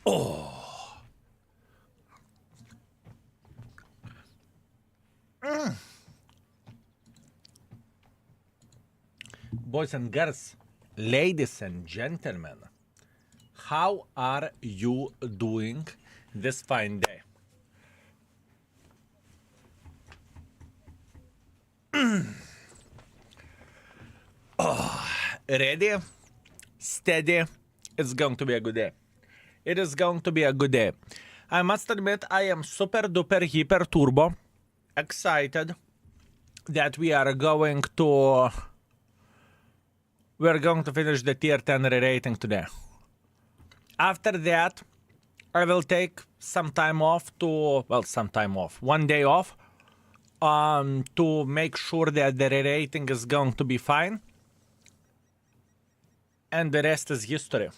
Oh. Boys and girls, ladies and gentlemen, how are you doing this fine day? Ready? Steady? It's going to be a good day. It is going to be a good day. I must admit, I am super duper hyper turbo excited that we are going to finish the tier 10 re-rating today. After that, I will take some time off one day off, to make sure that the re-rating is going to be fine. And the rest is history.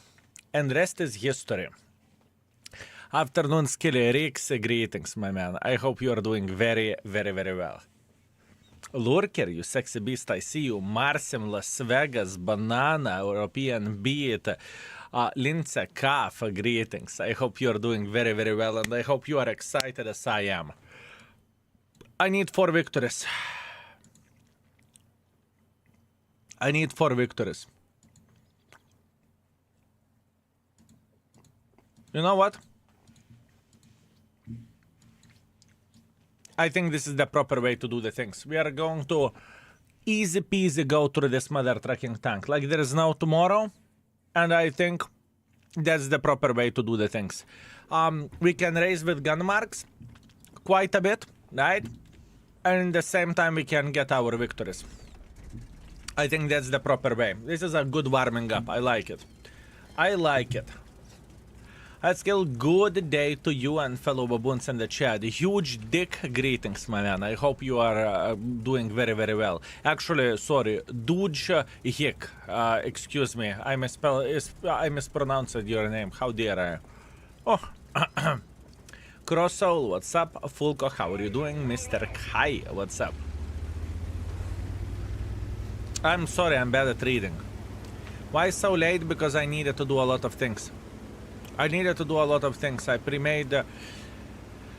Afternoon, Skilly, Rix, greetings, my man. I hope you are doing very, very, very well. Lurker, you sexy beast, I see you. Marsim, Las Vegas, Banana, European Beat, Lince, Kaf, greetings. I hope you are doing very, very well, and I hope you are excited as I am. I need 4 victories. You know what? I think this is the proper way to do the things. We are going to easy peasy go through this mother trucking tank like there is no tomorrow, and I think that's the proper way to do the things. We can race with gun marks quite a bit, right? And at the same time we can get our victories. I think that's the proper way. This is a good warming up. I like it. Skill, good day to you and fellow baboons in the chat. Huge dick greetings, my man. I hope you are doing very, very well. Actually, sorry, Duj Hick. Excuse me, I mispronounced your name. How dare I? Oh, Cross Soul, what's up? Fulko, how are you doing? Mr. Kai, what's up? I'm sorry, I'm bad at reading. Why so late? Because I needed to do a lot of things. I made a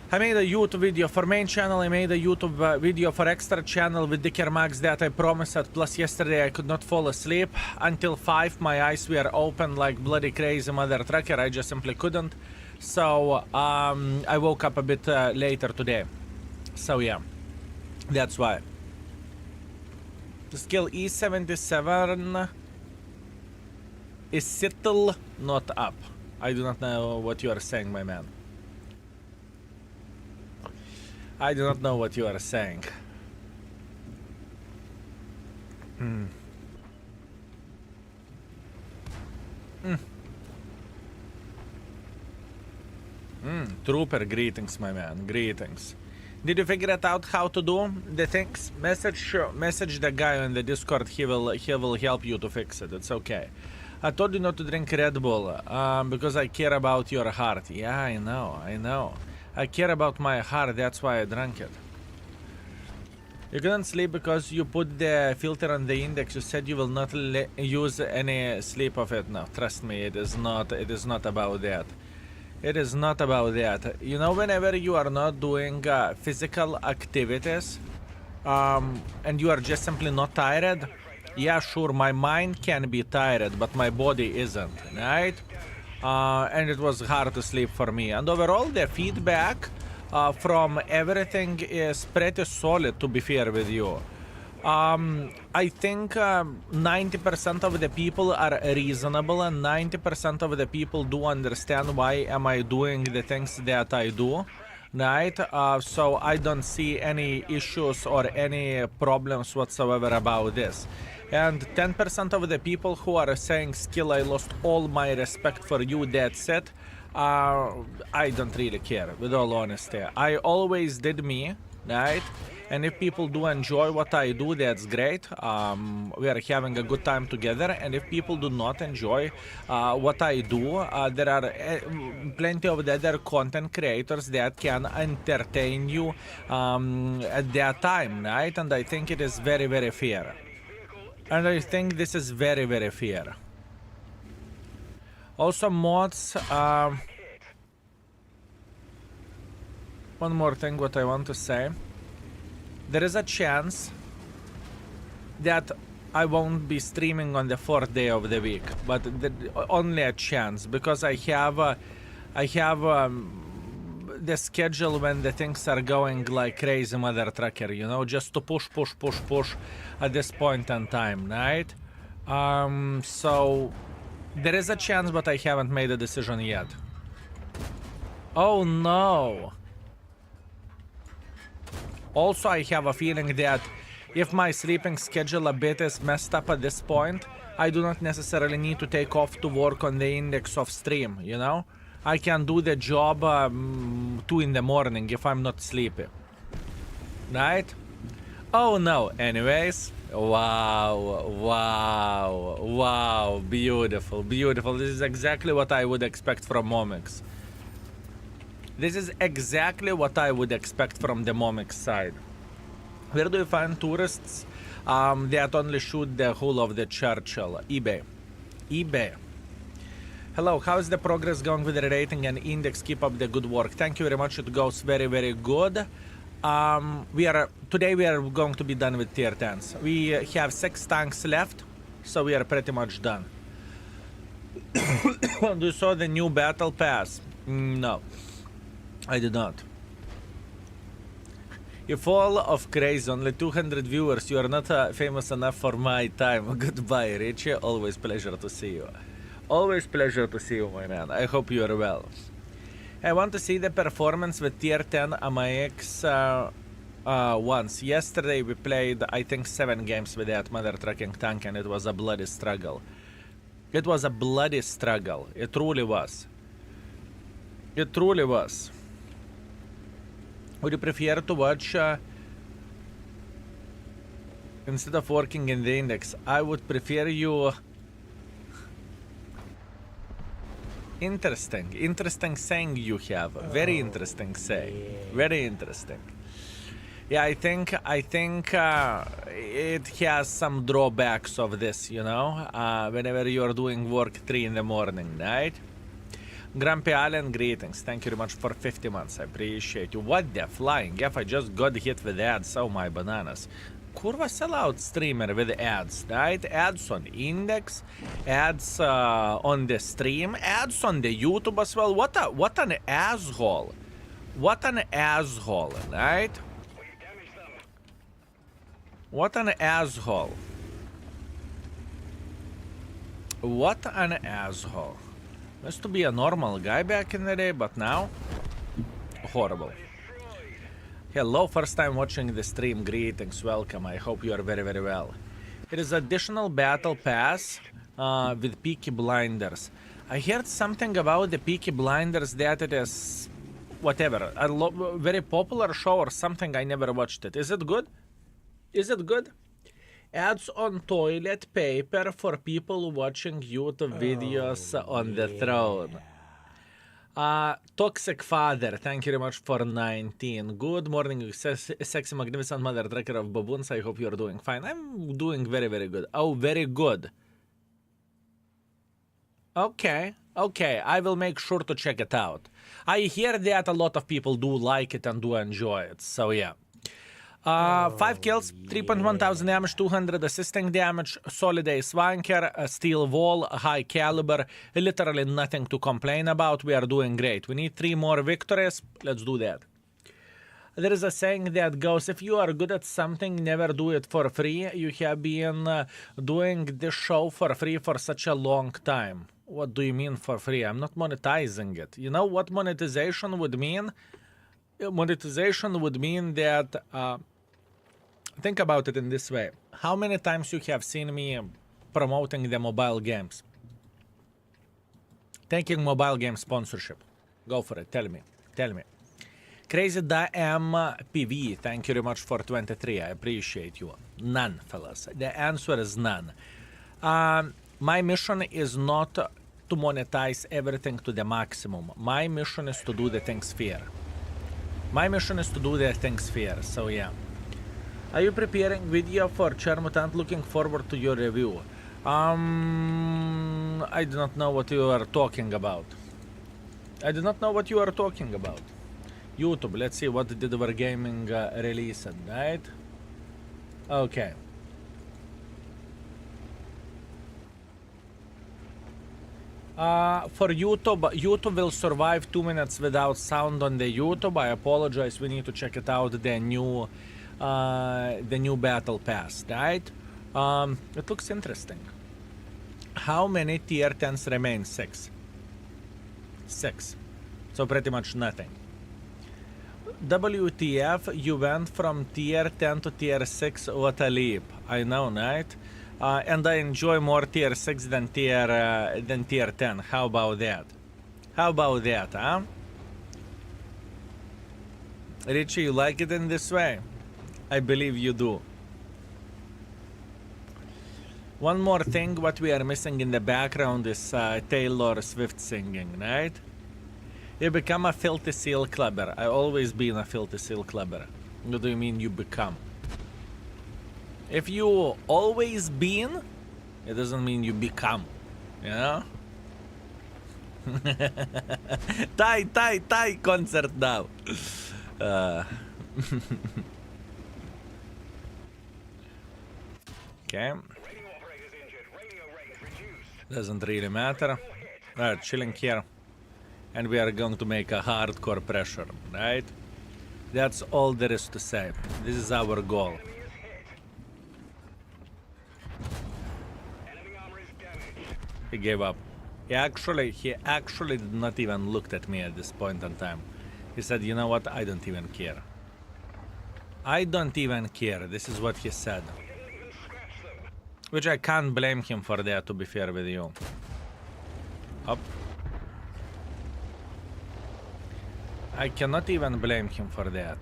YouTube video for main channel, I made a YouTube video for extra channel with Dicker Max that I promised, plus yesterday I could not fall asleep until 5, my eyes were open like bloody crazy mother trucker, I just simply couldn't, so I woke up a bit later today, so yeah, that's why. The skill E77 is still not up. I do not know what you are saying, my man. I do not know what you are saying. Trooper, greetings, my man. Greetings. Did you figure it out how to do the things? Message the guy on the Discord. He will help you to fix it. It's okay. I told you not to drink Red Bull, because I care about your heart. Yeah, I know. I care about my heart, that's why I drank it. You couldn't sleep because you put the filter on the index. You said you will not use any sleep of it. No, trust me, it is not about that. It is not about that. You know, whenever you are not doing physical activities, and you are just simply not tired, yeah, sure, my mind can be tired, but my body isn't, right? And it was hard to sleep for me. And overall, the feedback from everything is pretty solid, to be fair with you. I think 90% of the people are reasonable, and 90% of the people do understand why am I doing the things that I do. Right, so I don't see any issues or any problems whatsoever about this. And 10% of the people who are saying, Skill, I lost all my respect for you, that's it, I don't really care, with all honesty. I always did me, right? And if people do enjoy what I do, that's great. We are having a good time together. And if people do not enjoy what I do, there are plenty of the other content creators that can entertain you at that time, right? And I think it is very, very fair. And I think this is very, very fair. Also, mods, one more thing what I want to say. There is a chance that I won't be streaming on the 4th day of the week, but only a chance, because I have the schedule when the things are going like crazy mother trucker, you know, just to push at this point in time, right? So there is a chance, but I haven't made a decision yet. Oh no. Also, I have a feeling that if my sleeping schedule a bit is messed up at this point, I do not necessarily need to take off to work on the index of stream, you know? I can do the job 2 in the morning if I'm not sleepy. Right? Oh no. Anyways. Wow. Beautiful. This is exactly what I would expect from Momix. This is exactly what I would expect from the Momix side. Where do you find tourists that only shoot the hull of the Churchill? eBay. Hello, how is the progress going with the rating and index? Keep up the good work. Thank you very much. It goes very, very good. Today we are going to be done with tier 10s. We have 6 tanks left, so we are pretty much done. Do you saw the new battle pass? No, I did not. You fall of craze, only 200 viewers. You are not famous enough for my time. Goodbye, Richie. Always pleasure to see you. Always pleasure to see you, my man. I hope you are well. I want to see the performance with tier 10 AMAX once. Yesterday we played, I think, 7 games with that mother trucking tank, and it was a bloody struggle. It was a bloody struggle. It truly was. It truly was. Would you prefer to watch instead of working in the index? I would prefer you. Interesting saying you have. Very interesting say. Very interesting. Yeah, I think it has some drawbacks of this, you know, whenever you're doing work 3 in the morning, right? Grumpy Allen, greetings. Thank you very much for 50 months. I appreciate you. What the flying F? I just got hit with ads. Oh my bananas. Kurva sellout streamer with ads, right? Ads on index, ads on the stream, ads on the YouTube as well. What an asshole. What an asshole, right? What an asshole. What an asshole. Used to be a normal guy back in the day, but now horrible. Hello, first time watching the stream. Greetings, welcome. I hope you are very, very well. It is additional battle pass with Peaky Blinders. I heard something about the Peaky Blinders that it is whatever, a very popular show or something. I never watched it. Is it good? Is it good? Ads on toilet paper for people watching YouTube videos on the throne. Toxic Father, thank you very much for 19. Good morning, sexy, magnificent mother tracker of baboons. I hope you're doing fine. I'm doing very, very good. Oh, very good. Okay, I will make sure to check it out. I hear that a lot of people do like it and do enjoy it, so yeah. 5 kills, 3.1 thousand damage, 200 assisting damage, solid ace wanker, a steel wall, a high caliber, literally nothing to complain about. We are doing great. We need 3 more victories. Let's do that. There is a saying that goes, if you are good at something, never do it for free. You have been doing this show for free for such a long time. What do you mean for free? I'm not monetizing it. You know what monetization would mean? Monetization would mean that... think about it in this way. How many times you have seen me promoting the mobile games? Taking mobile game sponsorship. Go for it. Tell me. Crazy Da MPV, thank you very much for 23. I appreciate you. None, fellas. The answer is none. My mission is not to monetize everything to the maximum. My mission is to do the things fair. So yeah. Are you preparing video for Char Murat? Looking forward to your review. I do not know what you are talking about. I do not know what you are talking about. YouTube, let's see what did our gaming release, right? Okay. For YouTube will survive 2 minutes without sound on the YouTube. I apologize. We need to check it out. The new battle pass, right? It looks interesting. How many tier 10s remain? 6. 6. So pretty much nothing. WTF, you went from tier 10 to tier 6. What a leap. I know, right? And I enjoy more tier 6 than tier 10. How about that? How about that, huh? Richie, you like it in this way? I believe you do. One more thing, what we are missing in the background is Taylor Swift singing, right? You become a filthy seal clubber. I always been a filthy seal clubber. What do you mean you become? If you always been, it doesn't mean you become, you know? Thai concert now. Okay. Doesn't really matter. Alright, chilling here. And we are going to make a hardcore pressure, right? That's all there is to say. This is our goal. He gave up. He actually did not even look at me at this point in time. He said, you know what, I don't even care. I don't even care. This is what he said. Which I can't blame him for that, to be fair with you. Up. I cannot even blame him for that.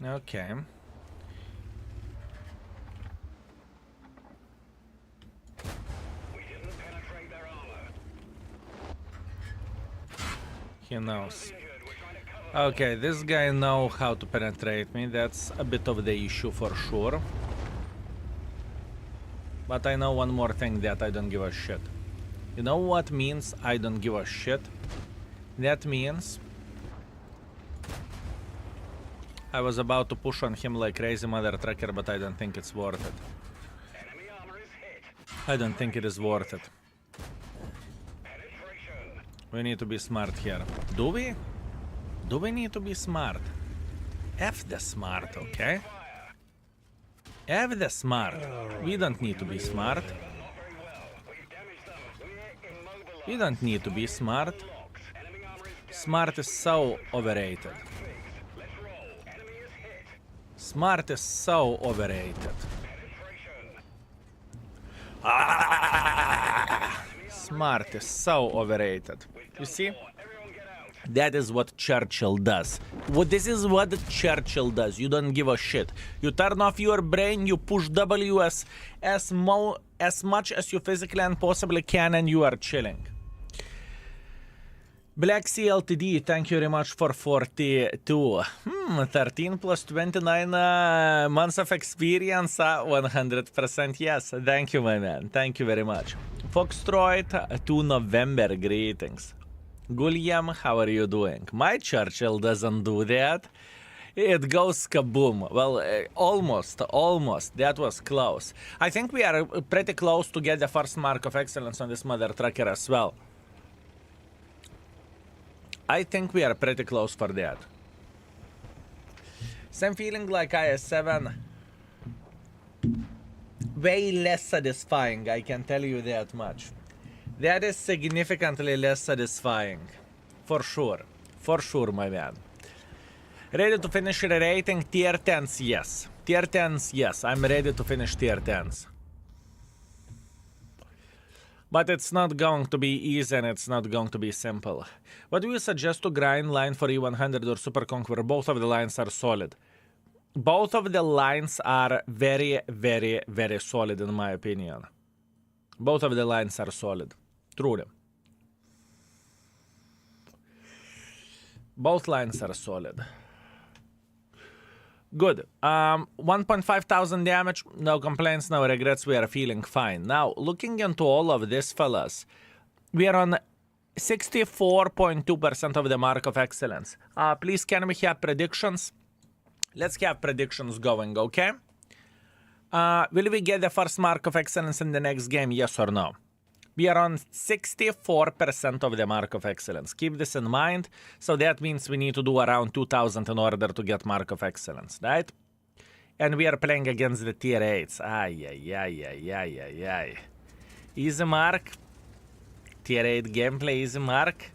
Okay. He knows. Okay, this guy knows how to penetrate me. That's a bit of the issue for sure. But I know one more thing, that I don't give a shit. You know what means I don't give a shit? That means I was about to push on him like crazy mother trucker, but I don't think it's worth it. I don't think it is worth it. We need to be smart here. Do we? Do we need to be smart? F the smart, okay? F the smart. We don't need to be smart. We don't need to be smart. Smart is so overrated. Smart is so overrated. Smart is so overrated. You see? That is what Churchill does. This is what Churchill does. You don't give a shit. You turn off your brain, you push W as much as you physically and possibly can, and you are chilling. Black Sea LTD, thank you very much for 42. 13 plus 29 months of experience, 100% yes. Thank you, my man. Thank you very much. Foxtrot to November, greetings. Guliam, how are you doing? My Churchill doesn't do that. It goes kaboom. Well, almost. That was close. I think we are pretty close to get the first mark of excellence on this mother trucker as well. I think we are pretty close for that. Same feeling like IS-7. Way less satisfying, I can tell you that much. That is significantly less satisfying. For sure. For sure, my man. Ready to finish the rating? Tier 10s, yes. Tier 10s, yes. I'm ready to finish tier 10s. But it's not going to be easy and it's not going to be simple. What do you suggest to grind line for E100 or Super Conqueror? Both of the lines are solid. Both of the lines are very, very, very solid in my opinion. Both of the lines are solid. Truly. Both lines are solid. Good. 1.5 thousand damage. No complaints, no regrets. We are feeling fine. Now, looking into all of this, fellas, we are on 64.2% of the mark of excellence. Please, can we have predictions? Let's have predictions going, okay? Will we get the first mark of excellence in the next game, yes or no? We are on 64% of the mark of excellence. Keep this in mind. So that means we need to do around 2,000 in order to get mark of excellence, right? And we are playing against the tier 8s. Ay. Easy mark. Tier 8 gameplay, easy mark.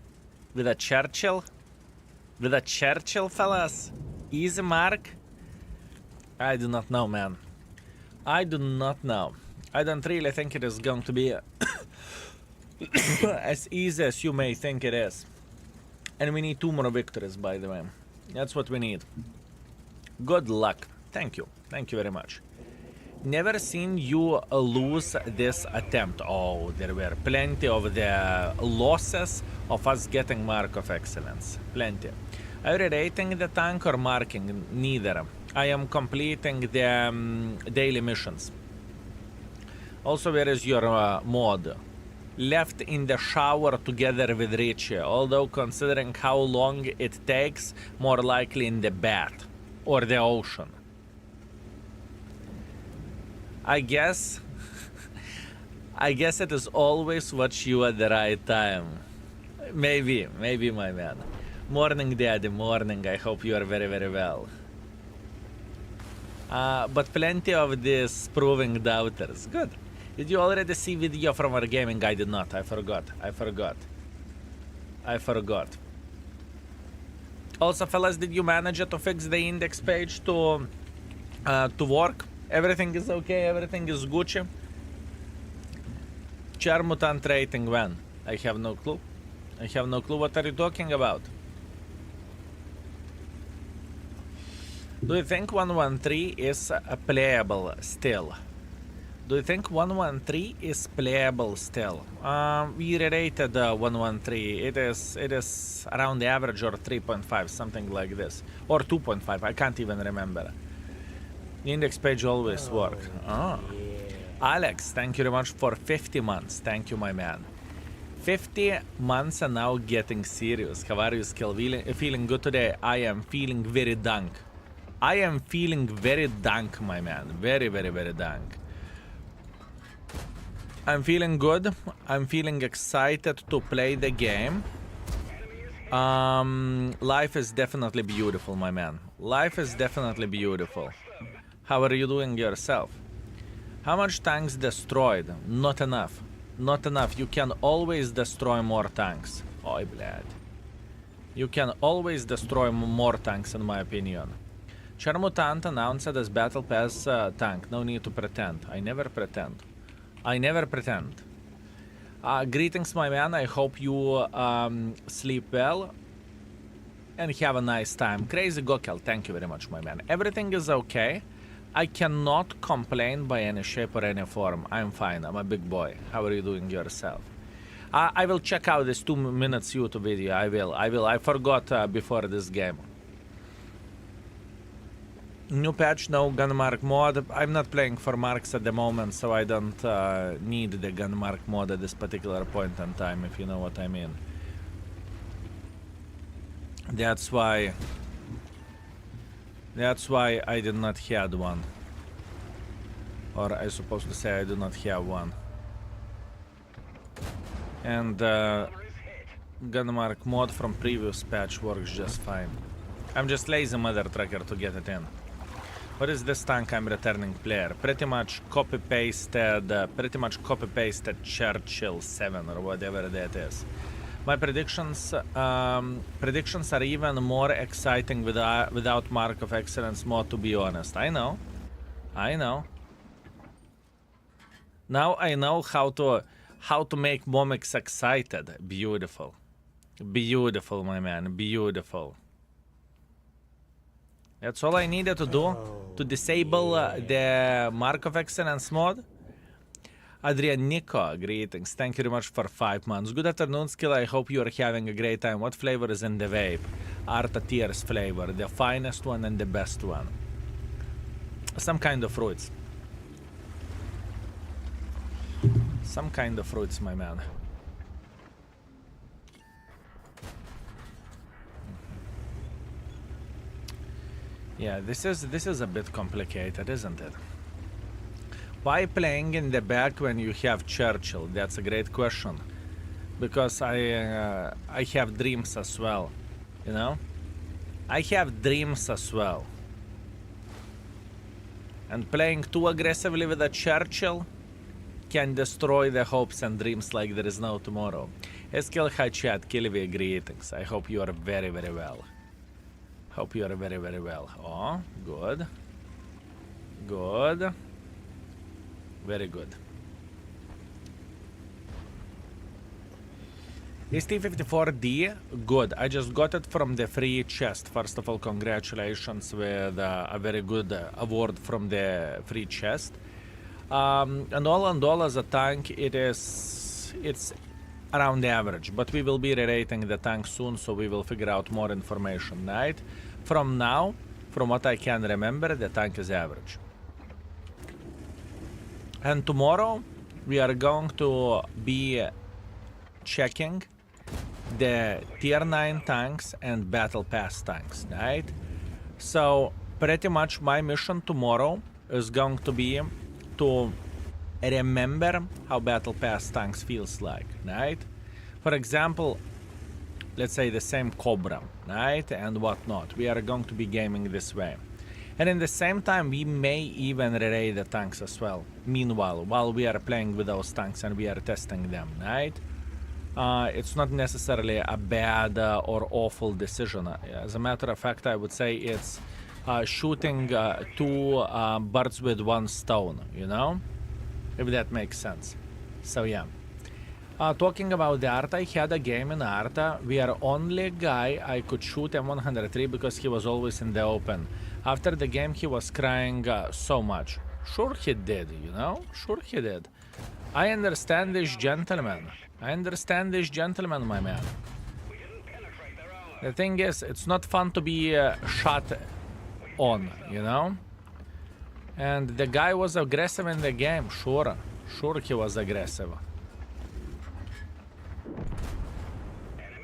With a Churchill. With a Churchill, fellas. Easy mark. I do not know, man. I do not know. I don't really think it is going to be as easy as you may think it is. And we need 2 more victories, by the way. That's what we need. Good luck. Thank you. Thank you very much. Never seen you lose this attempt. Oh, there were plenty of the losses of us getting mark of excellence. Plenty. Are you rating the tank or marking? Neither. I am completing the daily missions. Also, where is your mod? Left in the shower together with Richie, although considering how long it takes, more likely in the bath or the ocean. I guess it is always watch you at the right time. Maybe, my man. Morning, daddy, morning. I hope you are very, very well. But plenty of these proving doubters. Good. Did you already see video from our gaming? I did not. I forgot. Also, fellas, did you manage to fix the index page to work? Everything is okay? Everything is Gucci? Char Murat rating when? I have no clue. What are you talking about? Do you think 113 is playable still? We rated 113. It is around the average or 3.5, something like this. Or 2.5, I can't even remember. The index page always work. Oh. Alex, thank you very much for 50 months. Thank you, my man. 50 months and now getting serious. How are you, Skill? Feeling good today? I am feeling very dunk. My man. Very, very, very dunk. I'm feeling good. I'm feeling excited to play the game. Life is definitely beautiful, my man. Life is definitely beautiful. How are you doing yourself? How much tanks destroyed? Not enough. You can always destroy more tanks. Oi, blad. You can always destroy more tanks, in my opinion. Char Murat announced as Battle Pass tank. No need to pretend. I never pretend. Greetings, my man. I hope you sleep well and have a nice time. Crazy Gokel, thank you very much, my man. Everything is okay. I cannot complain by any shape or any form. I'm fine. I'm a big boy. How are you doing yourself? I will check out this 2 minutes YouTube video. I will. I forgot before this game. New patch, no gun mark mod. I'm not playing for marks at the moment, so I don't need the gun mark mod at this particular point in time, if you know what I mean. That's why I did not have one. Or I supposed to say I do not have one. And gun mark mod from previous patch works just fine. I'm just lazy mother trucker to get it in. What is this tank I'm returning player? Pretty much copy pasted Churchill 7 or whatever that is. My predictions are even more exciting without mark of excellence mod, to be honest. I know. Now I know how to make Momix excited. Beautiful, my man. Beautiful. That's all I needed to do to disable the Mark of Excellence mod. Adrian Nico, greetings. Thank you very much for 5 months. Good afternoon, Skill. I hope you are having a great time. What flavor is in the vape? Arta Tears flavor, the finest one and the best one. Some kind of fruits. Some kind of fruits, my man. Yeah, this is a bit complicated, isn't it? Why playing in the back when you have Churchill? That's a great question. Because I have dreams as well, you know? I have dreams as well. And playing too aggressively with a Churchill can destroy the hopes and dreams like there is no tomorrow. Eskil Hi Chat, Kilvi, greetings. I hope you are very, very well. Hope you are very, very well. Oh, good. Good. Very good. Is T54D? Good. I just got it from the free chest. First of all, congratulations with a very good award from the free chest. And all as a tank, it's around the average. But we will be re-rating the tank soon, so we will figure out more information, right? From now, from what I can remember, the tank is average. And tomorrow, we are going to be checking the tier 9 tanks and battle pass tanks, right? So pretty much my mission tomorrow is going to be to remember how battle pass tanks feels like, right? For example, let's say the same Cobra, right, and whatnot. We are going to be gaming this way. And in the same time, we may even re-raid the tanks as well. Meanwhile, while we are playing with those tanks and we are testing them, right? It's not necessarily a bad or awful decision. As a matter of fact, I would say it's shooting two birds with one stone, you know? If that makes sense. So yeah. Talking about the Arta, I had a game in Arta where only guy I could shoot M103 because he was always in the open. After the game, he was crying so much. Sure he did, you know? Sure he did. I understand this gentleman. I understand this gentleman, my man. The thing is, it's not fun to be shot on, you know? And the guy was aggressive in the game, sure. Sure he was aggressive.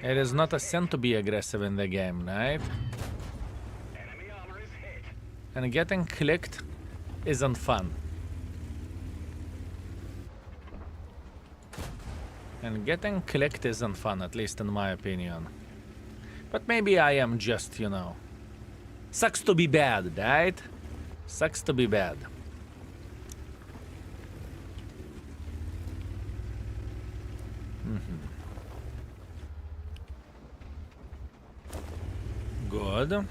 It is not a sin to be aggressive in the game, right? And getting clicked isn't fun. And getting clicked isn't fun, at least in my opinion. But maybe I am just, you know... Sucks to be bad, right? Sucks to be bad. Good.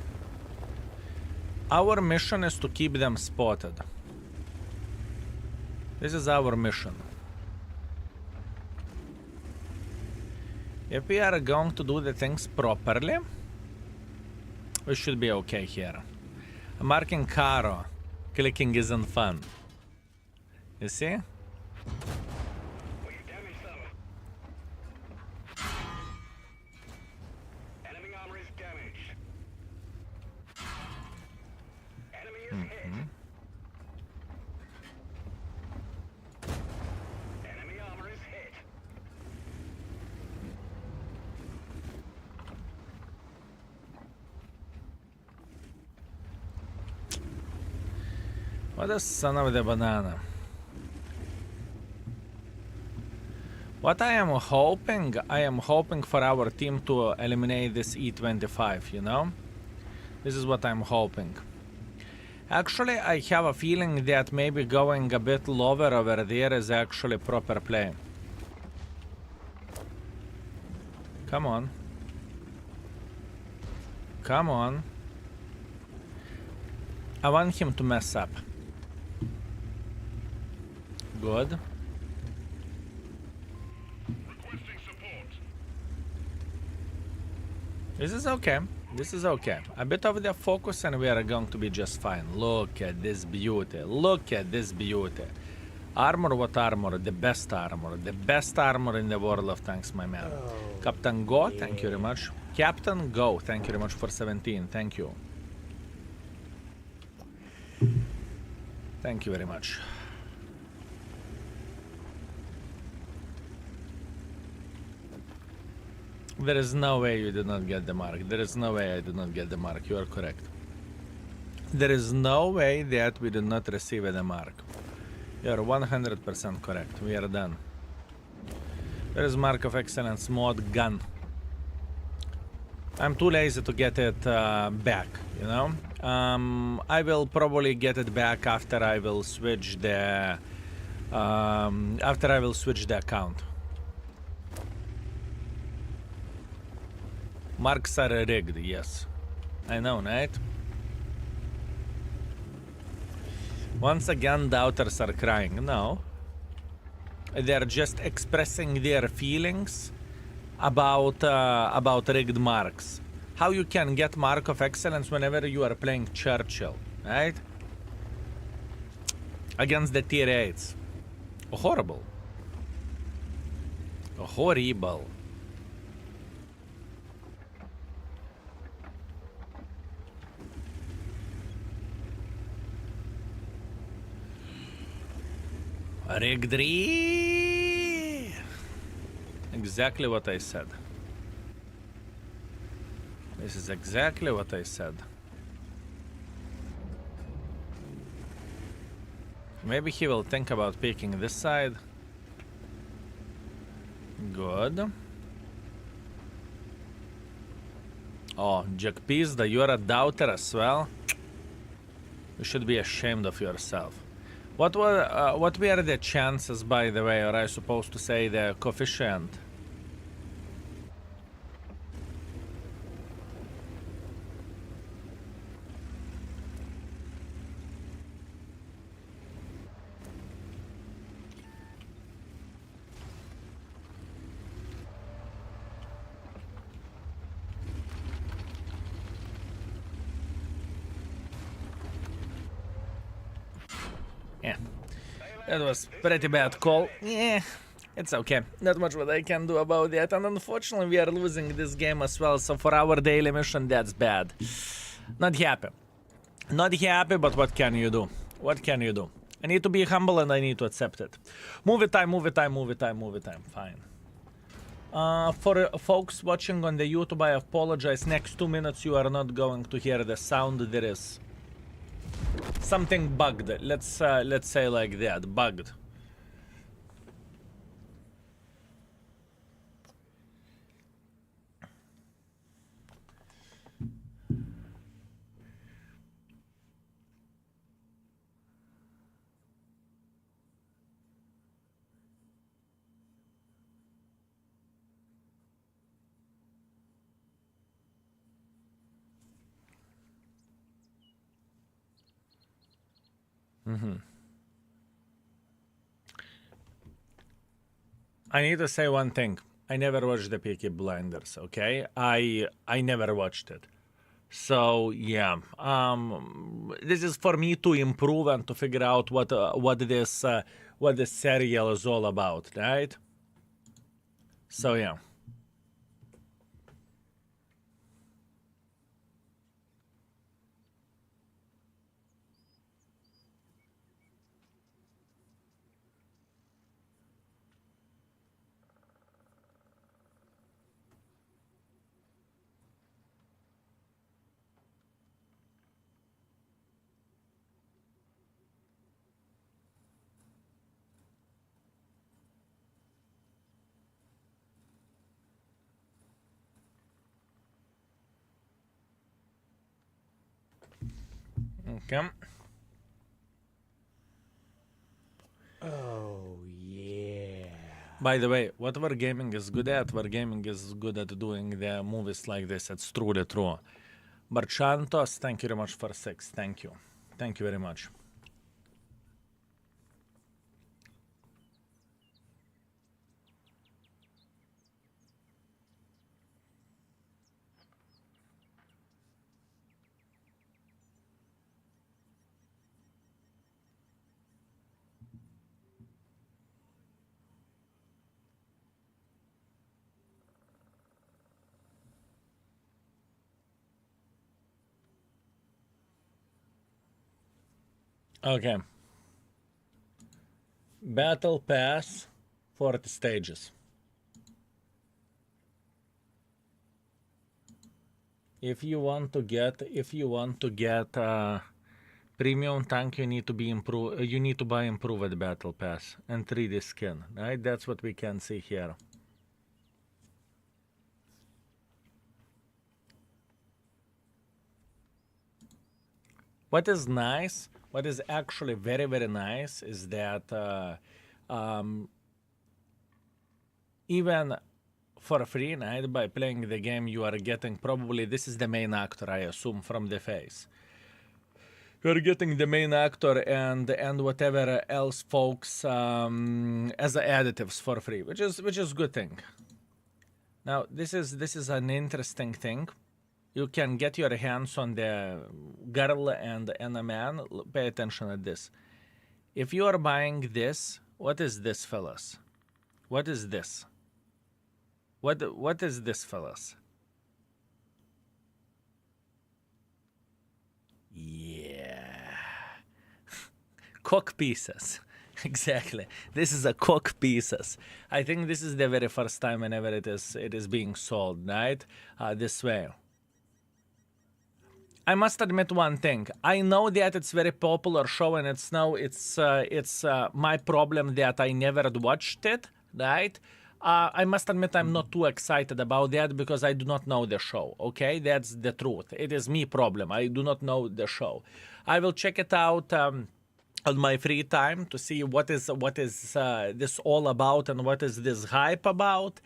Our mission is to keep them spotted. This is our mission. If we are going to do the things properly, we should be okay here. Marking Caro. Clicking isn't fun. You see? What a son of the banana. What I am hoping for our team to eliminate this E25, you know? This is what I'm hoping. Actually, I have a feeling that maybe going a bit lower over there is actually proper play. Come on. Come on. I want him to mess up. Good. This is okay. This is okay. A bit of the focus and we are going to be just fine. Look at this beauty. Look at this beauty. Armor, what armor? The best armor. The best armor in the world of tanks, my man. Oh, Captain Go, thank you very much. Captain Go, thank you very much for 17. Thank you. Thank you very much. There is no way you did not get the mark. There is no way I did not get the mark. You are correct. There is no way that we did not receive the mark. You are 100% correct. We are done. There is Mark of Excellence mod gun. I'm too lazy to get it back, you know? I will probably get it back after I will switch the account. Marks are rigged, yes. I know, right? Once again, doubters are crying. No. They're just expressing their feelings about rigged marks. How you can get Mark of Excellence whenever you are playing Churchill, right? Against the tier 8s. Horrible. Horrible. Rigged. Exactly what I said. This is exactly what I said. Maybe he will think about picking this side. Good. Oh, Jack Pizda, you're a doubter as well? You should be ashamed of yourself. What were the chances, by the way, or I supposed to say the coefficient? Yeah, that was pretty bad call. Yeah, it's okay. Not much what I can do about that. And unfortunately, we are losing this game as well. So for our daily mission, that's bad. Not happy. Not happy, but what can you do? What can you do? I need to be humble and I need to accept it. Movie time, movie time, movie time, movie time. Fine. For folks watching on the YouTube, I apologize. Next 2 minutes, you are not going to hear the sound. There is something bugged. Let's say like that. Bugged. I need to say one thing. I never watched the Peaky Blinders, okay? I never watched it. So yeah, this is for me to improve and to figure out what this serial is all about, right? So yeah. Okay. Oh, yeah. By the way, what Wargaming is good at, Wargaming is good at doing the movies like this. It's truly true. Barchantos, thank you very much for 6. Thank you. Thank you very much. Okay. Battle Pass, 40 stages. If you want to get premium tank, you need to buy improved battle pass and 3D skin, right? That's what we can see here. What is nice, what is actually very, very nice is that even for free, right, by playing the game, you are getting probably, this is the main actor, I assume, from the face. You're getting the main actor and whatever else folks as additives for free, which is good thing. Now this is an interesting thing. You can get your hands on the girl and a man. Pay attention at this. If you are buying this, what is this, fellas? What is this? What is this, fellas? Yeah. Cock pieces. Exactly. This is a cock pieces. I think this is the very first time whenever it is being sold, right? This way. I must admit one thing. I know that it's very popular show, and it's my problem that I never watched it, right? I must admit I'm not too excited about that because I do not know the show, okay? That's the truth. It is me problem. I do not know the show. I will check it out on my free time to see what is this all about and what is this hype about.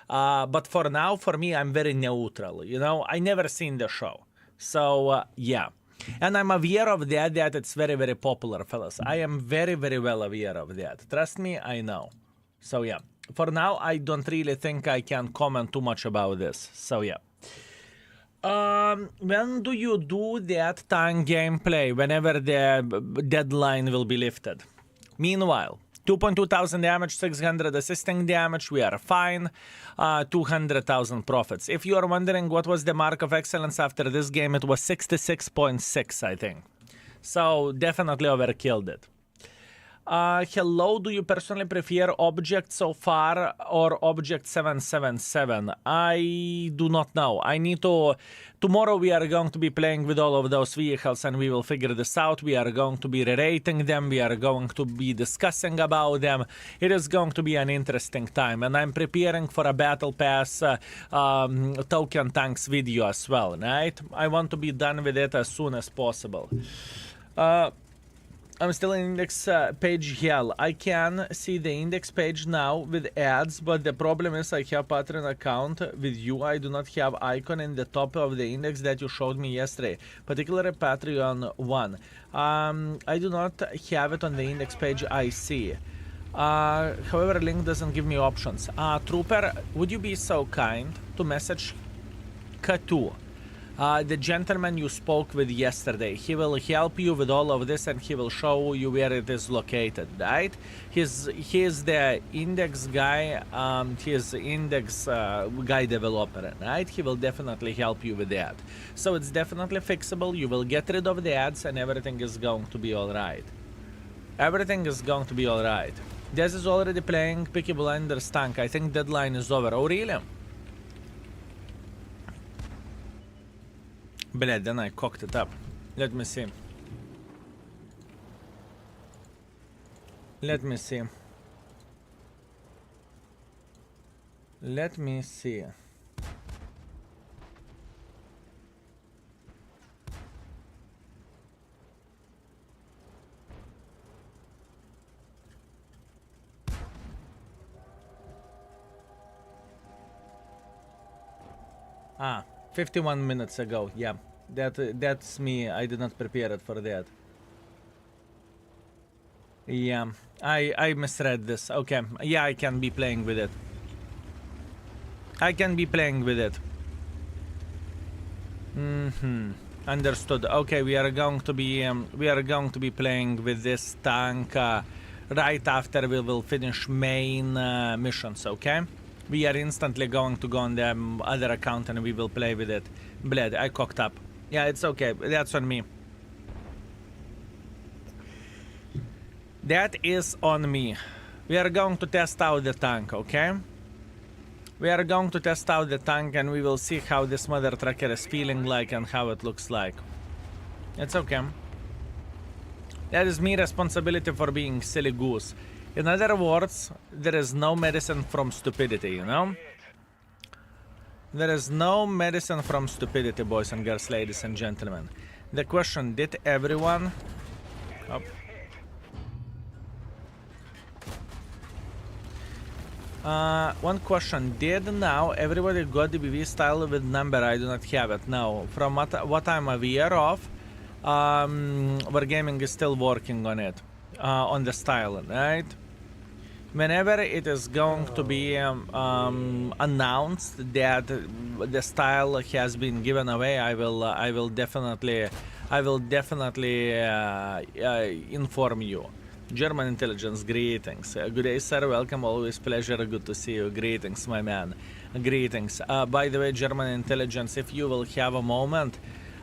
But for now, for me, I'm very neutral. You know, I never seen the show. So, yeah. And I'm aware of that it's very, very popular, fellas. I am very, very well aware of that. Trust me, I know. So, yeah. For now, I don't really think I can comment too much about this. So, yeah. When do you do that tank gameplay? Whenever the deadline will be lifted. Meanwhile, 2.2 thousand damage, 600 assisting damage, we are fine. 200,000 profits. If you are wondering what was the mark of excellence after this game, it was 66.6, I think. So definitely overkilled it. Hello, do you personally prefer Object so far or Object 777? I do not know. I need to... Tomorrow we are going to be playing with all of those vehicles and we will figure this out. We are going to be rating them. We are going to be discussing about them. It is going to be an interesting time. And I'm preparing for a Battle Pass token tanks video as well, right? I want to be done with it as soon as possible. I'm still in index page hell. I can see the index page now with ads, but the problem is I have Patreon account with you. I do not have icon in the top of the index that you showed me yesterday, particularly Patreon 1. I do not have it on the index page I see. However, link doesn't give me options. Trooper, would you be so kind to message Katu? The gentleman you spoke with yesterday, he will help you with all of this and he will show you where it is located, right? He is the index guy, he is index guy developer, right? He will definitely help you with that. So it's definitely fixable, you will get rid of the ads and everything is going to be alright. Everything is going to be alright. This is already playing Peaky Blinders tank, I think deadline is over. Oh really? Bled, then I cocked it up. Let me see. Let me see. Let me see. Ah. 51 minutes ago, yeah. That's me. I did not prepare it for that. Yeah, I misread this. Okay, yeah, I can be playing with it. I can be playing with it. Understood. Okay, we are going to be playing with this tank right after we will finish main missions. Okay. We are instantly going to go on the other account and we will play with it. Bled, I cocked up. Yeah, it's okay. That's on me. That is on me. We are going to test out the tank, okay? We are going to test out the tank and we will see how this mother trucker is feeling like and how it looks like. It's okay. That is me responsibility for being silly goose. In other words, there is no medicine from stupidity, you know? There is no medicine from stupidity, boys and girls, ladies and gentlemen. The question, did everyone... Oh. One question, did now everybody got the BV style with number? I do not have it, no. From what I'm aware of, Wargaming is still working on it, on the style, right? Whenever it is going to be announced that the style has been given away, I will definitely inform you. German intelligence, greetings. Good day, sir. Welcome. Always pleasure. Good to see you. Greetings, my man. Greetings. By the way, German intelligence, if you will have a moment,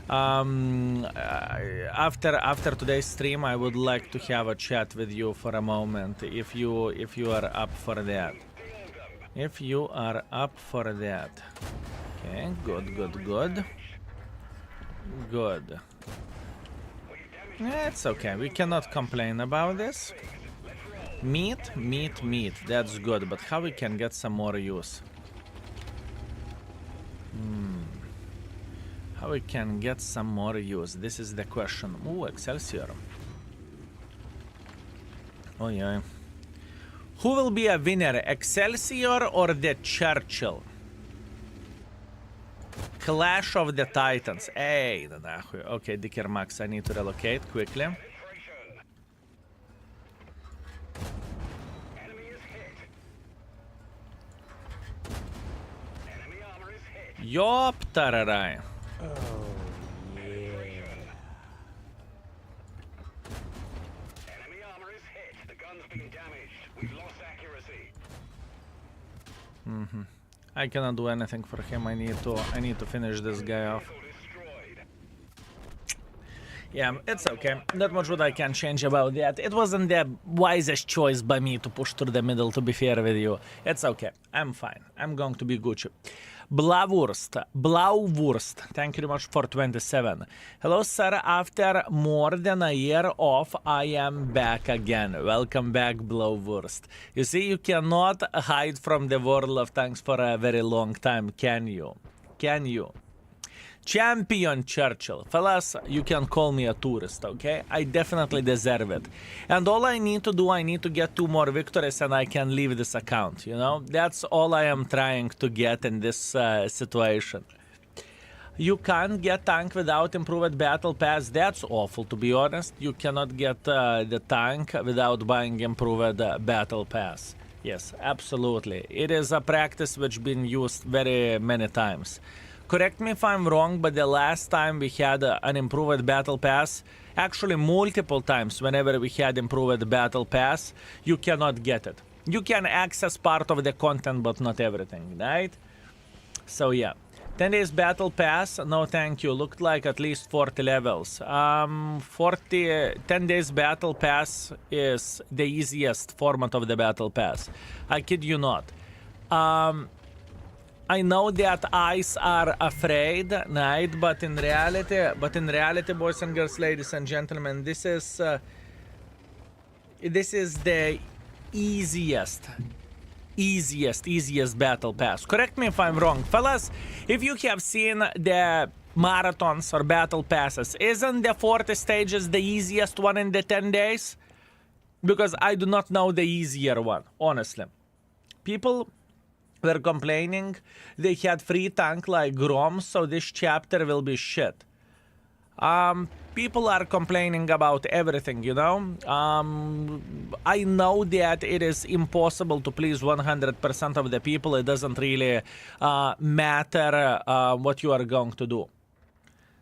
after today's stream, I would like to have a chat with you for a moment. If you are up for that. If you are up for that. Okay. Good. It's okay, we cannot complain about this. Meat, that's good, but how we can get some more use? How we can get some more use? This is the question. Ooh, Excelsior. Oh yeah. Who will be a winner, Excelsior or the Churchill? Clash of the Titans. Hey, okay, Dicker Max, I need to relocate quickly. Yop, tararai. Oh, yeah. Enemy armor is hit. The gun's been damaged. We've lost accuracy. I cannot do anything for him. I need to finish this guy off. Yeah, it's okay. Not much what I can change about that. It wasn't the wisest choice by me to push through the middle, to be fair with you. It's okay. I'm fine. I'm going to be Gucci. Blauwurst, thank you very much for 27. Hello, sir. After more than a year off, I am back again. Welcome back, Blauwurst. You see, you cannot hide from the world of tanks for a very long time, can you? Can you? Champion Churchill. Fellas, you can call me a tourist, okay? I definitely deserve it. And all I need to do, I need to get 2 more victories and I can leave this account, you know? That's all I am trying to get in this situation. You can't get tank without improved battle pass. That's awful, to be honest. You cannot get the tank without buying improved battle pass. Yes, absolutely. It is a practice which been used very many times. Correct me if I'm wrong, but the last time we had an improved battle pass, actually multiple times whenever we had improved battle pass, you cannot get it. You can access part of the content, but not everything, right? So yeah. 10 days battle pass, no thank you, looked like at least 40 levels. 10 days battle pass is the easiest format of the battle pass. I kid you not. I know that eyes are afraid, right? But in reality, boys and girls, ladies and gentlemen, this is the easiest battle pass. Correct me if I'm wrong, fellas. If you have seen the marathons or battle passes, isn't the 40 stages the easiest one in the 10 days? Because I do not know the easier one, honestly. People were complaining they had free tank like Grom, so this chapter will be shit. People are complaining about everything, you know. I know that it is impossible to please 100% of the people. It doesn't really matter what you are going to do.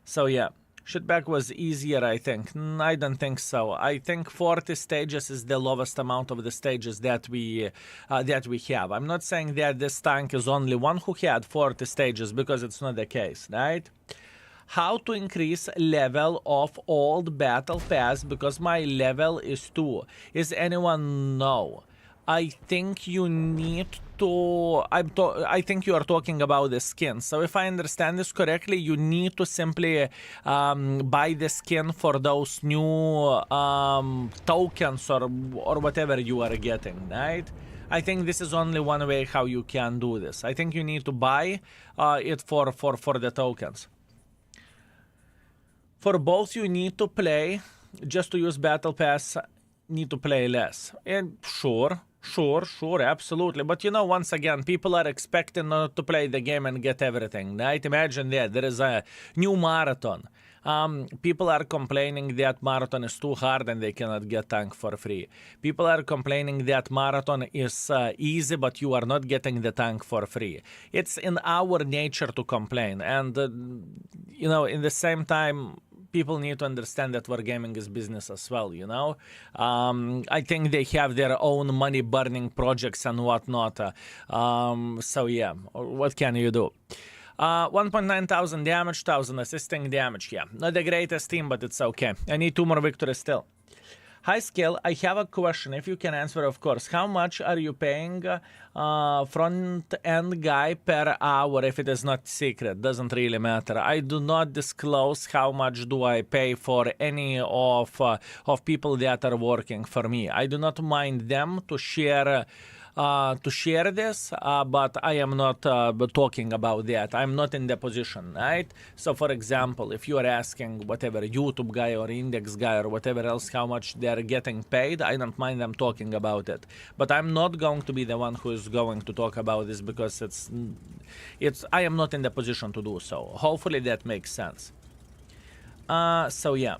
So yeah, shitback was easier, I think. I don't think so. I think 40 stages is the lowest amount of the stages that we have. I'm not saying that this tank is only one who had 40 stages, because it's not the case, right? how to increase level of old battle pass because my level is 2. Is anyone know? I think you need to. I think you are talking about the skin. So if I understand this correctly, you need to simply buy the skin for those new tokens or whatever you are getting, right? I think this is only one way how you can do this. I think you need to buy it for the tokens. For both, you need to play. Just to use battle pass, need to play less. And sure, absolutely. But you know, once again, people are expecting not to play the game and get everything, right? Imagine that there is a new marathon. People are complaining that marathon is too hard and they cannot get tank for free. People are complaining that marathon is easy, but you are not getting the tank for free. It's in our nature to complain, and you know, in the same time, people need to understand that wargaming is business as well, you know? I think they have their own money-burning projects and whatnot. So yeah, what can you do? 1.9 thousand damage, 1,000 assisting damage, yeah. Not the greatest team, but it's okay. I need 2 more victories still. High skill, I have a question, if you can answer, of course. How much are you paying front-end guy per hour if it is not secret? Doesn't really matter. I do not disclose how much do I pay for any of people that are working for me. I do not mind them to share this, but I am not talking about that. I'm not in the position, right? So, for example, if you are asking whatever YouTube guy or Index guy or whatever else how much they're getting paid, I don't mind them talking about it. But I'm not going to be the one who is going to talk about this because I am not in the position to do so. Hopefully that makes sense. So yeah.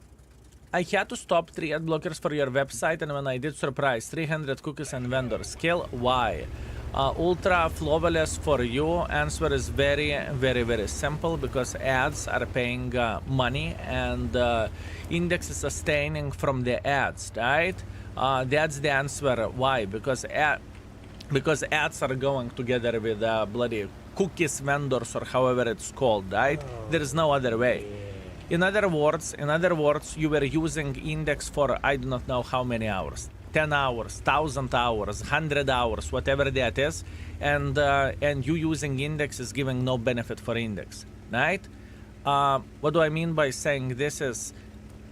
I had to stop 3 ad blockers for your website, and when I did, surprise, 300 cookies and vendors. Kill, why? Ultra flawless for you. Answer is very, very, very simple because ads are paying money and Index is sustaining from the ads, right? That's the answer. Why? Because ads are going together with bloody cookies vendors or however it's called, right? There is no other way. In other words, you were using Index for I do not know how many hours. 10 hours, 1,000 hours, 100 hours, whatever that is, and you using Index is giving no benefit for Index, right? What do I mean by saying this is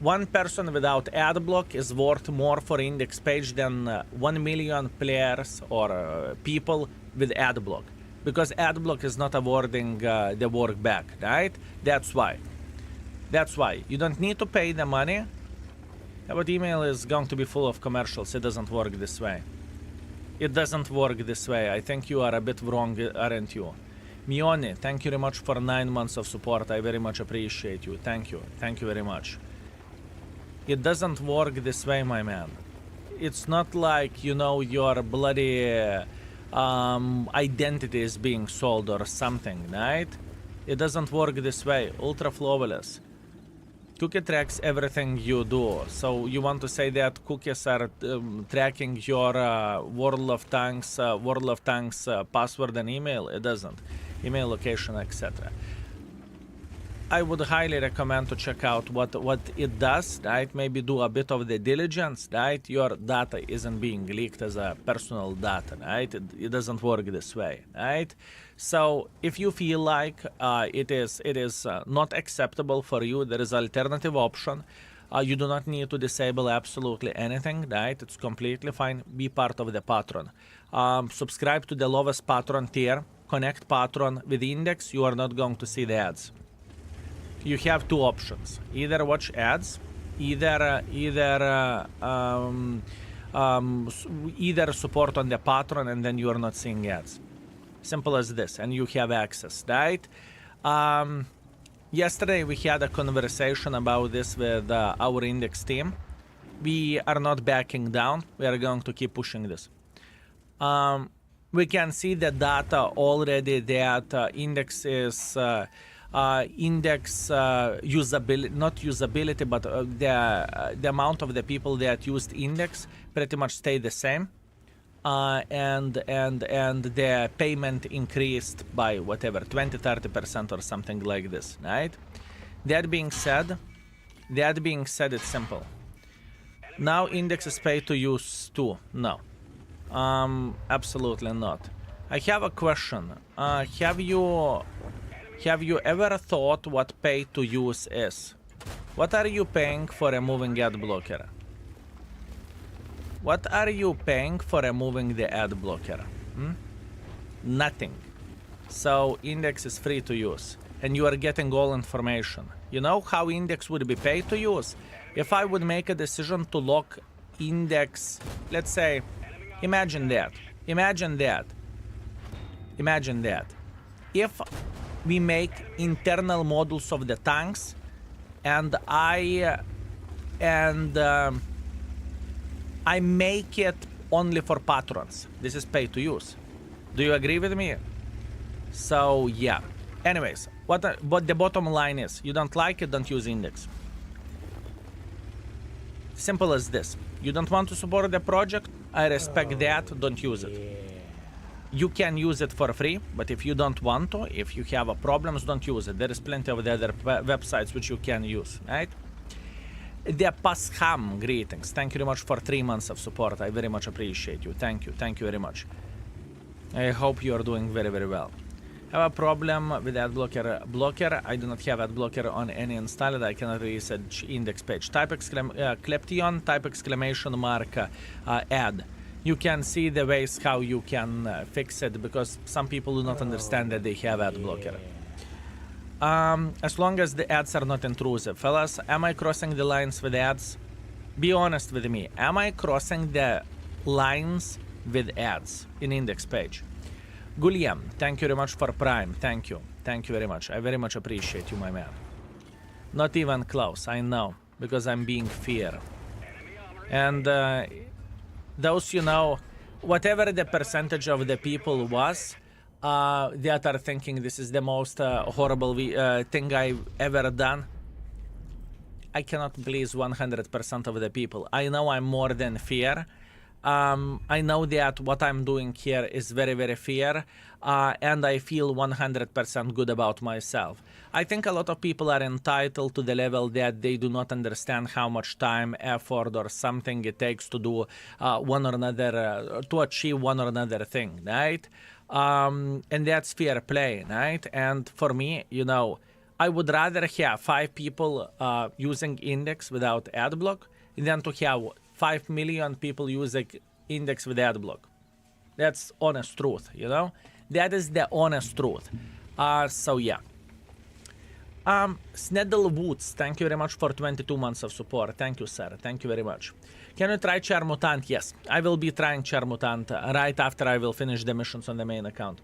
one person without ad block is worth more for Index page than 1 million players or people with ad block, because ad block is not awarding the work back, right? That's why. You don't need to pay the money. But email is going to be full of commercials. It doesn't work this way. I think you are a bit wrong, aren't you? Mione, thank you very much for 9 months of support. I very much appreciate you. Thank you very much. It doesn't work this way, my man. It's not like, you know, your bloody identity is being sold or something, right? It doesn't work this way. Ultra flawless. Cookie tracks everything you do. So you want to say that cookies are tracking your World of Tanks password and email? It doesn't. Email, location, etc. I would highly recommend to check out what it does, right? Maybe do a bit of the diligence, right? Your data isn't being leaked as a personal data, right? It doesn't work this way, right? So if you feel like it is not acceptable for you, there is an alternative option. You do not need to disable absolutely anything, right? It's completely fine. Be part of the patron. Subscribe to the lowest patron tier. Connect patron with Index. You are not going to see the ads. You have 2 options: either watch ads, either support on the patron, and then you are not seeing ads. Simple as this, and you have access, right? Yesterday we had a conversation about this with our Index team. We are not backing down. We are going to keep pushing this. We can see the data already that Index is usability, not usability, but the amount of the people that used Index pretty much stayed the same, and the payment increased by whatever 20-30% or something like this, right? That being said, it's simple. Now index is paid to use too. No. Absolutely not. I have a question. Have you ever thought what pay to use is? What are you paying for removing ad blocker? What are you paying for removing the ad blocker? Nothing. So index is free to use, and you are getting all information. You know how index would be paid to use? If I would make a decision to lock index, let's say, imagine that. If we make internal models of the tanks, and I make it only for patrons, this is pay to use. Do you agree with me? So yeah. Anyways, what the bottom line is, you don't like it, don't use index. Simple as this. You don't want to support the project, I respect that, don't use it. You can use it for free, but if you don't want to, if you have problems, don't use it. There is plenty of the other websites which you can use, right? The Pasham, greetings. Thank you very much for 3 months of support. I very much appreciate you. Thank you very much. I hope you are doing very, very well. Have a problem with ad blocker. I do not have ad blocker on any installed. I cannot research index page. Type Kleption, type exclamation mark ad. You can see the ways how you can fix it, because some people do not understand that they have ad blocker. As long as the ads are not intrusive. Fellas, am I crossing the lines with ads? Be honest with me. Am I crossing the lines with ads in index page? Guliam, thank you very much for Prime. Thank you very much. I very much appreciate you, my man. Not even close, I know, because I'm being fair. And those, you know, whatever the percentage of the people was that are thinking this is the most horrible thing I've ever done, I cannot please 100% of the people. I know I'm more than fair. I know that what I'm doing here is very, very fair, and I feel 100% good about myself. I think a lot of people are entitled to the level that they do not understand how much time, effort, or something it takes to do one or another, to achieve one or another thing, right? And that's fair play, right? And for me, you know, I would rather have 5 people using index without ad block than to have 5 million people using index with ad block. That's honest truth, you know? That is the honest truth. So yeah. Snedel Woods, thank you very much for 22 months of support. Thank you, sir. Thank you very much. Can you try Char Mutant? Yes, I will be trying Char Mutant right after I will finish the missions on the main account.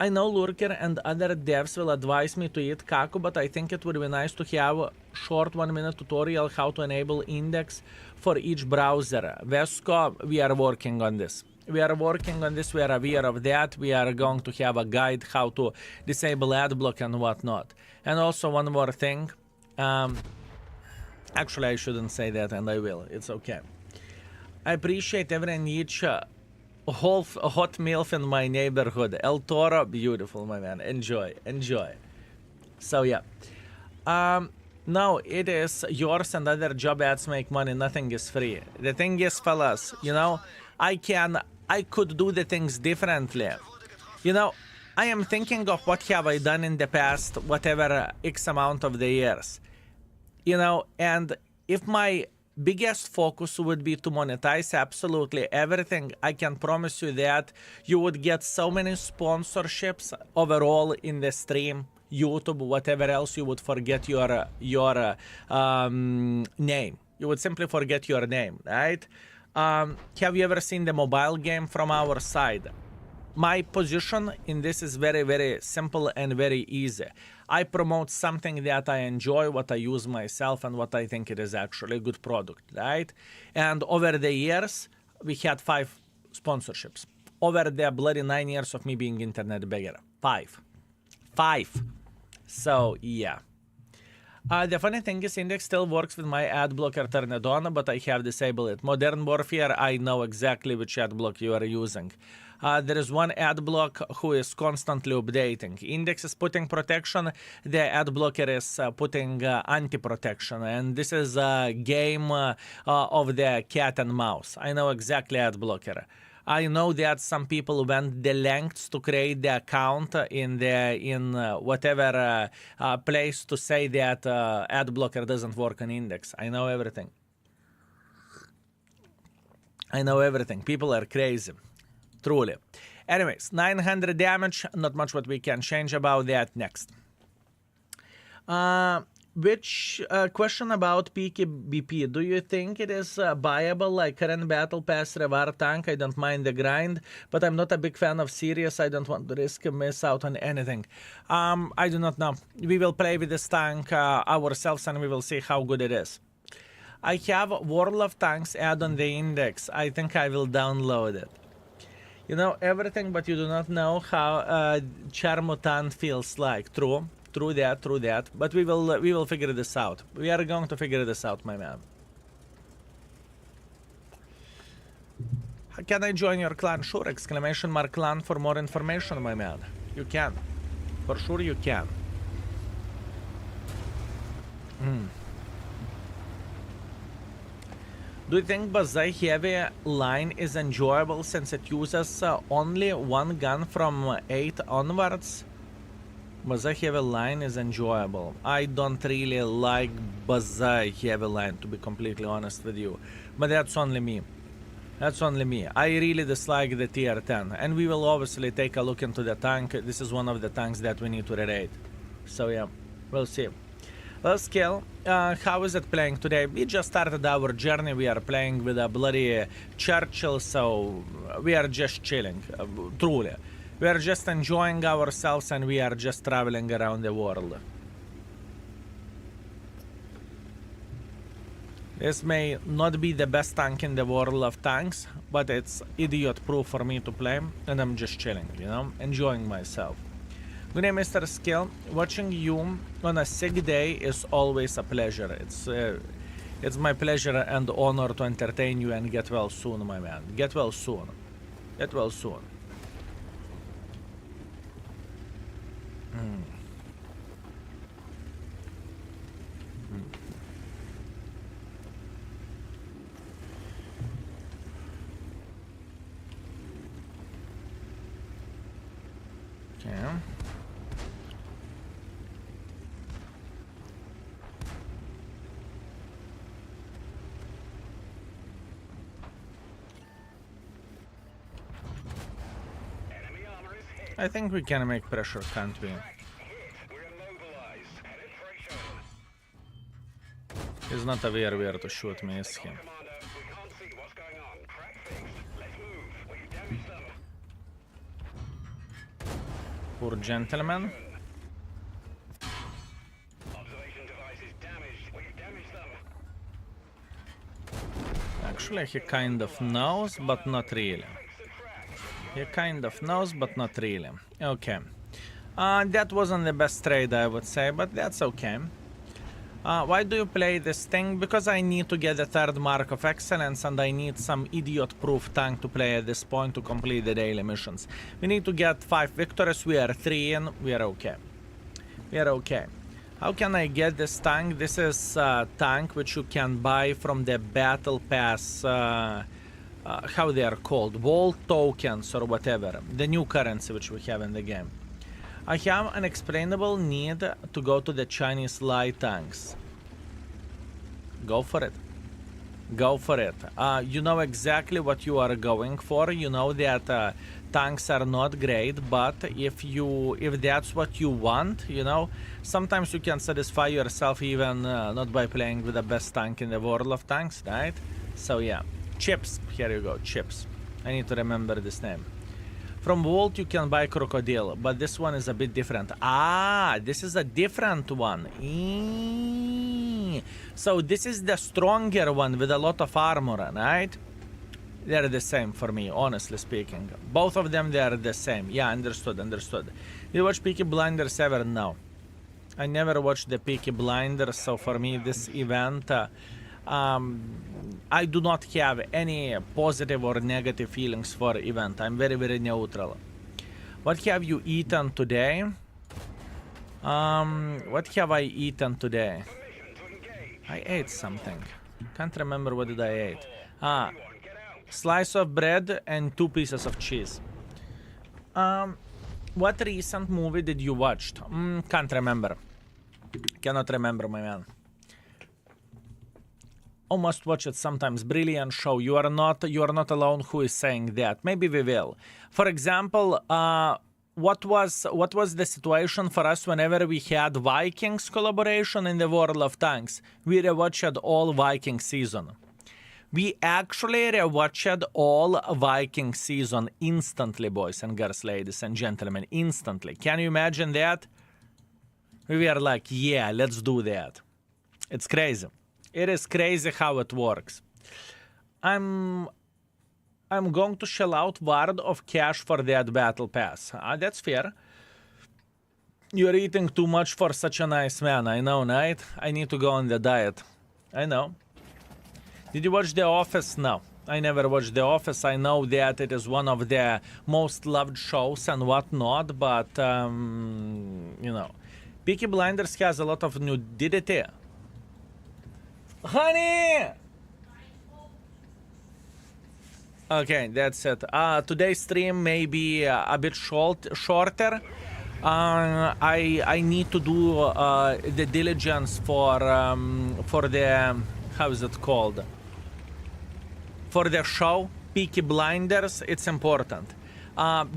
I know Lurker and other devs will advise me to eat Kaku, but I think it would be nice to have a short 1-minute tutorial how to enable index for each browser. Vesco, we are working on this. We are aware of that. We are going to have a guide how to disable ad block and whatnot. And also one more thing. Actually, I shouldn't say that, and I will. It's okay. I appreciate every niche hot MILF in my neighborhood. El Toro, beautiful, my man. Enjoy. So yeah. No, it is yours and other job ads make money. Nothing is free. The thing is, fellas, you know, I could do the things differently. You know, I am thinking of what have I done in the past, whatever X amount of the years. You know, and if my biggest focus would be to monetize absolutely everything, I can promise you that you would get so many sponsorships overall in the stream, YouTube, whatever else. You would forget your name. You would simply forget your name, right? Have you ever seen the mobile game from our side? My position in this is very, very simple and very easy. I promote something that I enjoy, what I use myself, and what I think it is actually a good product, right? And over the years, we had 5 sponsorships. Over the bloody 9 years of me being internet beggar. 5. So, yeah. The funny thing is, Index still works with my ad blocker turned on, but I have disabled it. Modern Warfare, I know exactly which ad block you are using. There is one ad block who is constantly updating. Index is putting protection, the ad blocker is putting anti-protection, and this is a game of the cat and mouse. I know exactly ad blocker. I know that some people went the lengths to create the account in whatever place to say that ad blocker doesn't work on Index. I know everything. I know everything. People are crazy. Truly. Anyways, 900 damage. Not much what we can change about that. Next. Which question about peaky BP? Do you think it is viable like current battle pass reward tank? I don't mind the grind, but I'm not a big fan of serious. I don't want to risk miss out on anything. I do not know. We will play with this tank ourselves and we will see how good it is. I have World of Tanks add on the Index. I think I will download it. You know everything, but you do not know how Char Murat feels like. True. True that. But we will figure this out. We are going to figure this out, my man. Can I join your clan? Sure! Exclamation mark clan for more information, my man. You can. For sure you can. Do you think Bazai Heavy line is enjoyable since it uses only one gun from 8 onwards? Bazai Heavy line is enjoyable. I don't really like Bazai Heavy line, to be completely honest with you. But that's only me. That's only me. I really dislike the tier 10. And we will obviously take a look into the tank. This is one of the tanks that we need to rate. So yeah, we'll see. Let's kill. How is it playing today? We just started our journey. We are playing with a bloody Churchill, so we are just chilling. Truly. We are just enjoying ourselves and we are just traveling around the world. This may not be the best tank in the world of tanks, but it's idiot-proof for me to play, and I'm just chilling, you know, enjoying myself. Good day, Mr. Skill. Watching you on a sick day is always a pleasure. It's my pleasure and honor to entertain you, and get well soon, my man. Get well soon. Get well soon. Okay. Enemy armor is hit. I think we can make pressure, can't we? Hit. We're immobilized. Penetration. He's not aware where to shoot me, is he? Commander, we can't see what's going on. Crack fixed. Let's move. We've damaged them. Poor gentleman. Observation device is damaged. We've damaged them. Actually, he kind of knows, but not really. Fix the crack. He kind of knows, but not really. Okay. That wasn't the best trade, I would say, but that's okay. Why do you play this thing? Because I need to get the third mark of excellence, and I need some idiot-proof tank to play at this point to complete the daily missions. We need to get 5 victories. We are 3 in. We are okay. We are okay. How can I get this tank? This is a tank which you can buy from the battle pass. How they are called? Vault tokens or whatever. The new currency which we have in the game. I have an explainable need to go to the Chinese light tanks. Go for it. Go for it. You know exactly what you are going for. You know that tanks are not great, but if that's what you want, you know, sometimes you can satisfy yourself even not by playing with the best tank in the world of tanks, right? So yeah, Chips. Here you go, Chips. I need to remember this name. From Vault you can buy Crocodile, but this one is a bit different. Ah, this is a different one. So this is the stronger one with a lot of armor, right? They're the same for me, honestly speaking. Both of them, they are the same. Yeah, understood. You watch Peaky Blinders ever? No. I never watched the Peaky Blinders, so for me this event, I do not have any positive or negative feelings for event. I'm very, very neutral. What have you eaten today? What have I eaten today? I ate something. Can't remember what did I eat. Slice of bread and 2 pieces of cheese. What recent movie did you watch? Can't remember. Cannot remember, my man. Oh, must watch it sometimes. Brilliant show. You are not alone who is saying that. Maybe we will. For example, what was the situation for us whenever we had Vikings collaboration in the World of Tanks? We rewatched all Viking season. We actually rewatched all Viking season instantly, boys and girls, ladies and gentlemen, instantly. Can you imagine that? We were like, yeah, let's do that. It's crazy. It is crazy how it works. I'm going to shell out word of cash for that battle pass. That's fair. You're eating too much for such a nice man. I know, right? I need to go on the diet. I know. Did you watch The Office? No, I never watched The Office. I know that it is one of the most loved shows and whatnot, but, you know. Peaky Blinders has a lot of nudity. Honey! Okay, that's it. Today's stream may be a bit shorter. I need to do the diligence for the, how is it called? For the show, Peaky Blinders. It's important.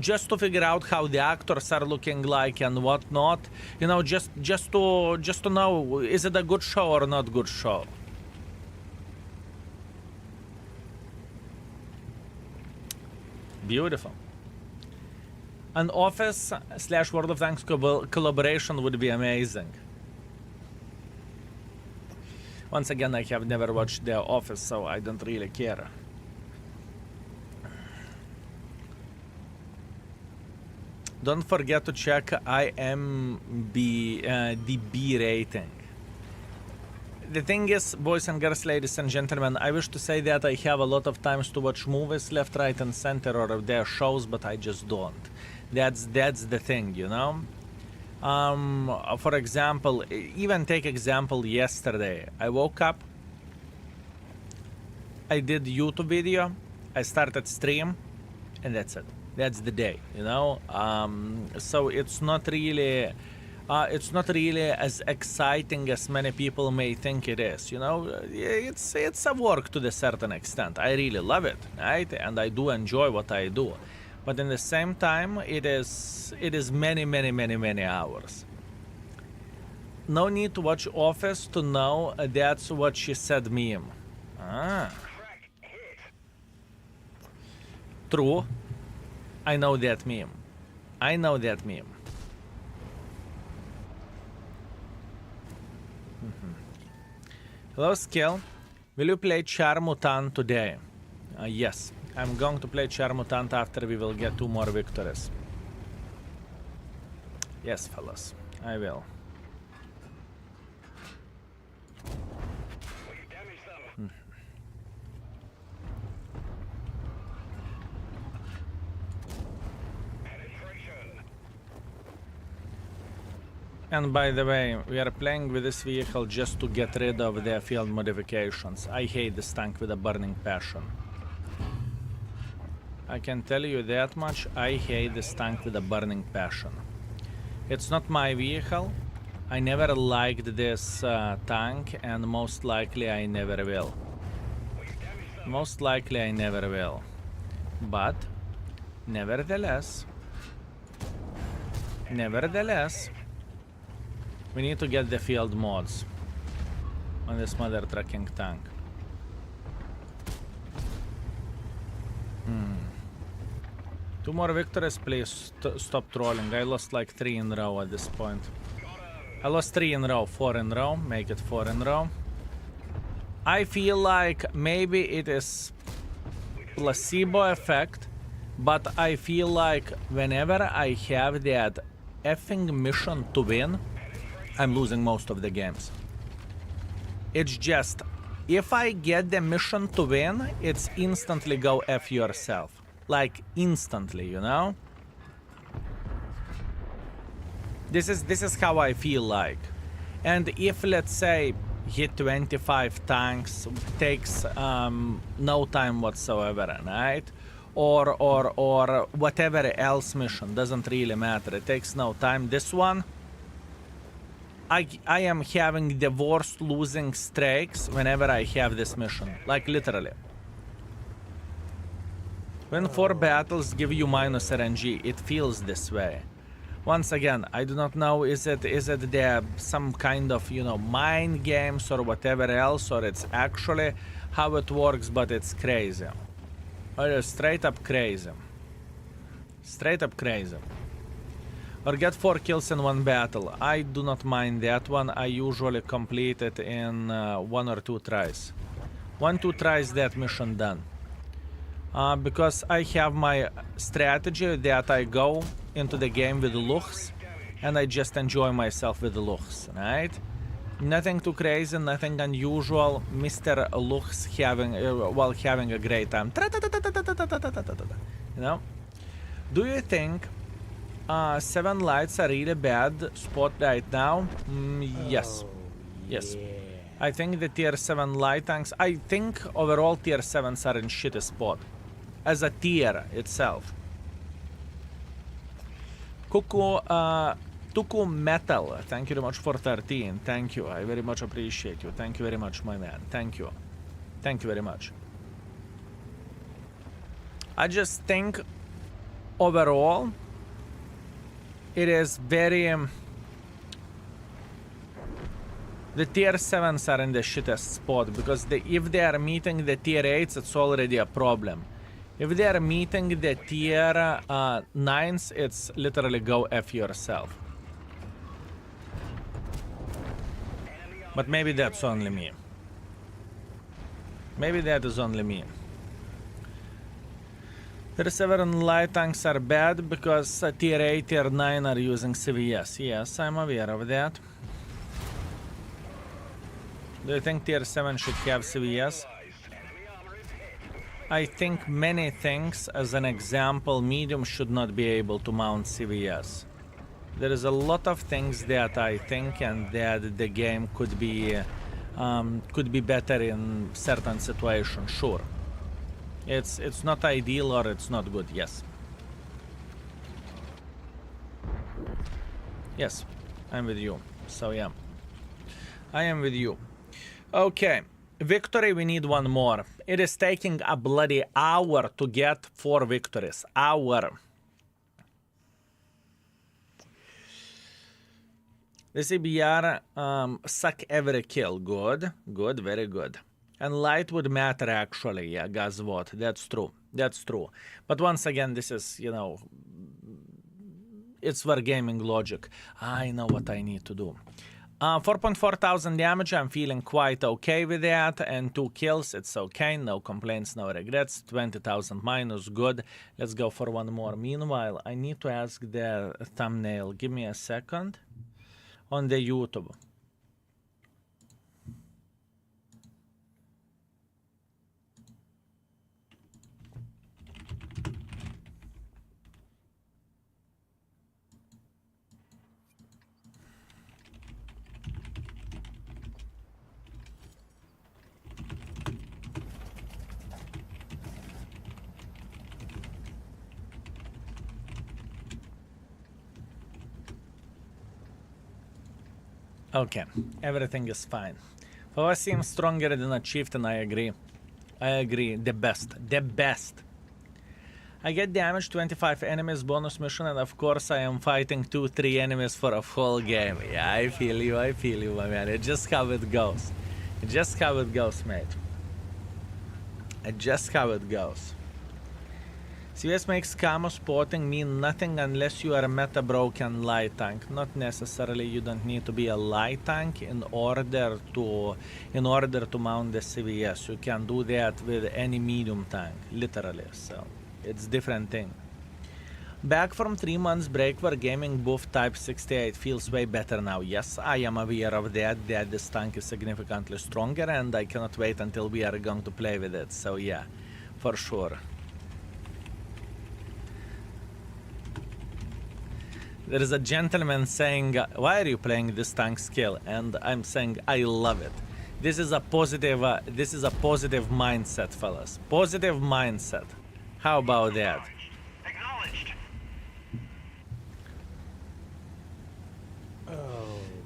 Just to figure out how the actors are looking like and whatnot. You know, just to know, is it a good show or not good show? Beautiful. An Office / World of Tanks collaboration would be amazing. Once again, I have never watched The Office, so I don't really care. Don't forget to check IMDb rating. The thing is, boys and girls, ladies and gentlemen, I wish to say that I have a lot of times to watch movies left, right, and center, or their shows, but I just don't. That's the thing, you know. For example, even take example yesterday. I woke up, I did YouTube video, I started stream, and that's it. That's the day, you know. So it's not really as exciting as many people may think it is, you know. It's a work to a certain extent. I really love it, right? And I do enjoy what I do. But in the same time, it is many hours. No need to watch Office to know that's what she said meme. True. I know that meme. Hello, Skill. Will you play Char Murat today? Yes. I'm going to play Char Murat after we will get 2 more victories. Yes, fellas. I will. And by the way, we are playing with this vehicle just to get rid of the field modifications. I hate this tank with a burning passion. I can tell you that much, I hate this tank with a burning passion. It's not my vehicle. I never liked this tank, and most likely I never will. But, nevertheless, we need to get the field mods on this mother trucking tank. 2 more victories, please. Stop trolling. I lost like 3 in a row at this point. I lost 3 in a row, 4 in a row. Make it 4 in a row. I feel like maybe it is placebo effect, but I feel like whenever I have that effing mission to win, I'm losing most of the games. It's just, if I get the mission to win, it's instantly go F yourself. Like, instantly, you know? This is how I feel like. And if, let's say, hit 25 tanks, takes no time whatsoever, right? Or whatever else mission, doesn't really matter. It takes no time. This one, I am having the worst losing streaks whenever I have this mission. Like, literally. When 4 battles give you minus RNG, it feels this way. Once again, I do not know, is it the some kind of, you know, mind games or whatever else, or it's actually how it works, but it's crazy. Or it's straight up crazy. Straight up crazy. Or get 4 kills in 1 battle. I do not mind that one. I usually complete it in 1 or 2 tries. 1-2 tries, that mission done. Because I have my strategy that I go into the game with looks, and I just enjoy myself with the looks, right? Nothing too crazy, nothing unusual. Mr. Looks having having a great time. You know? Do you think 7 lights are really bad spot right now? Yes. Yes. Yeah. I think the tier 7 light tanks, I think overall tier 7s are in shitty spot. As a tier itself. Tuku Metal, thank you very much for 13. Thank you, I very much appreciate you. Thank you very much, my man. Thank you. Thank you very much. I just think overall it is very the tier 7s are in the shittest spot, because if they are meeting the tier 8s, it's already a problem. If they are meeting the tier 9s, it's literally go F yourself. But maybe that's only me. Maybe that is only me. Tier 7 light tanks are bad because tier 8, tier 9 are using CVS. Yes, I'm aware of that. Do you think tier 7 should have CVS? I think many things. As an example, medium should not be able to mount CVS. There is a lot of things that I think, and that the game could be better in certain situations. Sure, it's not ideal or it's not good. Yes. Yes, I'm with you. So yeah, I am with you. Okay. Victory, we need 1 more. It is taking a bloody hour to get 4 victories. Hour. The CBR suck every kill. Good. Good, very good. And light would matter actually, yeah, guess what? That's true. That's true. But once again, this is, you know, it's wargaming logic. I know what I need to do. 4.4 thousand damage, I'm feeling quite okay with that, and 2 kills, it's okay, no complaints, no regrets. 20,000 minus, good. Let's go for 1 more. Meanwhile, I need to ask the thumbnail. Give me a second. On the YouTube. Okay, everything is fine. Fava seems stronger than a chieftain, I agree. I agree, the best, the best. I get damage 25 enemies bonus mission, and of course I am fighting 2-3 enemies for a full game. Yeah, I feel you, my man. It's just how it goes. It's just how it goes, mate. It's just how it goes. CVS makes camo spotting mean nothing unless you are a meta broken light tank. Not necessarily. You don't need to be a light tank in order to mount the CVS. You can do that with any medium tank, literally. So it's different thing. Back from 3 months break where gaming booth type 68 feels way better now. Yes, I am aware of that this tank is significantly stronger and I cannot wait until we are going to play with it. So yeah, for sure. There is a gentleman saying, why are you playing this tank skill? And I'm saying, I love it. This is a positive mindset, fellas. Positive mindset. How about that? Acknowledged.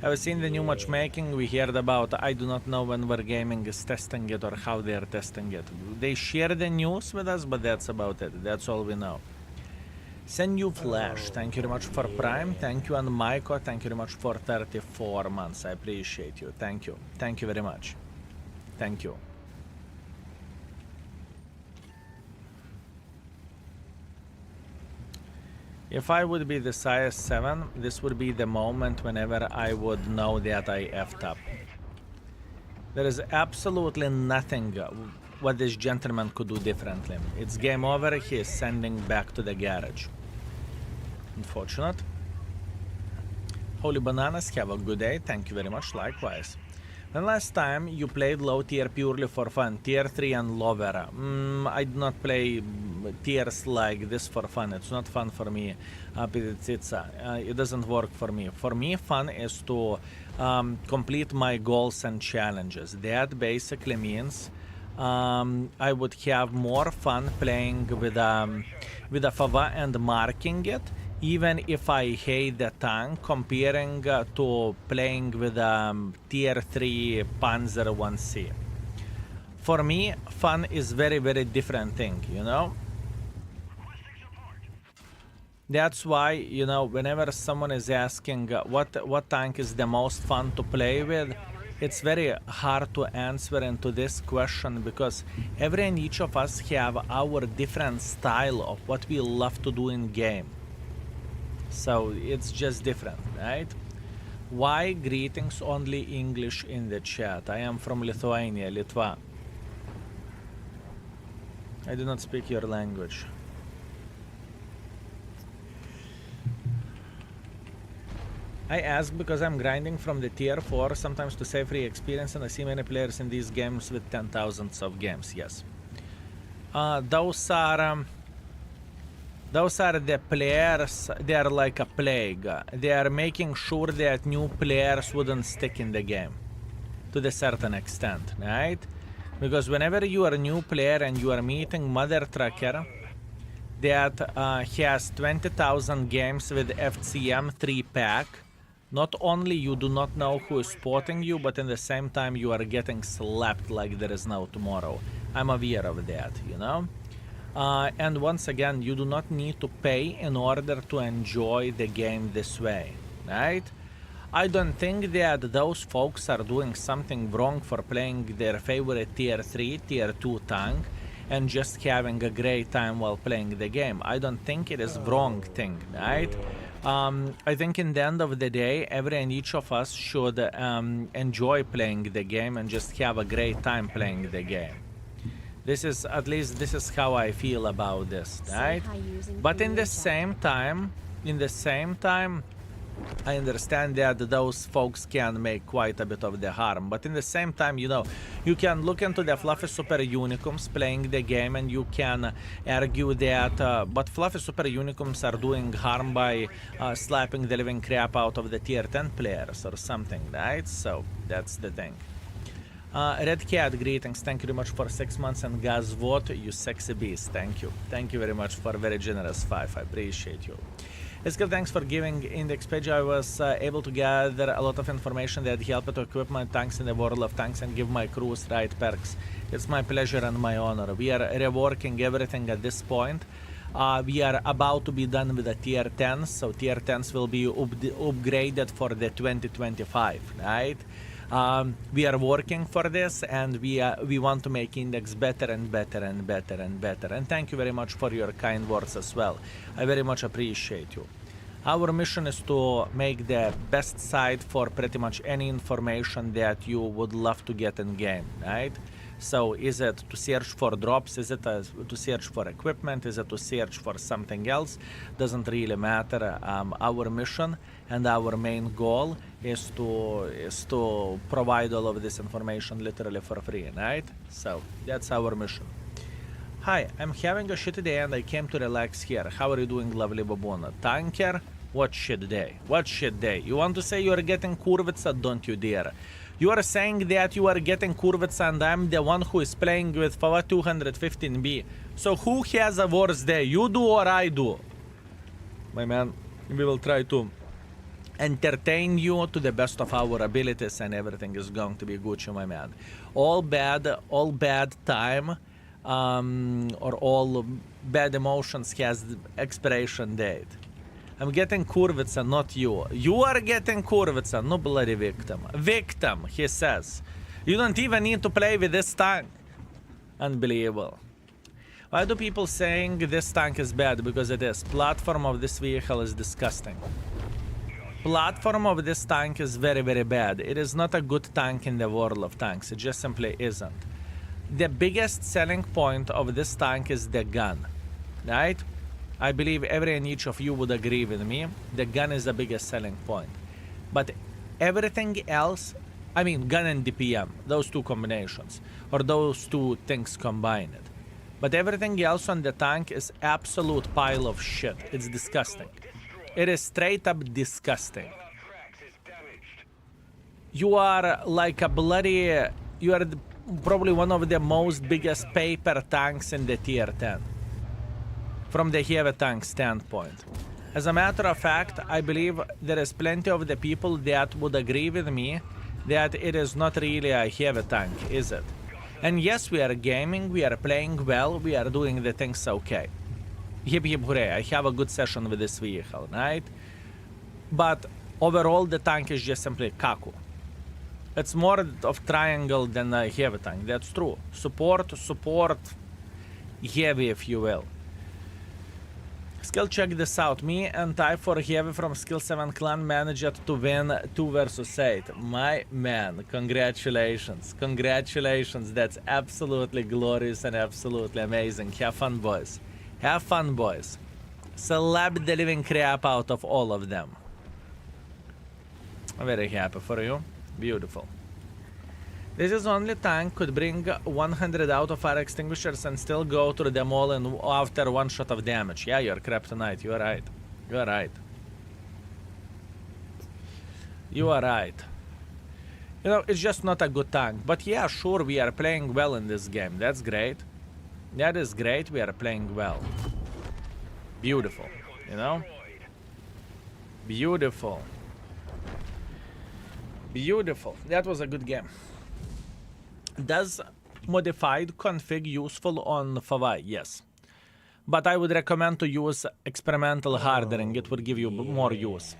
Have you seen the new matchmaking we heard about? I do not know when Wargaming is testing it or how they are testing it. They share the news with us, but that's about it. That's all we know. Send you Flash. Thank you very much for Prime. Thank you, and Maiko. Thank you very much for 34 months. I appreciate you. Thank you. Thank you very much. Thank you. If I would be the size 7, this would be the moment whenever I would know that I effed up. There is absolutely nothing what this gentleman could do differently. It's game over, he is sending back to the garage. Unfortunate. Holy Bananas, have a good day. Thank you very much, likewise. When last time you played low tier purely for fun, tier 3 and lower? I do not play tiers like this for fun. It's not fun for me. It doesn't work for me. For me, fun is to complete my goals and challenges. That basically means I would have more fun playing with a Fava and marking it, even if I hate the tank, comparing to playing with tier 3 Panzer 1C. For me, fun is very, very different thing, you know? That's why, you know, whenever someone is asking what tank is the most fun to play with, it's very hard to answer into this question because every and each of us have our different style of what we love to do in game. So it's just different, right? Why greetings only English in the chat? I am from Lithuania, Litva. I do not speak your language. I ask because I'm grinding from the tier 4 sometimes to save free experience, and I see many players in these games with 10,000s of games. Yes. Those are the players. They are like a plague. They are making sure that new players wouldn't stick in the game to the certain extent, right? Because whenever you are a new player and you are meeting Mother Trucker that has 20,000 games with FCM 3-pack, not only you do not know who is spotting you, but in the same time you are getting slapped like there is no tomorrow. I'm aware of that, you know? And once again, you do not need to pay in order to enjoy the game this way, right? I don't think that those folks are doing something wrong for playing their favorite tier 3, tier 2 tank and just having a great time while playing the game. I don't think it is wrong thing, right? I think in the end of the day, every and each of us should enjoy playing the game and just have a great time playing the game. This is, at least this is how I feel about this, right? But in the same time, I understand that those folks can make quite a bit of the harm. But in the same time, you know, you can look into the Fluffy Super Unicums playing the game and you can argue that, but Fluffy Super Unicums are doing harm by slapping the living crap out of the tier 10 players or something, right? So that's the thing. Red Cat, greetings. Thank you very much for 6 months. And Gazvot, you sexy beast. Thank you. Thank you very much for a very generous 5. I appreciate you. Eskill, thanks for giving index page. I was able to gather a lot of information that helped to equip my tanks in the world of tanks and give my crews right perks. It's my pleasure and my honor. We are reworking everything at this point. We are about to be done with the tier 10s, so tier 10s will be upgraded for the 2025, right? We are working for this, and we want to make index better and better and better and better. And thank you very much for your kind words as well. I very much appreciate you. Our mission is to make the best site for pretty much any information that you would love to get in game, right? So is it to search for drops? Is it to search for equipment? Is it to search for something else? Doesn't really matter. Our mission and our main goal is to provide all of this information literally for free, right? So that's our mission. Hi, I'm having a shitty day and I came to relax here. How are you doing, lovely baboon? Tanker? What shit day? What shit day? You want to say you are getting kurvitsa? Don't you dare. You are saying that you are getting kurvitsa and I'm the one who is playing with Fava 215B. So who has a worse day? You do or I do? My man, we will try to entertain you to the best of our abilities and everything is going to be Gucci, my man. All bad time or all bad emotions has expiration date. I'm getting kurvitsa, not you. You are getting kurvitsa, no bloody victim. Victim, he says. You don't even need to play with this tank. Unbelievable. Why do people saying this tank is bad? Because it is. Platform of this vehicle is disgusting. Platform of this tank is very, very bad. It is not a good tank in the world of tanks. It just simply isn't. The biggest selling point of this tank is the gun, right? I believe every and each of you would agree with me. The gun is the biggest selling point. But everything else, I mean gun and DPM, those two combinations, or those two things combined. But everything else on the tank is absolute pile of shit. It's disgusting. It is straight up disgusting. One of our tracks is damaged. You are like a bloody... You are probably one of the most biggest paper tanks in the tier 10. From the heavy tank standpoint. As a matter of fact, I believe there is plenty of the people that would agree with me that it is not really a heavy tank, is it? And yes, we are gaming, we are playing well, we are doing the things okay. Hip hip hooray, I have a good session with this vehicle, right? But overall the tank is just simply kaku. It's more of triangle than a heavy tank, that's true. Support, heavy if you will. Skill check this out. Me and Ty for Heavy from Skill 7 Clan managed to win 2 versus 8. My man, congratulations. Congratulations. That's absolutely glorious and absolutely amazing. Have fun, boys. Have fun, boys. Celeb the living crap out of all of them. I'm very happy for you. Beautiful. This is only tank could bring 100 out of fire extinguishers and still go through them all in after one shot of damage. Yeah, you're kryptonite. You're right. You're right. You are right. You know, it's just not a good tank. But yeah, sure, we are playing well in this game. That's great. That is great. We are playing well. Beautiful. You know? Beautiful. Beautiful. That was a good game. Does modified config useful on Favai? Yes. But I would recommend to use experimental hardening. It would give you more use.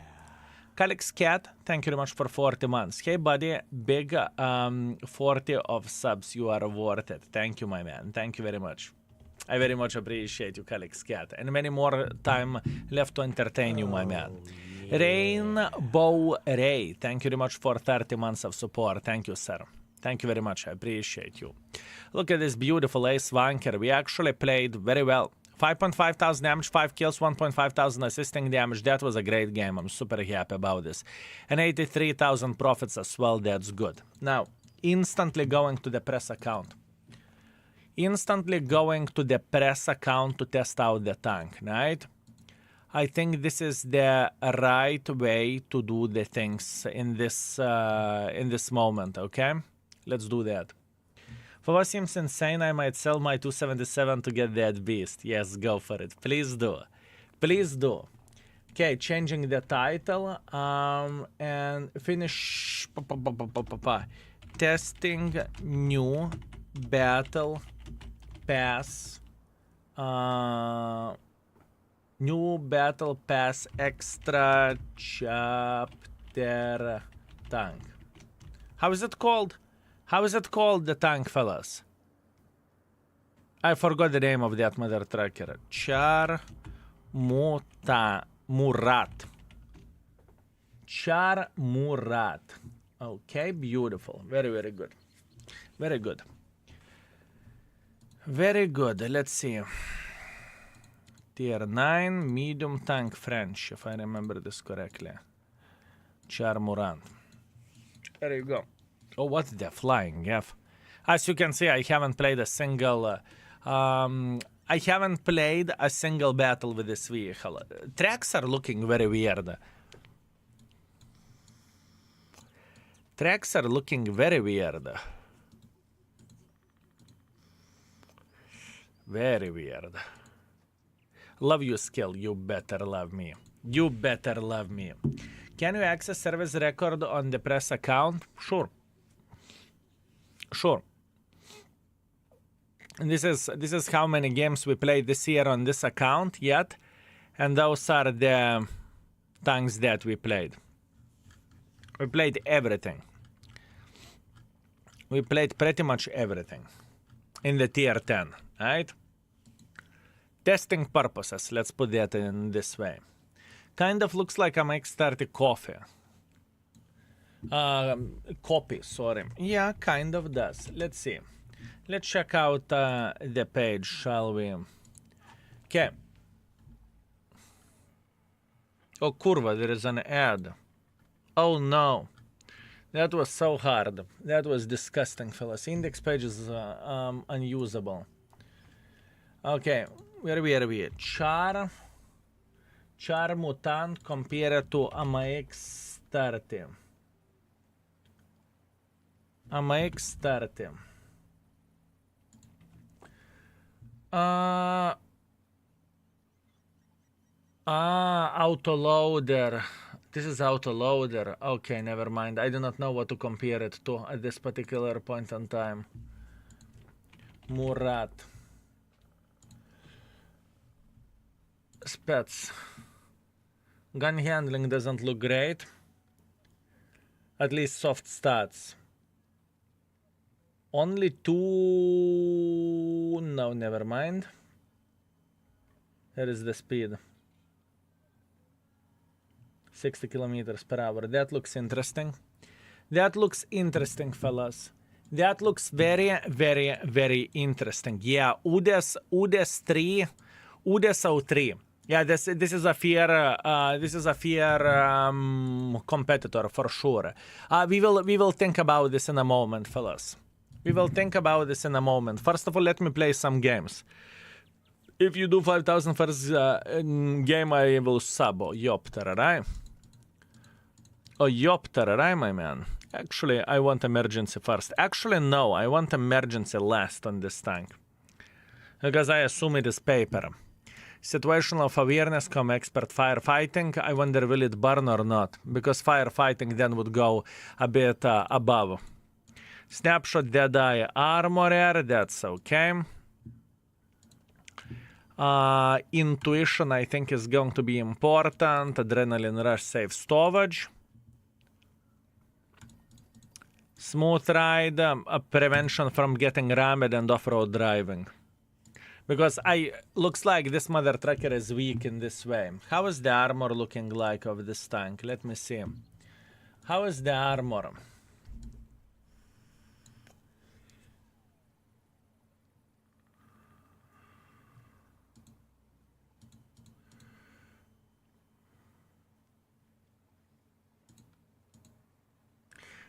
Calix Cat, thank you very much for 40 months. Hey buddy, big 40 of subs. You are worth it. Thank you, my man. Thank you very much. I very much appreciate you, Calix Cat. And many more time left to entertain you, my man. Rainbow Ray, thank you very much for 30 months of support. Thank you, sir. Thank you very much. I appreciate you. Look at this beautiful Ace Wanker. We actually played very well. 5.5 thousand damage, 5 kills, 1.5 thousand assisting damage. That was a great game. I'm super happy about this. And 83,000 profits as well. That's good. Now, instantly going to the press account. Instantly going to the press account to test out the tank, right? I think this is the right way to do the things in this moment, okay? Let's do that. For what seems insane, I might sell my 277 to get that beast. Yes, go for it. Please do. Please do. Okay, changing the title and finish testing new battle pass. New battle pass extra chapter tank. How is it called? How is it called, the tank, fellas? I forgot the name of that mother trucker. Char Murat. Char Murat. Okay, beautiful. Very, very good. Very good. Very good. Let's see. Tier 9, medium tank French, if I remember this correctly. Char Murat. There you go. Oh, what's the flying F? As you can see, I haven't played a single... I haven't played a single battle with this vehicle. Tracks are looking very weird. Tracks are looking very weird. Very weird. Love you skill. You better love me. You better love me. Can you access service record on the press account? Sure. Sure. And this is how many games we played this year on this account yet, and those are the tanks that we played. We played everything. We played pretty much everything in the tier 10, right? Testing purposes, let's put that in this way. Kind of looks like a X30 coffee. Copy, sorry. Yeah, kind of does. Let's see. Let's check out the page, shall we? Okay. Oh, kurva, there is an ad. Oh, no. That was so hard. That was disgusting, fellas. Index page is unusable. Okay, where are we? Char Mutant compared to AMX30. AMX30. Autoloader. This is autoloader. Okay, never mind. I do not know what to compare it to at this particular point in time. Murat. Spets. Gun handling doesn't look great. At least soft stats. Only 2... No, never mind. Here is the speed. 60 kilometers per hour. That looks interesting. That looks interesting, fellas. That looks very, very, very interesting. Yeah, UDES 3, UDES 03. Yeah, this is a fair competitor for sure. We will think about this in a moment, fellas. We will think about this in a moment. First of all, let me play some games. If you do 5,000 first game, I will sub. Oh, Yopter, right? Oh, Yopter, right, my man? Actually, I want emergency first. Actually, no, I want emergency last on this tank. Because I assume it is paper. Situational of awareness, come expert firefighting. I wonder will it burn or not? Because firefighting then would go a bit above. Snapshot, Deadeye, Armorer, that's okay. Intuition, I think, is going to be important. Adrenaline Rush, safe storage. Smooth Ride, prevention from getting rammed and off-road driving. Because looks like this mother trucker is weak in this way. How is the armor looking like of this tank? Let me see. How is the armor?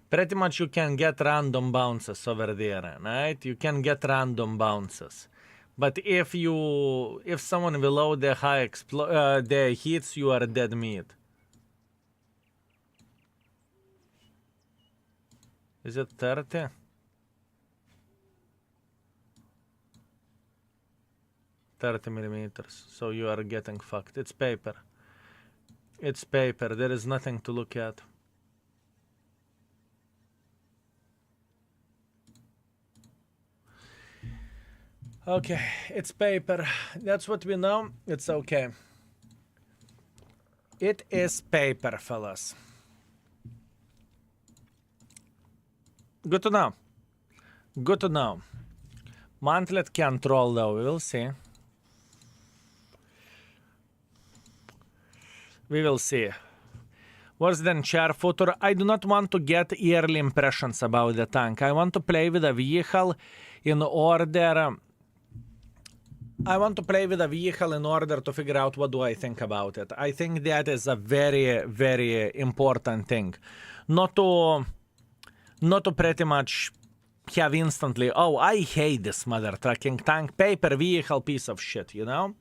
Pretty much you can get random bounces over there, right? You can get random bounces. But if someone below the high the hits, you are dead meat. Is it 30? $30mm. So you are getting fucked. It's paper. It's paper. There is nothing to look at. Okay, it's paper. That's what we know. It's okay. It is paper, fellas. Good to know. Good to know. Mantlet control, though. We will see. We will see. Worse than Char Future. I do not want to get early impressions about the tank. I want to play with a vehicle in order I want to play with a vehicle in order to figure out what do I think about it. I think that is a very, very important thing. Not to pretty much have instantly, oh, I hate this mother trucking tank, paper vehicle piece of shit, you know?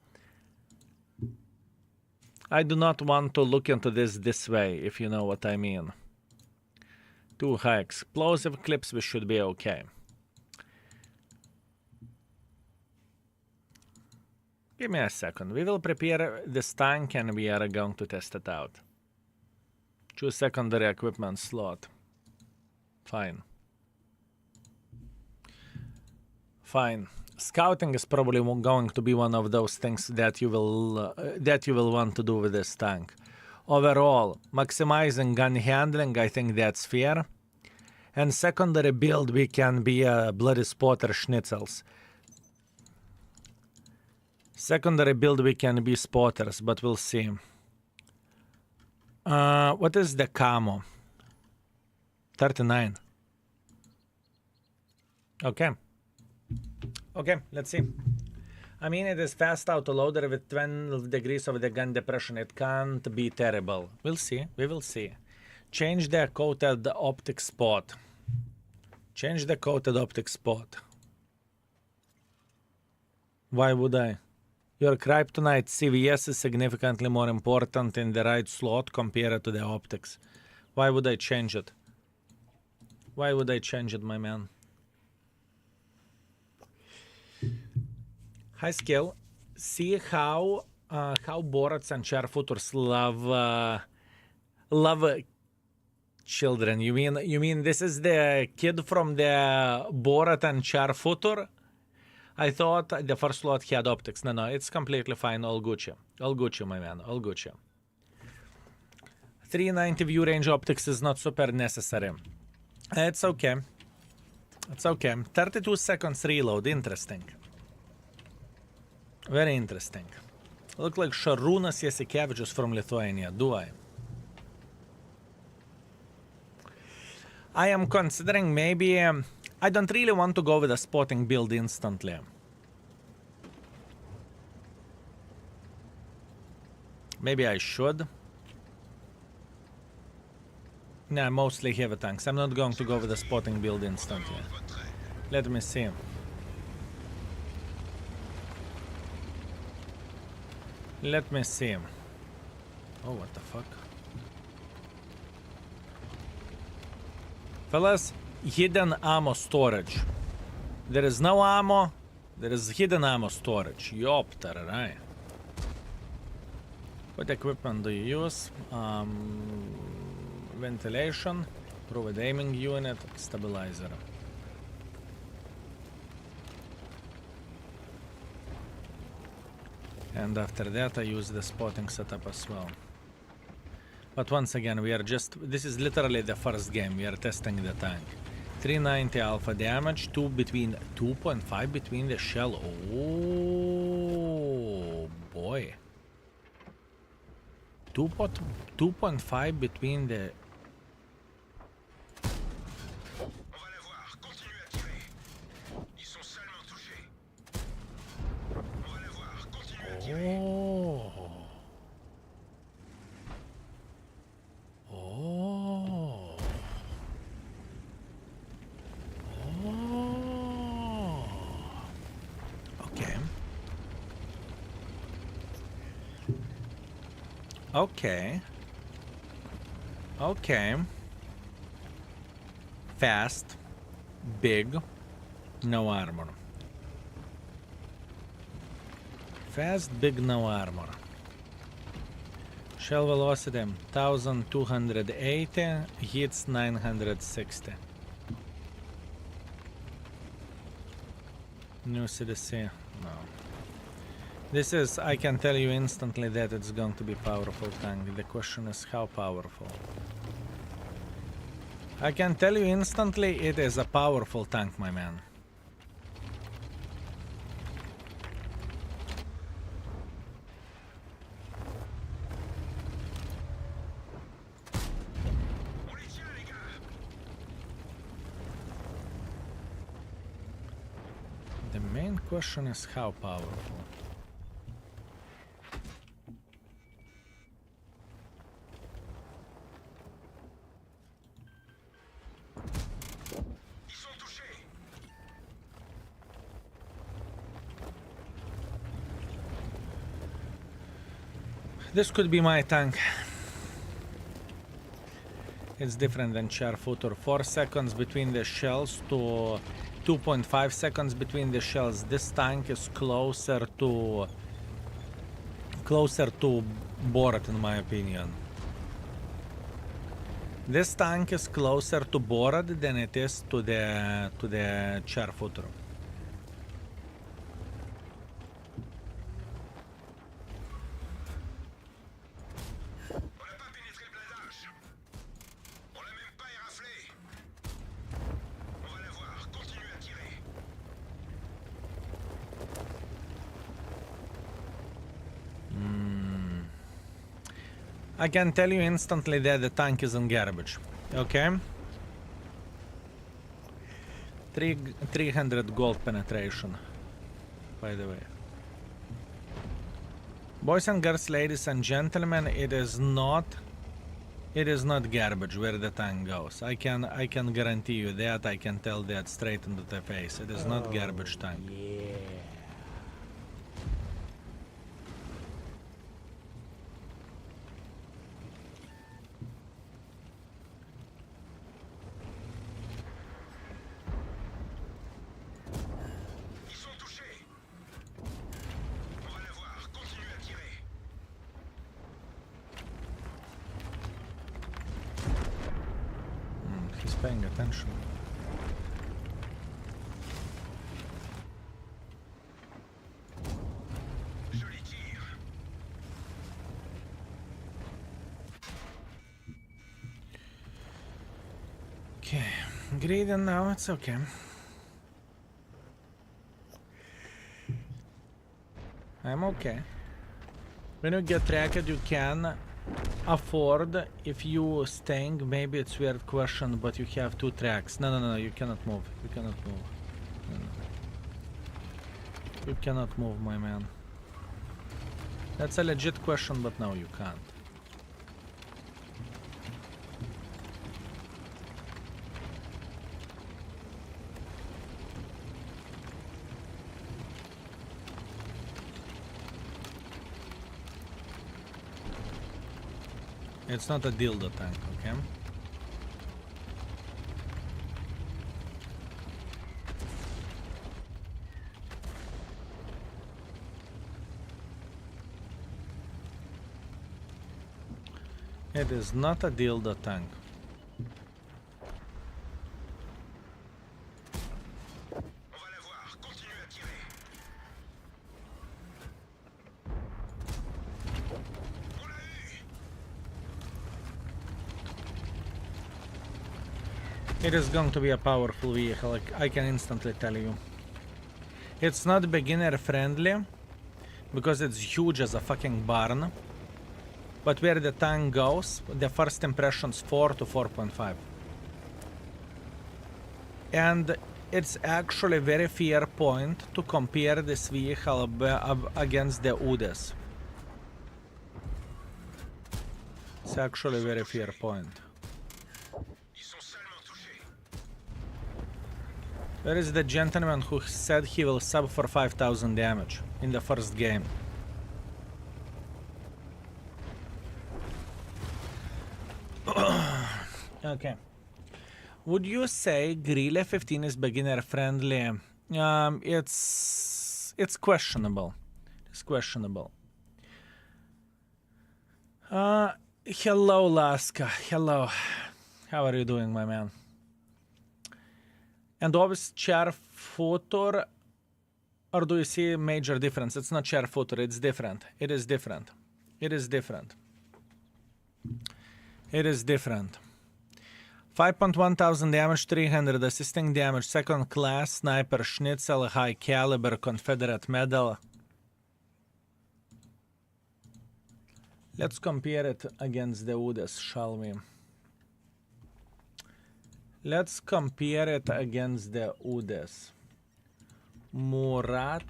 I do not want to look into this way, if you know what I mean. Too high explosive clips, we should be okay. Give me a second. We will prepare this tank and we are going to test it out. Choose secondary equipment slot. Fine. Fine. Scouting is probably going to be one of those things that you will want to do with this tank. Overall, maximizing gun handling, I think that's fair. And secondary build, we can be a bloody spotter schnitzels. Secondary build, we can be spotters, but we'll see. What is the camo? 39. Okay. Okay, let's see. I mean, it is fast autoloader with 12 degrees of the gun depression. It can't be terrible. We'll see. We will see. Change the coated optic spot. Change the coated optic spot. Why would I? Your kryptonite CVS is significantly more important in the right slot compared to the optics. Why would I change it? Why would I change it, my man? High skill. See how Borats and Char Futurs love children. You mean this is the kid from the Borat and Char Futur? I thought the first slot had optics. No, it's completely fine. All Gucci. All Gucci, my man. All Gucci. 390 view range optics is not super necessary. It's okay. It's okay. 32 seconds reload. Interesting. Very interesting. Look like Šarūnas Jasikevičius from Lithuania. Do I? I am considering maybe... I don't really want to go with a spotting build instantly. Maybe I should. Nah, mostly heavy tanks. I'm not going to go with a spotting build instantly. Let me see. Let me see. Oh, what the fuck? Fellas, hidden ammo storage. There is no ammo. There is hidden ammo storage. Yopter, right? What equipment do you use? Ventilation, proven aiming unit, stabilizer. And after that I use the spotting setup as well. But once again, we are just... This is literally the first game. We are testing the tank. 390 alpha damage, 2.5 between the shell. Oh boy. 2.5 between the... Oh. Oh. Oh. Okay. Okay. Okay. Fast. Big. No armor. Fast, big, no armor. Shell velocity 1280, hits 960. New CDC, no. This is, I can tell you instantly that it's going to be powerful tank. The question is how powerful. I can tell you instantly it is a powerful tank, my man. main question is how powerful. This could be my tank. It's different than Char Futur. 4 seconds between the shells to 2.5 seconds between the shells. This tank is closer to Borat in my opinion. This tank is closer to Borat than it is to the Char Futur. I can tell you instantly that the tank is in garbage. Okay? 300 gold penetration, by the way. Boys and girls, ladies and gentlemen, it is not garbage where the tank goes. I can guarantee you that. I can tell that straight into the face. It is not garbage tank. Yeah. He's paying attention. Okay, greedy now, it's okay. I'm okay. When you get tracked, you can afford, if you staying, maybe it's weird question, but you have 2 tracks. No, you cannot move. You cannot move. No. You cannot move, my man. That's a legit question, but no, you can't. It's not a dildo tank, okay? It is not a dildo tank. It is going to be a powerful vehicle, like I can instantly tell you. It's not beginner friendly because it's huge as a fucking barn. But where the tank goes, the first impression's 4 to 4.5. And it's actually a very fair point to compare this vehicle against the UDES. It's actually a very fair point. Where is the gentleman who said he will sub for 5,000 damage in the first game? Okay. Would you say Grille 15 is beginner friendly? It's questionable. It's questionable. Hello, Laska. Hello. How are you doing, my man? And obviously, Char Futur, or do you see a major difference? It's not Char Futur, it's different. It is different. It is different. It is different. 5.1 thousand damage, 300 assisting damage, second class, sniper, schnitzel, high caliber, Confederate medal. Let's compare it against the UDES, shall we? Let's compare it against the UDES. Murat.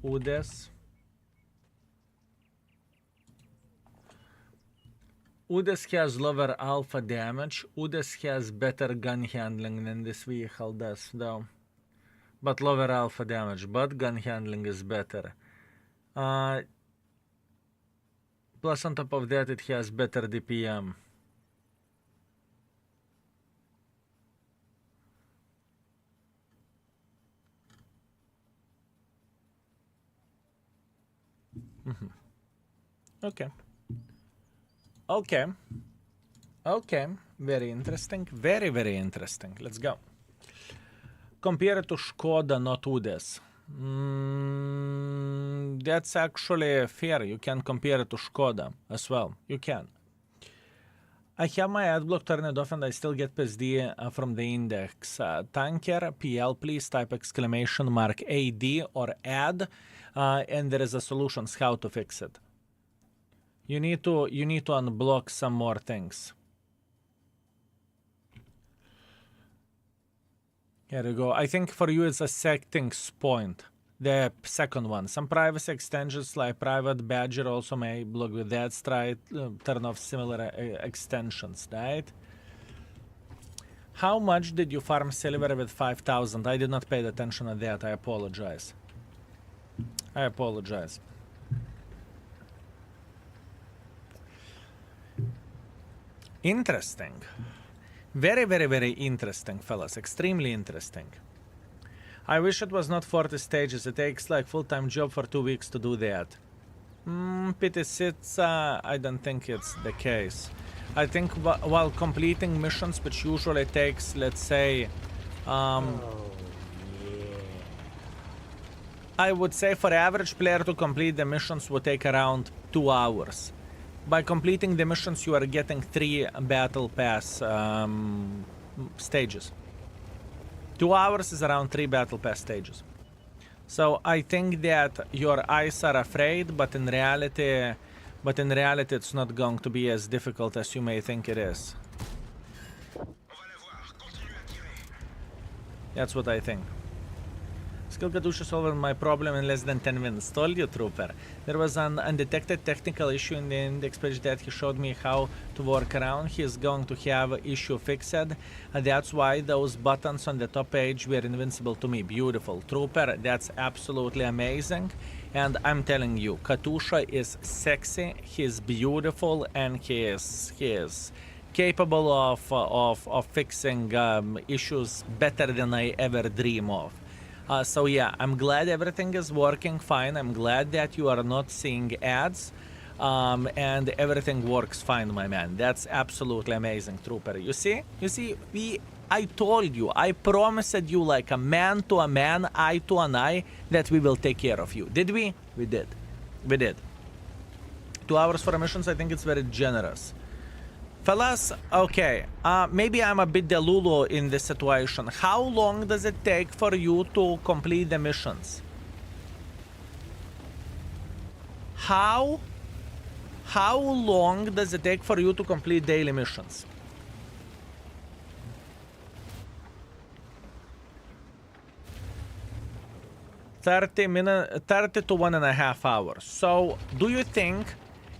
Udes. Udes has lower alpha damage. Udes has better gun handling than this vehicle does, though. But lower alpha damage, but gun handling is better. Plus on top of that, it has better DPM. Okay. Okay. Okay. Very interesting. Very, very interesting. Let's go. Compare it to Skoda, not Udes. That's actually fair. You can compare it to Skoda as well. You can. I have my adblock turned off and I still get PSD from the index. Tanker, PL, please type exclamation mark AD or add, and there is a solutions how to fix it. You need to unblock some more things. Here we go. I think for you it's a settings point. The second one. Some privacy extensions like private badger also may block with that. Try turn off similar extensions, right? How much did you farm silver with 5,000? I did not pay attention to that. I apologize. I apologize. Interesting. Very, very, very interesting, fellas. Extremely interesting. I wish it was not 40 stages. It takes like full-time job for 2 weeks to do that. Pity sits, I don't think it's the case. I think while completing missions, which usually takes, let's say, Oh, yeah. I would say for average player to complete the missions would take around 2 hours. By completing the missions, you are getting 3 battle pass stages. 2 hours is around 3 battle pass stages. So I think that your eyes are afraid, but in reality, it's not going to be as difficult as you may think it is. That's what I think. Skill Kadusha solved my problem in less than 10 minutes. Told you, Trooper. There was an undetected technical issue in the index page that he showed me how to work around. He is going to have issue fixed. That's why those buttons on the top page were invincible to me. Beautiful. Trooper, that's absolutely amazing. And I'm telling you, Katusha is sexy, he's beautiful, and he is capable of fixing issues better than I ever dream of. So yeah, I'm glad everything is working fine. I'm glad that you are not seeing ads, and everything works fine, my man. That's absolutely amazing, Trooper. You see, I told you, I promised you like a man to a man, eye to an eye, that we will take care of you. Did we? We did. We did. 2 hours for missions, I think it's very generous. Fellas, okay, maybe I'm a bit delulu in this situation. How long does it take for you to complete the missions? How long does it take for you to complete daily missions? $30 to 1.5 hours. So, do you think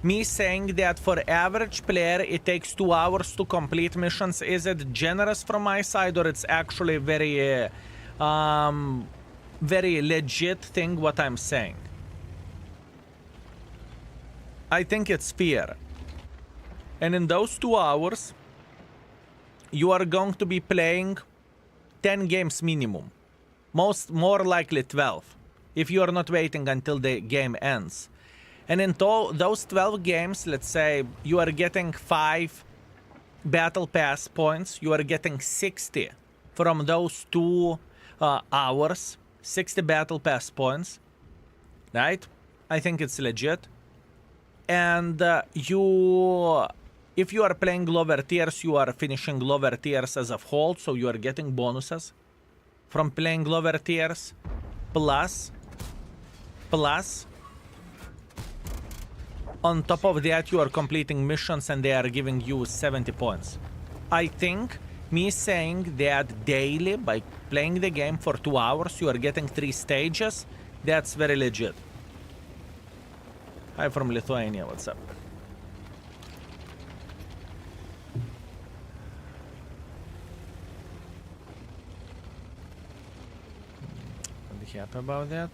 me saying that for average player it takes 2 hours to complete missions, is it generous from my side, or it's actually very very legit thing what I'm saying? I think it's fair. And in those 2 hours you are going to be playing 10 games minimum, more likely 12, if you are not waiting until the game ends. And in those 12 games, let's say you are getting 5 battle pass points, you are getting 60 from those 2 hours, 60 battle pass points, right? I think it's legit. And if you are playing lower tiers, you are finishing lower tiers as a whole, so you are getting bonuses from playing lower tiers, plus on top of that, you are completing missions and they are giving you 70 points. I think Me saying that daily, by playing the game for 2 hours, you are getting 3 stages, that's very legit. Hi from Lithuania, what's up? Not happy about that.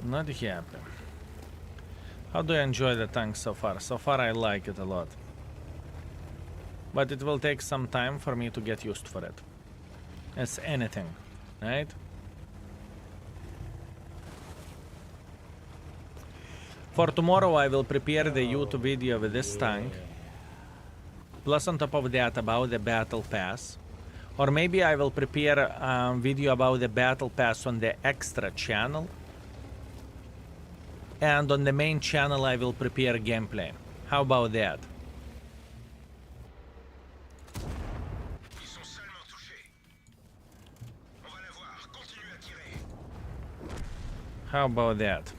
Not happy. How do you enjoy the tank so far? So far I like it a lot. But it will take some time for me to get used for it. As anything, right? For tomorrow I will prepare the YouTube video with this tank. Plus on top of that about the battle pass. Or maybe I will prepare a video about the battle pass on the extra channel. And on the main channel I will prepare gameplay. How about that? How about that?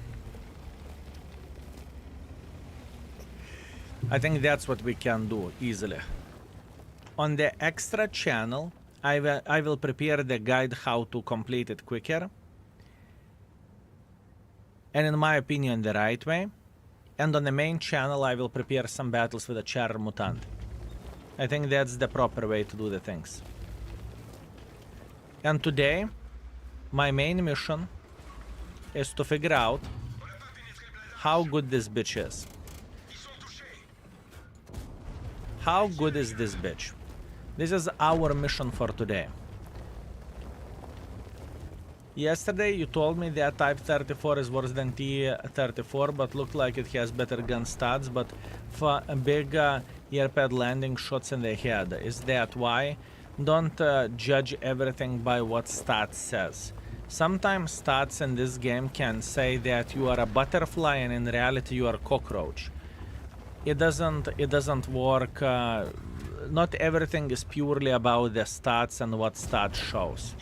I think that's what we can do easily. On the extra channel, I will prepare the guide how to complete it quicker. And in my opinion, the right way. And on the main channel, I will prepare some battles with a Char Murat. I think that's the proper way to do the things. And today, my main mission is to figure out how good this bitch is. How good is this bitch? This is our mission for today. Yesterday you told me that Type 34 is worse than T-34, but looked like it has better gun stats, but for a big airpad landing shots in the head. Is that why? Don't judge everything by what stats says. Sometimes stats in this game can say that you are a butterfly and in reality you are a cockroach. It doesn't work. Not everything is purely about the stats and what stats shows.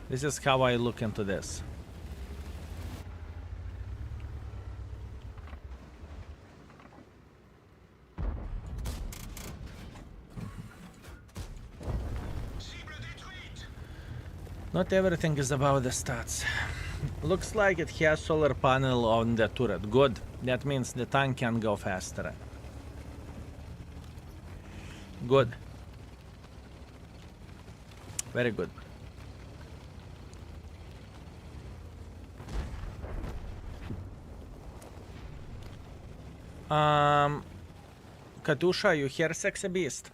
This is how I look into this. Not everything is about the stats. Looks like it has solar panel on the turret. Good. That means the tank can go faster. Good. Very good. Katusha, you hear Sexy Beast?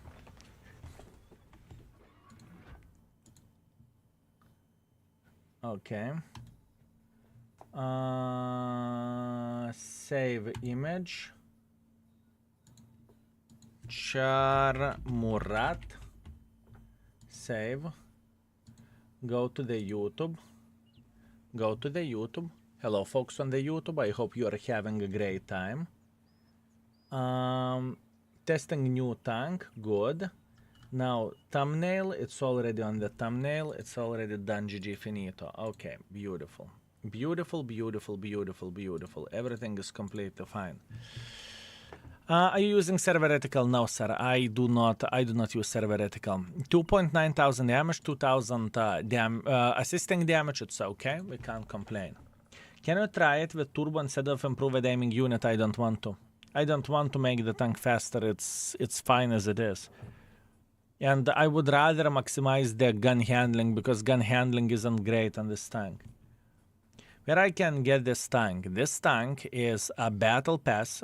Okay. Save image. Char Murat. Save. Go to the YouTube. Go to the YouTube. Hello folks on the YouTube. I hope you are having a great time. Testing new tank. Good. Now thumbnail. It's already on the thumbnail. It's already done. GG finito. Okay. Beautiful. Beautiful, beautiful, beautiful, beautiful. Everything is completely fine. Are you using serveretical? No, sir. I do not use serveretical. 2.9 thousand damage, 2000 assisting damage. It's okay. We can't complain. Can you try it with turbo instead of improved aiming unit? I don't want to. I don't want to make the tank faster. It's fine as it is. And I would rather maximize the gun handling because gun handling isn't great on this tank. Where I can get this tank? This tank is a battle pass,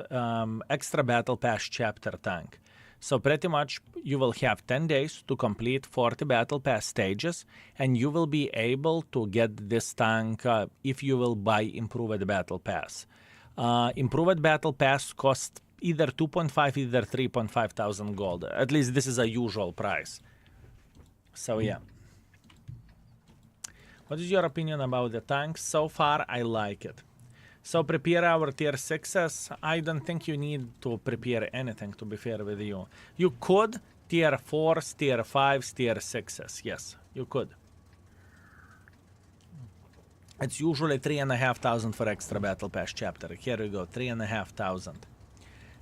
extra battle pass chapter tank. So pretty much you will have 10 days to complete 40 battle pass stages and you will be able to get this tank if you will buy improved battle pass. Improved battle pass costs either 2.5 either 3.5 thousand gold. At least this is a usual price. So yeah. What is your opinion about the tank? So far, I like it. So prepare our tier 6s. I don't think you need to prepare anything, to be fair with you. You could tier 4s, tier 5s, tier 6s. Yes, you could. It's usually 3,500 for extra battle pass chapter. Here we go, 3,500.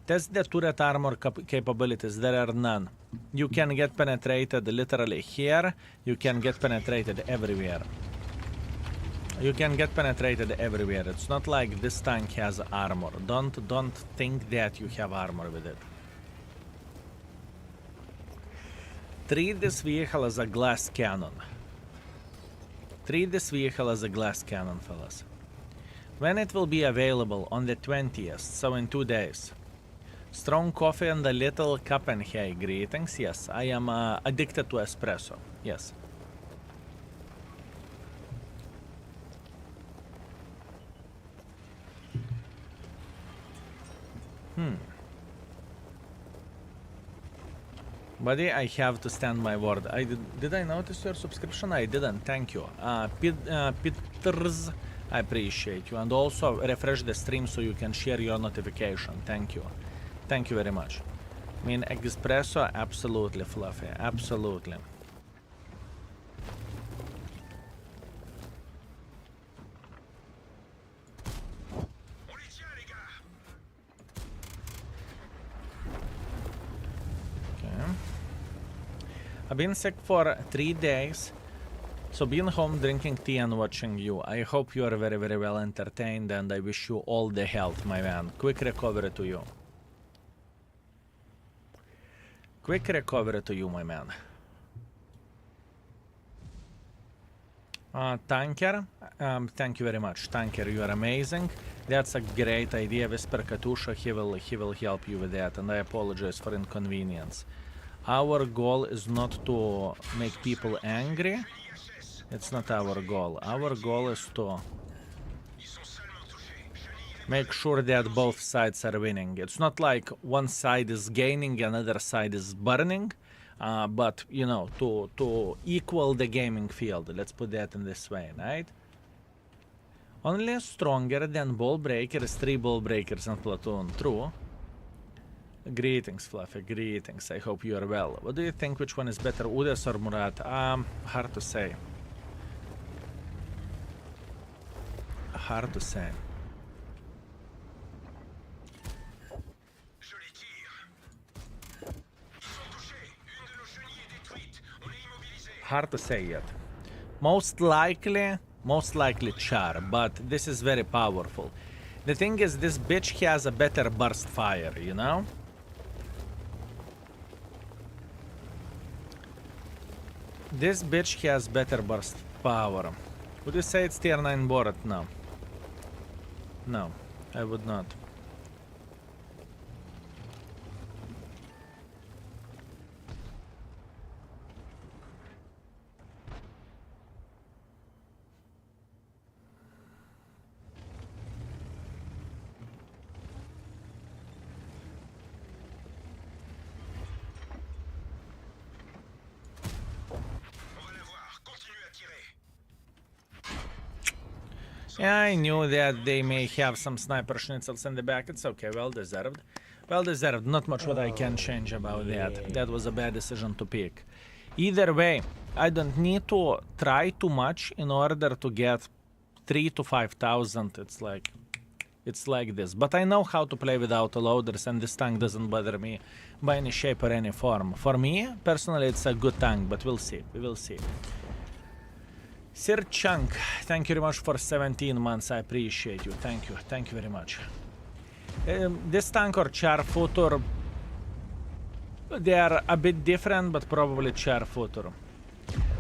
Test the turret armor capabilities. There are none. You can get penetrated literally here. You can get penetrated everywhere. You can get penetrated everywhere. It's not like this tank has armor. Don't think that you have armor with it. Treat this vehicle as a glass cannon. Treat this vehicle as a glass cannon, fellas. When it will be available? On the 20th, so in 2 days. Strong coffee and a little cup and hey, greetings. Yes, I am addicted to espresso. Yes. Buddy, I have to stand my word. Did I notice your subscription? I didn't. Thank you. Peters, I appreciate you. And also refresh the stream so you can share your notification. Thank you. Thank you very much. I mean, espresso, absolutely, Fluffy. Absolutely. I've been sick for 3 days, so being home drinking tea and watching you. I hope you are very, very well entertained, and I wish you all the health, my man. Quick recovery to you. Quick recovery to you, my man. Tanker, thank you very much. Tanker, you are amazing. That's a great idea. Whisper Katusha, he will help you with that, and I apologize for inconvenience. Our goal is not to make people angry. It's not our goal. Our goal is to make sure that both sides are winning. It's not like one side is gaining, another side is burning. But, you know, to equal the gaming field. Let's put that in this way, right? Only stronger than ball breakers, 3 ball breakers in Platoon. True. Greetings, Fluffy, greetings. I hope you are well. What do you think, which one is better, Udes or Murat? Hard to say. Hard to say. Hard to say yet. Most likely Char, but this is very powerful. The thing is, this bitch has a better burst fire, you know? This bitch has better burst power. Would you say it's tier 9 board? No. No, I would not. Yeah, I knew that they may have some sniper schnitzels in the back. It's okay, well deserved. Well deserved, not much what I can change about that. That was a bad decision to pick. Either way, I don't need to try too much in order to get 3 to 5,000. It's like this. But I know how to play with autoloaders, and this tank doesn't bother me by any shape or any form. For me, personally, it's a good tank, but we'll see. We will see. Sir Chunk, thank you very much for 17 months. I appreciate you. Thank you. Thank you very much. This tank or Char Futur, they are a bit different, but probably Char Futur.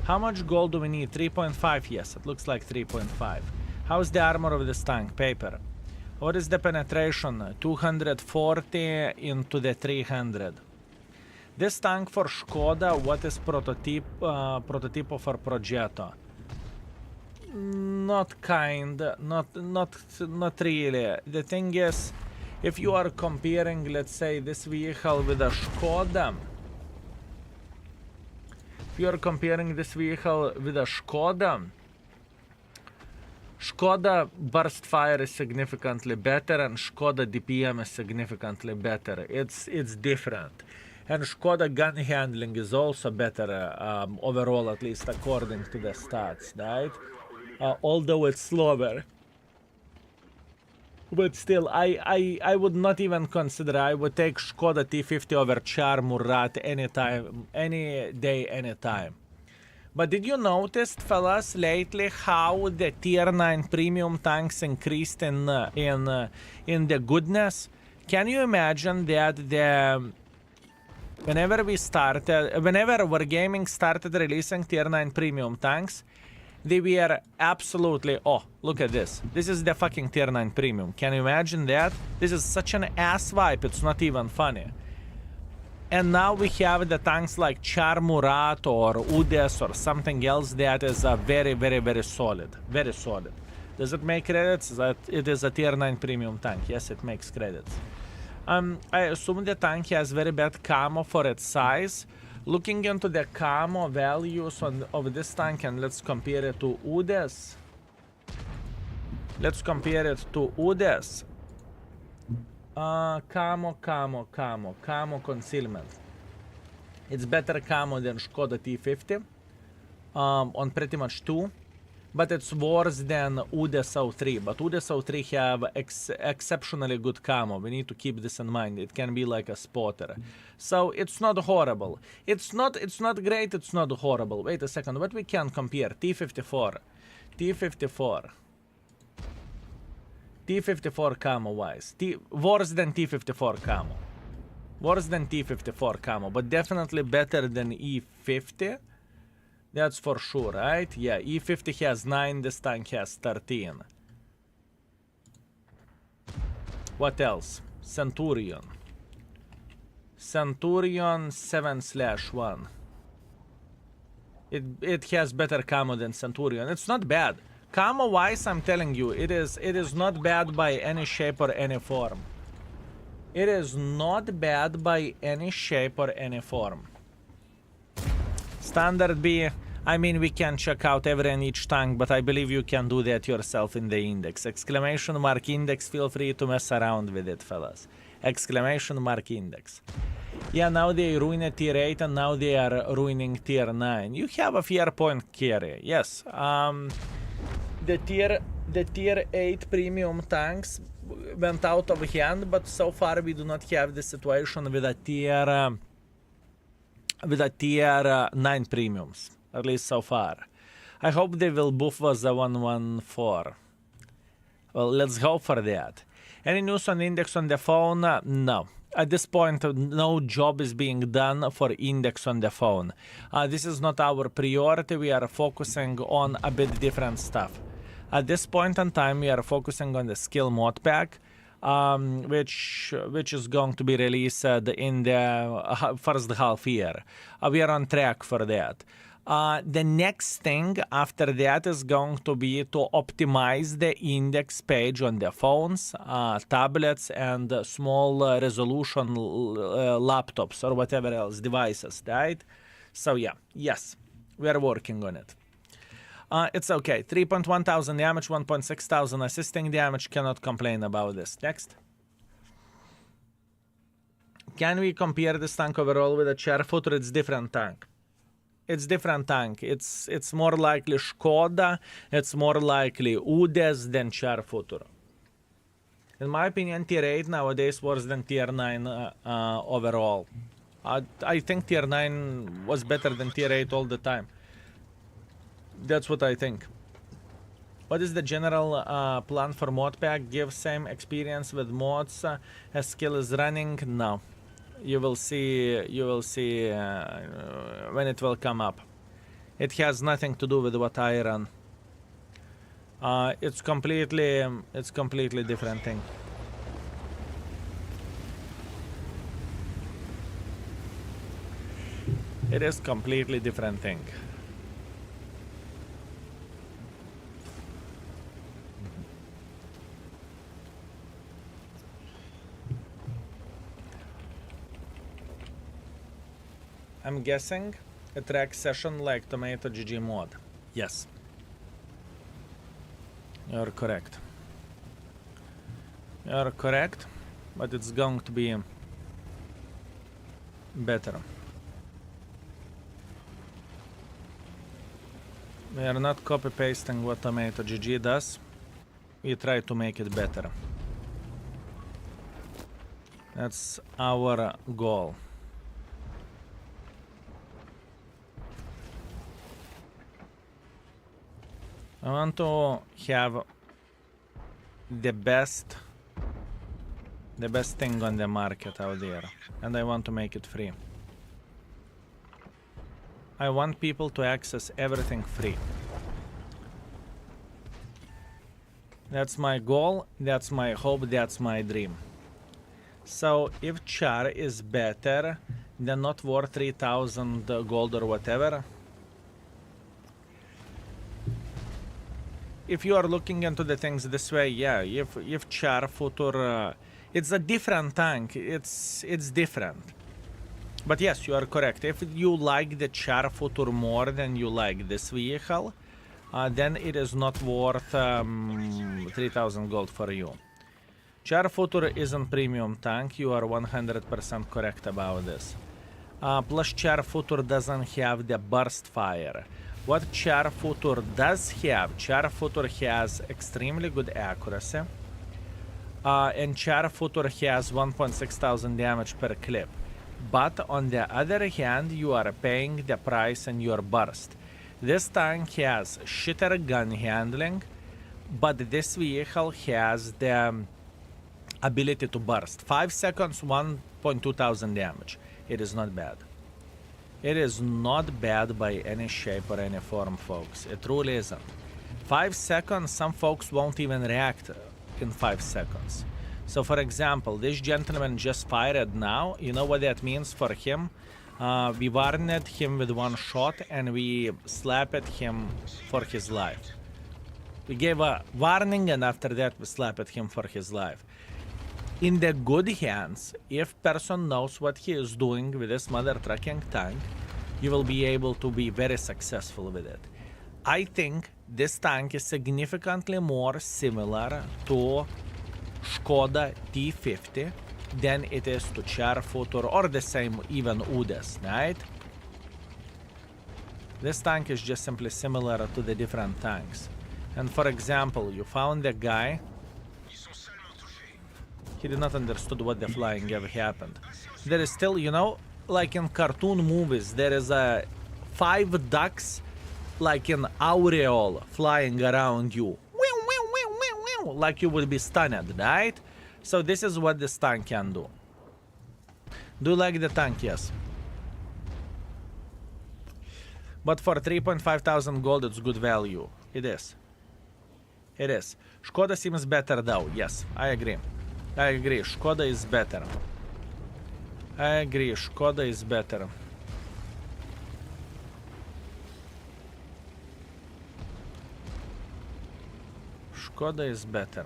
How much gold do we need? 3.5? Yes, it looks like 3.5. How's the armor of this tank? Paper. What is the penetration? 240 into the 300. This tank for Škoda, what is prototype for Progetto? Not really. The thing is, if you are comparing, let's say, this vehicle with a Škoda, Skoda burst fire is significantly better, and Skoda DPM is significantly better. It's different. And Skoda gun handling is also better overall, at least according to the stats, right? Although it's slower. But still, I would not even consider. I would take Skoda T50 over Char Murat anytime, any day, anytime. But did you notice, fellas, lately how the tier 9 premium tanks increased in the goodness? Can you imagine that whenever Wargaming started releasing tier 9 premium tanks, they were absolutely, oh, look at this. This is the fucking tier 9 premium. Can you imagine that? This is such an ass wipe, it's not even funny. And now we have the tanks like Char Murat or Udes or something else that is very, very, very solid. Very solid. Does it make credits? It is a tier 9 premium tank. Yes, it makes credits. I assume the tank has very bad camo for its size. Looking into the camo values of this tank, and let's compare it to Udes. Let's compare it to Udes. Camo concealment. It's better camo than Skoda T50 on pretty much 2, but it's worse than Udes 03. But Udes 03 have exceptionally good camo. We need to keep this in mind. It can be like a spotter. So it's not horrible. It's not great, it's not horrible. Wait a second, what we can compare? T54 camo wise. Worse than T54 camo. Worse than T54 camo, but definitely better than E50. That's for sure, right? Yeah, E50 has 9, this tank has 13. What else? Centurion 7/1. It has better camo than Centurion. It's not bad. Camo wise, I'm telling you, it is not bad by any shape or any form. It is not bad by any shape or any form. Standard B, I mean, we can check out every and each tank, but I believe you can do that yourself in the index. Exclamation mark index, feel free to mess around with it, fellas. Exclamation mark index. Yeah, now they ruined tier 8 and now they are ruining tier 9. You have a fair point, Kerry. Yes. The tier 8 premium tanks went out of hand, but so far we do not have the situation with a tier 9 premiums, at least so far. I hope they will buff us the 114. Well, let's hope for that. Any news on index on the phone? No. At this point, no job is being done for index on the phone. This is not our priority. We are focusing on a bit different stuff. At this point in time, we are focusing on the skill mod pack, which is going to be released in the first half year. We are on track for that. The next thing after that is going to be to optimize the index page on the phones, tablets, and small resolution laptops or whatever else devices, right? So yeah, yes, we are working on it. It's okay. 3.1 thousand damage, 1.6 thousand assisting damage. Cannot complain about this. Next. Can we compare this tank overall with a Char Footer? It's different tank. It's different tank. It's more likely Skoda. It's more likely Udes than Char Footer. In my opinion, tier 8 nowadays worse than tier 9 overall. I think tier 9 was better than tier 8 all the time. That's what I think. What is the general plan for mod pack? Give same experience with mods as skill is running? No. You will see when it will come up. It has nothing to do with what I run. It's completely different thing. It is completely different thing. I'm guessing a track session like Tomato GG mod. Yes. You're correct. You're correct, but it's going to be better. We are not copy-pasting what Tomato GG does. We try to make it better. That's our goal. I want to have the best thing on the market out there, and I want to make it free. I want people to access everything free. That's my goal, that's my hope, that's my dream. So if Char is better than not worth 3,000 gold or whatever, if you are looking into the things this way, yeah, if Char Futur, it's a different tank, it's different. But yes, you are correct. If you like the Char Futur more than you like this vehicle, then it is not worth 3,000 gold for you. Char Futur isn't premium tank, you are 100% correct about this. Plus Char Futur doesn't have the burst fire. What Char Futur does have, Char Futur has extremely good accuracy. And Char Futur has 1,600 damage per clip. But on the other hand, you are paying the price in your burst. This tank has shitter gun handling, but this vehicle has the ability to burst. 5 seconds, 1,200 damage. It is not bad. It is not bad by any shape or any form, folks. It truly isn't. 5 seconds, some folks won't even react in 5 seconds. So for example, this gentleman just fired now. You know what that means for him? We warned him with one shot and we slapped him for his life. We gave a warning and after that we slapped him for his life. In the good hands, if person knows what he is doing with this mother trucking tank, you will be able to be very successful with it. I think this tank is significantly more similar to Skoda T50 than it is to Char Futur or the same even Udes, right? This tank is just simply similar to the different tanks. And for example, you found a guy. He did not understood what the flying ever happened. There is still, you know, like in cartoon movies, there is a 5 ducks like in aureole flying around you. Like you would be stunned, right? So this is what this tank can do. Do you like the tank? Yes. But for 3,500 gold, it's good value. It is. It is. Skoda seems better though. Yes, I agree. I agree. Skoda is better. I agree. Skoda is better. Skoda is better.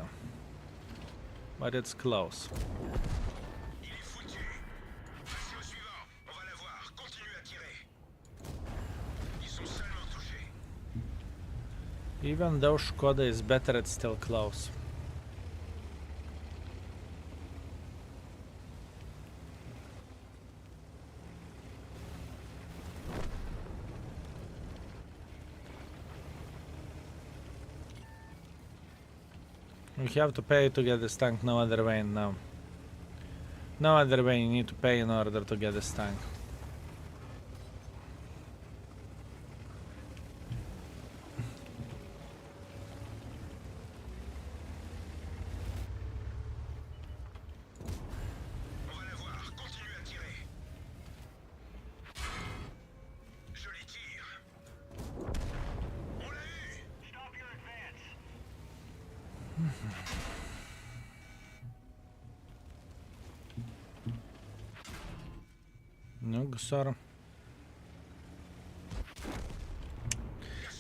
But it's close. Even though Skoda is better, it's still close. You have to pay to get this tank, no other way now. No other way, you need to pay in order to get this tank. No, sorry.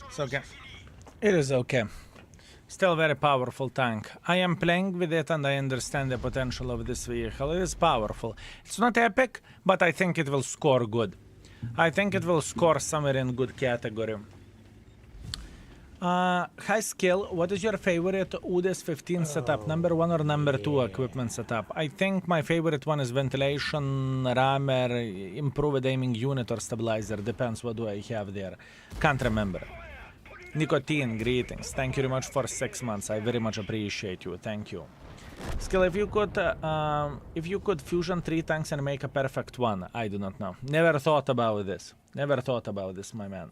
It's okay. It is okay. Still very powerful tank. I am playing with it and I understand the potential of this vehicle. It is powerful. It's not epic, but I think it will score good. I think it will score somewhere in good category. High skill, what is your favorite UDES 15 setup? Number 1 or number 2 equipment setup? I think my favorite one is ventilation, rammer, improved aiming unit or stabilizer. Depends what do I have there. Can't remember. Nicotine, greetings. Thank you very much for 6 months. I very much appreciate you. Thank you. Skill, if you could fusion 3 tanks and make a perfect one, I do not know. Never thought about this. Never thought about this, my man.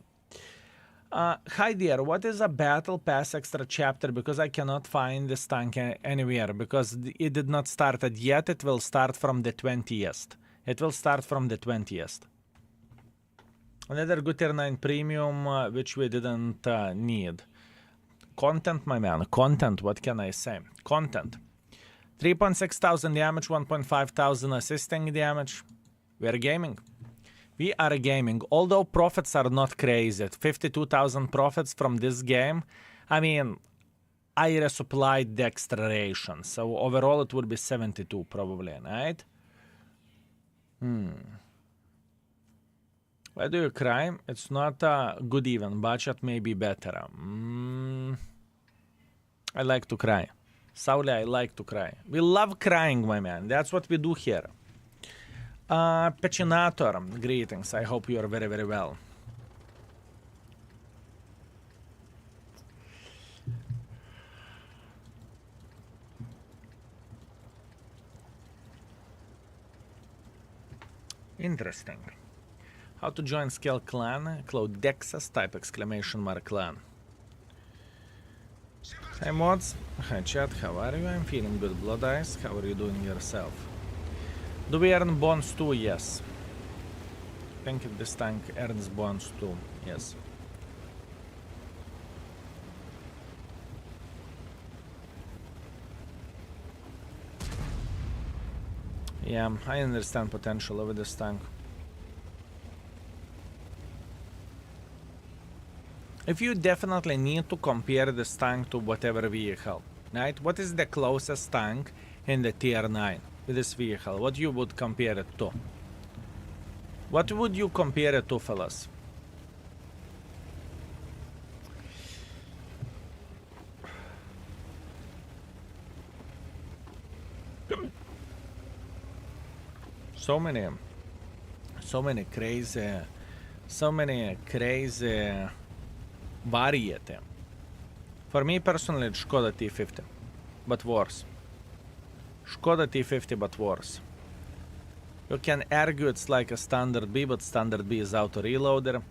Hi there, what is a battle pass extra chapter? Because I cannot find this tank anywhere, because it did not start yet. It will start from the 20th. It will start from the 20th. Another good tier 9 premium, which we didn't need. Content, my man, content, what can I say? Content. 3.6 thousand damage, 1.5 thousand assisting damage. We are gaming. We are gaming, although profits are not crazy. 52,000 profits from this game. I mean, I resupplied the extra ration, so overall it would be 72 probably, right? Why do you cry? It's not a good even. Budget may be better. I like to cry. Sauli, I like to cry. We love crying, my man. That's what we do here. Pechinator, greetings. I hope you are very, very well. Interesting. How to join Scale Clan? Cloudexus type exclamation mark clan. Hi mods. Hi chat, how are you? I'm feeling good. Blood Eyes, how are you doing yourself? Do we earn bonds too? Yes. I think this tank earns bonds too. Yes. Yeah, I understand potential over this tank. If you definitely need to compare this tank to whatever vehicle, right? What is the closest tank in the tier 9 with this vehicle? What you would compare it to? What would you compare it to, fellas? So many crazy variety. For me personally, it's Skoda T50, but worse. Skoda T50, but worse. You can argue it's like a standard B, but standard B is auto reloader.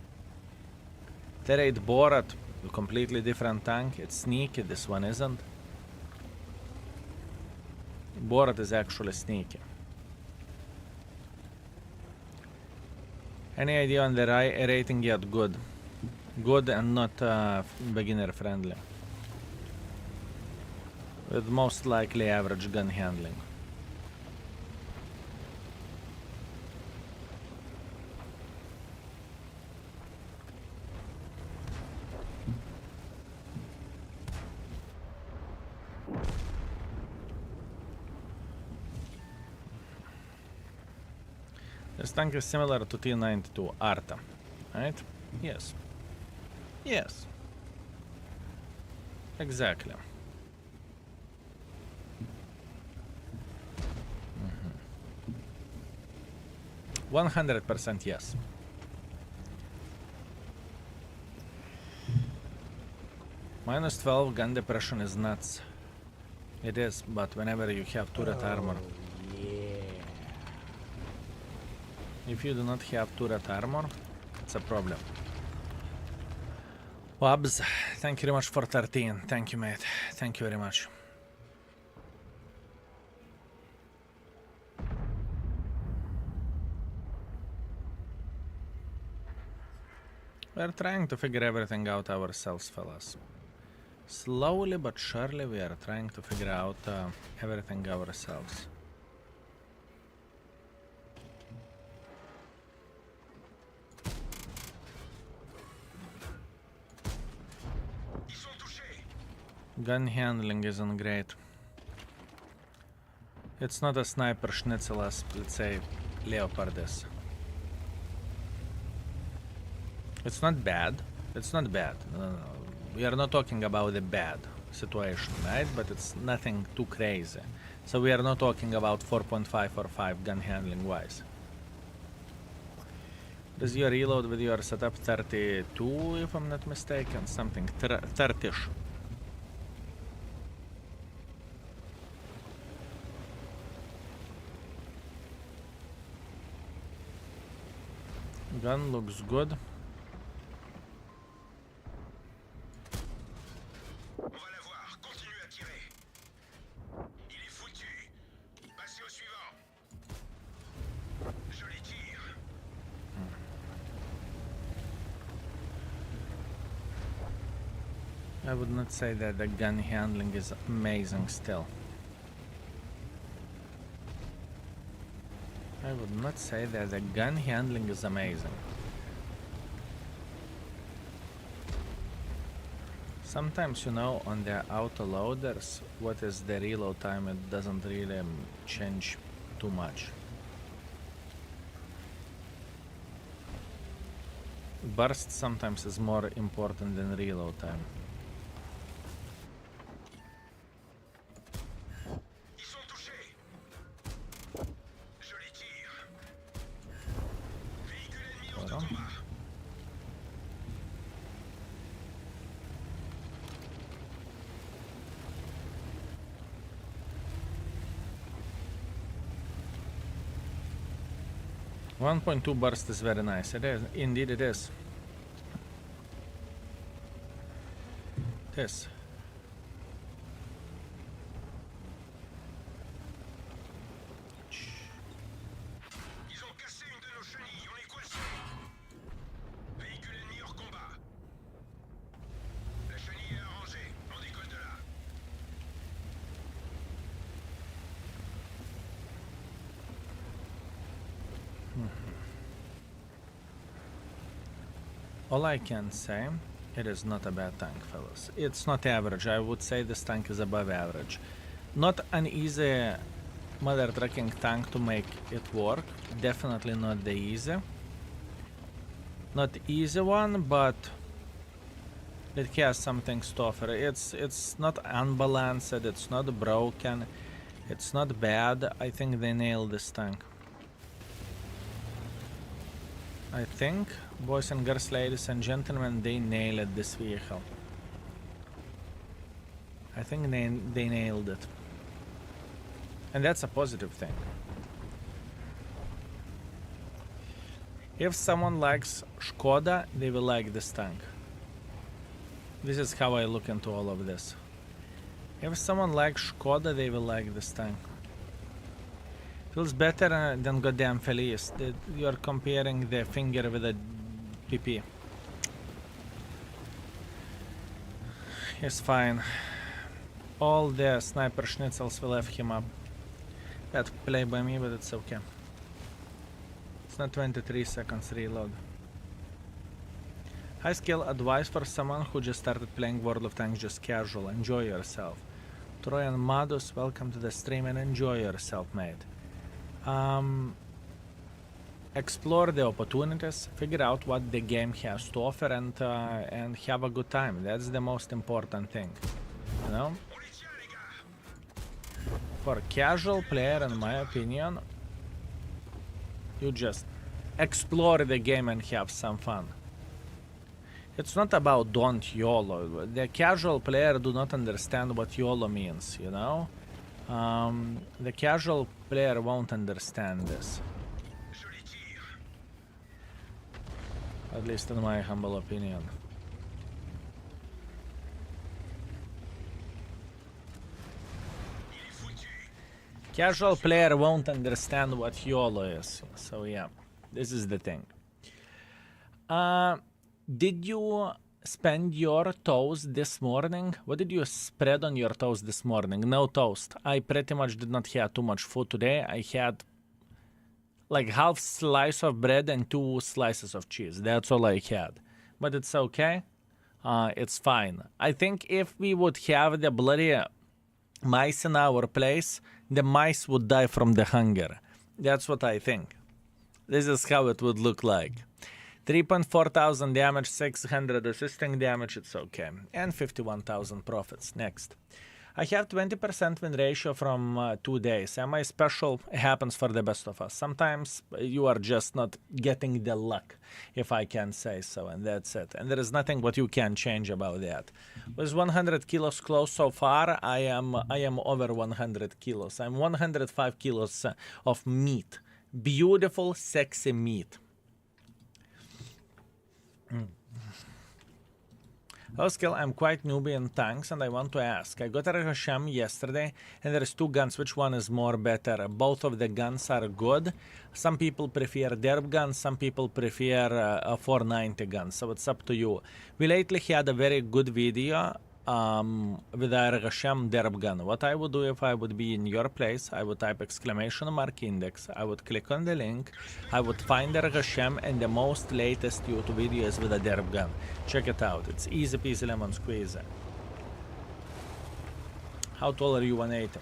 T8 Borat, a completely different tank. It's sneaky, this one isn't. Borat is actually sneaky. Any idea on the rating yet? Good. Good and not beginner friendly. With most likely average gun handling. This tank is similar to T92 Arta, right? Yes. Yes. Exactly. 100% yes. Minus 12 gun depression is nuts. It is, but whenever you have turret armor. If you do not have turret armor, it's a problem. Wabs, thank you very much for 13. Thank you, mate. Thank you very much. We're trying to figure everything out ourselves, fellas. Slowly but surely we are trying to figure out everything ourselves. Gun handling isn't great. It's not a sniper schnitzel as, let's say, Leopard is. It's not bad. It's not bad. No. We are not talking about a bad situation, right? But it's nothing too crazy. So we are not talking about 4.5 or 5 gun handling wise. Does your reload with your setup 32, if I'm not mistaken? Something 30ish. Gun looks good. On va la voir. Continuez à tirer. Il est foutu. Passez au suivant. Joli tir. I would not say that the gun handling is amazing still. I would not say that the gun handling is amazing. Sometimes, you know, on the auto loaders, what is the reload time, it doesn't really change too much. Burst sometimes is more important than reload time. Ils sont touchés. Joli tir. Véhicule ennemi hors de Voilà. combat. One 1.2 burst is very nice. It is. Indeed it is. It is. Ils ont cassé une de nos chenilles. On est coincé. Véhicule ennemi hors combat. La chenille est arrangée. On décolle de là. All I can say, it is not a bad tank, fellas. It's not average. I would say this tank is above average. Not an easy mother trucking tank to make it work. Definitely not the easy. Not easy one, but it has some things to offer. It's not unbalanced. It's not broken. It's not bad. I think they nailed this tank. I think, boys and girls, ladies and gentlemen, they nailed this vehicle. I think they nailed it. And that's a positive thing. If someone likes Skoda, they will like this tank. This is how I look into all of this. If someone likes Skoda, they will like this tank. Feels better than goddamn Feliz. You're comparing the finger with a PP. He's fine. All the sniper schnitzels will have him up. Bad play by me, but it's okay. It's not 23 seconds reload. High skill advice for someone who just started playing World of Tanks just casual. Enjoy yourself. Troyan Madus, welcome to the stream and enjoy yourself, mate. Explore the opportunities, figure out what the game has to offer, and have a good time. That's the most important thing, you know. On les tient, les gars. For casual player, in my opinion, you just explore the game and have some fun. It's not about don't YOLO. The casual player do not understand what YOLO means, you know. The casual player won't understand this. Joli tir. At least in my humble opinion. Il est foutu. Casual player won't understand what YOLO is. So yeah, this is the thing. Did you spend your toast this morning? What did you spread on your toast this morning? No toast. I pretty much did not have too much food today. I had like half slice of bread and 2 slices of cheese. That's all I had. But it's okay. It's fine. I think if we would have the bloody mice in our place, the mice would die from the hunger. That's what I think. This is how it would look like. 3.4 thousand damage, 600 assisting damage, it's okay. And 51,000 profits. Next. I have 20% win ratio from 2 days. Am I special? It happens for the best of us. Sometimes you are just not getting the luck, if I can say so, and that's it. And there is nothing what you can change about that. With 100 kilos close so far, I am over 100 kilos. I'm 105 kilos of meat. Beautiful, sexy meat. Hello, Skill. I'm quite newbie in tanks, and I want to ask. I got a Hashem yesterday, and there's 2 guns. Which one is more better? Both of the guns are good. Some people prefer derp guns, some people prefer a 490 gun, so it's up to you. We lately had a very good video with our Hashem derp gun. What I would do if I would be in your place, I would type exclamation mark index, I would click on the link, I would find the Hashem, and the most latest YouTube video is with a derp gun. Check it out, it's easy peasy lemon squeeze. How tall are you? 180.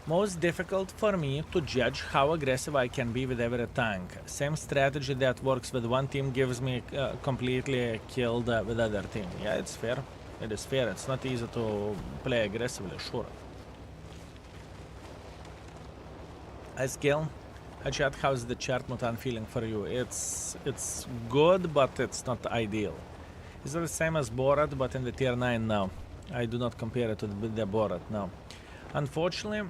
Most difficult for me to judge how aggressive I can be with every tank. Same strategy that works with one team gives me completely killed with other team. Yeah, it's fair. It is fair. It's not easy to play aggressively, sure. Hi, Skill. Hi, chat. How's the Char Murat feeling for you? It's good, but it's not ideal. Is it the same as Borat, but in the tier 9 now? I do not compare it to the Borat now. Unfortunately,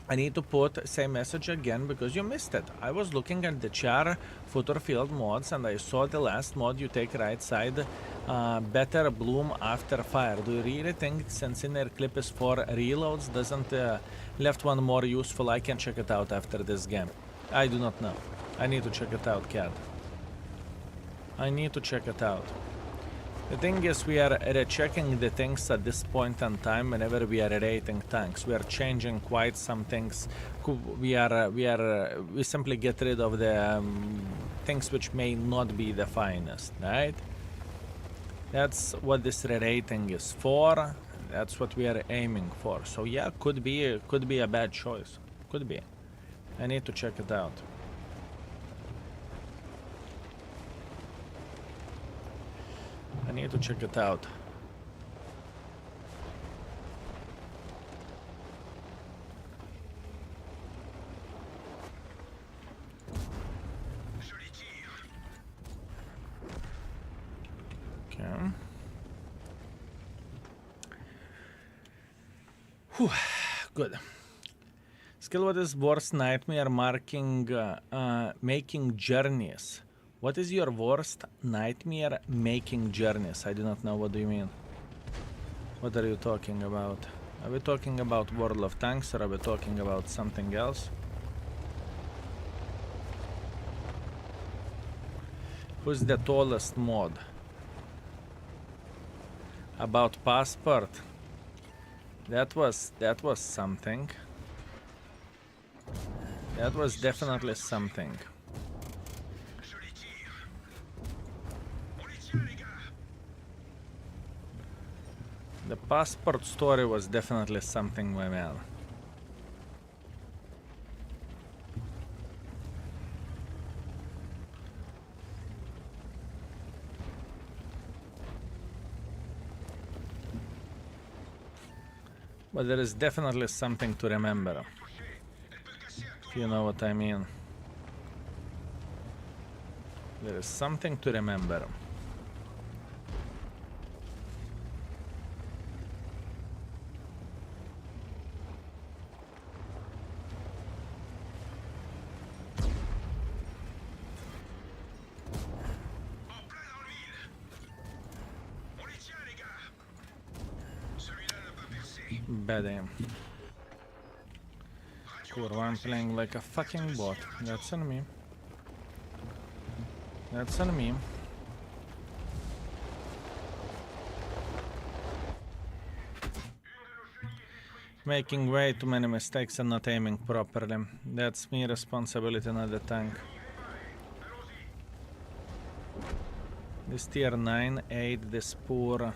I need to put same message again because you missed it. I was looking at the Char footer field mods and I saw the last mod you take right side, better bloom after fire. Do you really think since inner clip is for reloads, doesn't left one more useful? I can check it out after this game. I do not know. I need to check it out, cat. I need to check it out. The thing is, we are rechecking the things at this point in time whenever we are rating tanks. We are changing quite some things. We simply get rid of the things which may not be the finest, right? That's what this rating is for. That's what we are aiming for. So yeah, could be a bad choice. Could be. I need to check it out. I need to check it out. Okay. Whew. Good. Skill, what is worst nightmare making journeys? What is your worst nightmare making journeys? I do not know. What do you mean? What are you talking about? Are we talking about World of Tanks or are we talking about something else? Who's the tallest mod? About passport? That was something. That was definitely something. The passport story was definitely something, my man. But there is definitely something to remember. If you know what I mean. There is something to remember. Bad aim. Kurwa, I'm playing like a fucking bot. That's on me. That's on me. Making way too many mistakes and not aiming properly. That's me responsibility, not the tank. This tier 9 ate this poor...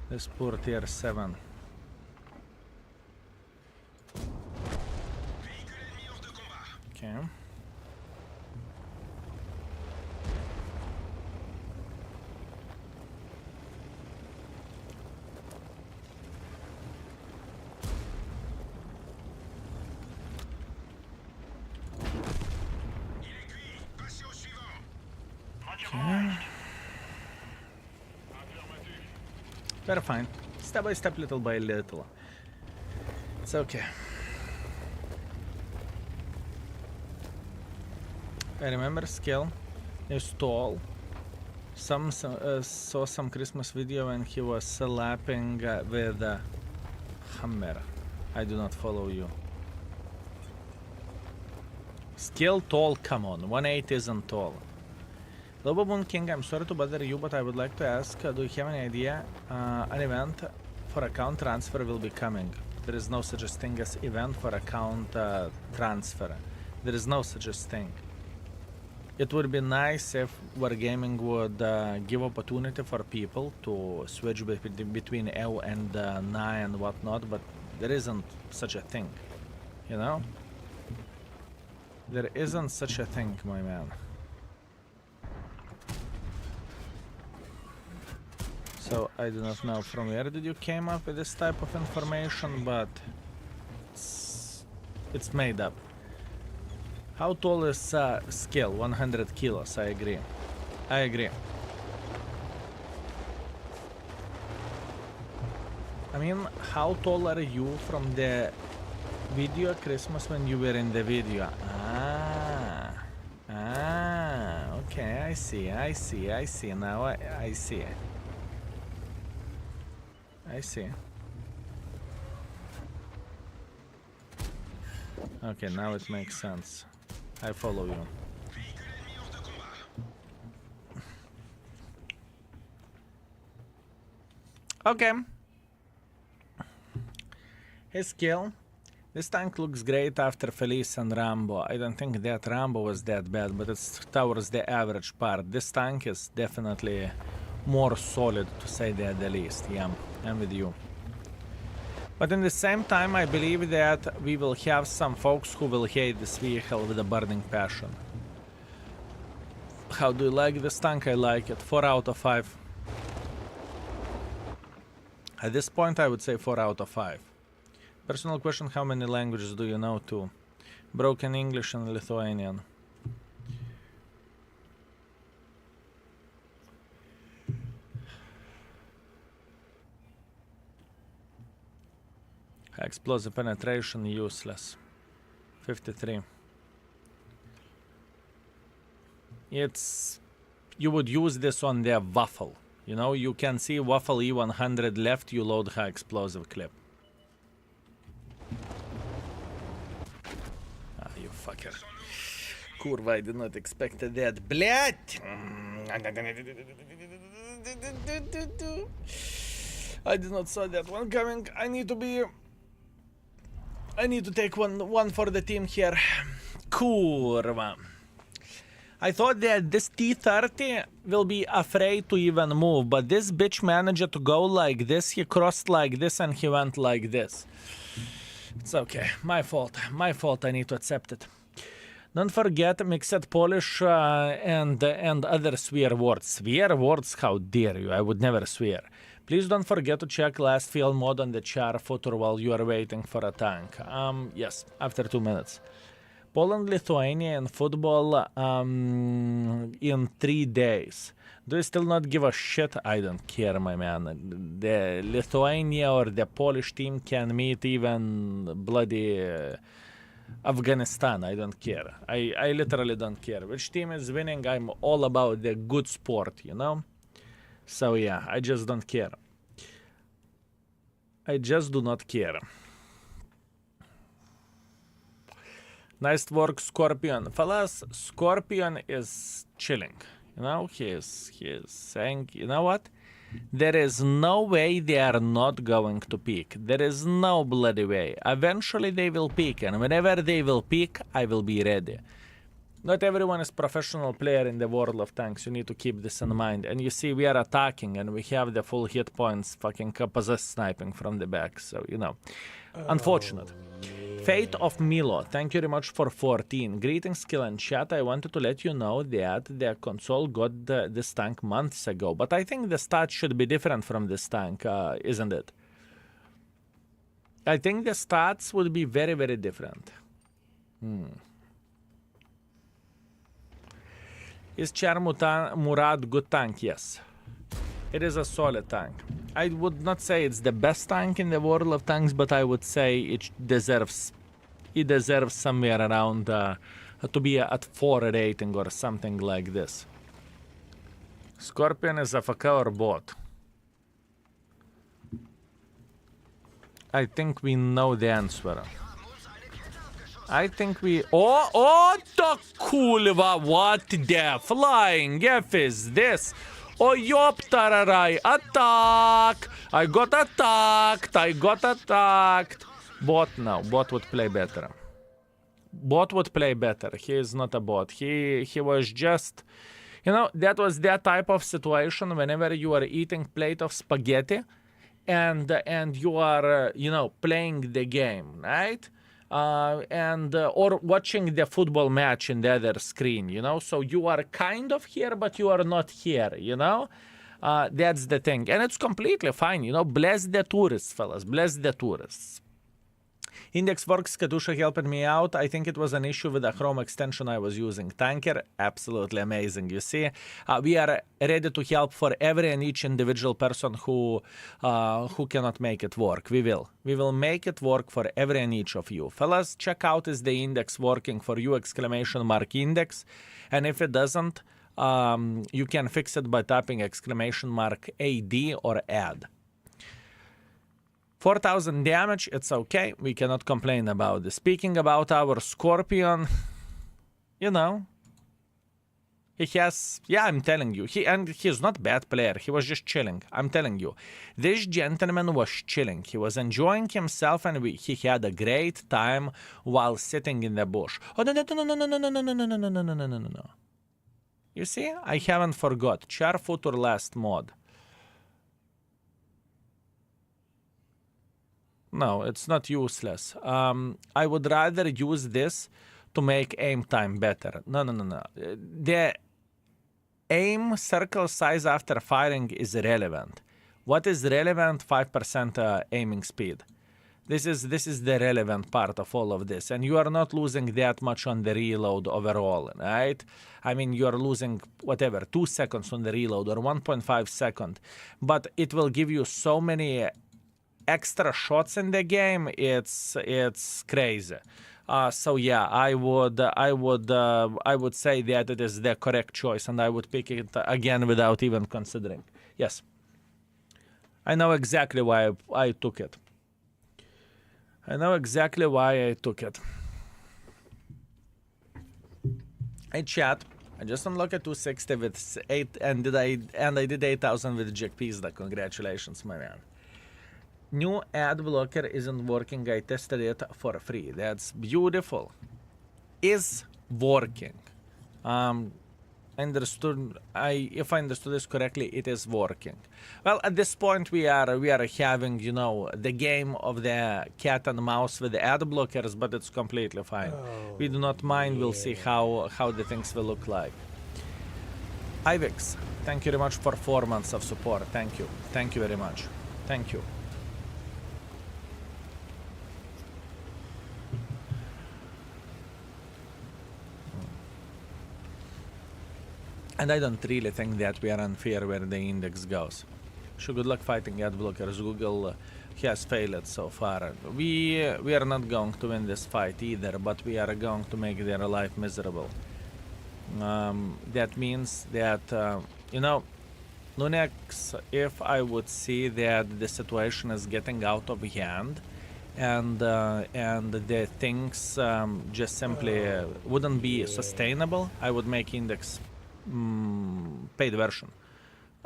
This poor tier 7. We're fine. Step by step, little by little. It's okay. I remember Skill is tall. Saw some Christmas video and he was slapping with a hammer. I do not follow you. Skill tall, come on. 180 isn't tall. Lobo Moon King, I'm sorry to bother you, but I would like to ask, do you have any idea an event for account transfer will be coming? There is no such a thing as event for account transfer. There is no such a thing. It would be nice if Wargaming would give opportunity for people to switch between L and 9 and whatnot, but there isn't such a thing, you know? There isn't such a thing, my man. So I do not know from where did you came up with this type of information, but it's made up. How tall is Skill? 100 kilos, I agree. I agree. I mean, how tall are you from the video Christmas when you were in the video? Okay, I see. Now I see. I see. Okay, now it makes sense. I follow you. Véhicule ennemi hors de combat. Okay. His Skill. This tank looks great after Felice and Rambo. I don't think that Rambo was that bad, but it's towards the average part. This tank is definitely more solid, to say that the least. Yeah, I'm with you. But in the same time, I believe that we will have some folks who will hate this vehicle with a burning passion. How do you like this tank? I like it. 4 out of 5. At this point, I would say 4 out of 5. Personal question, how many languages do you know too? Broken English and Lithuanian. Explosive penetration, useless. 53. It's... You would use this on the Waffle. You know, you can see Waffle E100 left, you load high explosive clip. Ah, you fucker. Kurva, I did not expect that. Блять! I did not saw that one coming. I need to take one for the team here. Kurva. I thought that this T-30 will be afraid to even move, but this bitch managed to go like this, he crossed like this, and he went like this. It's okay. My fault. My fault. I need to accept it. Don't forget mixed Polish and other swear words. Swear words? How dare you? I would never swear. Please don't forget to check last field mode on the Char footer while you are waiting for a tank. Yes, after 2 minutes. Poland, Lithuania, and football in 3 days. Do you still not give a shit? I don't care, my man. The Lithuania or the Polish team can meet even bloody Afghanistan. I don't care. I literally don't care. Which team is winning? I'm all about the good sport, you know? So yeah, I just don't care. I just do not care. Nice work, Scorpion. Fellas, Scorpion is chilling. You know, he is saying, you know what? There is no way they are not going to peak. There is no bloody way. Eventually they will peak, and whenever they will peak, I will be ready. Not everyone is professional player in the world of tanks. You need to keep this in mind. And you see, we are attacking, and we have the full hit points fucking possessed sniping from the back. So, you know, unfortunate. Fate of Milo, thank you very much for 14. Greetings, Skill and Chat. I wanted to let you know that the console got this tank months ago, but I think the stats should be different from this tank, isn't it? I think the stats would be very, very different. Is Char Murat good tank? Yes. It is a solid tank. I would not say it's the best tank in the world of tanks, but I would say it deserves somewhere around to be at 4 rating or something like this. Scorpion is AFK or bot? I think we know the answer. I think we... Oh, the kurva! What the flying F is this? Oh, yop, tararai! Attack! I got attacked! Bot now. Bot would play better. Bot would play better. He is not a bot. He was just... You know, that was that type of situation whenever you are eating plate of spaghetti and you are, you know, playing the game, right? Or watching the football match in the other screen, you know? So you are kind of here, but you are not here, you know? That's the thing. And it's completely fine, you know? Bless the tourists, fellas. Bless the tourists. Index works, Katusha helped me out. I think it was an issue with the Chrome extension I was using. Tanker, absolutely amazing. You see, we are ready to help for every and each individual person who cannot make it work. We will make it work for every and each of you. Fellas, check out is the index working for you, exclamation mark index. And if it doesn't, you can fix it by typing exclamation mark AD or add. 4,000 damage, it's okay. We cannot complain about this. Speaking about our Scorpion, you know, he has, yeah, I'm telling you, he's not bad player. He was just chilling. I'm telling you, this gentleman was chilling. He was enjoying himself, and he had a great time while sitting in the bush. Oh no! You see, I haven't forgot. Char Futur last mod. No, it's not useless. I would rather use this to make aim time better. No. The aim circle size after firing is relevant. What is relevant? 5% aiming speed. This is the relevant part of all of this. And you are not losing that much on the reload overall, right? I mean, you are losing, whatever, 2 seconds on the reload or 1.5 seconds. But it will give you so many extra shots in the game, it's crazy. So yeah, I would say that it is the correct choice, and I would pick it again without even considering. Yes, I know exactly why I took it. Hey chat, I just unlocked a 260 with 8, and I did 8,000 with JP's. Congratulations, my man. New ad blocker isn't working. I tested it for free. That's beautiful. Is working. If I understood this correctly, it is working. Well, at this point we are having, you know, the game of the cat and mouse with the ad blockers, but it's completely fine. We do not mind. Yeah. We'll see how the things will look like. Ivix, thank you very much for 4 months of support. Thank you very much. Thank you. And I don't really think that we are unfair where the index goes. So good luck fighting ad blockers. Google has failed so far. We are not going to win this fight either, but we are going to make their life miserable. That means that, you know, Nunex, if I would see that the situation is getting out of hand, and the things just simply wouldn't be sustainable, I would make index paid version.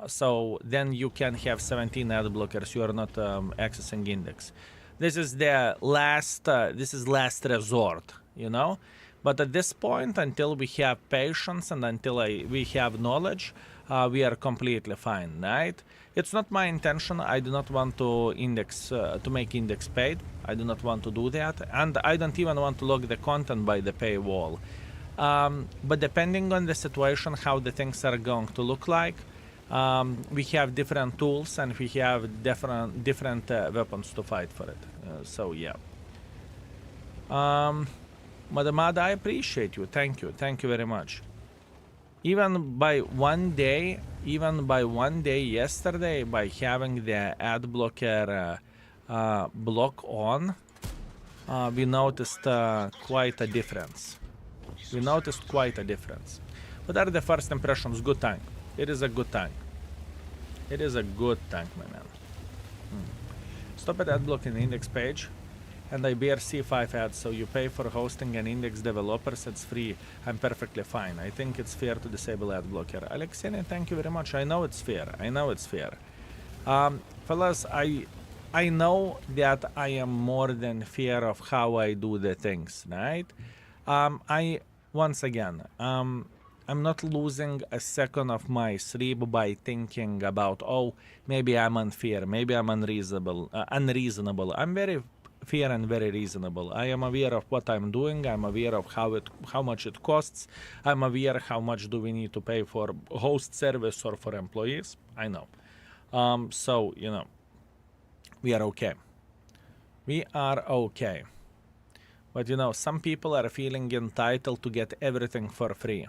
So then you can have 17 ad blockers. You are not accessing index. This is the last. This is last resort, you know. But at this point, until we have patience and until we have knowledge, we are completely fine, right? It's not my intention. I do not want to make index paid. I do not want to do that, and I don't even want to log the content by the paywall. But depending on the situation, how the things are going to look like, we have different tools and we have different weapons to fight for it. So yeah. Madamada, I appreciate you. Thank you very much. Even by one day, even by one day yesterday, by having the ad blocker block on, we noticed quite a difference. We noticed quite a difference. What are the first impressions? Good tank. It is a good tank. It is a good tank, my man. Stop at ad block in the index page, and I bear C5 ads, so you pay for hosting and index developers, it's free. I'm perfectly fine. I think it's fair to disable ad blocker. Alexei, thank you very much. I know it's fair. I know it's fair. Fellas, I know that I am more than fair of how I do the things, right? Once again, I'm not losing a second of my sleep by thinking about, oh, maybe I'm unfair, maybe I'm unreasonable. I'm very fair and very reasonable. I am aware of what I'm doing. I'm aware of how much it costs. I'm aware how much do we need to pay for host service or for employees. I know. So, you know, we are okay. We are okay. But, you know, some people are feeling entitled to get everything for free.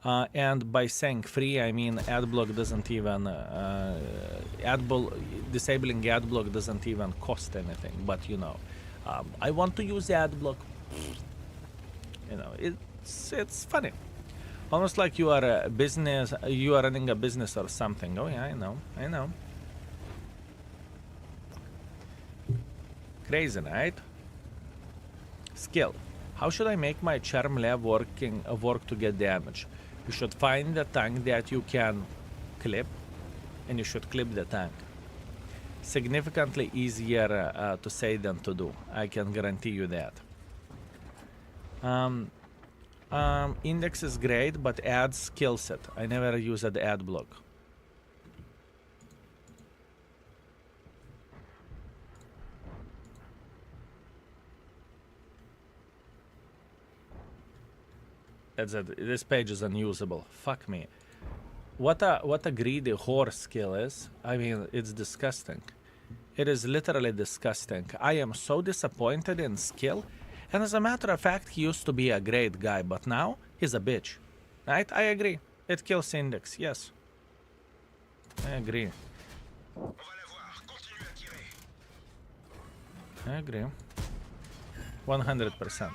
And by saying free, I mean adblock doesn't even disabling adblock doesn't even cost anything. But you know, I want to use adblock. You know, it's funny, almost like you are a business, you are running a business or something. Oh yeah, I know. Crazy, right? Skill. How should I make my charm lab work to get damage? You should find the tank that you can clip, and you should clip the tank. Significantly easier to say than to do. I can guarantee you that. Index is great, but ads kills it. I never use an ad block. That's it. This page is unusable. Fuck me. What a greedy whore skill is. I mean, it's disgusting. It is literally disgusting. I am so disappointed in skill. And as a matter of fact, he used to be a great guy, but now he's a bitch. Right? I agree. It kills index, yes. I agree. I agree. 100%.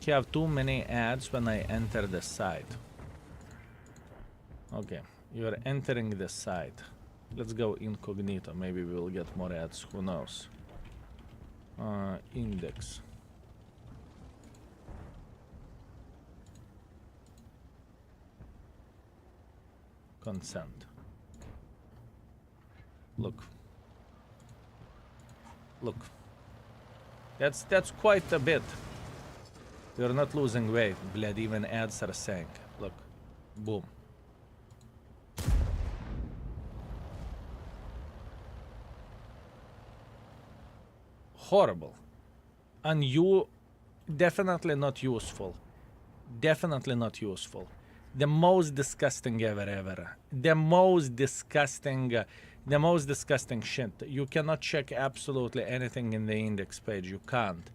You have too many ads when I enter the site. Okay, you're entering the site. Let's go incognito. Maybe we'll get more ads. Who knows? Index. Consent. Look. That's quite a bit. You're not losing weight, bled, even ads are saying. Look, boom. Horrible. And you, definitely not useful. Definitely not useful. The most disgusting ever. The most disgusting shit. You cannot check absolutely anything in the index page. You can't.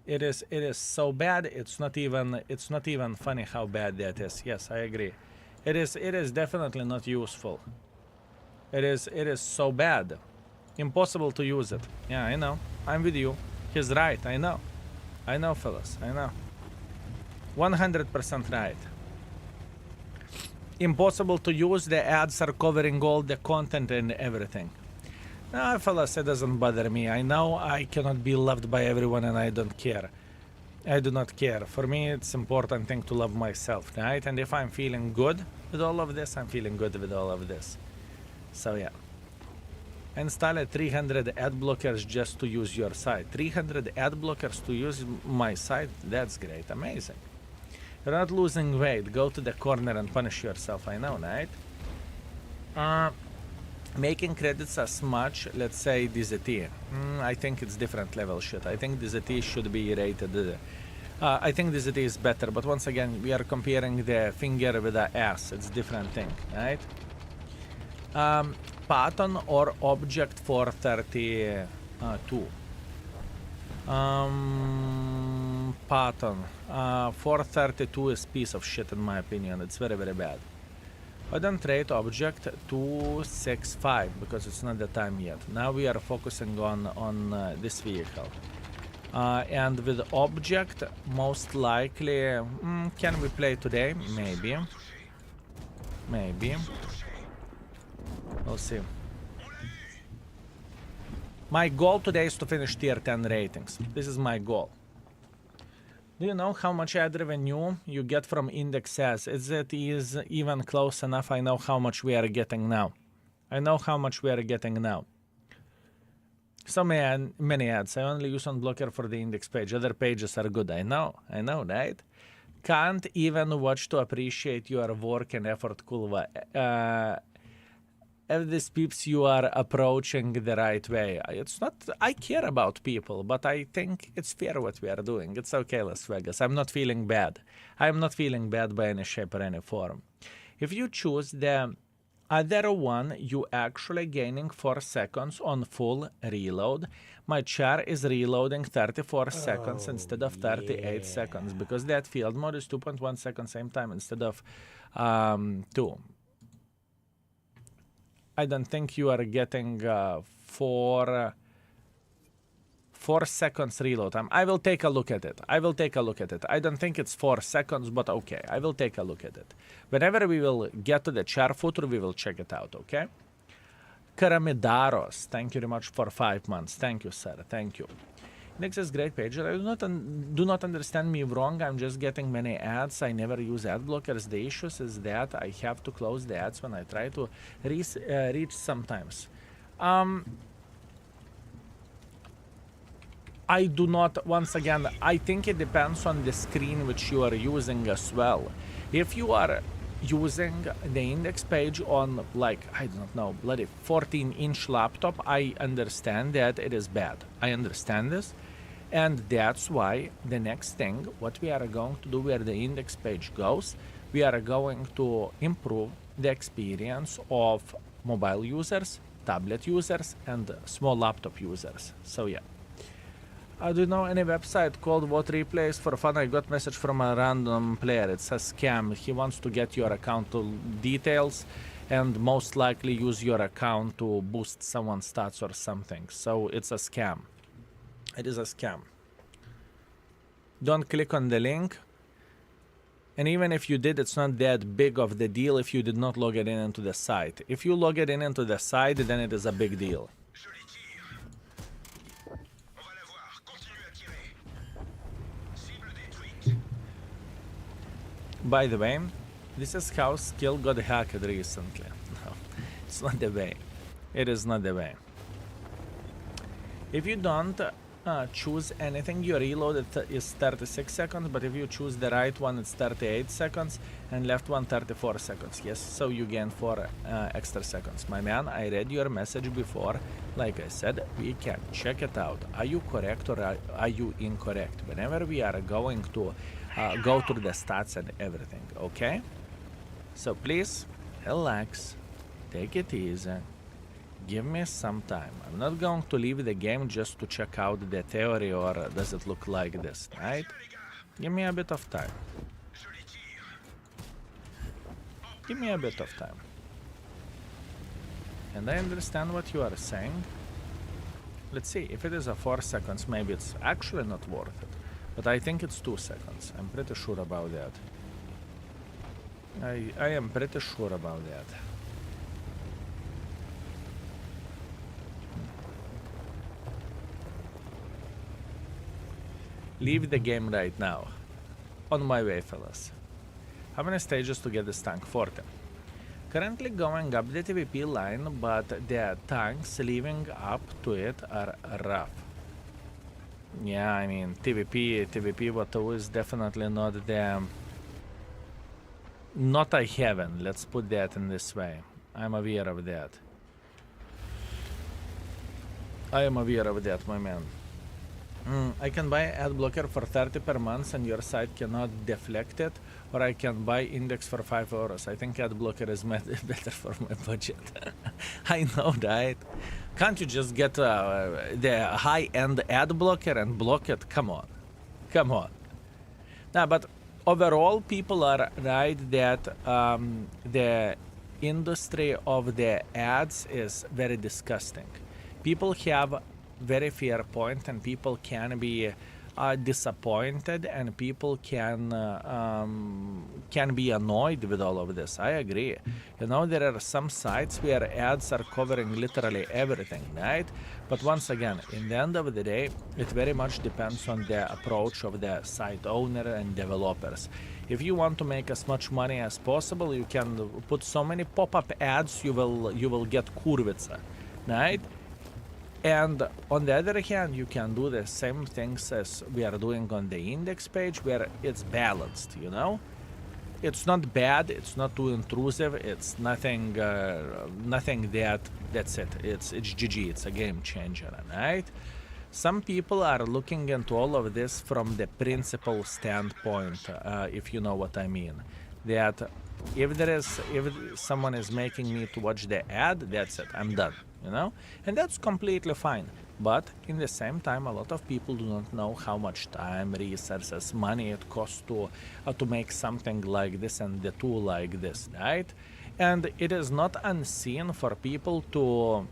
It is so bad. It's not even funny how bad that is. Yes, I agree. It is definitely not useful. It is so bad. Impossible to use it. Yeah, I know. I'm with you. He's right. I know. I know, fellas. I know. 100% right. Impossible to use. The ads are covering all the content and everything. No, fellas, it doesn't bother me. I know I cannot be loved by everyone and I don't care. I do not care. For me, it's important thing to love myself, right? And if I'm feeling good with all of this, I'm feeling good with all of this. So yeah. Install 300 ad blockers just to use your site. 300 ad blockers to use my site? That's great. Amazing. You're not losing weight. Go to the corner and punish yourself. I know, right? Making credits as much, let's say DZT. I think it's different level shit. I think DZT should be rated. I think DZT is better, but once again, we are comparing the finger with the ass. It's different thing, right? Pattern or object 432. Pattern. 432 is piece of shit in my opinion. It's very, very bad. Don't rate object 265 because it's not the time yet. Now we are focusing on this vehicle. And with object, most likely, can we play today? Maybe. Maybe. We'll see. My goal today is to finish tier 10 ratings. This is my goal. Do you know how much ad revenue you get from index ads? Is it even close enough? I know how much we are getting now. I know how much we are getting now. So many ads. I only use unblocker for the index page. Other pages are good. I know, right? Can't even watch to appreciate your work and effort, Kulva. If this peeps you are approaching the right way. It's not, I care about people, but I think it's fair what we are doing. It's okay, Las Vegas. I'm not feeling bad. I'm not feeling bad by any shape or any form. If you choose the other one, you actually gaining 4 seconds on full reload. My Char is reloading 34 seconds instead of 38 seconds because that field mode is 2.1 seconds same time instead of 2. I don't think you are getting 4 seconds reload time. I will take a look at it. I don't think it's 4 seconds, but okay. I will take a look at it. Whenever we will get to the Char footer, we will check it out, okay? Karamidaros, thank you very much for 5 months. Thank you, sir. Thank you. Next is great page. I do not understand me wrong. I'm just getting many ads. I never use ad blockers. The issue is that I have to close the ads when I try to reach sometimes. I do not, once again, I think it depends on the screen which you are using as well. If you are using the index page on, like, I don't know, bloody 14-inch laptop, I understand that it is bad. I understand this. And that's why the next thing, what we are going to do where the index page goes, we are going to improve the experience of mobile users, tablet users, and small laptop users. So yeah. I don't know any website called What Replays for fun. I got message from a random player. It's a scam. He wants to get your account details and most likely use your account to boost someone's stats or something. So it's a scam. It is a scam. Don't click on the link. And even if you did, it's not that big of the deal if you did not log it in into the site. If you log it in into the site, then it is a big deal. By the way, this is how skill got hacked recently. No, it's not the way. It is not the way. If you don't choose anything, your reload is 36 seconds, but if you choose the right one, it's 38 seconds, and left one 34 seconds. Yes, so you gain 4 extra seconds. My man, I read your message before. Like I said, we can check it out. Are you correct or are you incorrect? Whenever we are going to go through the stats and everything, okay? So please, relax, take it easy. Give me some time. I'm not going to leave the game just to check out the theory or does it look like this, right? Give me a bit of time. Give me a bit of time. And I understand what you are saying. Let's see, if it is a 4 seconds, maybe it's actually not worth it. But I think it's 2 seconds. I'm pretty sure about that. I am pretty sure about that. Leave the game right now. On my way, fellas. How many stages to get this tank? 40. Currently going up the TVP line, but the tanks leaving up to it are rough. Yeah, I mean, TVP what is definitely not the... Not a heaven, let's put that in this way. I'm aware of that. I am aware of that, my man. I can buy ad blocker for 30 per month and your site cannot deflect it, or I can buy index for 5 euros. I think ad blocker is better for my budget. I know, right? Can't you just get the high-end ad blocker and block it? Come on. Come on. Nah, but overall, people are right that the industry of the ads is very disgusting. People have very fair point, and people can be disappointed, and people can be annoyed with all of this. I agree. You know, there are some sites where ads are covering literally everything, right? But once again, in the end of the day, it very much depends on the approach of the site owner and developers. If you want to make as much money as possible, you can put so many pop-up ads, you will get kurvica, right? And on the other hand, you can do the same things as we are doing on the index page, where it's balanced, you know? It's not bad, it's not too intrusive, it's nothing that's it. It's GG, it's a game changer, right? Some people are looking into all of this from the principal standpoint, if you know what I mean. That if someone is making me to watch the ad, that's it, I'm done, you know? And that's completely fine. But in the same time, a lot of people do not know how much time, resources, money it costs to make something like this and the tool like this, right? And it is not unseen for people to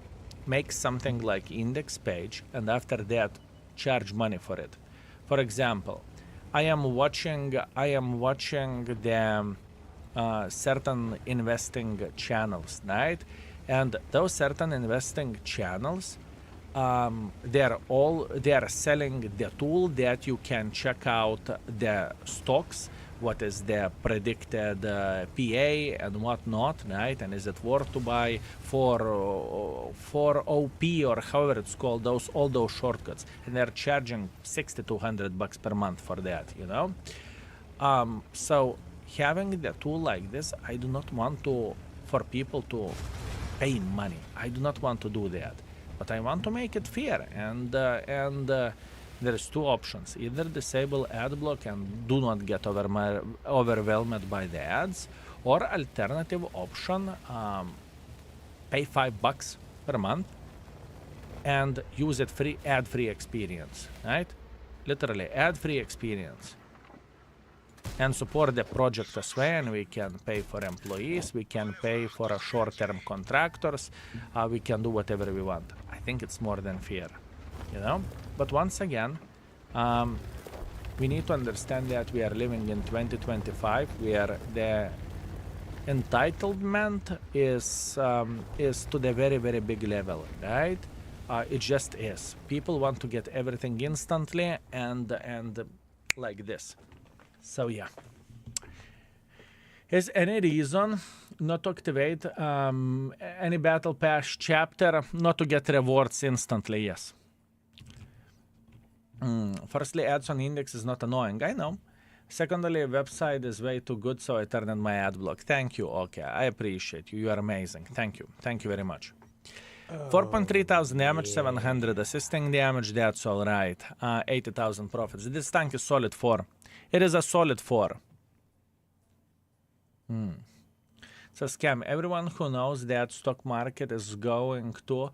make something like index page and after that charge money for it. For example, I am watching the certain investing channels, right? And those certain investing channels, they are selling the tool that you can check out the stocks, what is the predicted PA and whatnot, right? And is it worth to buy for OP or however it's called, all those shortcuts, and they're charging $60 to $100 per month for that, you know. So having the tool like this, I do not want for people to pay money. I do not want to do that. But I want to make it fair, and there's two options: either disable ad block and do not get overwhelmed by the ads, or alternative option, pay $5 per month and use it free, ad-free experience, right? Literally ad-free experience, and support the project as well. And we can pay for employees, we can pay for a short-term contractors, we can do whatever we want. I think it's more than fair, you know. But once again, we need to understand that we are living in 2025, where the entitlement is to the very, very big level, right? It just is. People want to get everything instantly and like this. So yeah. Is any reason not to activate any battle pass chapter, not to get rewards instantly? Yes. Firstly, ads on index is not annoying. I know. Secondly, website is way too good, so I turned on my ad block. Thank you. Okay, I appreciate you. You are amazing. Thank you. Thank you very much. 4.3 thousand damage, 700 assisting damage. That's all right. 80,000 profits. This tank is solid 4. It is a solid 4. So scam. Everyone who knows that stock market is going to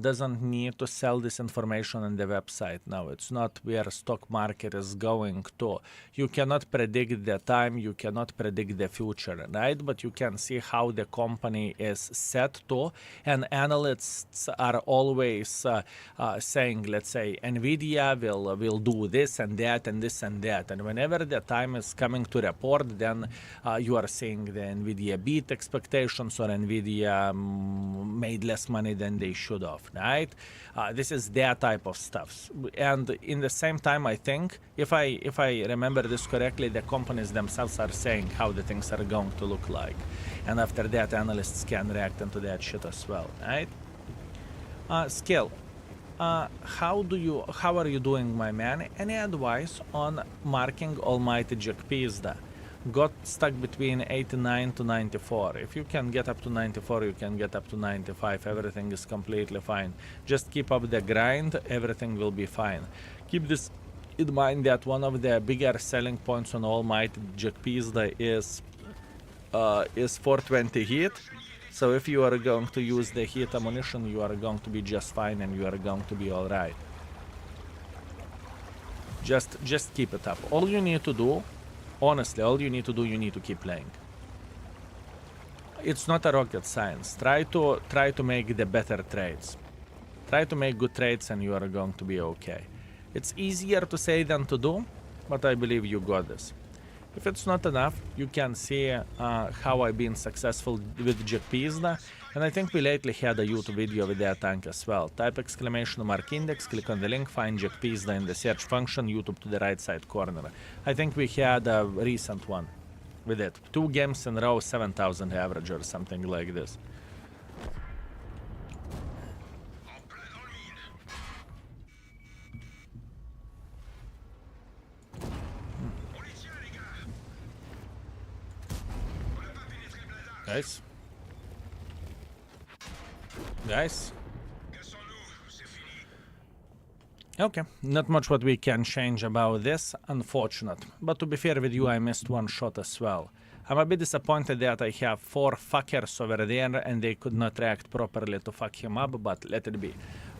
doesn't need to sell this information on the website. No, it's not where stock market is going to. You cannot predict the time, you cannot predict the future, right? But you can see how the company is set to, and analysts are always saying, let's say, NVIDIA will do this and that and this and that. And whenever the time is coming to report, then you are seeing the NVIDIA beat expectations, or NVIDIA made less money than they should have, right? This is that type of stuff. And in the same time, I think, if I remember this correctly, the companies themselves are saying how the things are going to look like. And after that, analysts can react into that shit as well, right? Skill. How are you doing, my man? Any advice on marking Almighty Jack Pizda? Got stuck between 89 to 94. If you can get up to 94, you can get up to 95. Everything is completely fine. Just keep up the grind. Everything will be fine. Keep this in mind, that one of the bigger selling points on Almighty Jack Pizda is 420 hit. So if you are going to use the heat ammunition, you are going to be just fine, and you are going to be all right. Just keep it up. All you need to do, honestly, all you need to do, you need to keep playing. It's not a rocket science. Try to make the better trades. Try to make good trades and you are going to be okay. It's easier to say than to do, but I believe you got this. If it's not enough, you can see how I've been successful with Jack Pizda, and I think we lately had a YouTube video with that tank as well. Type exclamation mark index, click on the link, find Jack Pizda in the search function, YouTube to the right side corner. I think we had a recent one with it. 2 games in a row, 7,000 average or something like this. En plein dans le mine. On les tient, les gars. On n'a pas pénétré le blindage. Guys. Guys. Cassons-nous, c'est fini. Okay, not much what we can change about this, unfortunate. But to be fair with you, I missed one shot as well. I'm a bit disappointed that I have 4 fuckers over there and they could not react properly to fuck him up, but let it be.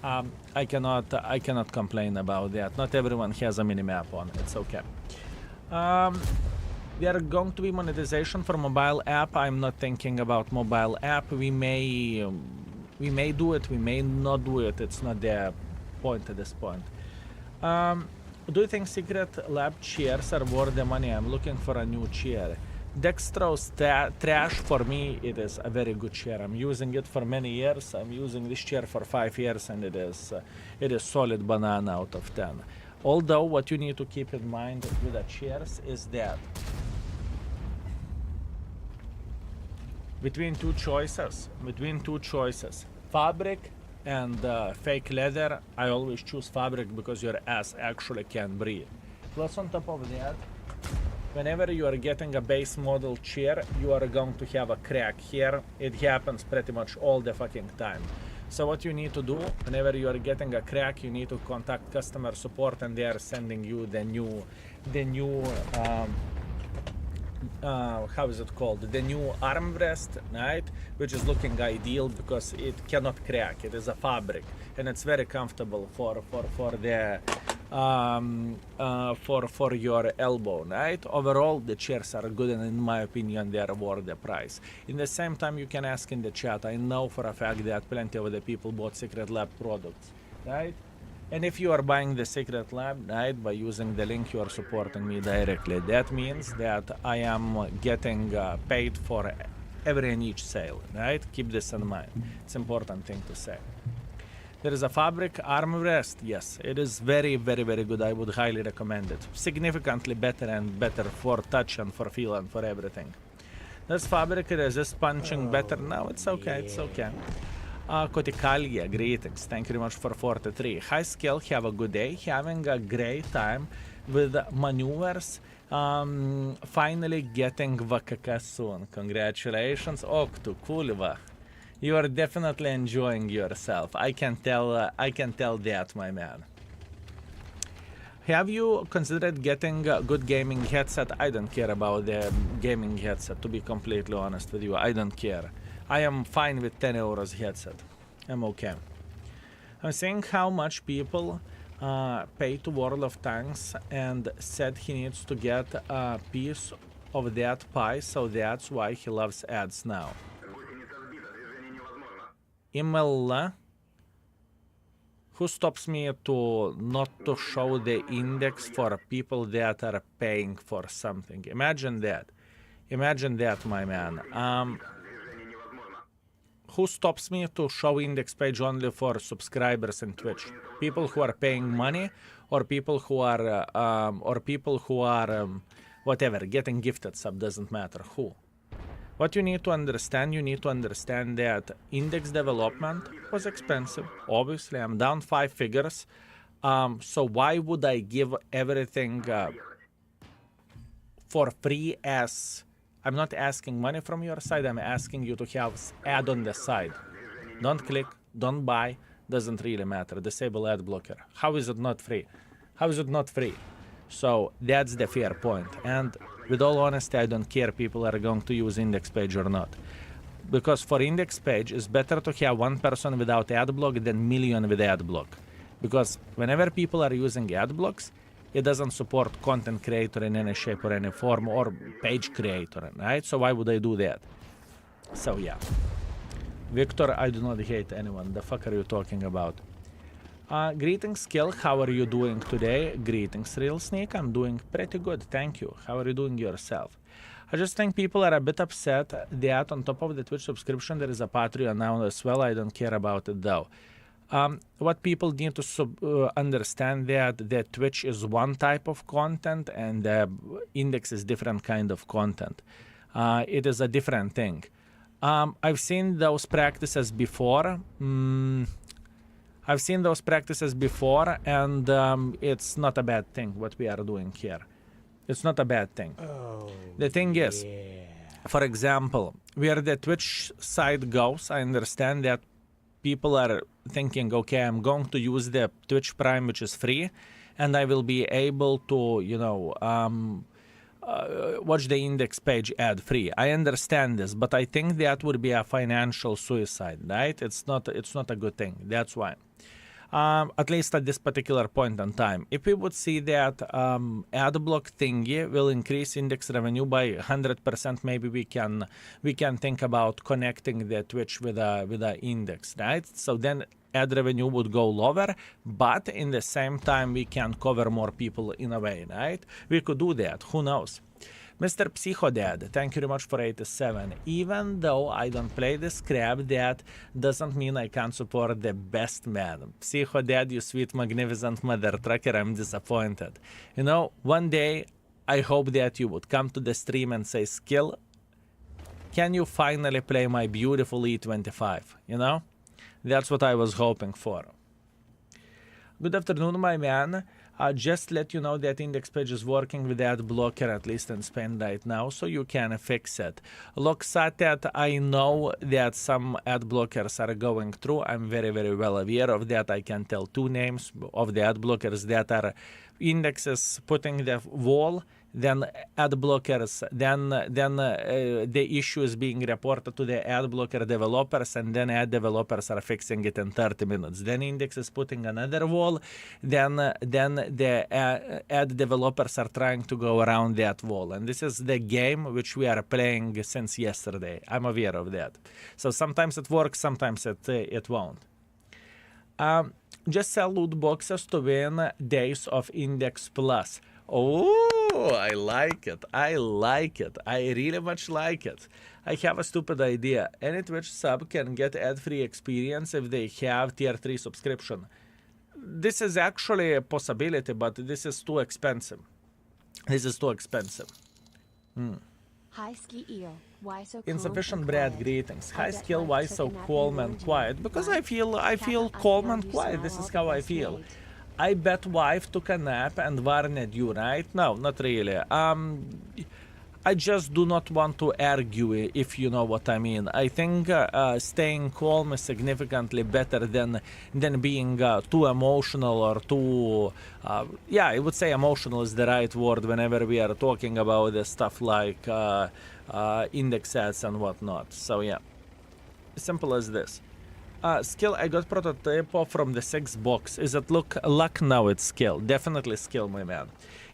I cannot complain about that. Not everyone has a minimap on, it's okay. There are going to be monetization for mobile app. I'm not thinking about mobile app. We may do it, we may not do it. It's not the point at this point. Do you think Secret Lab chairs are worth the money? I'm looking for a new chair. Dextro's trash, for me, it is a very good chair. I'm using it for many years. I'm using this chair for 5 years and it is solid banana out of 10. Although what you need to keep in mind with the chairs is that between two choices, fabric and fake leather, I always choose fabric because your ass actually can breathe. Plus on top of that, whenever you are getting a base model chair, you are going to have a crack here. It happens pretty much all the fucking time. So what you need to do, whenever you are getting a crack, you need to contact customer support and they are sending you the new how is it called? The new armrest, right? Which is looking ideal because it cannot crack. It is a fabric and it's very comfortable for your elbow, right? Overall, the chairs are good and in my opinion, they are worth the price. In the same time, you can ask in the chat. I know for a fact that plenty of the people bought Secret Lab products, right? And if you are buying the Secret Lab, right, by using the link, you are supporting me directly. That means that I am getting paid for every and each sale, right? Keep this in mind. It's an important thing to say. There is a fabric armrest. Yes, it is very, very, very good. I would highly recommend it. Significantly better and better for touch and for feel and for everything. Does fabric resist punching better? No, it's okay, it's okay. Kotikalia, greetings. Thank you very much for 43. High skill, have a good day. Having a great time with maneuvers. Finally getting VKK soon. Congratulations. Oktu, Kulva. You are definitely enjoying yourself. I can tell that, my man. Have you considered getting a good gaming headset? I don't care about the gaming headset, to be completely honest with you. I don't care. I am fine with 10 euros headset. I'm okay. I'm seeing how much people pay to World of Tanks and said he needs to get a piece of that pie, so that's why he loves ads now. Email. Who stops me to not to show the index for people that are paying for something? Imagine that. Imagine that, my man. Who stops me to show index page only for subscribers in Twitch? People who are paying money, or people who are whatever, getting gifted sub, doesn't matter who. What you need to understand that index development was expensive. Obviously, I'm down 5 figures. So why would I give everything for free as... I'm not asking money from your side, I'm asking you to have ad on the side. Don't click, don't buy, doesn't really matter. Disable ad blocker. How is it not free? How is it not free? So that's the fair point. And with all honesty, I don't care people are going to use index page or not. Because for index page, it's better to have one person without ad block than million with ad block. Because whenever people are using ad blocks, it doesn't support content creator in any shape or any form, or page creator, right? So why would I do that? So yeah. Victor, I do not hate anyone. The fuck are you talking about? Greetings, Skill. How are you doing today? Greetings, Real Sneak. I'm doing pretty good, thank you. How are you doing yourself? I just think people are a bit upset that on top of the Twitch subscription there is a Patreon now as well. I don't care about it though. What people need to understand that Twitch is one type of content and Index is different kind of content. It is a different thing. I've seen those practices before. I've seen those practices before, and it's not a bad thing what we are doing here. It's not a bad thing. Oh, The thing is, for example, where the Twitch side goes, I understand that people are thinking, okay, I'm going to use the Twitch Prime, which is free, and I will be able to, you know, watch the Index page ad-free. I understand this, but I think that would be a financial suicide, right? It's not a good thing. That's why. At least at this particular point in time. If we would see that ad block thingy will increase Index revenue by 100%, maybe we can think about connecting the Twitch with a Index, right? So then ad revenue would go lower, but in the same time we can cover more people in a way, right? We could do that. Who knows? Mr. Psychodad, thank you very much for 87. Even though I don't play this crap, that doesn't mean I can't support the best man. Psychodad, you sweet, magnificent mother trucker, I'm disappointed. You know, one day I hope that you would come to the stream and say, Skill, can you finally play my beautiful E25? You know? That's what I was hoping for. Good afternoon, my man. Just let you know that Index page is working with ad blocker, at least in Spain right now, so you can fix it. Loxatet, I know that some ad blockers are going through. I'm very, very well aware of that. I can tell two names of the ad blockers that are Indexes putting the wall, then ad blockers, then the issue is being reported to the ad blocker developers, and then ad developers are fixing it in 30 minutes. Then Index is putting another wall, then the ad developers are trying to go around that wall. And this is the game which we are playing since yesterday. I'm aware of that. So sometimes it works, sometimes it won't. Just sell loot boxes to win days of Index Plus. Oh, I like it. I like it. I really much like it. I have a stupid idea. Any Twitch sub can get ad-free experience if they have tier 3 subscription. This is actually a possibility, but this is too expensive. This is too expensive. Hi, Ski Eel. Why so calm Insufficient and bread quiet? greetings. I High bet skill, life why took so a nap calm and and ruined quiet? you. Because Why? I feel Kappa, calm I and know you quiet. smile This is all the how I best feel. made. I bet wife took a nap and warned you, right? No, not really. I just do not want to argue, if you know what I mean. I think staying calm is significantly better than being too emotional or too... yeah, I would say emotional is the right word whenever we are talking about the stuff like index ads and whatnot. So yeah, simple as this. Skill, I got prototype from the 6 box. Is it luck? No, it's skill. Definitely skill, my man.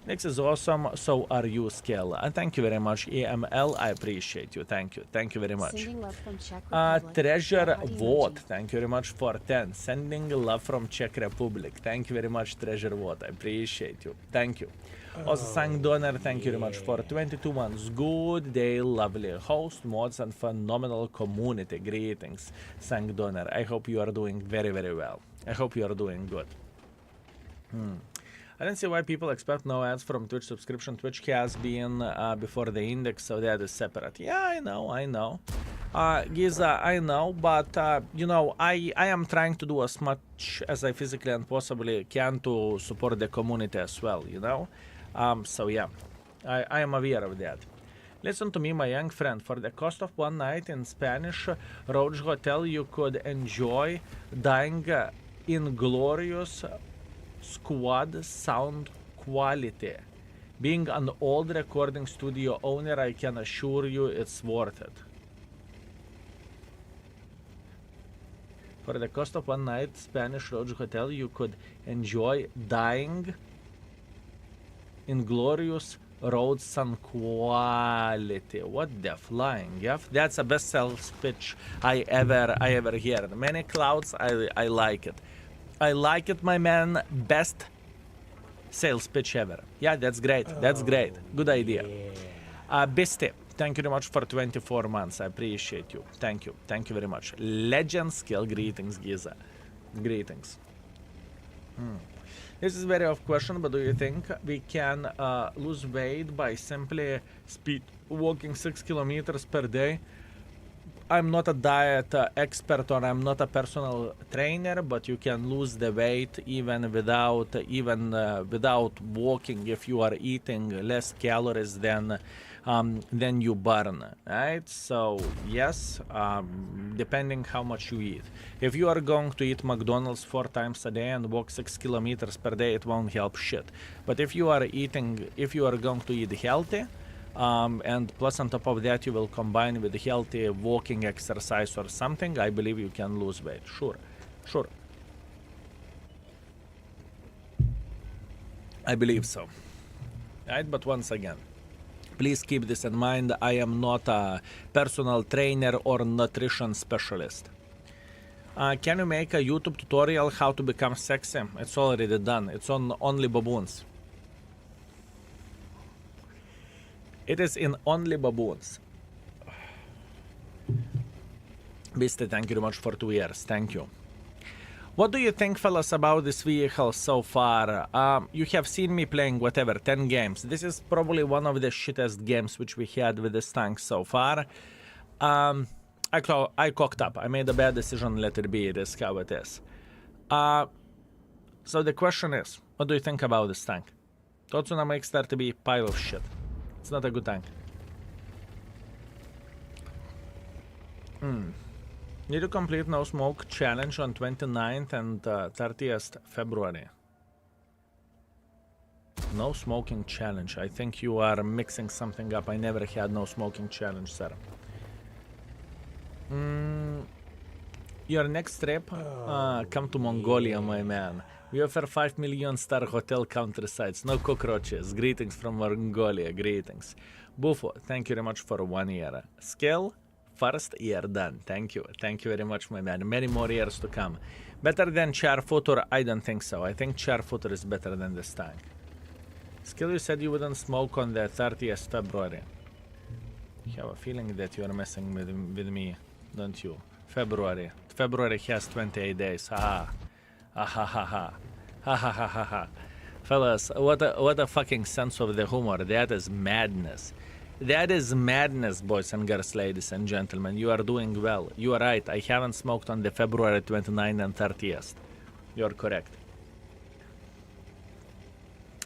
Next is awesome. So are you, Skill. And thank you very much, EML. I appreciate you. Thank you. Thank you very much. Sending love from Czech Republic. Treasure Heart Vote. emoji. Thank you very much for 10. Sending love from Czech Republic. Thank you very much, Treasure Vote. I appreciate you. Thank you. Also, Sang Donor, thank you very much for 22 months. Good day, lovely host, mods, and phenomenal community. Greetings, Sang Donor. I hope you are doing very, very well. I hope you are doing good. I don't see why people expect no ads from Twitch subscription. Twitch has been before the index, so that is separate. Yeah, I know. Giza, I know, but you know, I am trying to do as much as I physically and possibly can to support the community as well, you know? So yeah, I am aware of that. Listen to me, my young friend. For the cost of one night in Spanish Roach Hotel, you could enjoy dying in glorious squad sound quality. Being an old recording studio owner, I can assure you it's worth it. For the cost of one night Spanish Roach Hotel, you could enjoy dying in glorious Road Sun quality. What the flying F? That's the best sales pitch I ever heard. Many clouds, I like it. I like it, my man. Best sales pitch ever. Yeah, that's great. That's great. Good idea. Bisty, thank you very much for 24 months. I appreciate you. Thank you. Thank you very much. Legend skill. Greetings, Giza. Greetings. This is a very off question, but do you think we can lose weight by simply walking 6 kilometers per day? I'm not a diet expert or I'm not a personal trainer, but you can lose the weight even without walking if you are eating less calories than you burn, right? So yes, depending how much you eat. If you are going to eat McDonald's 4 times a day and walk 6 kilometers per day, it won't help shit. But if you are going to eat healthy, and plus on top of that you will combine with healthy walking exercise or something, I believe you can lose weight. Sure. I believe so. Right, but once again, please keep this in mind. I am not a personal trainer or nutrition specialist. Can you make a YouTube tutorial how to become sexy? It's already done. It's on Only Baboons. It is in Only Baboons. Beastie, thank you very much for 2 years. Thank you. What do you think, fellas, about this vehicle so far? You have seen me playing, 10 games. This is probably one of the shittest games which we had with this tank so far. I cocked up. I made a bad decision, let it be. It is how it is. So the question is, what do you think about this tank? Totsuna makes that to be a pile of shit. It's not a good tank. Need to complete no smoke challenge on 29th and 30th February. No smoking challenge. I think you are mixing something up. I never had no smoking challenge, sir. Your next trip? Come to Mongolia, my man. We offer 5 million star hotel countrysides. No cockroaches. Greetings from Mongolia. Greetings. Bufo, thank you very much for 1 year. Skill? First year done. Thank you. Thank you very much, my man. Many more years to come. Better than Char Futur? I don't think so. I think Char Futur is better than this tank. Skill, you said you wouldn't smoke on the 30th February. I have a feeling that you are messing with me, don't you? February. February has 28 days. Ha ha ha ha ha. Ha ha ha ha ha. Fellas, what a fucking sense of the humor. That is madness. That is madness, boys and girls, ladies and gentlemen. You are doing well. You are right. I haven't smoked on the February 29th and 30th. You're correct.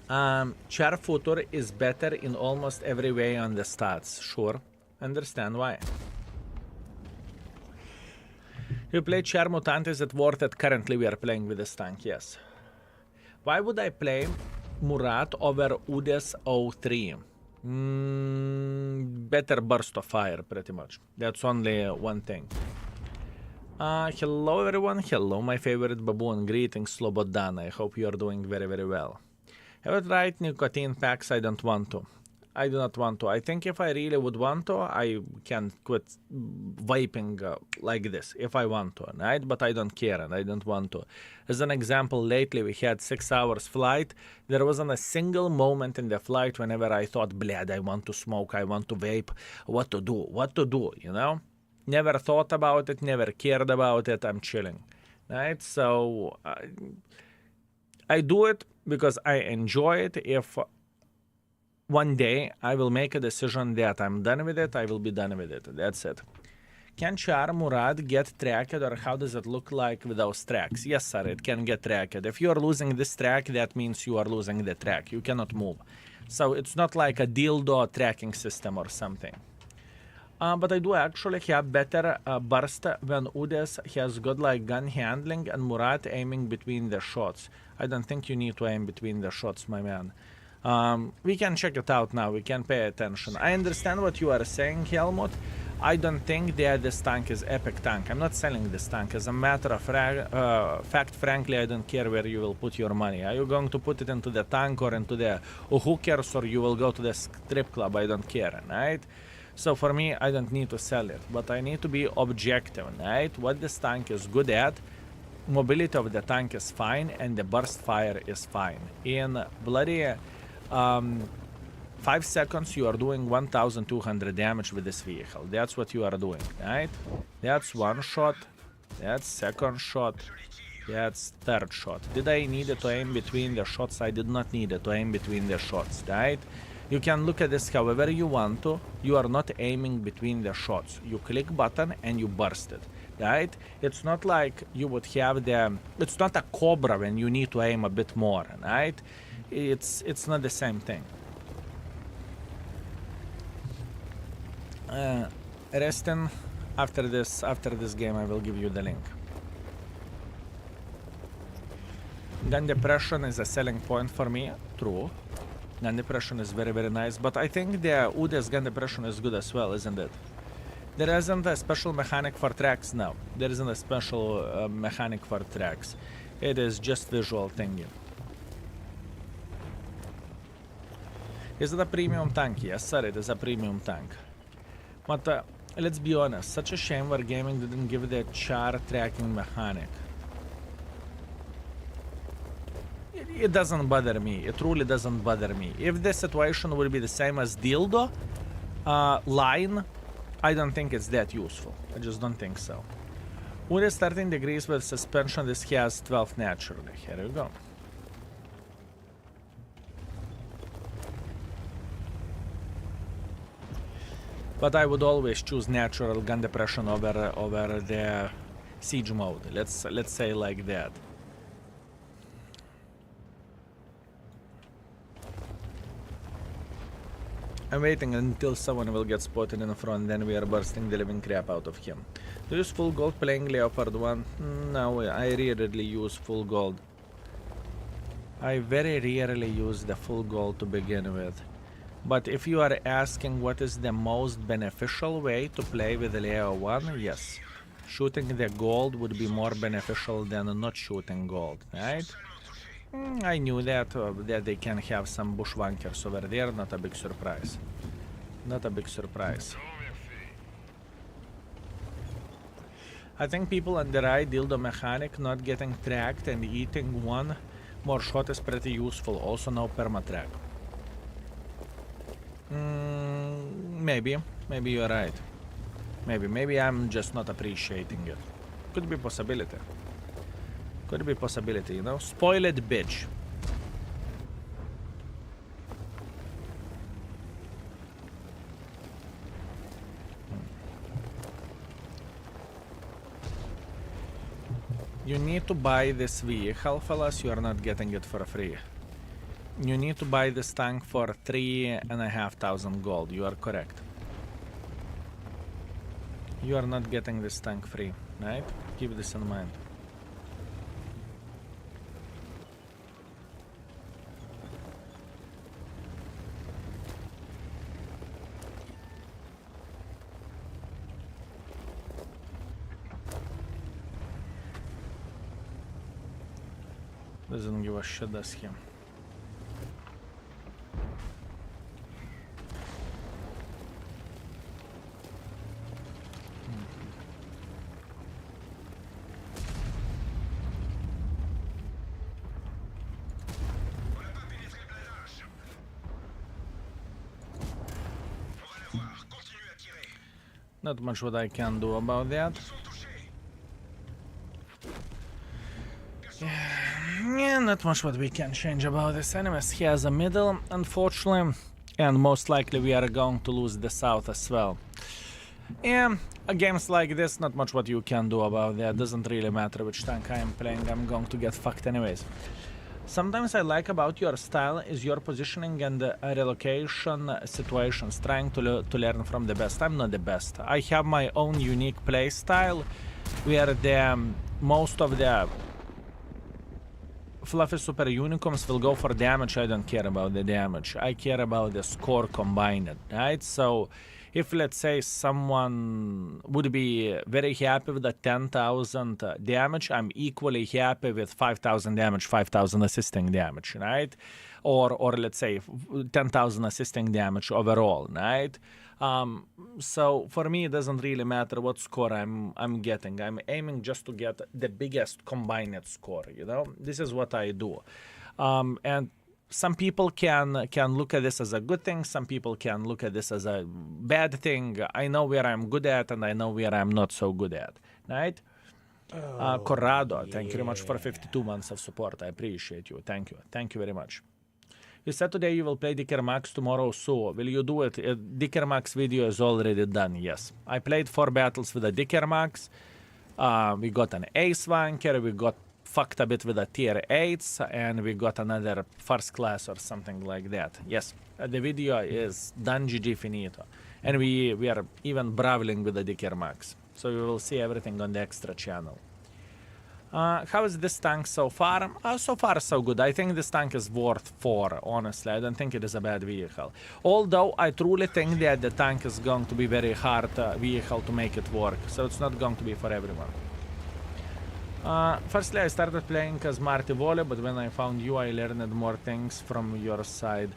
Char Futur is better in almost every way on the stats. Sure. Understand why. You play Char Mutant, is it worth it? Currently we are playing with this tank, yes. Why would I play Murat over Udes 03? Better burst of fire, pretty much. That's only one thing. Hello everyone, hello my favorite baboon. Greetings, Slobodan. I hope you are doing very, very well. Have you tried nicotine packs? I don't want to. I do not want to. I think if I really would want to, I can quit vaping like this, if I want to, right? But I don't care and I don't want to. As an example, lately we had 6 hours flight. There wasn't a single moment in the flight whenever I thought, blad, I want to smoke, I want to vape, what to do, you know? Never thought about it, never cared about it, I'm chilling, right? So I do it because I enjoy it. If one day I will make a decision that I'm done with it, I will be done with it. That's it. Can Char Murat get tracked, or how does it look like with those tracks? Yes, sir, it can get tracked. If you are losing this track, that means you are losing the track. You cannot move. So it's not like a dildo tracking system or something. But I do actually have better burst when Udes has got like gun handling and Murat aiming between the shots. I don't think you need to aim between the shots, my man. We can check it out now. We can pay attention. I understand what you are saying, Helmut. I don't think that this tank is epic tank. I'm not selling this tank. As a matter of fact, frankly, I don't care where you will put your money. Are you going to put it into the tank or into the hookers, or you will go to the strip club? I don't care, right? So for me, I don't need to sell it, but I need to be objective, right? What this tank is good at, mobility of the tank is fine, and the burst fire is fine. In bloody 5 seconds, you are doing 1200 damage with this vehicle. That's what you are doing, right? That's one shot, that's second shot, that's third shot. Did I need to aim between the shots? I did not need to aim between the shots, right? You can look at this however you want to. You are not aiming between the shots. You click button and you burst it, right? It's not like you would have the... It's not a Cobra when you need to aim a bit more, right? It's not the same thing. Restin, after this game I will give you the link. Gun depression is a selling point for me, true. Gun depression is very, very nice, but I think the Ude's gun depression is good as well, isn't it? There isn't a special mechanic for tracks, no. There isn't a special mechanic for tracks. It is just visual thingy. Is it a premium tank? Yes, sir, it is a premium tank. But let's be honest, such a shame Wargaming didn't give the char tracking mechanic. It doesn't bother me, it truly doesn't bother me. If the situation would be the same as Dildo line, I don't think it's that useful. I just don't think so. With the 13 degrees with suspension, this has 12 naturally. Here you go. But I would always choose natural gun depression over the siege mode. Let's say like that. I'm waiting until someone will get spotted in the front, then we are bursting the living crap out of him. Do you use full gold playing Leopard 1? No, I rarely use full gold. I very rarely use the full gold to begin with. But if you are asking what is the most beneficial way to play with Leo 1, yes. Shooting the gold would be more beneficial than not shooting gold, right? I knew that they can have some bushwankers over there, not a big surprise. Not a big surprise. I think people underrate Dildo mechanic, not getting tracked and eating one more shot is pretty useful, also no permatrack. Maybe you're right. Maybe I'm just not appreciating it. Could be possibility. Could be possibility, you know? Spoiled bitch. You need to buy this vehicle, fellas. You are not getting it for free. You need to buy this tank for 3,500 gold. You are correct. You are not getting this tank free, right? Keep this in mind. Doesn't give a shit, does he? Not much what I can do about that. Yeah, not much what we can change about this. Anyways, he has a middle, unfortunately, and most likely we are going to lose the south as well. Yeah, games like this, not much what you can do about that. Doesn't really matter which tank I am playing, I'm going to get fucked anyways. Sometimes I like about your style is your positioning and relocation situations, trying to learn from the best. I'm not the best. I have my own unique play style, where most of the fluffy super unicorns will go for damage. I don't care about the damage. I care about the score combined, right? So if let's say someone would be very happy with the 10,000 damage, I'm equally happy with 5,000 damage, 5,000 assisting damage, right? Or let's say 10,000 assisting damage overall, right? So for me, it doesn't really matter what score I'm getting. I'm aiming just to get the biggest combined score. You know, this is what I do, and some people can look at this as a good thing. Some people can look at this as a bad thing. I know where I'm good at, and I know where I'm not so good at. Right? Corrado, thank you very much for 52 months of support. I appreciate you. Thank you very much. You said today you will play Dicker Max tomorrow, so will you do it? Dicker Max video is already done, yes. I played 4 battles with a Dicker Max. We got an Ace Wanker, we got fucked a bit with a tier 8s, and we got another first class or something like that. Yes, the video is done, GG finito. And we are even brawling with the Dicker Max. So you will see everything on the extra channel. How is this tank so far? So far so good. I think this tank is worth 4, honestly. I don't think it is a bad vehicle. Although I truly think that the tank is going to be very hard vehicle to make it work. So it's not going to be for everyone. Firstly, I started playing as Marty Volley, but when I found you, I learned more things from your side.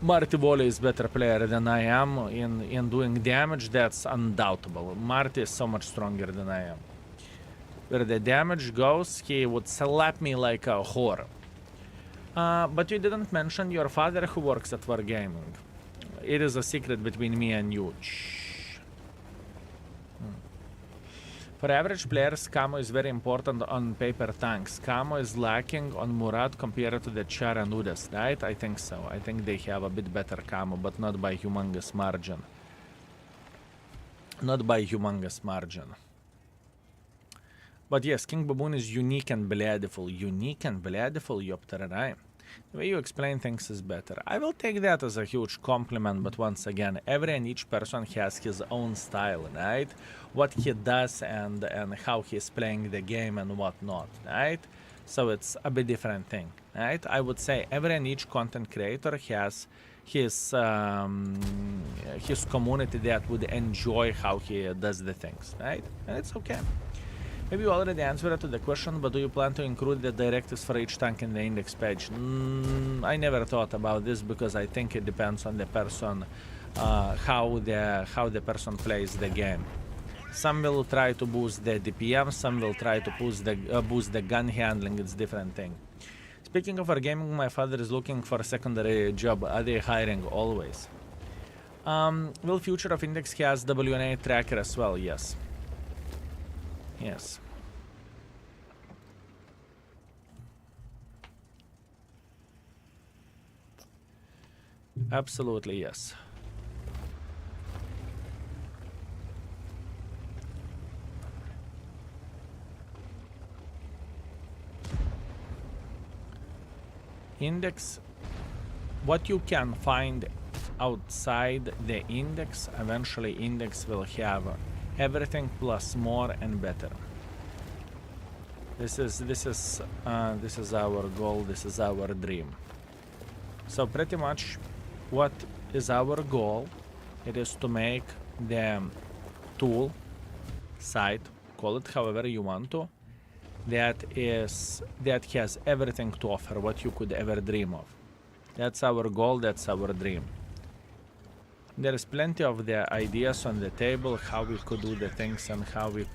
Marty Volley is better player than I am in doing damage. That's undoubtable. Marty is so much stronger than I am. Where the damage goes, he would slap me like a whore. But you didn't mention your father who works at Wargaming. It is a secret between me and you. Shh. For average players, camo is very important on paper tanks. Camo is lacking on Murat compared to the Char and Udas, right? I think so. I think they have a bit better camo, but not by humongous margin. Not by humongous margin. But yes, King Baboon is unique and beautiful. Unique and beautiful, Yopteranai. The way you explain things is better. I will take that as a huge compliment, but once again, every and each person has his own style, right? What he does and how he's playing the game and whatnot, right? So it's a bit different thing, right? I would say every and each content creator has his community that would enjoy how he does the things, right? And it's okay. Maybe you already answered to the question, but do you plan to include the directives for each tank in the index page? I never thought about this because I think it depends on the person, how the person plays the game. Some will try to boost the DPM, some will try to boost the gun handling. It's different thing. Speaking of Wargaming, my father is looking for a secondary job. Are they hiring always? Will Future of Index has WNA tracker as well? Yes. Yes. Absolutely, yes. Index, what you can find outside the index, eventually index will have everything plus more and better. This is our goal. This is our dream. So pretty much, what is our goal? It is to make the tool, site, call it however you want to, that has everything to offer what you could ever dream of. That's our goal. That's our dream. There is plenty of the ideas on the table how we could do the things and how we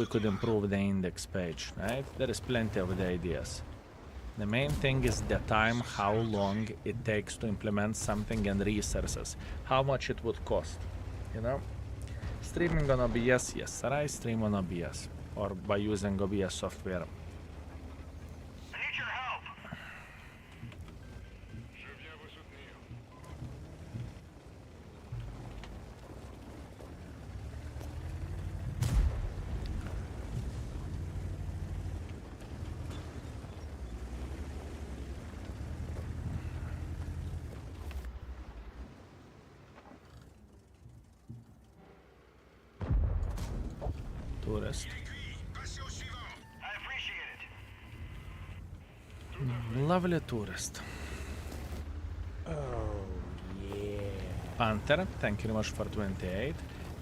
could improve the index page, right? There is plenty of the ideas. The main thing is the time, how long it takes to implement something, and resources, how much it would cost, you know? Streaming on OBS, yes, sir, I stream on OBS or by using OBS software. Tourist. Lovely tourist. Oh, yeah. Panther, thank you very much for 28.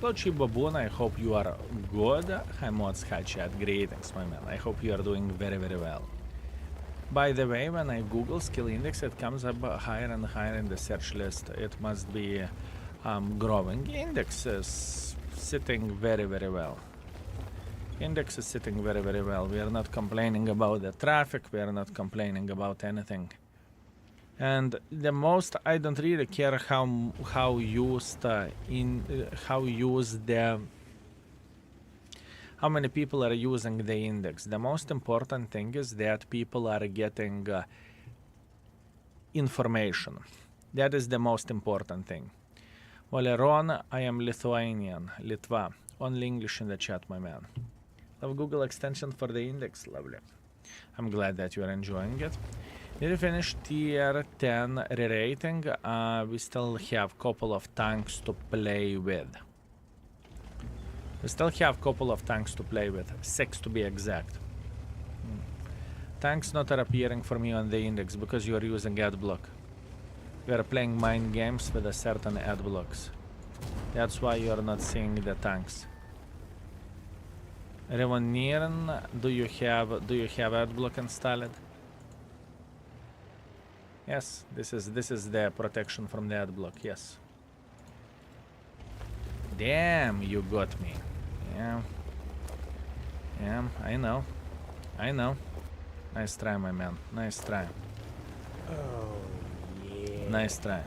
Lochi Baboon, I hope you are good. Hi mods, hi chat, greetings my man. I hope you are doing very very well. By the way, when I Google skill index, it comes up higher and higher in the search list. It must be growing. Index is sitting very very well. Index is sitting very very well. We are not complaining about the traffic, we are not complaining about anything. And the most, I don't really care how used how many people are using the index. The most important thing is that people are getting information. That is the most important thing. Valeron, I am Lithuanian, Litva. Only English in the chat, my man. Love Google extension for the index, lovely. I'm glad that you are enjoying it. Did you finish tier 10 re-rating? We still have couple of tanks to play with. We still have couple of tanks to play with, 6 to be exact. Tanks not appearing for me on the index because you are using ad block. You are playing mind games with a certain ad blocks. That's why you are not seeing the tanks. Revonieren, do you have ad block installed? Yes, this is the protection from the ad block, yes. Damn, you got me. Yeah. Yeah, I know. I know. Nice try, my man. Nice try. Oh, yeah. Nice try.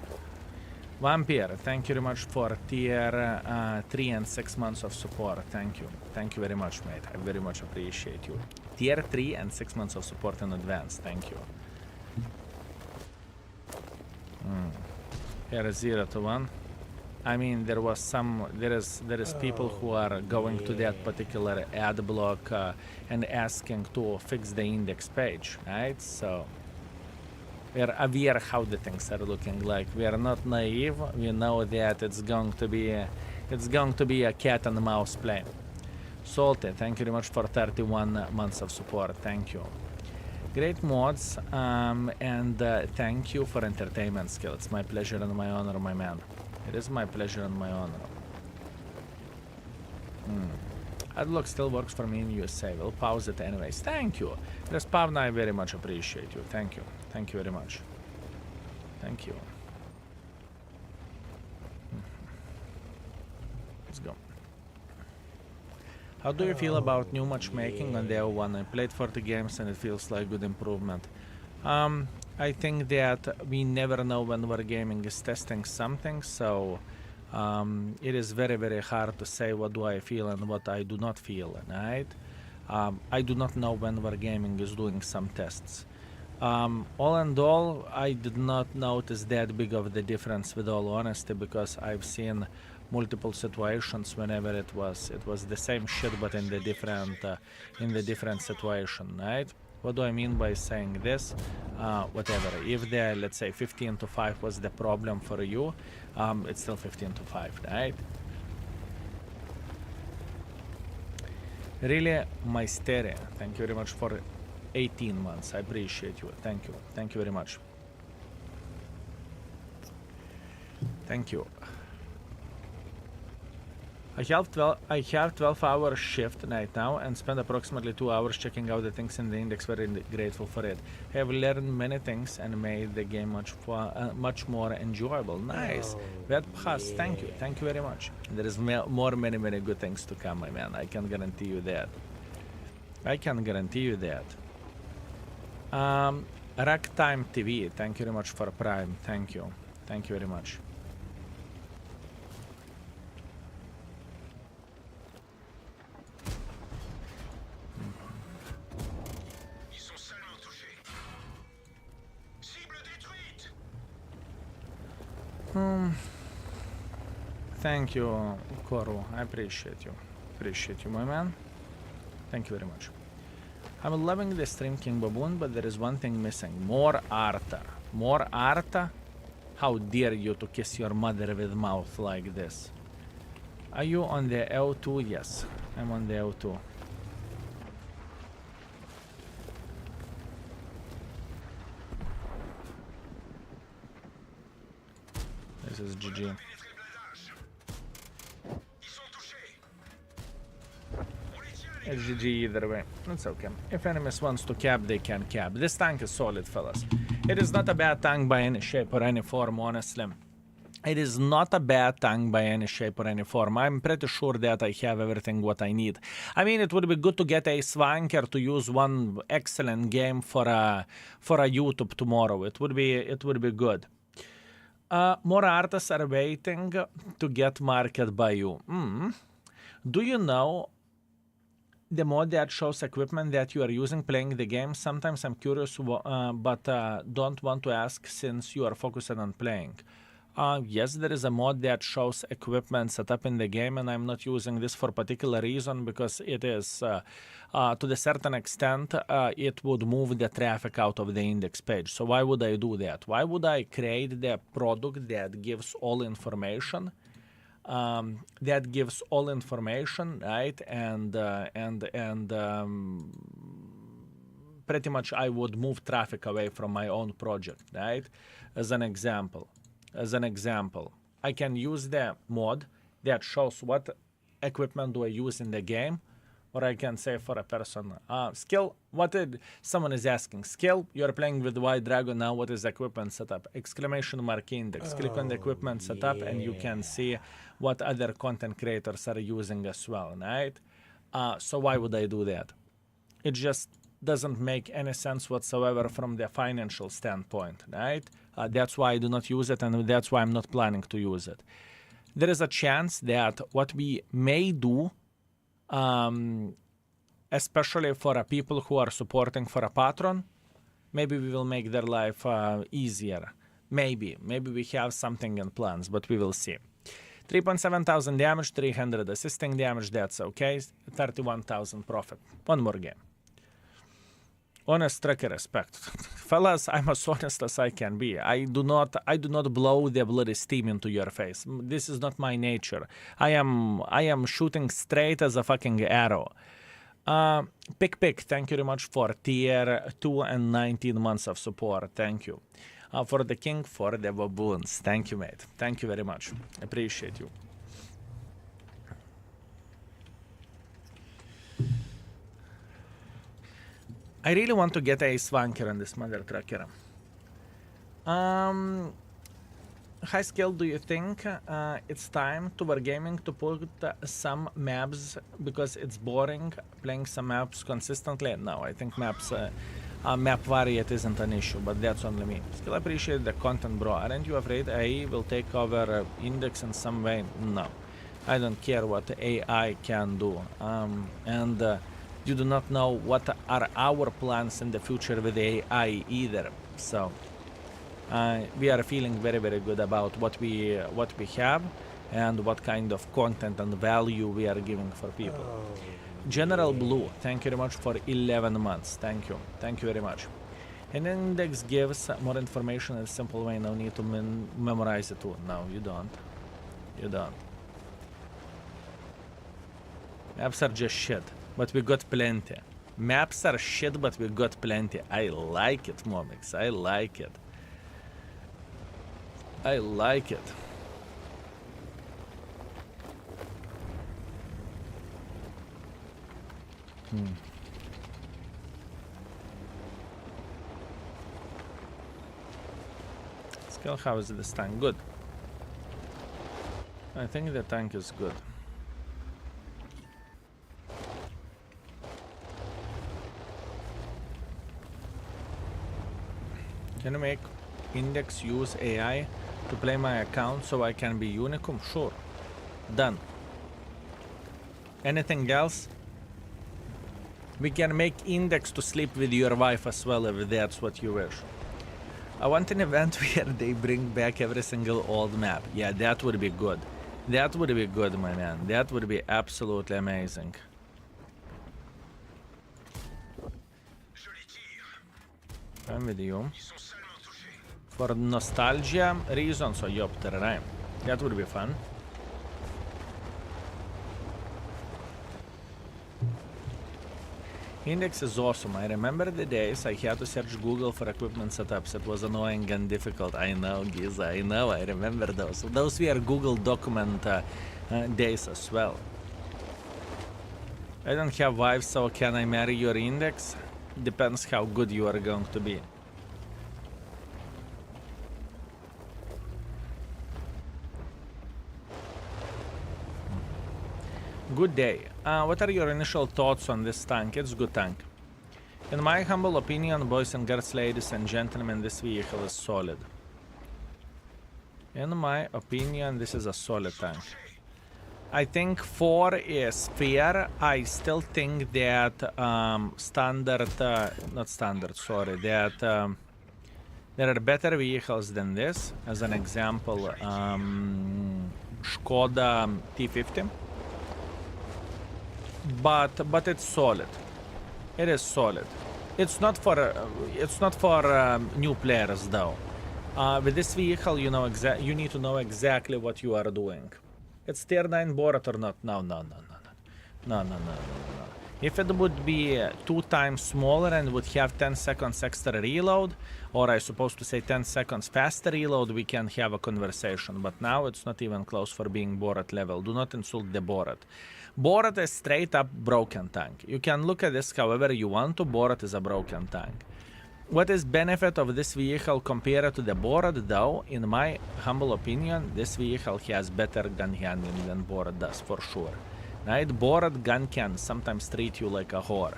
Vampire, thank you very much for tier 3 and 6 months of support. Thank you. Thank you very much, mate. I very much appreciate you. Tier 3 and 6 months of support in advance. Thank you. Here is 0 to 1. I mean, there is people who are going to that particular ad block and asking to fix the index page, right? So we are aware how the things are looking like. We are not naive. We know that it's going to be a cat and mouse play. Salty, thank you very much for 31 months of support. Thank you. Great mods, and thank you for entertainment skill. It's my pleasure and my honor, my man. It is my pleasure and my honor. Adblock still works for me in USA. We'll pause it anyways. Thank you. Respawna, I very much appreciate you. Thank you. Thank you very much. Thank you. Let's go. How do you feel about new matchmaking on the L1? I played 40 games and it feels like good improvement. I think that we never know when Wargaming is testing something, so it is very, very hard to say what do I feel and what I do not feel, right? I do not know when Wargaming is doing some tests. All in all, I did not notice that big of the difference, with all honesty, because I've seen multiple situations whenever it was the same shit but in the different situation, right? What do I mean by saying this? Whatever, if the, let's say, 15 to 5 was the problem for you, it's still 15 to 5, right? Really, Mysteria, thank you very much for 18 months. I appreciate you. Thank you. Thank you very much. Thank you. I have 12-hour shift right now and spend approximately 2 hours checking out the things in the index. Very grateful for it. I have learned many things and made the game much more enjoyable. Nice. Vedphas, thank you. Thank you very much. There is many good things to come, my man. I can guarantee you that. I can guarantee you that. Ragtime TV, thank you very much for Prime. Thank you. Thank you very much. Thank you, Koru. I appreciate you. Appreciate you, my man. Thank you very much. I'm loving the stream, King Baboon, but there is one thing missing. More Arta. More Arta? How dare you to kiss your mother with mouth like this? Are you on the L2? Yes, I'm on the L2. This is GG. It's GG either way. It's okay. If enemies wants to cap, they can cap. This tank is solid, fellas. It is not a bad tank by any shape or any form, honestly. It is not a bad tank by any shape or any form. I'm pretty sure that I have everything what I need. I mean, it would be good to get a swanker to use one excellent game for a YouTube tomorrow. It would be good. More artists are waiting to get marketed by you. Do you know the mod that shows equipment that you are using playing the game? Sometimes I'm curious, but don't want to ask since you are focused on playing. Yes, there is a mod that shows equipment set up in the game, and I'm not using this for a particular reason because it is, to the certain extent, it would move the traffic out of the index page. So why would I do that? Why would I create the product that gives all information? Right? And pretty much I would move traffic away from my own project, right? As an example, I can use the mod that shows what equipment do I use in the game, or I can say for a person, skill, someone is asking, skill, you're playing with White Dragon now, what is equipment setup? Exclamation mark index. Click on the equipment setup and you can see what other content creators are using as well, right? So why would I do that? It just doesn't make any sense whatsoever from the financial standpoint, right? That's why I do not use it, and that's why I'm not planning to use it. There is a chance that what we may do, especially for people who are supporting for a patron, maybe we will make their life easier. Maybe we have something in plans, but we will see. 3,700 damage, 300 assisting damage, that's okay. 31,000 profit. One more game. Honest tracker respect. Fellas, I'm as honest as I can be. I do not blow the bloody steam into your face. This is not my nature. I am shooting straight as a fucking arrow. Pick, thank you very much for tier 2 and 19 months of support. Thank you. For the king, for the baboons. Thank you, mate. Thank you very much. Appreciate you. I really want to get a swanker on this mother trucker. High skill, do you think it's time to Wargaming to put some maps because it's boring playing some maps consistently? No, I think maps, map variety isn't an issue, but that's only me. Still appreciate the content, bro. Aren't you afraid AI will take over index in some way? No, I don't care what AI can do. You do not know what are our plans in the future with AI either. So we are feeling very, very good about what we have and what kind of content and value we are giving for people. General Blue, thank you very much for 11 months. Thank you very much. An index gives more information in a simple way. No need to memorize it too. No, you don't. Maps are just shit. But we got plenty. Maps are shit, but we got plenty. I like it, Momix. I like it. Skill, how is this tank? Good. I think the tank is good. Can you make Index use AI to play my account so I can be Unicum? Sure. Done. Anything else? We can make Index to sleep with your wife as well if that's what you wish. I want an event where they bring back every single old map. Yeah, that would be good. That would be good, my man. That would be absolutely amazing. I'm with you. For nostalgia reasons, or Yopter, right? That would be fun. Index is awesome. I remember the days I had to search Google for equipment setups. It was annoying and difficult. I know, Giza, I know. I remember those. Those were Google document days as well. I don't have wife, so can I marry your index? Depends how good you are going to be. Good day. What are your initial thoughts on this tank? It's a good tank. In my humble opinion, boys and girls, ladies and gentlemen, this vehicle is solid. In my opinion, this is a solid tank. I think 4 is fair. I still think that there are better vehicles than this. As an example, Skoda T50. But it's solid. It is solid. It's not for new players though. With this vehicle, you need to know exactly what you are doing. It's tier 9 Borat or not? No. If it would be 2 times smaller and would have 10 seconds extra reload, or I supposed to say 10 seconds faster reload, we can have a conversation. But now it's not even close for being Borat level. Do not insult the Borat. Borat is straight up broken tank. You can look at this however you want to. Borat is a broken tank. What is benefit of this vehicle compared to the Borat though? In my humble opinion, this vehicle has better gun handling than Borat does for sure. Right? Borat gun can sometimes treat you like a whore.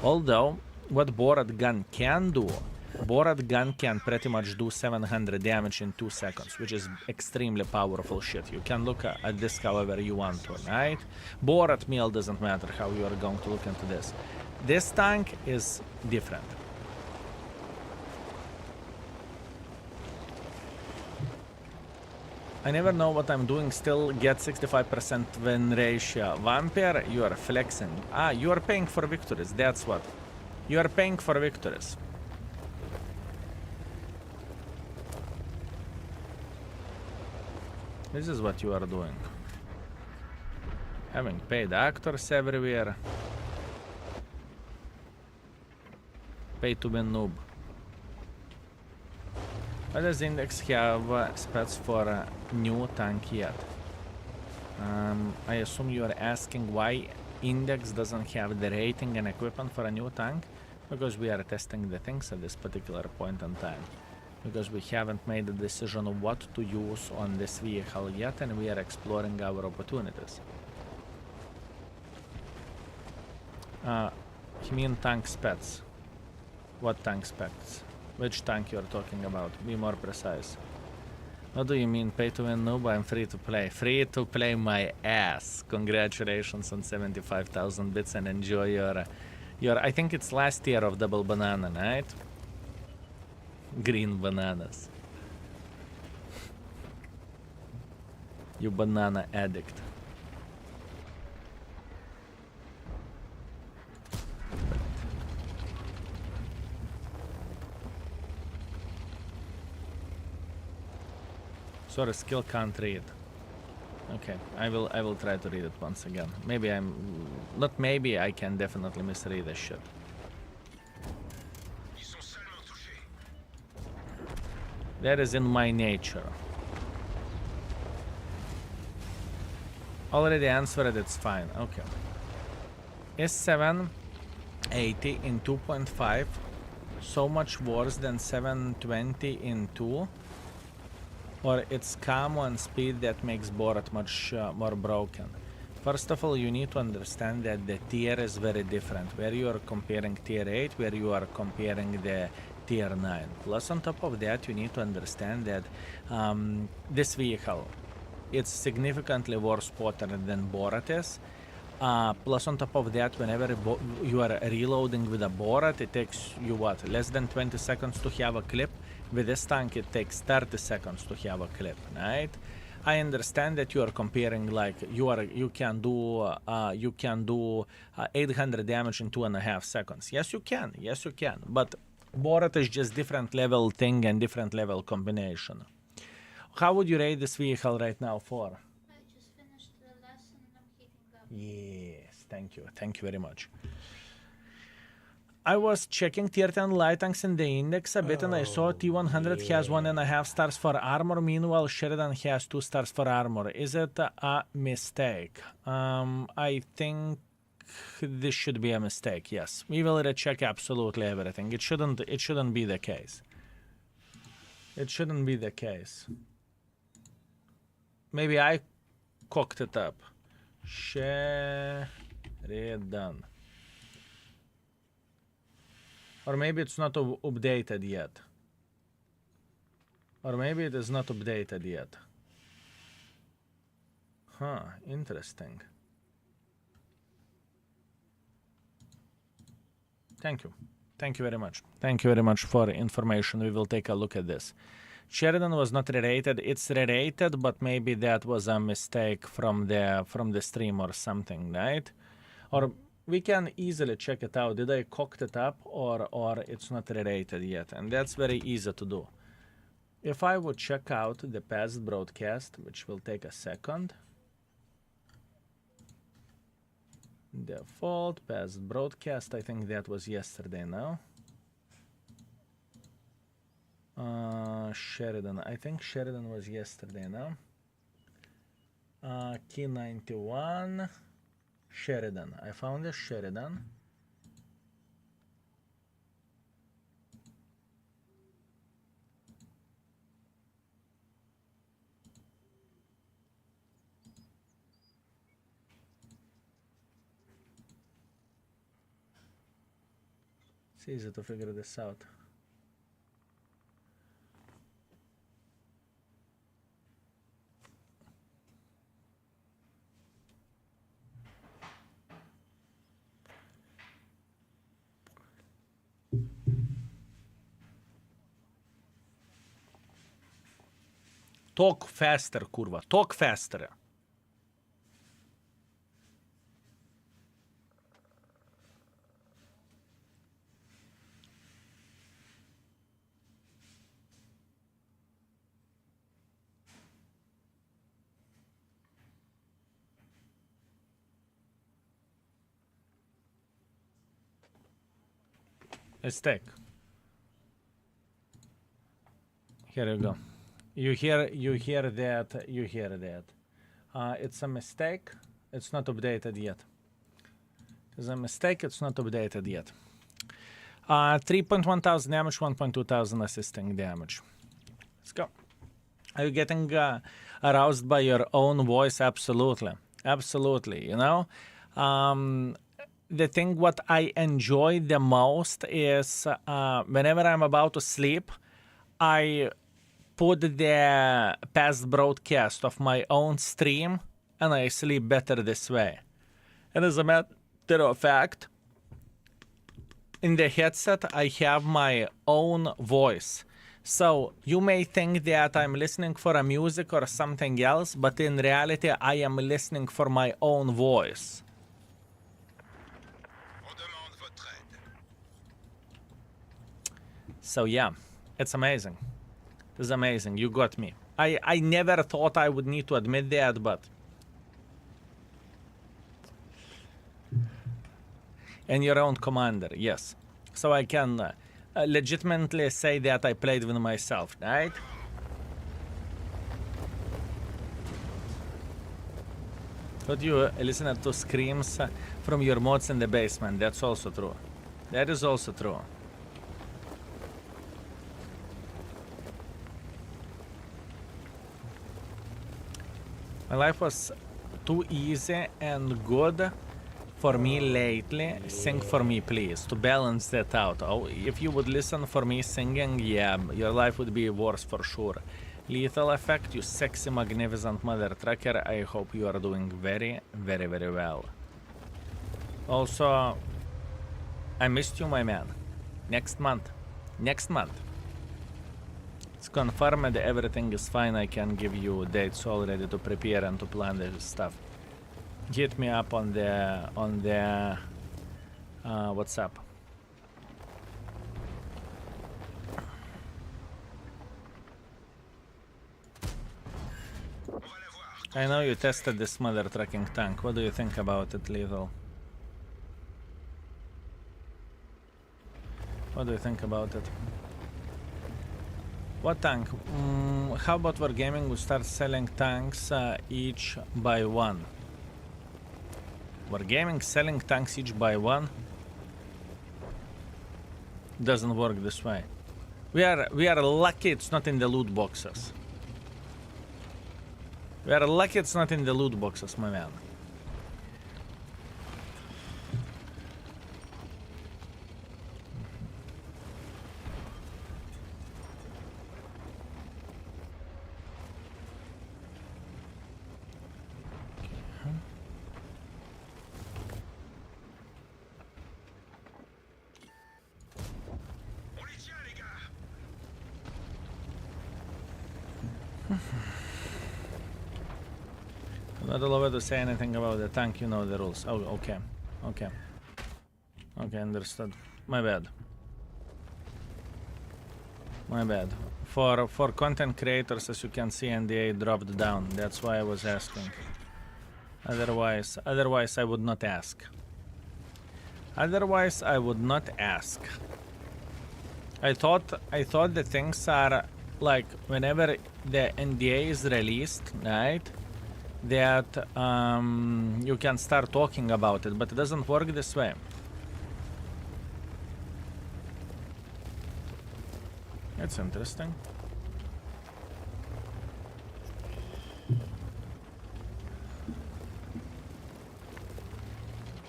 Although, what Borat gun can do, Borat gun can pretty much do 700 damage in 2 seconds, which is extremely powerful shit. You can look at this however you want to, right? Borat meal doesn't matter how you are going to look into this. This tank is different. I never know what I'm doing, still get 65% win ratio. Vampire, you are flexing. You are paying for victories, that's what. You are paying for victories. This is what you are doing. Having paid actors everywhere. Pay to be noob. Why does Index have specs for a new tank yet? I assume you are asking why Index doesn't have the rating and equipment for a new tank? Because we are testing the things at this particular point in time. Because we haven't made a decision of what to use on this vehicle yet, and we are exploring our opportunities. You mean tank specs? What tank specs? Which tank you're talking about? Be more precise. What do you mean pay to win noob? I'm free to play. Free to play my ass. Congratulations on 75,000 bits and enjoy your I think it's last year of double banana, right? Green bananas. You banana addict. Sorry, skill can't read. Okay, I will try to read it once again. Maybe I can definitely misread this shit. That is in my nature. Already answered, it's fine. Okay. Is 780 in 2.5 so much worse than 720 in 2? Or it's camo and speed that makes Borat much more broken? First of all, you need to understand that the tier is very different. Where you are comparing tier 8, where you are comparing the tier 9. Plus on top of that, you need to understand that this vehicle, it's significantly worse pattern than Borat is. Plus on top of that, whenever you are reloading with a Borat, it takes you what, less than 20 seconds to have a clip. With this tank it takes 30 seconds to have a clip, right? I understand that you are comparing like you can do 800 damage in 2.5 seconds. Yes you can, but Borat is just different level thing and different level combination. How would you rate this vehicle right now for? I just finished the lesson and I'm heating up. Yes, thank you very much. I was checking tier 10 light tanks in the index a bit and I saw T100 has 1.5 stars for armor, meanwhile Sheridan has 2 stars for armor. Is it a mistake? I think this should be a mistake. Yes, we will recheck absolutely everything. It shouldn't be the case. It shouldn't be the case. Maybe I cocked it up. Sheridan. Or maybe it's not updated yet. Or maybe it is not updated yet. Huh, interesting. Thank you. Thank you very much. Thank you very much for information. We will take a look at this. Sheridan was not related. It's related, but maybe that was a mistake from the stream or something, right? Or we can easily check it out. Did I cocked it up or it's not related yet? And that's very easy to do. If I would check out the past broadcast, which will take a second. Default past broadcast, I think that was yesterday now. Sheridan, I think Sheridan was yesterday now. Key 91, Sheridan, I found a Sheridan. It's easy to figure this out. Talk faster, kurwa. Talk faster. Mistake. Here you go. You hear that. It's a mistake. It's not updated yet. It's a mistake. It's not updated yet. 3.1 thousand damage, 1.2 thousand assisting damage. Let's go. Are you getting aroused by your own voice? Absolutely. Absolutely. You know? The thing what I enjoy the most is whenever I'm about to sleep, I put the past broadcast of my own stream and I sleep better this way. And as a matter of fact, in the headset, I have my own voice. So you may think that I'm listening for a music or something else, but in reality, I am listening for my own voice. So yeah, it's amazing. It's amazing. You got me. I never thought I would need to admit that, but... And your own commander, yes. So I can legitimately say that I played with myself, right? But you listen to screams from your mods in the basement. That's also true. That is also true. My life was too easy and good for me lately. Sing for me, please, to balance that out. Oh, if you would listen for me singing, yeah, your life would be worse for sure. Lethal effect, you sexy, magnificent mother trucker. I hope you are doing very, very, very well. Also, I missed you, my man. Next month. Next month. It's confirmed everything is fine. I can give you dates already to prepare and to plan this stuff. Hit me up on the WhatsApp. I know you tested this mother trucking tank. What do you think about it, Lethal? What do you think about it? What tank? How about Wargaming will start selling tanks each by one? Wargaming selling tanks each by one doesn't work this way. We are lucky it's not in the loot boxes. We are lucky it's not in the loot boxes, my man. On les tient, les gars. I'm not allowed to say anything about the tank, you know the rules. Oh, okay. Okay. Okay, understood. My bad. My bad. For content creators, as you can see, NDA dropped down. That's why I was asking. Otherwise I would not ask. Otherwise I would not ask. I thought the things are like whenever the NDA is released, right? That you can start talking about it, but it doesn't work this way. That's interesting.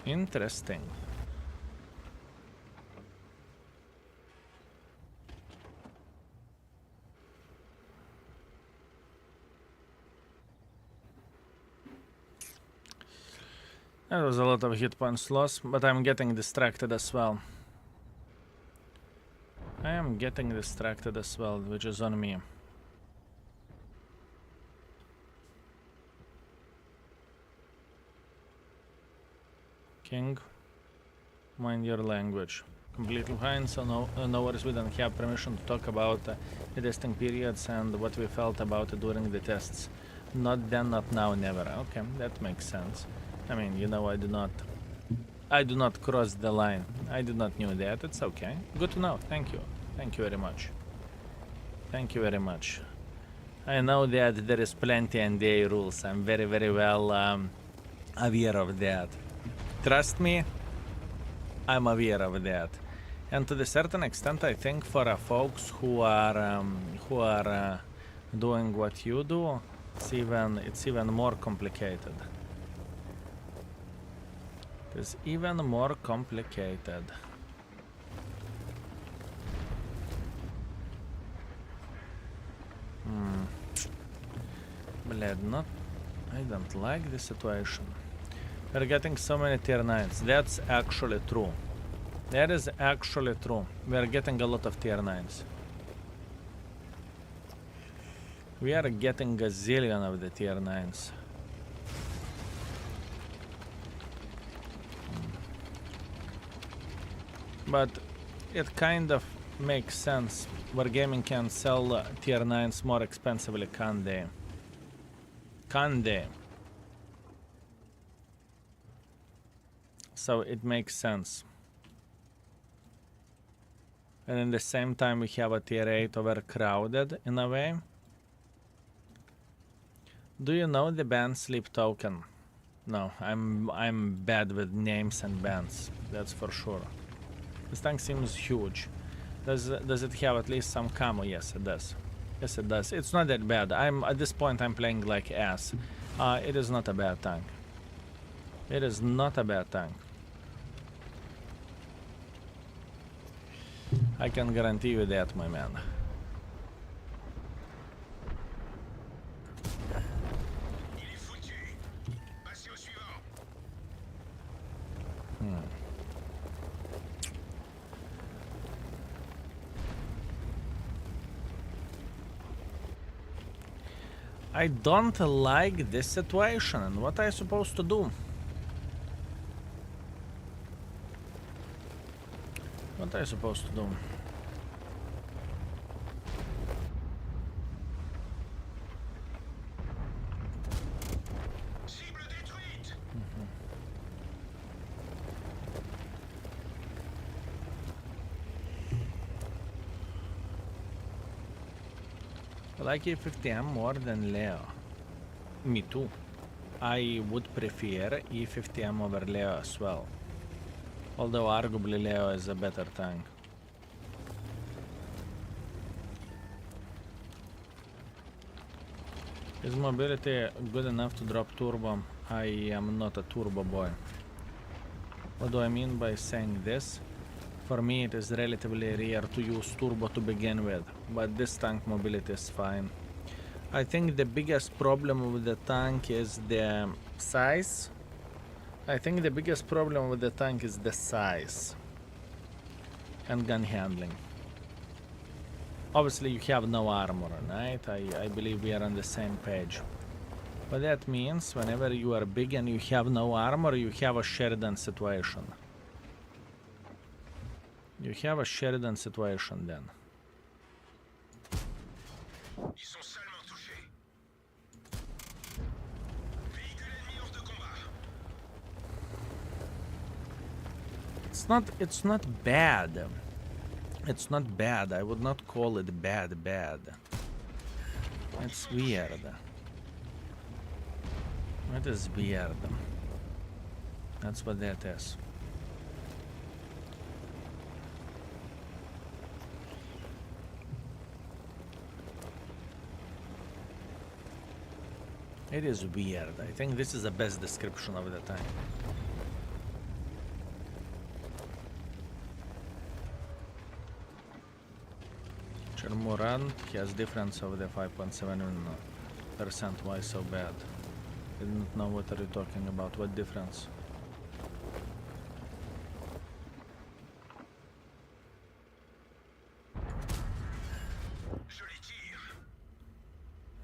Interesting. That was a lot of hit points lost, but I'm getting distracted as well. I am getting distracted as well, which is on me. King, mind your language. Completely fine, so no worries, we don't have permission to talk about the testing periods and what we felt about it during the tests. Not then, not now, never. Okay, that makes sense. I mean, you know, I do not cross the line. I did not knew that. It's okay. Good to know. Thank you. Thank you very much. Thank you very much. I know that there is plenty NDA rules. I'm very, very well aware of that. Trust me, I'm aware of that. And to a certain extent, I think for folks who are doing what you do, it's even more complicated. It's even more complicated. Bled, I don't like the situation. We're getting so many tier 9s. That's actually true. That is actually true. We're getting a lot of tier 9s. We are getting a zillion of the tier 9s. But it kind of makes sense. Wargaming can sell tier 9s more expensively, can't they? Can't they? So it makes sense. And in the same time we have a tier 8 overcrowded in a way. Do you know the band sleep token? No, I'm bad with names and bands, that's for sure. This tank seems huge. Does it have at least some camo? Yes, it does. Yes, it does. It's not that bad. At this point I'm playing like ass. It is not a bad tank. It is not a bad tank. I can guarantee you that, my man. Il est foutu. Passez au suivant. I don't like this situation, and what am I supposed to do? What am I supposed to do? Cible détruite. I like E50M more than Leo. Me too. I would prefer E50M over Leo as well. Although arguably Leo is a better tank. Is mobility good enough to drop turbo? I am not a turbo boy. What do I mean by saying this? For me it is relatively rare to use turbo to begin with, but this tank mobility is fine. I think the biggest problem with the tank is the size. I think the biggest problem with the tank is the size and gun handling. Obviously you have no armor, right? I believe we are on the same page. But that means whenever you are big and you have no armor, you have a Sheridan situation. You have a Sheridan situation then. Ils sont salement touchés. Véhicule ennemi hors de combat. It's not bad. It's not bad. I would not call it bad. It's weird. It is weird. That's what that is. It is weird. I think this is the best description of the tank. Char Murat has difference of the 5.7%. Why so bad? I didn't know what are you talking about. What difference? Joli tir.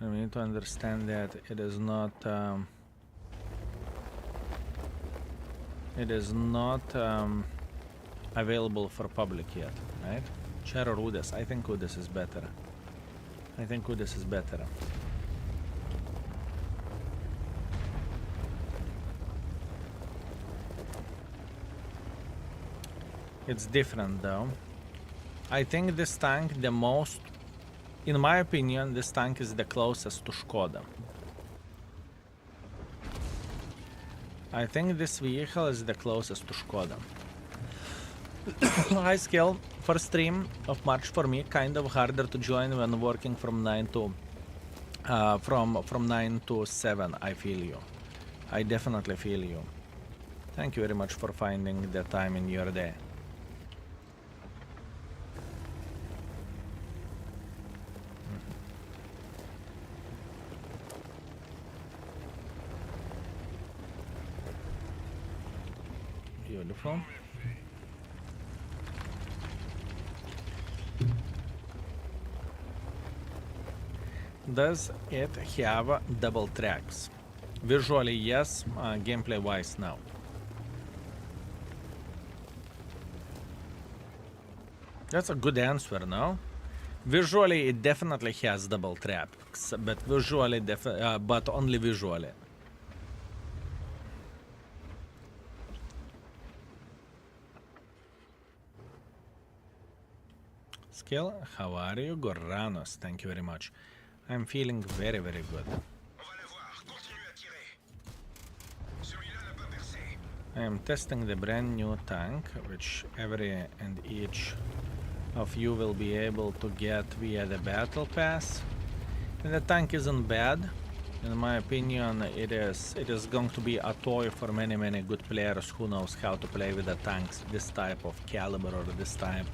We need to understand that it is not available for public yet, right? Char or Udes? I think Udes is better. It's different though. I think this tank the most, in my opinion, this tank is the closest to Skoda. I think this vehicle is the closest to Skoda. High skill for stream of March for me, kind of harder to join when working from 9 to from 9 to 7. I feel you. I definitely feel you. Thank you very much for finding the time in your day. Beautiful. Does it have double tracks? Visually yes, gameplay wise no. That's a good answer, no? Visually it definitely has double tracks, but visually but only visually. Skill, how are you? Goranos, thank you very much. I'm feeling very, very good. On va la voir. Continue à tirer. Celui-là n'a pas percé. I am testing the brand new tank, which every and each of you will be able to get via the battle pass. And the tank isn't bad. In my opinion, it is going to be a toy for many, many good players who knows how to play with the tanks, this type of caliber or this type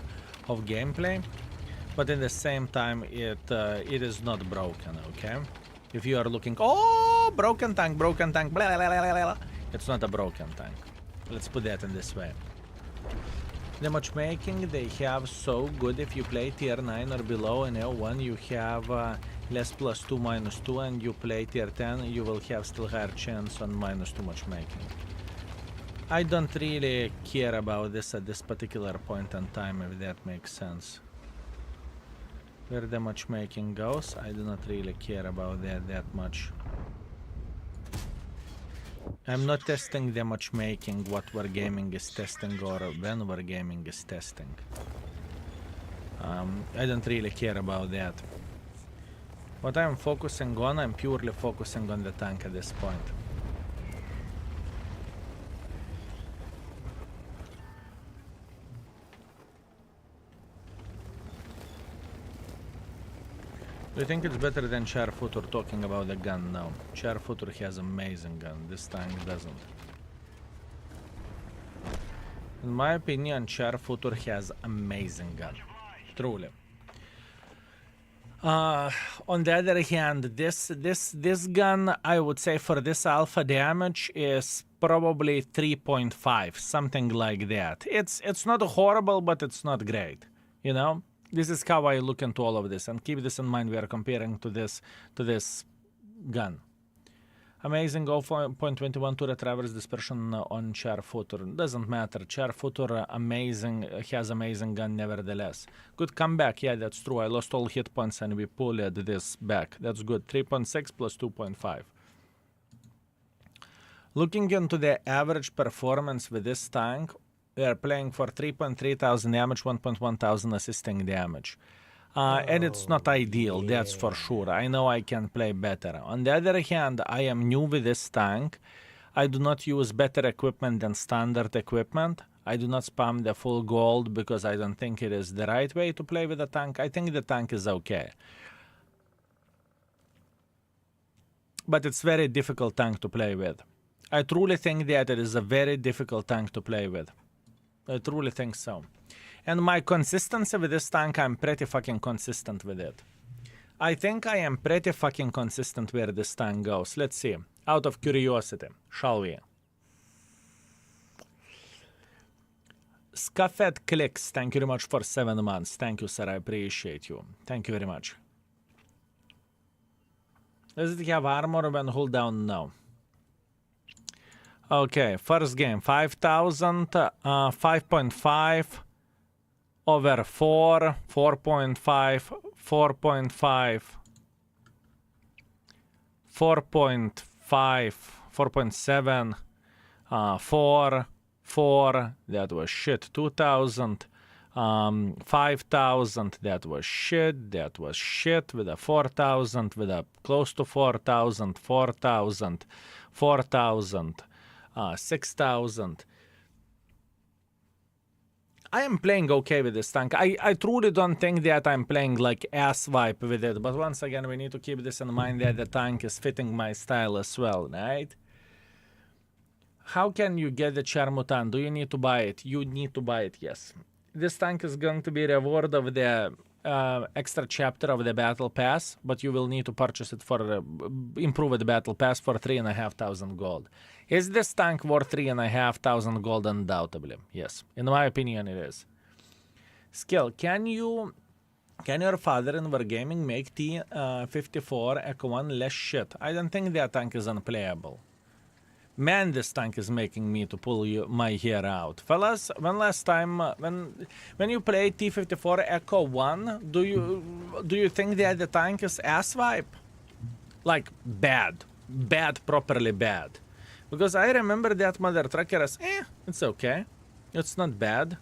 of gameplay. But in the same time, it is not broken, okay? If you are looking, oh, broken tank, blah, blah, blah, blah. It's not a broken tank. Let's put that in this way. The matchmaking they have so good. If you play tier 9 or below in L1, you have less +2, -2, and you play tier 10, you will have still higher chance on -2 matchmaking. I don't really care about this at this particular point in time, if that makes sense. Where the matchmaking goes, I do not really care about that much. I'm not testing the matchmaking, what Wargaming is testing or when Wargaming is testing. I don't really care about that. What I'm focusing on, I'm purely focusing on the tank at this point. Do you think it's better than Char Futur talking about the gun now? Char Futur has amazing gun, this tank doesn't. In my opinion, Char Futur has amazing gun. Truly. On the other hand, this gun, I would say for this alpha damage is probably 3.5, something like that. It's not horrible, but it's not great. You know, this is how I look into all of this, and keep this in mind. We are comparing to this gun. Amazing 0.21 to the traverse dispersion on Char Futur. Doesn't matter. Char Futur has amazing gun nevertheless. Good comeback. Yeah, that's true. I lost all hit points and we pulled this back. That's good. 3.6 plus 2.5. Looking into the average performance with this tank, we are playing for 3.3 thousand damage, 1.1 thousand assisting damage. And it's not ideal, that's for sure. I know I can play better. On the other hand, I am new with this tank. I do not use better equipment than standard equipment. I do not spam the full gold because I don't think it is the right way to play with the tank. I think the tank is okay. But it's very difficult tank to play with. I truly think that it is a very difficult tank to play with. I truly think so. And my consistency with this tank, I'm pretty fucking consistent with it. I think I am pretty fucking consistent where this tank goes. Let's see. Out of curiosity, shall we? Scuffed Clicks, thank you very much for 7 months. Thank you, sir. I appreciate you. Thank you very much. Does it have armor when hold down? No. Okay, first game. 5,000, 5.5. Over 4, 4.5, 4.5, 4.5, 4.7, 4, 4, that was shit, 2,000, 5,000, that was shit, with a 4,000, with a close to 4,000, 4,000, 4,000, 6,000. I am playing okay with this tank. I truly don't think that I'm playing like ass wipe with it. But once again, we need to keep this in mind that the tank is fitting my style as well, right? How can you get the Char Murat? Do you need to buy it? You need to buy it, yes. This tank is going to be reward of the extra chapter of the battle pass, but you will need to purchase it for improve the battle pass for 3,500 gold. Is this tank worth 3,500 gold? Undoubtedly, yes. In my opinion, it is. Skill: Can your father in Wargaming make T54 Echo 1 less shit? I don't think that tank is unplayable. Man, this tank is making me to pull my hair out. Fellas, when last time, when you play T54 Echo 1, do you think that the tank is ass wipe? Like, bad. Bad, properly bad. Because I remember that mother trucker as, it's okay. It's not bad.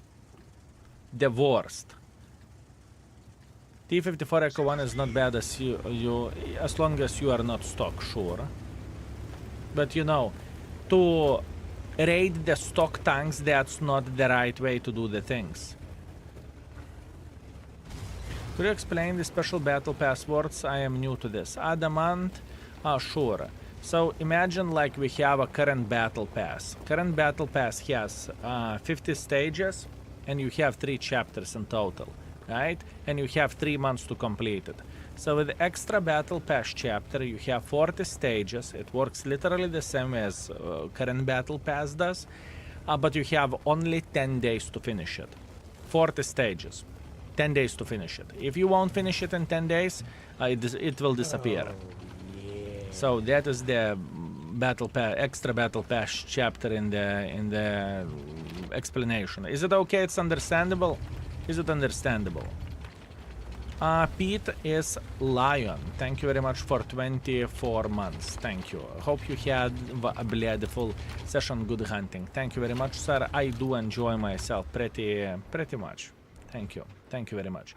The worst. T54 Echo 1 is not bad as as long as you are not stock, sure. But you know, to raid the stock tanks, that's not the right way to do the things. Could you explain the special battle passwords? I am new to this. Adamant? Sure. So imagine like we have a current battle pass. Current battle pass has 50 stages and you have 3 chapters in total, right? And you have 3 months to complete it. So with the extra battle pass chapter, you have 40 stages. It works literally the same as current battle pass does, but you have only 10 days to finish it. 40 stages, 10 days to finish it. If you won't finish it in 10 days, it will disappear. So that is the battle pass, extra battle pass chapter in the explanation. Is it okay? It's understandable. Is it understandable? Pete is Lion. Thank you very much for 24 months. Thank you. Hope you had a beautiful session. Good hunting. Thank you very much, sir. I do enjoy myself pretty much. Thank you. Thank you very much.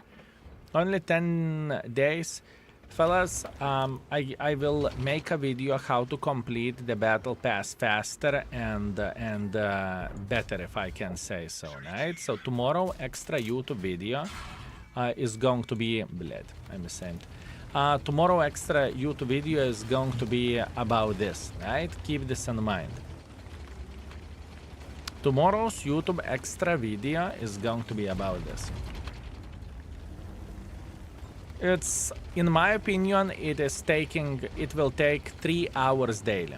Only 10 days. Fellas, I will make a video how to complete the battle pass faster and better, if I can say so, right? So tomorrow, extra YouTube video is going to be... Bled, I'm ashamed. Tomorrow extra YouTube video is going to be about this, right? Keep this in mind. Tomorrow's YouTube extra video is going to be about this. It's, in my opinion, it will take 3 hours daily.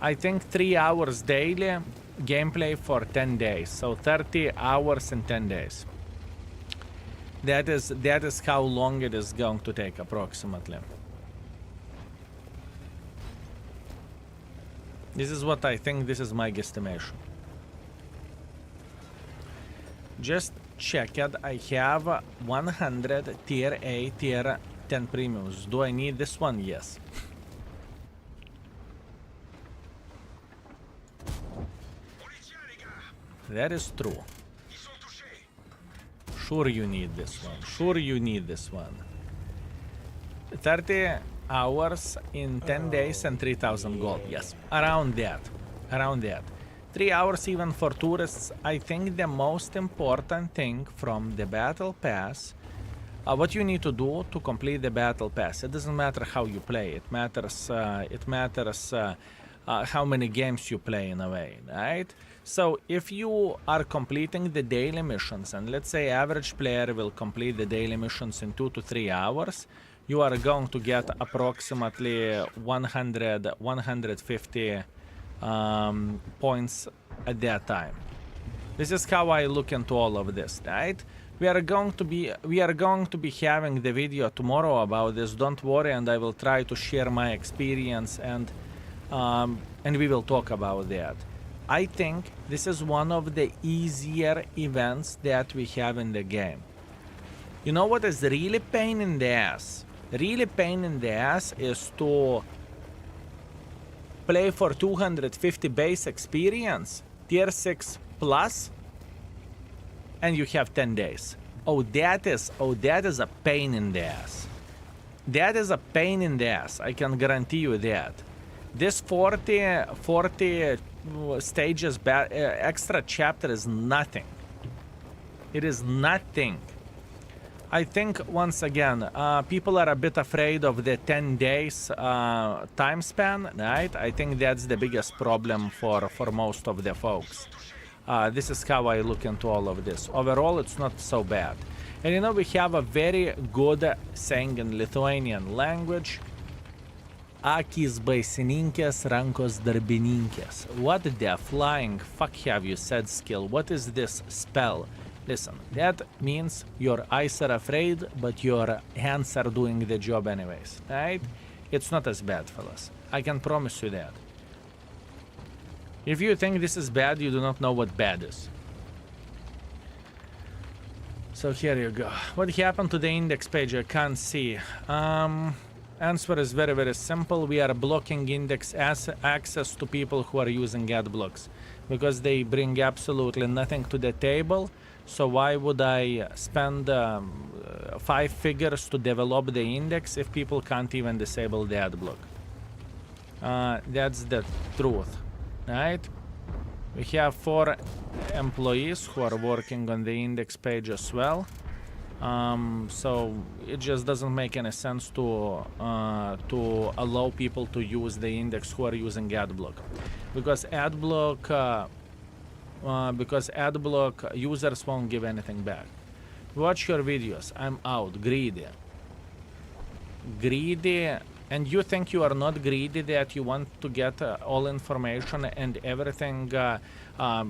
I think 3 hours daily gameplay for 10 days. So 30 hours in 10 days. That is how long it is going to take approximately. This is what I think, this is my guesstimation. Just check it, I have 100 tier A, tier 10 premiums. Do I need this one? Yes. That is true. Sure you need this one. Sure you need this one. 30 hours in 10 days and 3,000 gold. Yes, around that. Around that. 3 hours even for tourists. I think the most important thing from the battle pass, what you need to do to complete the battle pass. It doesn't matter how you play. It matters how many games you play in a way, right? So if you are completing the daily missions, and let's say average player will complete the daily missions in 2 to 3 hours, you are going to get approximately 150 points at that time. This is how I look into all of this, right? We are going to be having the video tomorrow about this. Don't worry, and I will try to share my experience and we will talk about that. I think this is one of the easier events that we have in the game. You know what is really pain in the ass? Really pain in the ass is to play for 250 base experience, tier 6 plus, and you have 10 days. Oh, that is a pain in the ass. That is a pain in the ass, I can guarantee you that. This 40 stages extra chapter is nothing. It is nothing. I think, once again, people are a bit afraid of the 10 days time span, right? I think that's the biggest problem for most of the folks. This is how I look into all of this. Overall, it's not so bad. And you know, we have a very good saying in Lithuanian language. Akys baisininkės, rankos darbininkės. What the flying fuck have you said, skill? What is this spell? Listen, that means your eyes are afraid, but your hands are doing the job anyways, right? It's not as bad, fellas. I can promise you that. If you think this is bad, you do not know what bad is. So here you go. What happened to the index page? I can't see. Answer is very, very simple. We are blocking index access to people who are using ad blocks because they bring absolutely nothing to the table. So why would I spend 5 figures to develop the index if people can't even disable the ad block? That's the truth, right? We have 4 employees who are working on the index page as well. So it just doesn't make any sense to allow people to use the index who are using adblock, because adblock users won't give anything back. Watch your videos. I'm out. Greedy, and you think you are not greedy, that you want to get all information and everything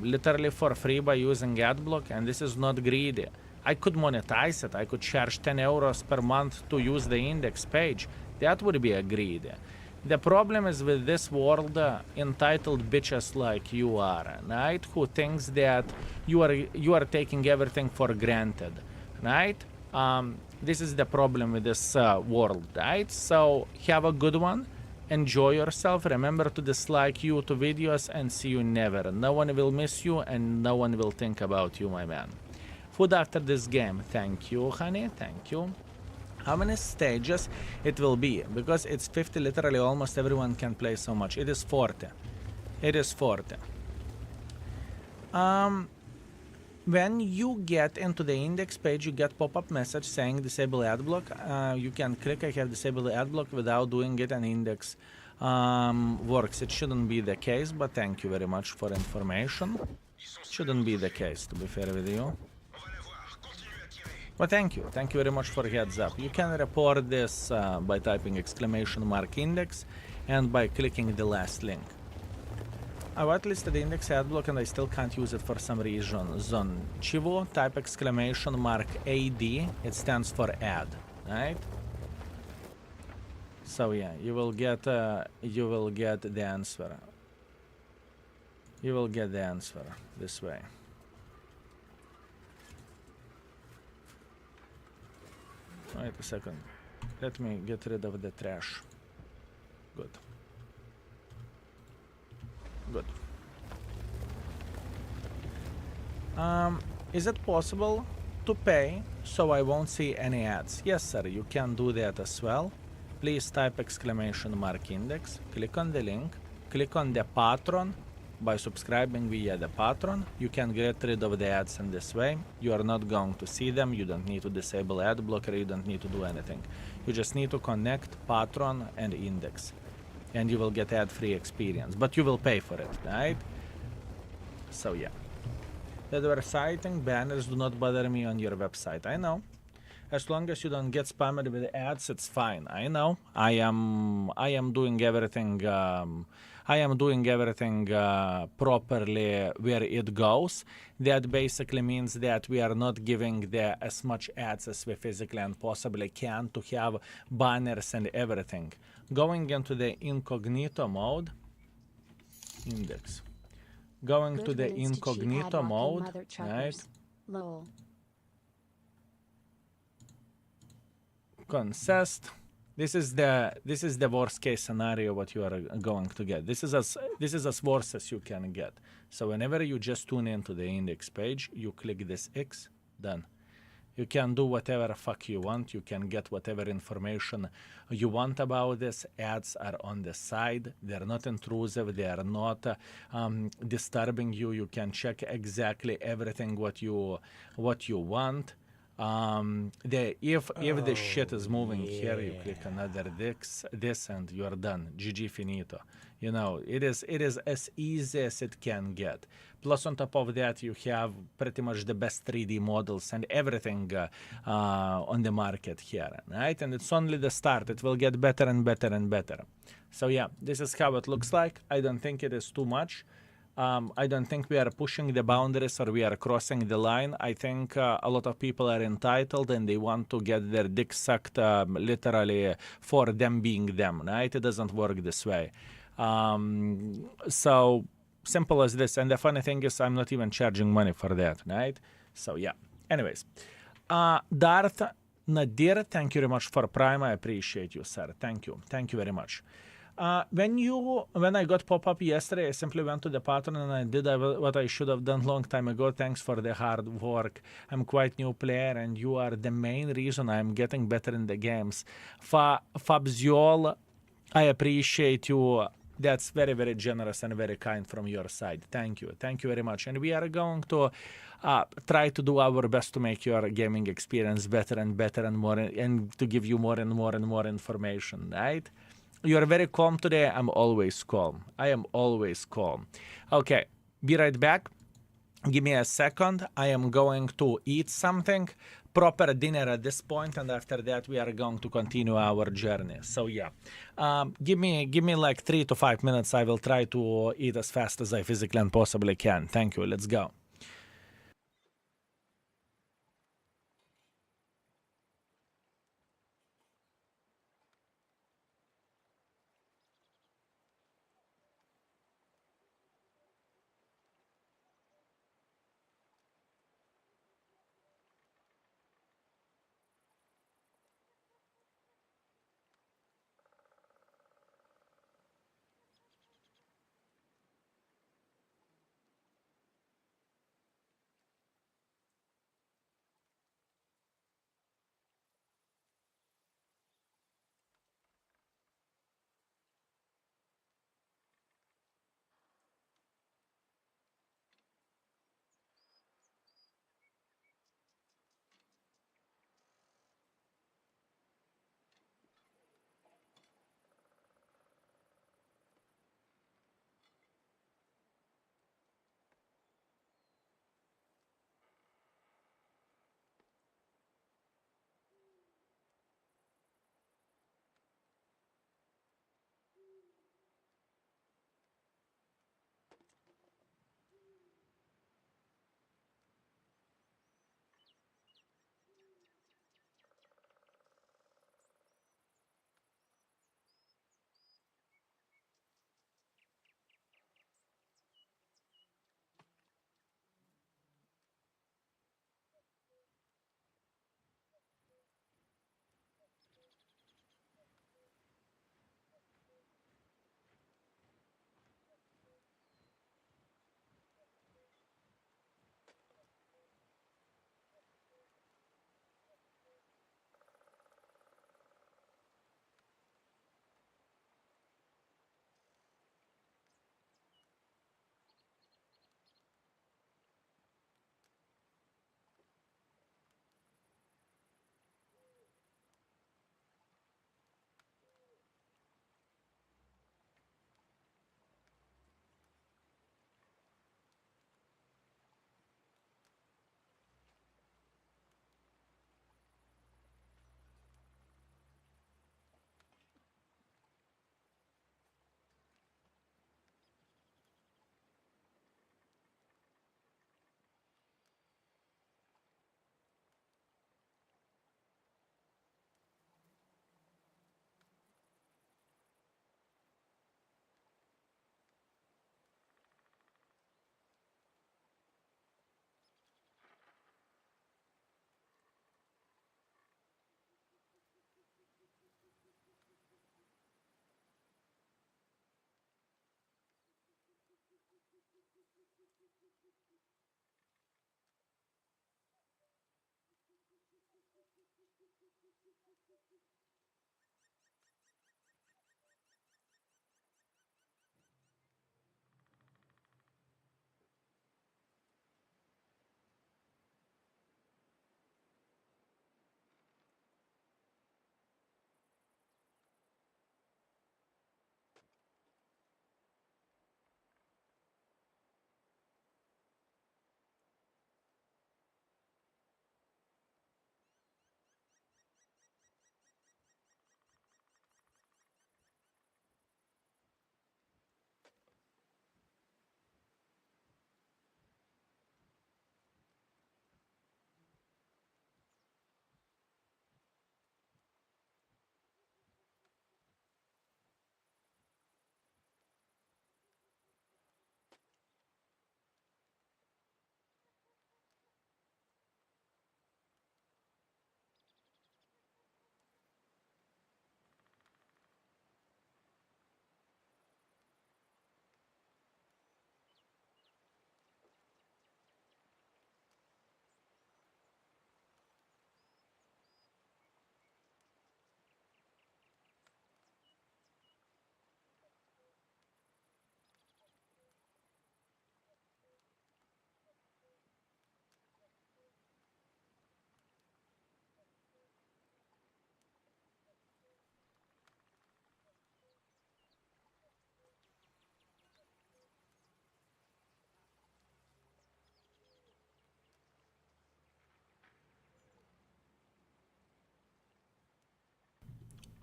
literally for free by using adblock, and this is not greedy. I could monetize it. I could charge 10 euros per month to use the index page. That would be a greedy. The problem is with this world, entitled bitches like you are, right? Who thinks that you are taking everything for granted, right? This is the problem with this world, right? So have a good one. Enjoy yourself. Remember to dislike YouTube videos, and see you never. No one will miss you, and no one will think about you, my man. Food after this game. Thank you, honey. Thank you. How many stages it will be? Because it's 50, literally almost everyone can play so much. It is 40. It is 40. when you get into the index page, you get pop-up message saying disable ad block. You can click I have disabled ad block without doing it, and index works. It shouldn't be the case, but thank you very much for information. Shouldn't be the case, to be fair with you. But thank you very much for heads up. You can report this by typing !index and by clicking the last link. I whitelisted the index ad block and I still can't use it for some reason. Zone Chivo, type !AD, it stands for ad, right? So yeah, you will get the answer. You will get the answer this way. Wait a second. Let me get rid of the trash. Good. Good. Is it possible to pay so I won't see any ads? Yes, sir, you can do that as well. Please type !index, click on the link, click on the patron. By subscribing via the patron, you can get rid of the ads in this way. You are not going to see them. You don't need to disable ad blocker. You don't need to do anything. You just need to connect patron and index, and you will get ad-free experience. But you will pay for it, right? So yeah. That we're citing banners do not bother me on your website. I know. As long as you don't get spammed with ads, it's fine. I know. I am doing everything. Properly where it goes. That basically means that we are not giving as much ads as we physically and possibly can to have banners and everything. Going into the incognito mode, index. Going to the incognito mode, right? Lol. Consist. This is the worst case scenario what you are going to get. This is as worse as you can get. So whenever you just tune into the index page, you click this X, done. You can do whatever fuck you want. You can get whatever information you want about this. Ads are on the side. They're not intrusive. They are not disturbing you. You can check exactly everything what you want. If the shit is moving here, you click another this and you are done. GG finito. You know, it is as easy as it can get. Plus on top of that, you have pretty much the best 3D models and everything on the market here, right? And it's only the start. It will get better and better and better. So yeah, this is how it looks like. I don't think it is too much. I don't think we are pushing the boundaries or we are crossing the line. I think a lot of people are entitled and they want to get their dick sucked literally for them being them, right? It doesn't work this way. So simple as this. And the funny thing is I'm not even charging money for that, right? So yeah. Anyways, Darth Nadir, thank you very much for Prime. I appreciate you, sir. Thank you. Thank you very much. When I got pop-up yesterday, I simply went to the pattern and I did what I should have done long time ago. Thanks for the hard work. I'm quite new player and you are the main reason I'm getting better in the games. Fabziol, I appreciate you. That's very, very generous and very kind from your side. Thank you. Thank you very much. And we are going to try to do our best to make your gaming experience better and better and more, and to give you more and more and more information, right? You are very calm today. I'm always calm. I am always calm. Okay, be right back. Give me a second. I am going to eat something. Proper dinner at this point, and after that we are going to continue our journey. So yeah, give me like 3 to 5 minutes. I will try to eat as fast as I physically and possibly can. Thank you. Let's go.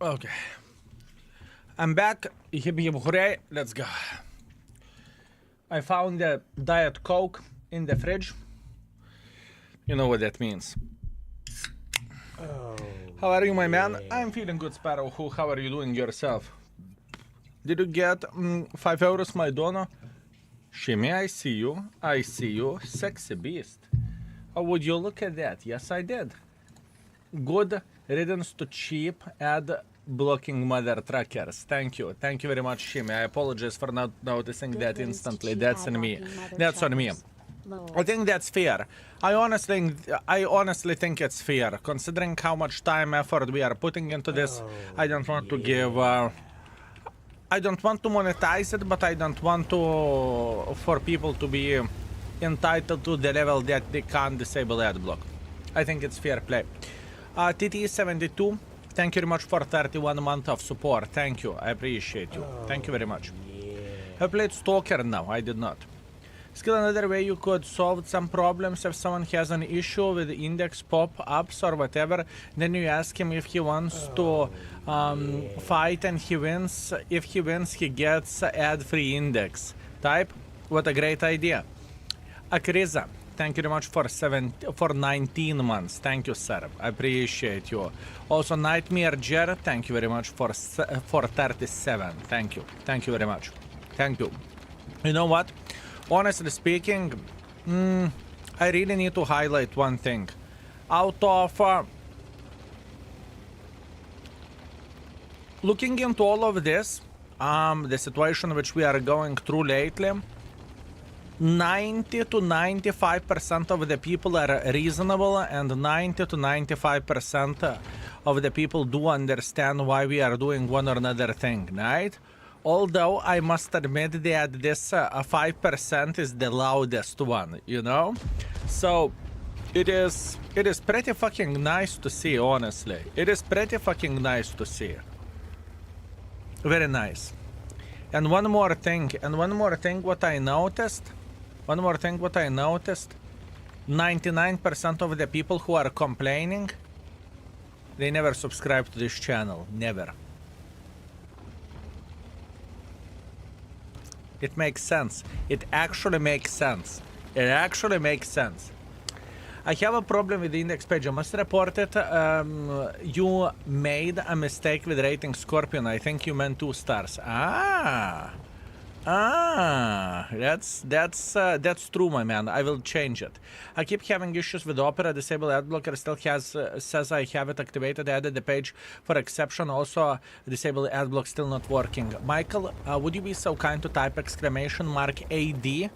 Okay. I'm back. Hip hip hooray. Let's go. I found a Diet Coke in the fridge. You know what that means. Oh. How are you, my man? yeah. I'm feeling good, Sparrow. How are you doing yourself? Did you get 5 euros, my donor? Shimmy, I see you. I see you. Sexy beast. Oh, would you look at that? Yes, I did. Good riddance to cheap ad blocking mother truckers. Thank you. Thank you very much, Shimmy. I apologize for not noticing Good that riddance to instantly. cheap That's ad on me. blocking mother That's on me. truckers. Lol. I think that's fair. I honestly think it's fair, considering how much time, effort we are putting into this. I don't want to give. I don't want to monetize it, but I don't want to for people to be entitled to the level that they can't disable ad block. I think it's fair play. TT72, thank you very much for 31 months of support. Thank you. I appreciate you. Thank you very much. I played Stalker now. I did not. Still another way you could solve some problems if someone has an issue with index pop-ups or whatever, then you ask him if he wants to fight and he wins. If he wins, he gets ad-free index type. What a great idea. Akriza, thank you very much for 19 months. Thank you, sir. I appreciate you. Also, Nightmare Jer, thank you very much for 37. Thank you. Thank you very much. Thank you. You know what? Honestly speaking, I really need to highlight one thing. Out of looking into all of this, the situation which we are going through lately, 90 to 95% of the people are reasonable, and 90 to 95% of the people do understand why we are doing one or another thing, right? Although I must admit that this 5% is the loudest one, you know? So it is pretty fucking nice to see, honestly. It is pretty fucking nice to see. Very nice. And one more thing, what I noticed, 99% of the people who are complaining, they never subscribe to this channel, never. It makes sense. It actually makes sense. It actually makes sense. I have a problem with the index page. I must report it. You made a mistake with rating Scorpion. I think you meant 2 stars. That's true, my man. I will change it. I keep having issues with Opera. Disable ad blocker still says I have it activated. Added the page for exception. Also, disable ad block still not working. Michael, would you be so kind to type !AD?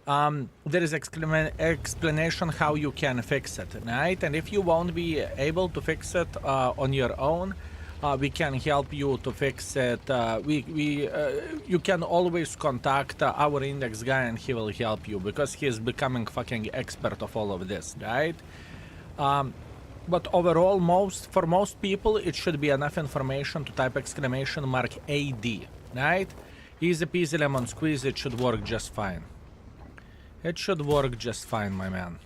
There is explanation how you can fix it, right? And if you won't be able to fix it on your own, we can help you to fix it. You can always contact our index guy and he will help you because he is becoming fucking expert of all of this, right? But overall, for most people, it should be enough information to type !AD, right? Easy peasy lemon squeeze, it should work just fine. It should work just fine, my man.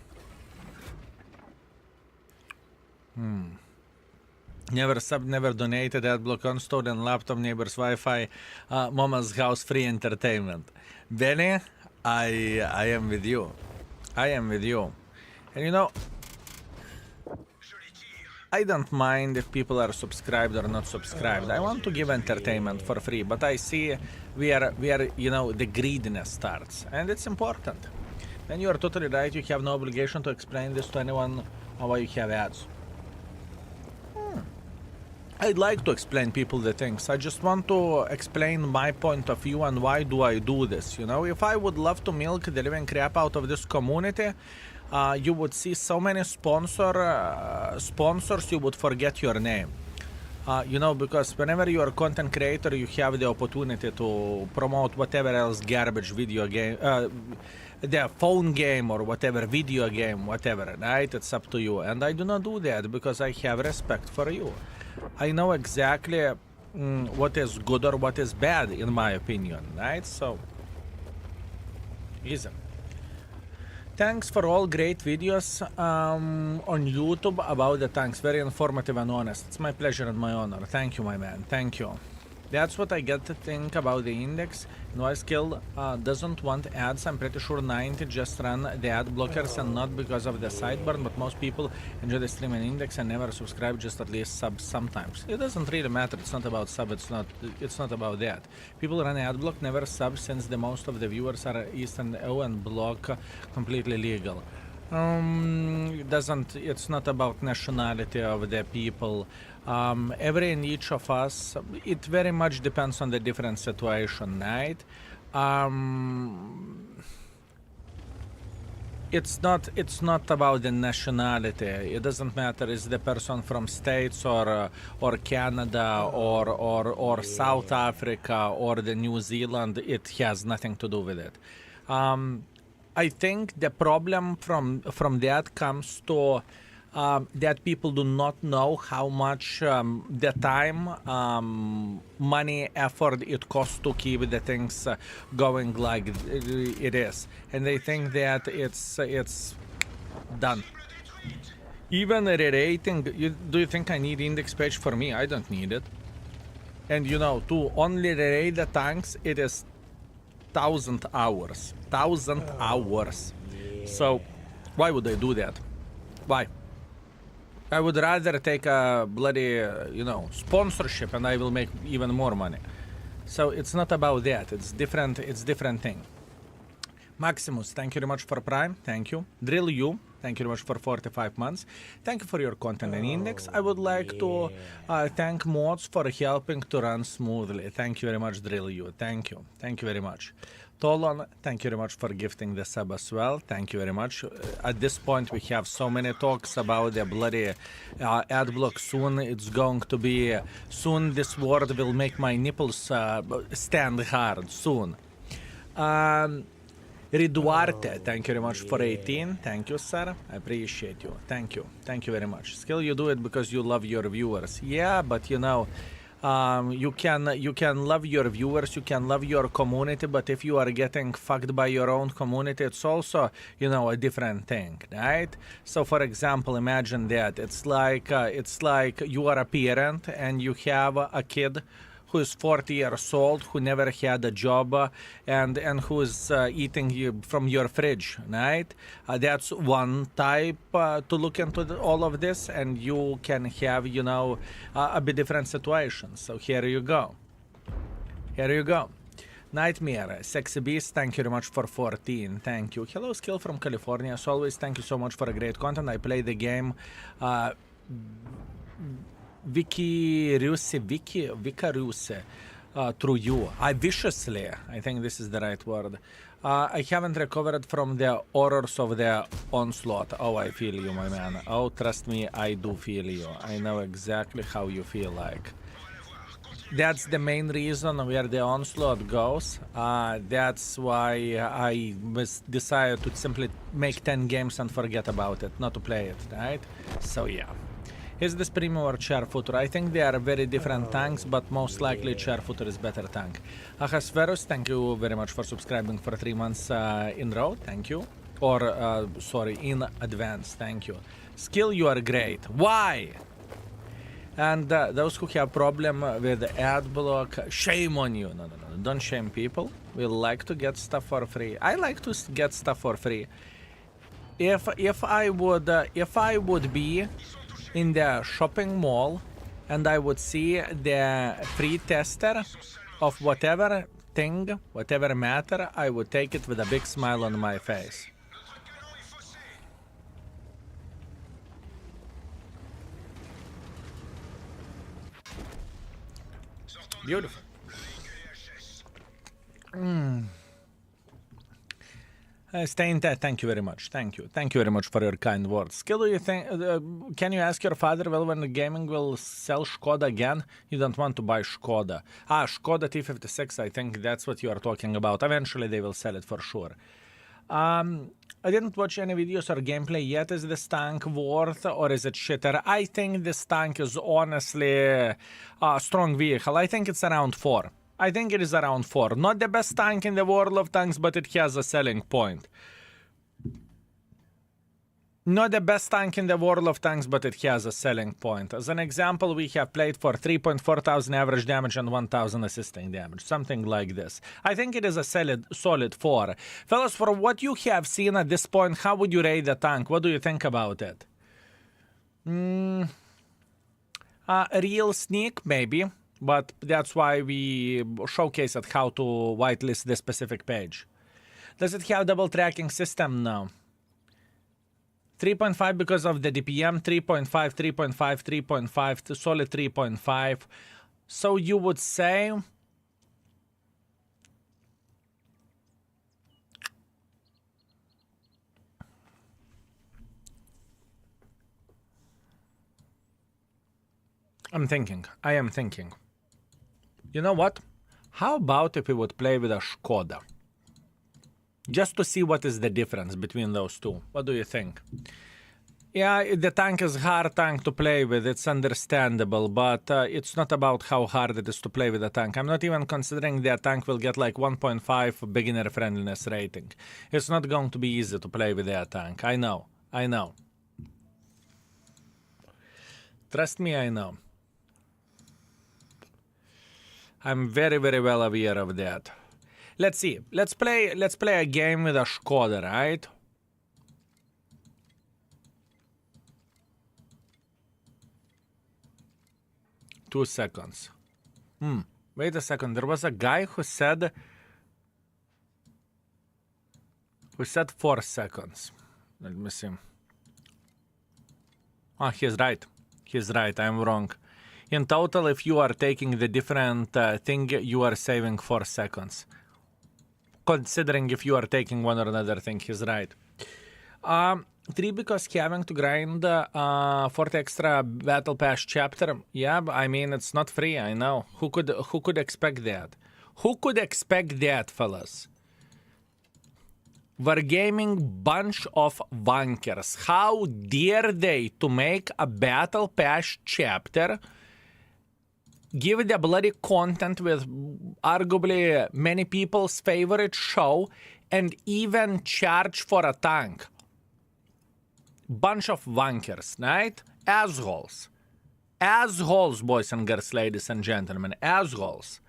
Never donated, adblock uninstalled, and laptop neighbor's Wi-Fi, mama's house free entertainment. Benny, I am with you. I am with you. And you know, I don't mind if people are subscribed or not subscribed. I want to give entertainment for free, but I see where you know, the greediness starts, and it's important. And you are totally right, you have no obligation to explain this to anyone why you have ads. I'd like to explain people the things. I just want to explain my point of view and why do I do this, you know? If I would love to milk the living crap out of this community, you would see so many sponsors, you would forget your name. You know, because whenever you are a content creator, you have the opportunity to promote whatever else garbage video game, the phone game or whatever, video game, whatever, right? It's up to you. And I do not do that because I have respect for you. I know exactly what is good or what is bad, in my opinion, right? So, easy. Thanks for all great videos on YouTube about the tanks. Very informative and honest. It's my pleasure and my honor. Thank you, my man. Thank you. That's what I get to think about the index. Noise Skill doesn't want ads. I'm pretty sure 90 just run the ad blockers and not because of the sidebar, but most people enjoy the stream and index and never subscribe, just at least sub sometimes. It doesn't really matter. It's not about sub. It's not about that. People run ad block, never sub, since the most of the viewers are East and O, and block completely legal. It's not about nationality of the people. Every and each of us, it very much depends on the different situation, right? It's not about the nationality. It doesn't matter is the person from States or Canada or South Africa or the New Zealand. It has nothing to do with it. I think the problem from that comes to that people do not know how much the time, money, effort it costs to keep the things going like it is, and they think that it's done. Even a rating, do you think I need index page for me? I don't need it. And you know, to only raid the tanks, it is 1,000 hours. 1,000 hours. So why would I do that? Why? I would rather take a bloody, sponsorship, and I will make even more money. So it's not about that. It's different thing. Maximus, thank you very much for Prime. Thank you. Drill you. Thank you very much for 45 months. Thank you for your content and index. I would like to thank mods for helping to run smoothly. Thank you very much, Drill you. Thank you. Thank you very much. Tolon, thank you very much for gifting the sub as well. Thank you very much. At this point, we have so many talks about the bloody ad block. Soon it's going to be... Soon this word will make my nipples stand hard. Soon. Riduarte, thank you very much for 18. Thank you, sir. I appreciate you. Thank you. Thank you very much. Skill, you do it because you love your viewers. Yeah, but you know... you can love your viewers, you can love your community, but if you are getting fucked by your own community, it's also, a different thing, right? So for example, imagine that it's like you are a parent and you have a kid who is 40 years old, who never had a job, and who is eating from your fridge, right? That's one type to look into all of this, and you can have, a bit different situations. So here you go. Here you go. Nightmare, Sexy Beast, thank you very much for 14. Thank you. Hello, Skill from California. As always, thank you so much for a great content. I play the game. Vicaruse, through you. Viciously, I think this is the right word. I haven't recovered from the horrors of the onslaught. Oh, I feel you, my man. Oh, trust me, I do feel you. I know exactly how you feel like. That's the main reason where the onslaught goes. That's why I decided to simply make 10 games and forget about it, not to play it, right? So yeah. Is this premium or Char Footer? I think they are very different tanks, but most likely Char Footer is better tank. Ahasverus, thank you very much for subscribing for 3 months in row. Thank you. Or, sorry, in advance. Thank you. Skill, you are great. Why? And those who have problem with ad block, shame on you. No. Don't shame people. We like to get stuff for free. I like to get stuff for free. If I would be in the shopping mall and I would see the free tester of whatever thing, whatever matter, I would take it with a big smile on my face. Beautiful. Stay in touch. Thank you very much. Thank you. Thank you very much for your kind words. Skill, do you think? Can you ask your father, well, when the gaming will sell Skoda again? You don't want to buy Skoda. Skoda T56. I think that's what you are talking about. Eventually, they will sell it for sure. I didn't watch any videos or gameplay yet. Is this tank worth or is it shitter? I think this tank is honestly a strong vehicle. I think it's around 4. I think it is around 4. Not the best tank in the world of tanks, but it has a selling point. Not the best tank in the world of tanks, but it has a selling point. As an example, we have played for 3.4 thousand average damage and 1,000 assisting damage. Something like this. I think it is a solid 4. Fellas, for what you have seen at this point, how would you rate the tank? What do you think about it? A real sneak, maybe. But that's why we showcased how to whitelist this specific page. Does it have double tracking system? No. 3.5 because of the DPM, 3.5, 3.5, 3.5, solid 3.5. So you would say... I am thinking. You know what? How about if we would play with a Skoda? Just to see what is the difference between those two. What do you think? Yeah, the tank is hard tank to play with. It's understandable, but it's not about how hard it is to play with a tank. I'm not even considering that tank will get like 1.5 beginner friendliness rating. It's not going to be easy to play with that tank. I know. Trust me, I know. I'm very, very well aware of that. Let's see. Let's play a game with a Skoda, right? Two seconds. Wait a second. There was a guy who said 4 seconds. Let me see. Ah, he's right. I'm wrong. In total, if you are taking the different thing, you are saving 4 seconds. Considering if you are taking one or another thing, he's right. 3 because having to grind for the extra battle pass chapter. Yeah, I mean it's not free. I know. Who could expect that? Who could expect that, fellas? Wargaming bunch of wankers. How dare they to make a battle pass chapter? Give the bloody content with arguably many people's favorite show and even charge for a tank. Bunch of wankers, right? Assholes. Assholes, boys and girls, ladies and gentlemen. Assholes.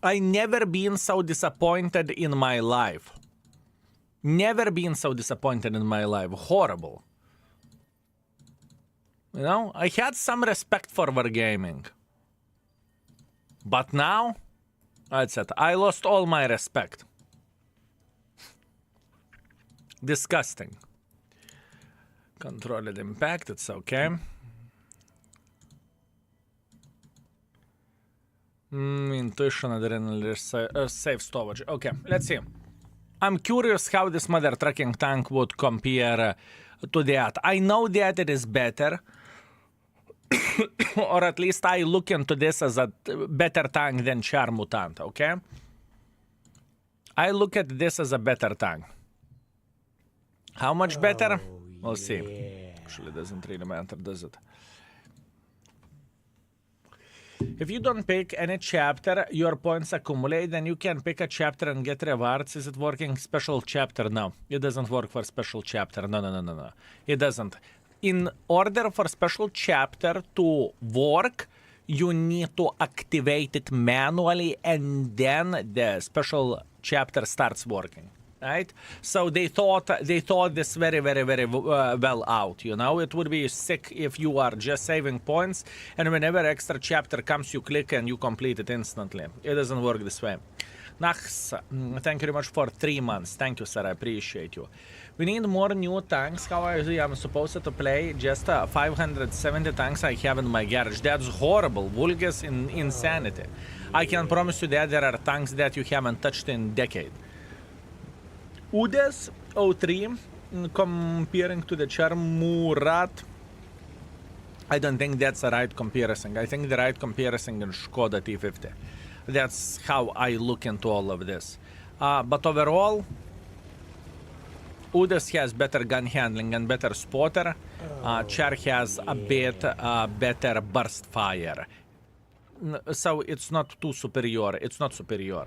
I never been so disappointed in my life. Never been so disappointed in my life. Horrible. You know, I had some respect for Wargaming. But now, that's it. I lost all my respect. Disgusting. Controlled impact, it's okay. Intuition, adrenaline, safe storage. Okay, let's see. I'm curious how this mother trucking tank would compare to that. I know that it is better. Or at least I look into this as a better tank than Char Murat, okay? I look at this as a better tank. How much better? We'll see. Actually, it doesn't really matter, does it? If you don't pick any chapter, your points accumulate, then you can pick a chapter and get rewards. Is it working special chapter? No, it doesn't work for special chapter. No. It doesn't. In order for special chapter to work, you need to activate it manually and then the special chapter starts working. Right? So they thought this very well out, you know? It would be sick if you are just saving points and whenever extra chapter comes, you click and you complete it instantly. It doesn't work this way. Nax, thank you very much for 3 months. Thank you, sir. I appreciate you. We need more new tanks. How I'm supposed to play just 570 tanks I have in my garage. That's horrible. Vulgus insanity. I can promise you that there are tanks that you haven't touched in a decade. Udes 03 comparing to the Char Murat. I don't think that's the right comparison. I think the right comparison is Skoda T50. That's how I look into all of this. But overall, Udes has better gun handling and better spotter. Char has a bit better burst fire. So it's not too superior. It's not superior.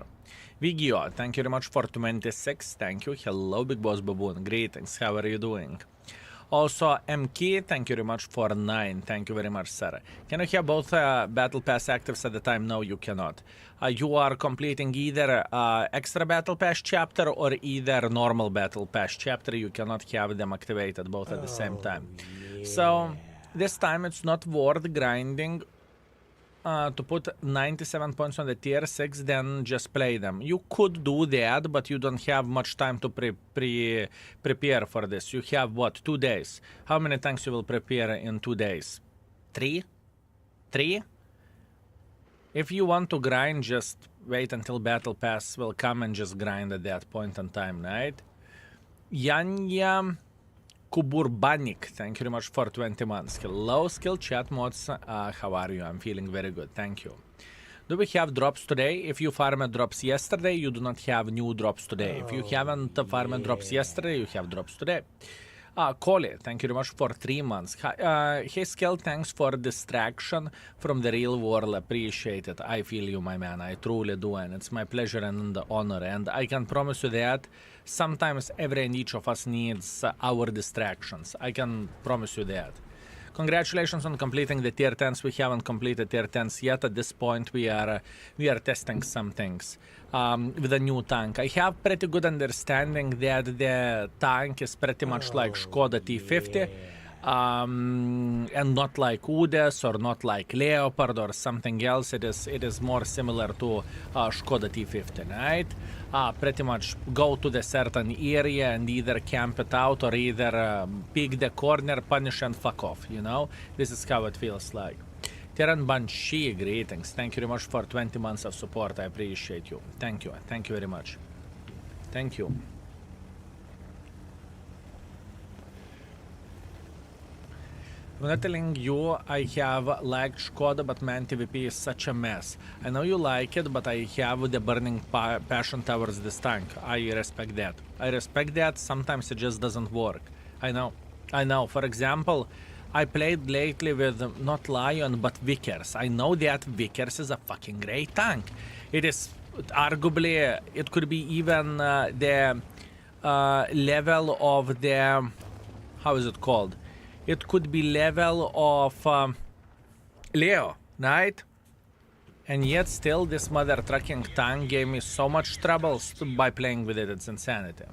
Vigio, thank you very much for 26. Thank you. Hello, Big Boss Baboon. Greetings. How are you doing? Also, MK, thank you very much for 9. Thank you very much, sir. Can you have both Battle Pass actives at the time? No, you cannot. You are completing either extra Battle Pass chapter or either normal Battle Pass chapter. You cannot have them activated both at the same time. So, this time it's not worth grinding to put 97 points on the tier 6, then just play them. You could do that, but you don't have much time to prepare for this. You have, what, 2 days? How many tanks you will prepare in 2 days? 3? 3? If you want to grind, just wait until Battle Pass will come and just grind at that point in time, right? Yanya Kuburbanik, thank you very much for 20 months. Hello, skill chat mods. How are you? I'm feeling very good, thank you. Do we have drops today? If you farmed drops yesterday, you do not have new drops today. If you haven't farmed drops yesterday, you have drops today. Coley, thank you very much for 3 months. Hey, Skill, thanks for distraction from the real world. Appreciate it. I feel you, my man. I truly do, and it's my pleasure and honor. And I can promise you that sometimes every and each of us needs our distractions. I can promise you that. Congratulations on completing the tier 10s. We haven't completed tier 10s yet. At this point, we are testing some things with a new tank. I have pretty good understanding that the tank is pretty much like Skoda T50 and not like Udes or not like Leopard or something else. It is more similar to Skoda T50, right? Pretty much go to the certain area and either camp it out or either pick the corner, punish and fuck off, you know? This is how it feels like. Terran Banshee, greetings. Thank you very much for 20 months of support. I appreciate you. Thank you. Thank you very much. Thank you. I'm not telling you I have liked Skoda, but man, TVP is such a mess. I know you like it, but I have the burning passion towards this tank. I respect that. I respect that. Sometimes it just doesn't work. I know. I know. For example, I played lately with not Lion, but Vickers. I know that Vickers is a fucking great tank. It is arguably, it could be even the level of the, how is it called? It could be level of Leo, right? And yet still this mother trucking tank gave me so much trouble by playing with it. It's insanity.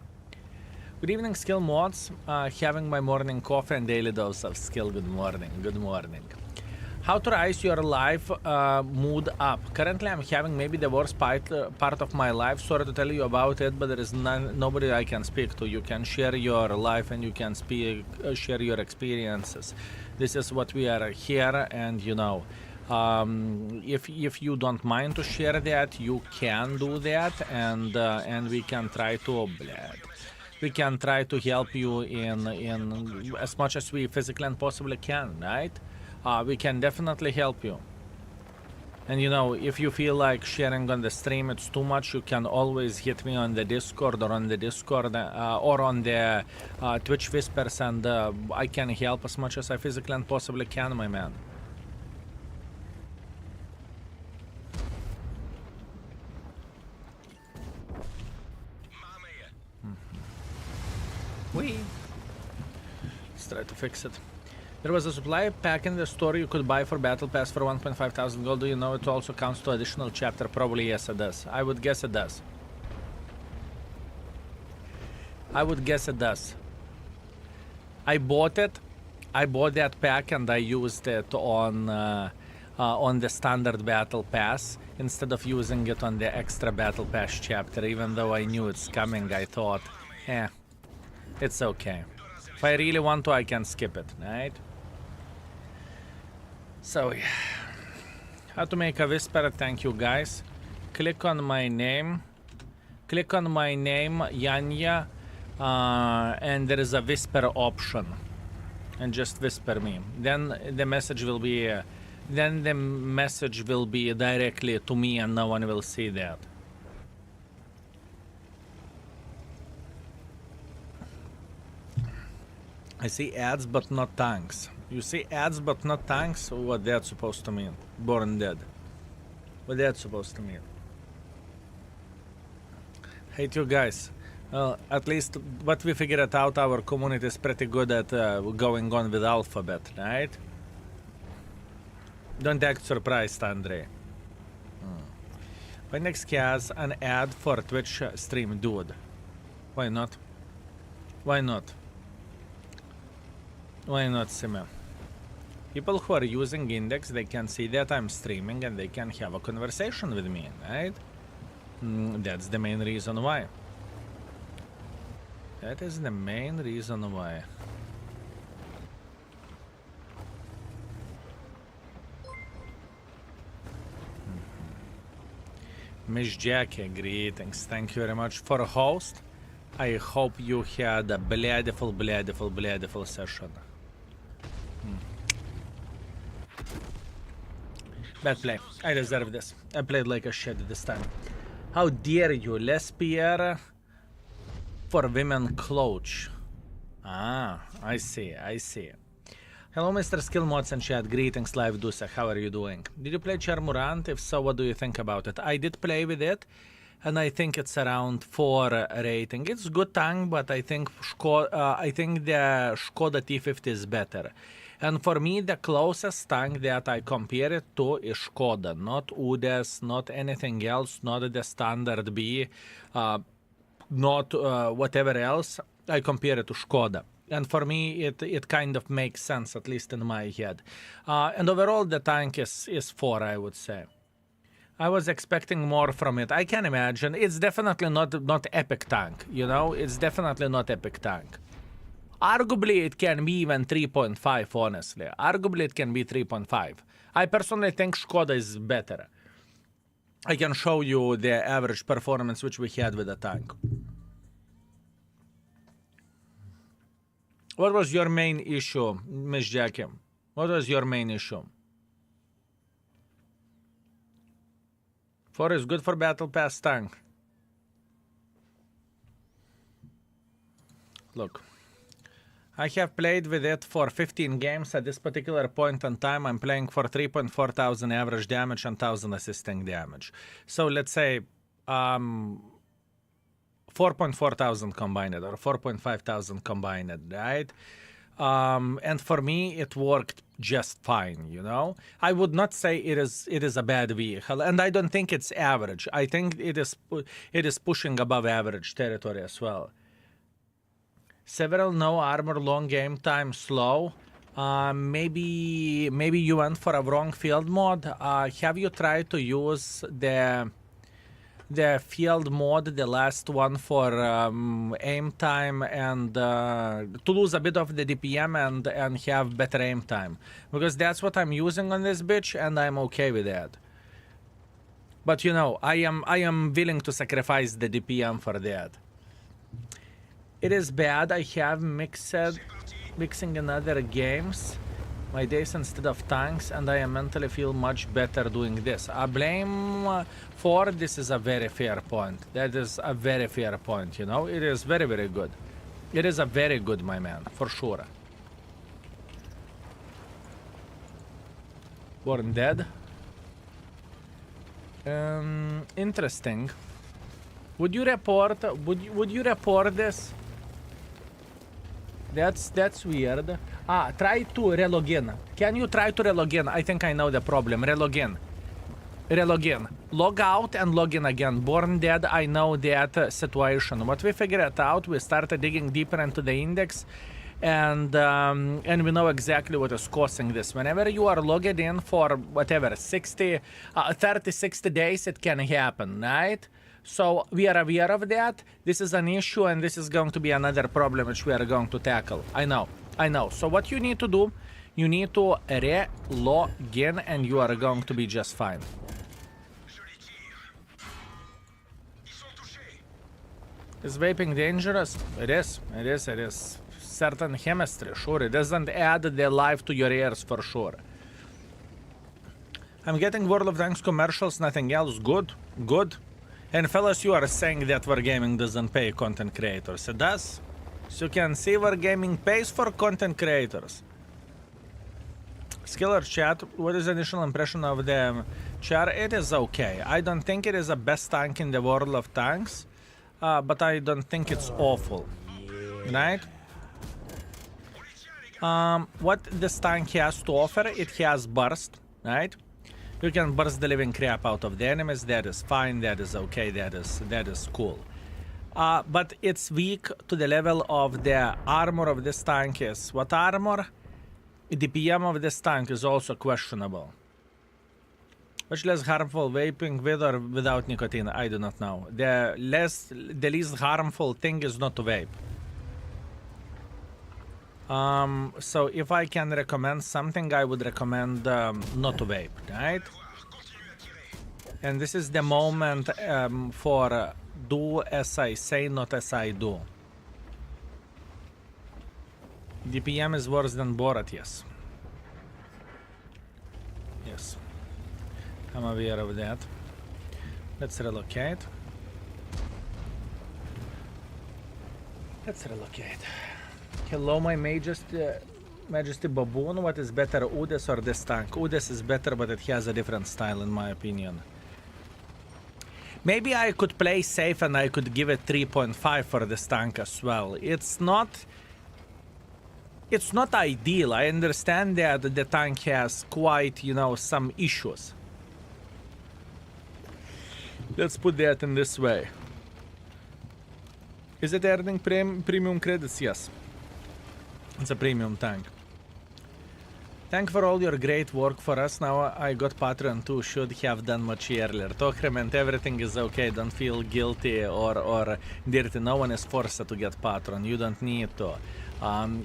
Good evening, skill mods. Having my morning coffee and daily dose of skill. Good morning. Good morning. How to rise your life mood up? Currently, I'm having maybe the worst part of my life. Sorry to tell you about it, but there is nobody I can speak to. You can share your life and you can share your experiences. This is what we are here, and you know, if you don't mind to share that, you can do that, and we can try to we can try to help you in as much as we physically and possibly can, right? We can definitely help you. And you know, if you feel like sharing on the stream it's too much, you can always hit me on the Discord or on the Twitch Whispers, and I can help as much as I physically and possibly can, my man. Let's try to fix it. There was a supply pack in the store you could buy for Battle Pass for 1,500 gold. Do you know it also counts to additional chapter? Probably yes, it does. I would guess it does. I would guess it does. I bought it. I bought that pack and I used it on the standard Battle Pass instead of using it on the extra Battle Pass chapter. Even though I knew it's coming, I thought, it's okay. If I really want to, I can skip it, right? So, how to make a whisper? Thank you, guys. Click on my name. Click on my name, Yanya, and there is a whisper option. And just whisper me. Then the message will be, directly to me, and no one will see that. I see ads but not tanks. You see ads but not tanks? What that's supposed to mean? Born dead. What that's supposed to mean? Hate you guys. Well, at least what we figured out, our community is pretty good at going on with alphabet, right? Don't act surprised, Andre. When next has an ad for Twitch stream, dude. Why not? Why not? Why not, Sima? People who are using Index, they can see that I'm streaming and they can have a conversation with me, right? That's the main reason why. That is the main reason why. Miss Jackie, greetings. Thank you very much for a host. I hope you had a beautiful session. Bad play. I deserve this. I played like a shit this time. How dare you, Lespier for women coach. Ah, I see. Hello, Mr. Skill Mods and chat. Greetings, Live Dusa. How are you doing? Did you play Char Murat? If so, what do you think about it? I did play with it, and I think it's around 4 rating. It's good tank, but I think the Skoda T50 is better. And for me, the closest tank that I compare it to is Skoda, not UDES, not anything else, not the standard B, not whatever else. I compare it to Skoda. And for me, it kind of makes sense, at least in my head. And overall, the tank is 4, I would say. I was expecting more from it. I can imagine. It's definitely not epic tank, you know? It's definitely not epic tank. Arguably, it can be even 3.5, honestly. Arguably, it can be 3.5. I personally think Skoda is better. I can show you the average performance which we had with the tank. What was your main issue, Miss Jackie? What was your main issue? 4 is good for Battle Pass tank. Look. I have played with it for 15 games. At this particular point in time, I'm playing for 3.4 thousand average damage and 1,000 assisting damage. So let's say 4.4 thousand combined or 4.5 thousand combined, right? And for me, it worked just fine, you know? I would not say it is a bad vehicle, and I don't think it's average. I think it is pushing above average territory as well. Several no armor, long game time, slow. Maybe you went for a wrong field mod. Have you tried to use the field mod, the last one, for aim time and to lose a bit of the DPM and have better aim time? Because that's what I'm using on this bitch, and I'm okay with that. But you know, I am willing to sacrifice the DPM for that. It is bad. I have mixing in other games my days instead of tanks, and I mentally feel much better doing this. I blame for this is a very fair point. That is a very fair point, you know. It is very, very good. It is a very good, my man, for sure. Born dead. Interesting. Would you report this? That's weird. Try to relog in. Can you try to relog in? I think I know the problem. Relog in. Log out and log in again. Born dead, I know that situation. What we figured out, we started digging deeper into the index, and we know exactly what is causing this. Whenever you are logged in for whatever 30, 60 days, it can happen, right? So we are aware of that. This is an issue, and this is going to be another problem which we are going to tackle. I know. So what you need to do, you need to re-log in, and you are going to be just fine. Is vaping dangerous? It is. Certain chemistry, sure. It doesn't add the life to your ears, for sure. I'm getting World of Tanks commercials, nothing else. Good. And fellas, you are saying that Wargaming doesn't pay content creators. It does. So you can see Wargaming pays for content creators. Skiller chat, what is the initial impression of the Char? It is okay. I don't think it is the best tank in the world of tanks. but I don't think it's awful, right? What this tank has to offer, it has burst, right? You can burst the living crap out of the enemies. That is fine. That is okay. That is cool. But it's weak to the level of the armor of this tank is. What armor? The PM of this tank is also questionable. Much less harmful vaping with or without nicotine, I do not know. The least harmful thing is not to vape. So if I can recommend something, I would recommend not to vape, right? And this is the moment for do as I say, not as I do. DPM is worse than Borat, yes. Yes. I'm aware of that. Let's relocate. Let's relocate. Hello, my Majesty Baboon. What is better, Udes or this tank? Udes is better, but it has a different style in my opinion. Maybe I could play safe and I could give it 3.5 for this tank as well. It's not ideal. I understand that the tank has quite, you know, some issues. Let's put that in this way. Is it earning premium credits? Yes. It's a premium tank. Thank for all your great work for us. Now I got Patreon too. Should have done much earlier. Tochrement, everything is okay. Don't feel guilty or dirty. No one is forced to get Patreon. You don't need to.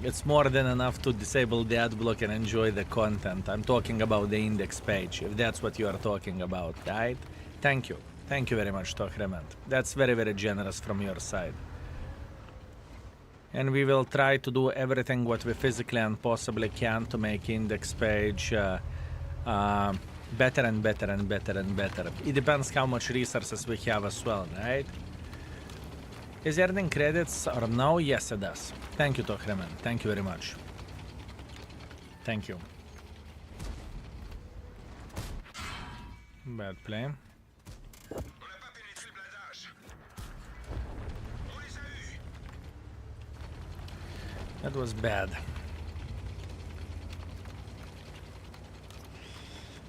It's more than enough to disable the ad block and enjoy the content. I'm talking about the index page, if that's what you are talking about, right? Thank you. Thank you very much, Tochrement. That's very, very generous from your side. And we will try to do everything what we physically and possibly can to make index page better and better and better and better. It depends how much resources we have as well, right? Is earning credits or no? Yes, it does. Thank you, Tochrement. Thank you very much. Thank you. Bad play. That was bad.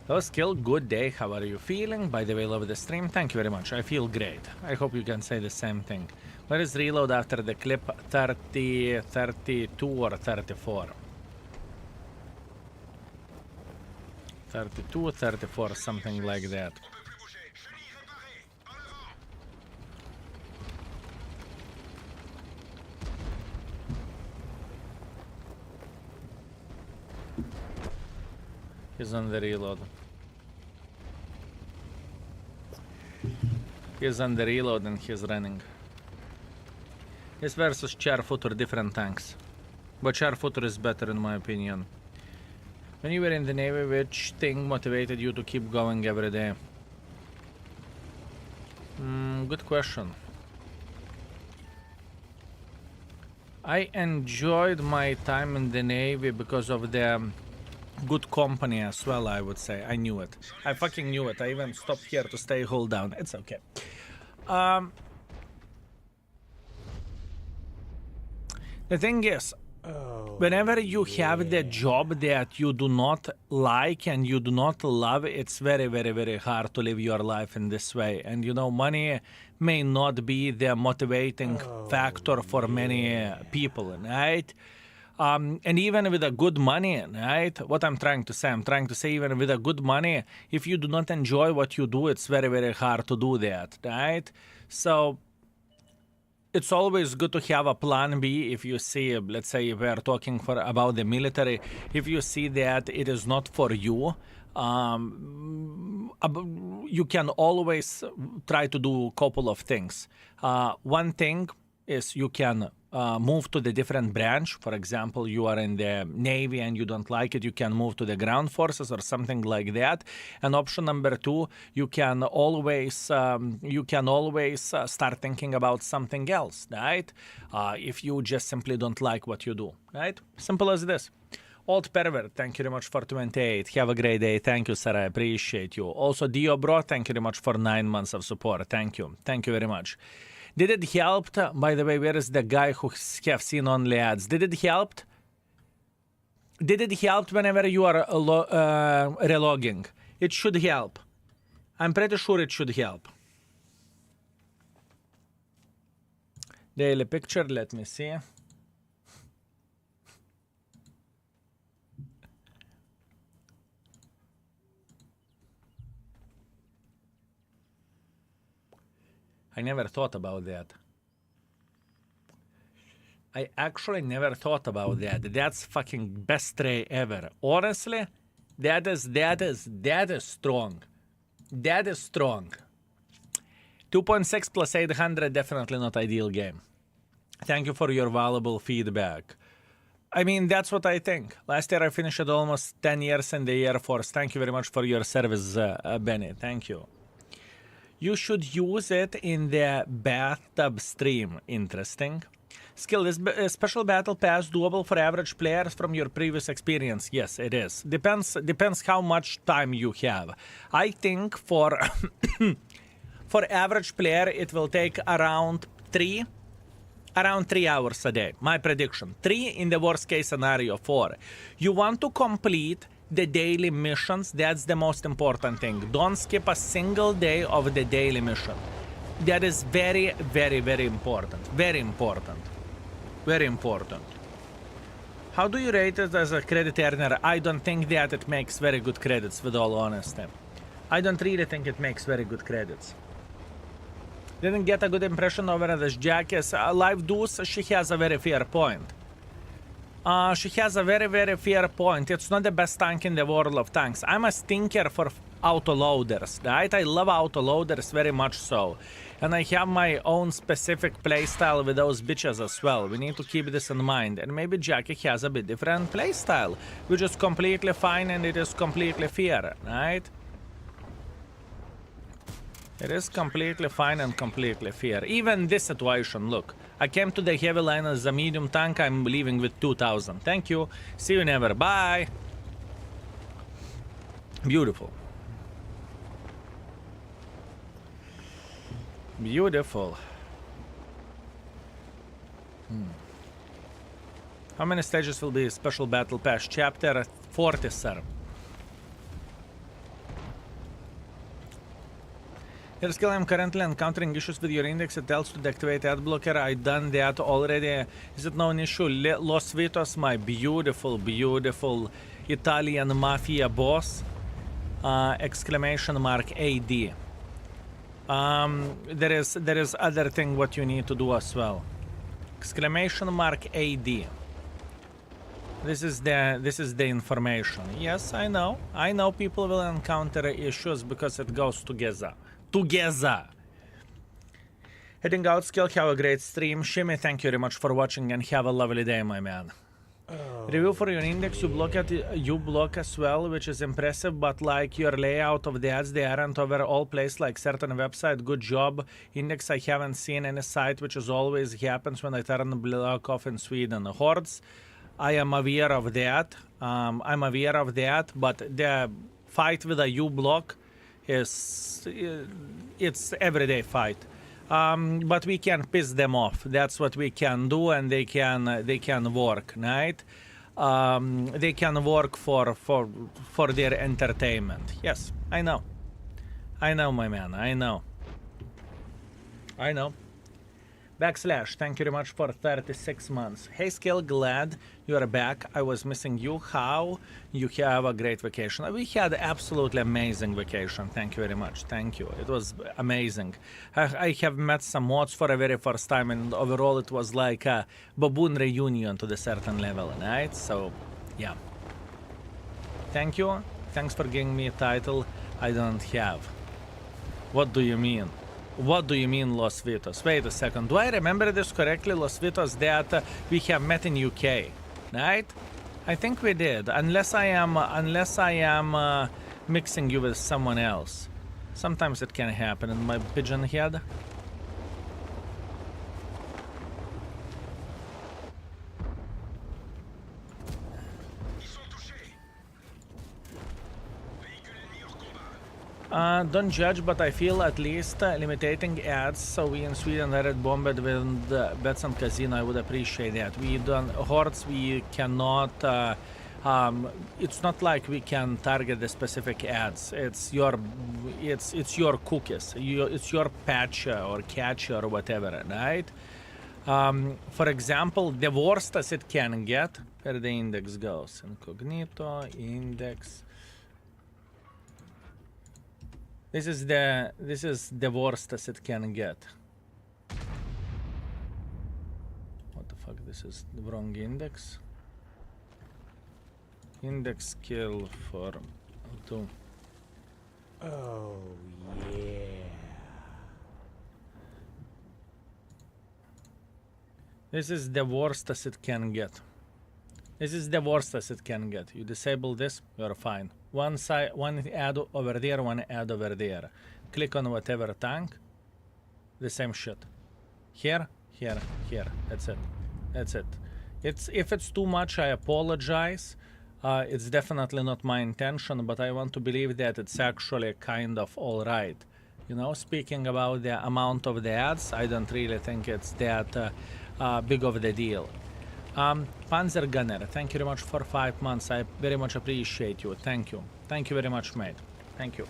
Hello, Skill. Good day. How are you feeling? By the way, love the stream. Thank you very much. I feel great. I hope you can say the same thing. Where is reload after the clip? 30, 32 or 34? 32, 34, something like that. He's on the reload. He's on the reload and he's running. This versus Char Futur, different tanks. But Char Futur is better in my opinion. When you were in the Navy, which thing motivated you to keep going every day? Good question. I enjoyed my time in the Navy because of the good company as well, I would say. I knew it. I fucking knew it. I even stopped here to stay hold down. It's okay. The thing is, whenever you have the job that you do not like and you do not love, it's very, very, very hard to live your life in this way. And you know, money may not be the motivating factor for many people, right? And even with a good money, right? What I'm trying to say, even with a good money, if you do not enjoy what you do, it's very, very hard to do that, right? So it's always good to have a plan B if you see, let's say, if we are talking about the military, if you see that it is not for you, you can always try to do a couple of things. One thing is you can move to the different branch. For example, you are in the Navy and you don't like it, you can move to the ground forces or something like that. And option number two, you can always start thinking about something else, right? If you just simply don't like what you do, right? Simple as this. Old Pervert, thank you very much for 28. Have a great day. Thank you, sir. I appreciate you. Also, Dio Bro, thank you very much for 9 months of support. Thank you. Thank you very much. Did it help? By the way, where is the guy who have seen only ads? Did it help? Did it help whenever you are relogging? It should help. I'm pretty sure it should help. Daily picture, let me see. I never thought about that. I actually never thought about that. That's fucking best tray ever. Honestly, that is strong. That is strong. 2.6 plus 800, definitely not ideal game. Thank you for your valuable feedback. I mean, that's what I think. Last year I finished almost 10 years in the Air Force. Thank you very much for your service, Benny. Thank you. You should use it in the bathtub stream. Interesting. Skill is special battle pass doable for average players from your previous experience. Yes, it is. Depends how much time you have. I think for for average player it will take around 3 hours a day. My prediction. 3 in the worst case scenario. 4. You want to complete the daily missions. That's the most important thing. Don't skip a single day of the daily mission. That is very, very, very important. Very important. Very important. How do you rate it as a credit earner? I don't think that it makes very good credits, with all honesty. I don't really think it makes very good credits. Didn't get a good impression over this Jackass. Live Deuce, she has a very fair point. She has a very, very fair point. It's not the best tank in the world of tanks. I'm a stinker for autoloaders, right? I love autoloaders very much so. And I have my own specific playstyle with those bitches as well. We need to keep this in mind. And maybe Jackie has a bit different playstyle, which is completely fine and it is completely fair, right? It is completely fine and completely fair. Even this situation, look. I came to the heavy line as a medium tank. I'm leaving with 2,000. Thank you. See you never. Bye. Beautiful. Beautiful. How many stages will be Special Battle Pass? Chapter 40, sir. Here, skill, I'm currently encountering issues with your index. It tells to deactivate ad blocker. I done that already. Is it no an issue? Los Vitos, my beautiful, beautiful Italian mafia boss. Exclamation mark AD. There is other thing what you need to do as well. Exclamation mark AD. This is the information. Yes, I know. I know people will encounter issues because it goes together. Together. Heading out, skill, have a great stream. Shimmy, thank you very much for watching and have a lovely day, my man. Review for your index, you block as well, which is impressive, but like your layout of the ads, they aren't over all placed like certain website. Good job. Index, I haven't seen any site, which is always happens when I turn the block off in Sweden. Hordes, I am aware of that. But the fight with a U-block is it's everyday fight. But we can piss them off. That's what we can do, and they can work, right? They can work for their entertainment. Yes, I know, my man. I know. Backslash, thank you very much for 36 months. Hey, Skill, glad you are back. I was missing you. How? You have a great vacation. We had absolutely amazing vacation. Thank you very much. Thank you. It was amazing. I have met some mods for the very first time, and overall it was like a baboon reunion to the certain level, right? So, yeah. Thank you. Thanks for giving me a title I don't have. What do you mean? What do you mean, Los Vitos? Wait a second. Do I remember this correctly, Los Vitos, that we have met in UK, right? I think we did, unless I am mixing you with someone else. Sometimes it can happen in my pigeon head. Ils sont touchés. Véhicule ennemi hors combat. Don't judge, but I feel at least limiting ads. So we in Sweden let it bomb it with bets and casino. I would appreciate that. We don't hordes. We cannot. It's not like we can target the specific ads. It's your cookies. It's your patch or catch or whatever, right? For example, the worst as it can get, where the index goes. Incognito, index. This is the worst as it can get. What the fuck? This is the wrong index. Index kill for 2. Oh, yeah. This is the worst as it can get. This is the worst as it can get. You disable this, you're fine. One side, one ad over there, one ad over there. Click on whatever tank. The same shit. Here, here, here. That's it. That's it. If it's too much, I apologize. It's definitely not my intention, but I want to believe that it's actually kind of all right. You know, speaking about the amount of the ads, I don't really think it's that big of the deal. Panzer Gunner, thank you very much for 5 months. I very much appreciate you. Thank you. Thank you very much, mate. Thank you.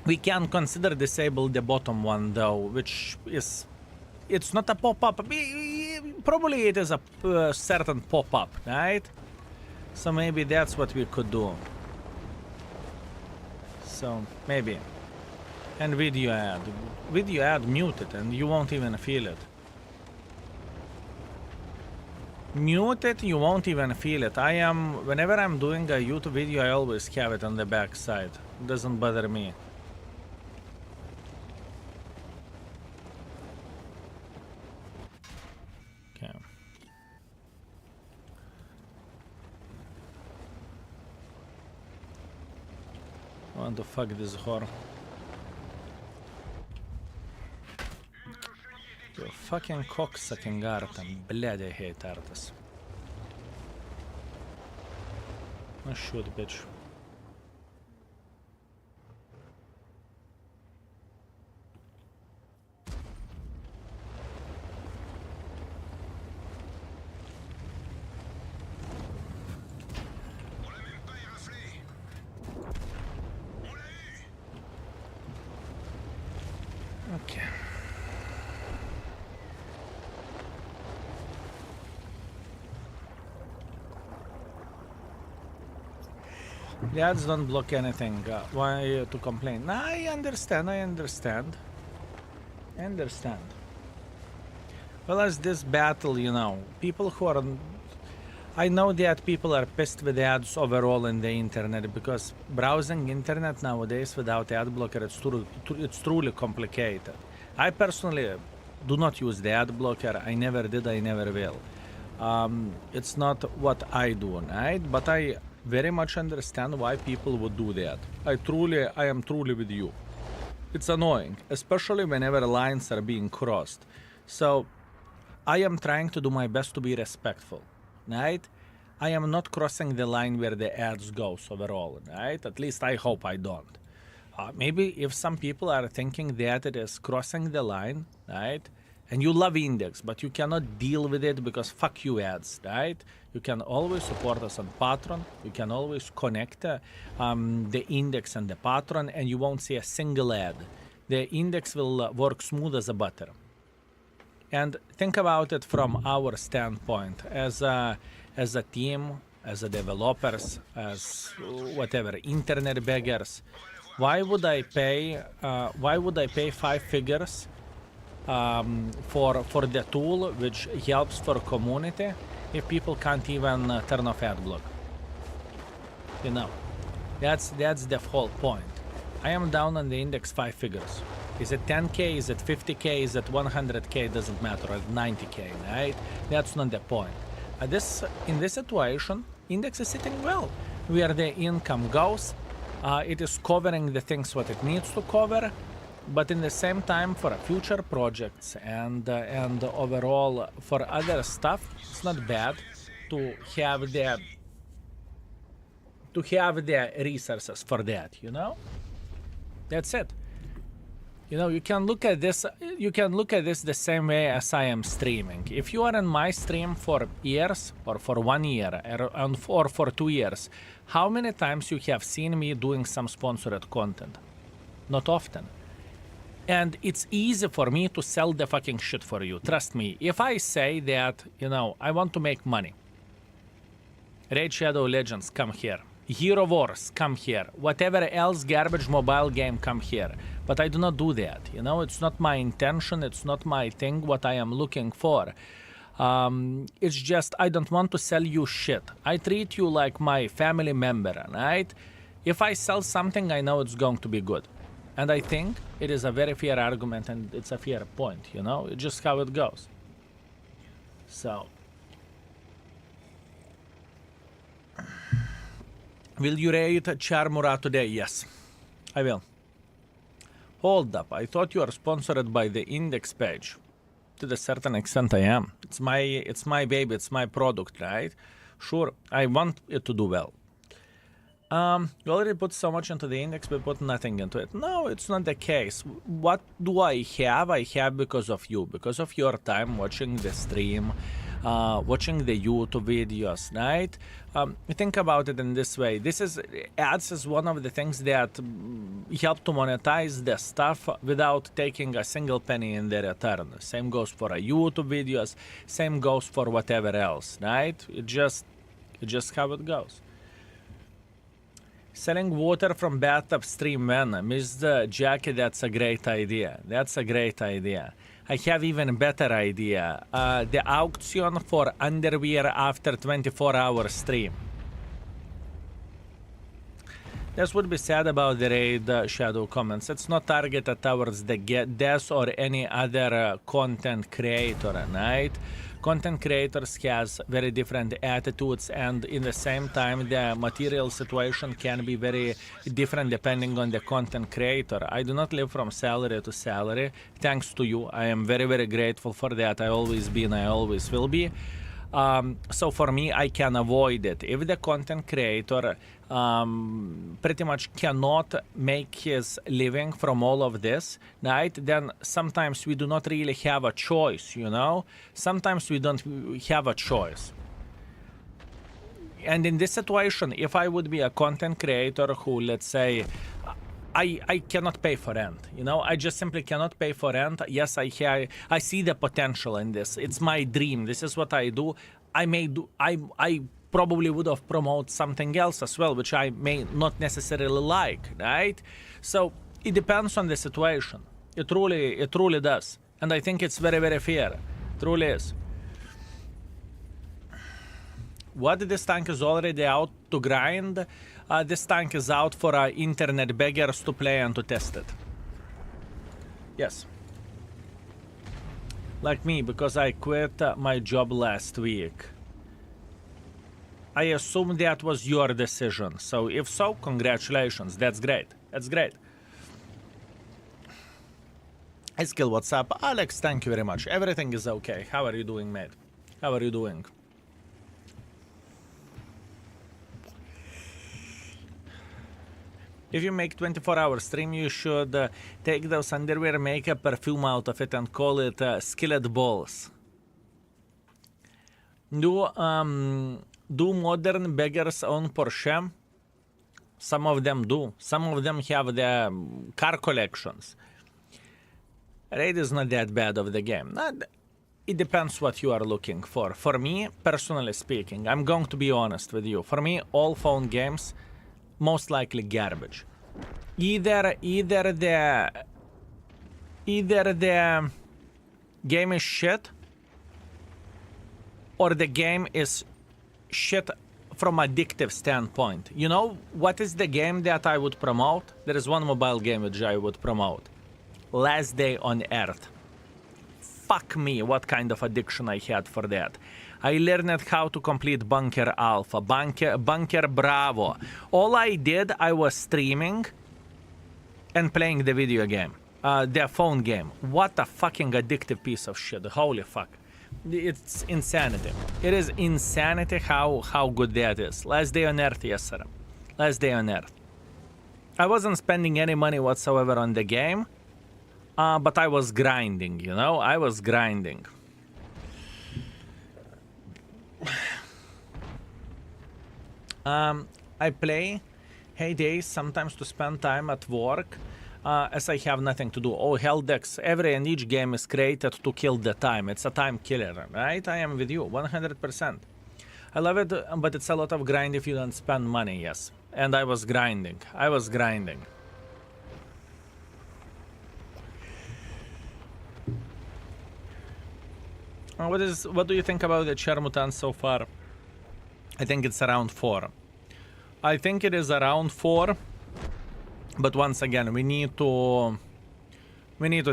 We can consider disable the bottom one though, which is... It's not a pop-up. Probably it is a certain pop-up, right? So maybe that's what we could do. So, maybe. And video ad. Video ad muted and you won't even feel it. Mute it, you won't even feel it. Whenever I'm doing a YouTube video, I always have it on the back side. It doesn't bother me. Okay. I want to fuck this whore. You fucking cocksucking Artem. Блядь, I hate Artis. Oh shoot, bitch. On l'a même pas éraflé. On l'a eu. Okay. The ads don't block anything. Why to complain? Nah, I understand. I understand. I understand. Well, as this battle, you know, people who are... I know that people are pissed with ads overall in the internet because browsing internet nowadays without ad blocker, it's truly complicated. I personally do not use the ad blocker. I never did. I never will. It's not what I do, right? But I very much understand why people would do that. I am truly with you. It's annoying, especially whenever lines are being crossed. So I am trying to do my best to be respectful, right? I am not crossing the line where the ads goes overall, right? At least I hope I don't. Maybe if some people are thinking that it is crossing the line, right? And you love index, but you cannot deal with it because fuck you ads, right? You can always support us on Patreon. You can always connect the index and the Patreon and you won't see a single ad. The index will work smooth as a butter. And think about it from our standpoint as a team, as a developers, as whatever, internet beggars. Why would I pay 5 figures for the tool which helps for community if people can't even turn off ad block? You know, that's the whole point. I am down on the index 5 figures. Is it 10k, is it 50k, is it 100k, doesn't matter, or 90k, right? That's not the point. In this situation, index is sitting well. Where the income goes, it is covering the things what it needs to cover, but in the same time for future projects and overall for other stuff, it's not bad to have to have the resources for that, you know? That's it. You know, you can look at this the same way as I am streaming. If you are in my stream for years, or for 1 year, or for 2 years, how many times you have seen me doing some sponsored content? Not often. And it's easy for me to sell the fucking shit for you. Trust me. If I say that, you know, I want to make money. Raid Shadow Legends, come here. Hero Wars, come here. Whatever else garbage mobile game, come here. But I do not do that, you know? It's not my intention, it's not my thing, what I am looking for. It's just, I don't want to sell you shit. I treat you like my family member, right? If I sell something, I know it's going to be good. And I think it is a very fair argument and it's a fair point, you know? It's just how it goes. So... Will you raid Char Murat today? Yes, I will. Hold up, I thought you are sponsored by the index page. To a certain extent I am. It's my baby, it's my product, right? Sure, I want it to do well. You already put so much into the index, but put nothing into it. No, it's not the case. What do I have? I have because of you, because of your time watching the stream, watching the YouTube videos, right? Think about it in this way. Ads is one of the things that help to monetize the stuff without taking a single penny in the return. Same goes for YouTube videos. Same goes for whatever else, right? It's just how it goes. Selling water from bathtub stream when? Mr. Jackie, that's a great idea. That's a great idea. I have even better idea. The auction for underwear after 24-hour stream. That's what we said about the raid shadow comments. It's not targeted towards the death or any other content creator, right? Content creators has very different attitudes, and in the same time the material situation can be very different depending on the content creator. I do not live from salary to salary, thanks to you. I am very, very grateful for that. I always been, I always will be. So for me, I can avoid it. If the content creator pretty much cannot make his living from all of this, right, then sometimes we do not really have a choice, you know? Sometimes we don't have a choice. And in this situation, if I would be a content creator who, let's say, I cannot pay for rent, you know, I just simply cannot pay for rent. Yes, I see the potential in this. It's my dream. This is what I do. I probably would have promoted something else as well, which I may not necessarily like, right? So it depends on the situation. It truly does. And I think it's very, very fair. It truly is. What? This tank is already out to grind? This tank is out for internet beggars to play and to test it. Yes. Like me, because I quit my job last week. I assume that was your decision. So if so, congratulations. That's great. That's great. Skill, what's up? Alex, thank you very much. Everything is okay. How are you doing, mate? How are you doing? If you make 24-hour stream, you should take those underwear, make a perfume out of it, and call it skillet balls. Do modern beggars own Porsche? Some of them do. Some of them have the car collections. Raid is not that bad of the game. It depends what you are looking for. For me, personally speaking, I'm going to be honest with you. For me, all phone games, most likely garbage. Either the game is shit, or the game is shit from addictive standpoint. You know what is the game that I would promote? There is one mobile game which I would promote. Last Day on Earth. Fuck me, what kind of addiction I had for that. I learned how to complete Bunker Alpha, Bunker Bravo. All I did, I was streaming and playing the video game, the phone game. What a fucking addictive piece of shit. Holy fuck. It's insanity. It is insanity how good that is. Last Day on Earth, yes sir. Last day on Earth. I wasn't spending any money whatsoever on the game, but I was grinding, you know? I was grinding. I play Heydays sometimes to spend time at work, as I have nothing to do. Oh, Helldex, every and each game is created to kill the time. It's a time killer, right? I am with you, 100%. I love it, but it's a lot of grind if you don't spend money, yes. And I was grinding. I was grinding. What do you think about the Char Murat so far? I think it's around 4. I think it is around 4. But once again, we need to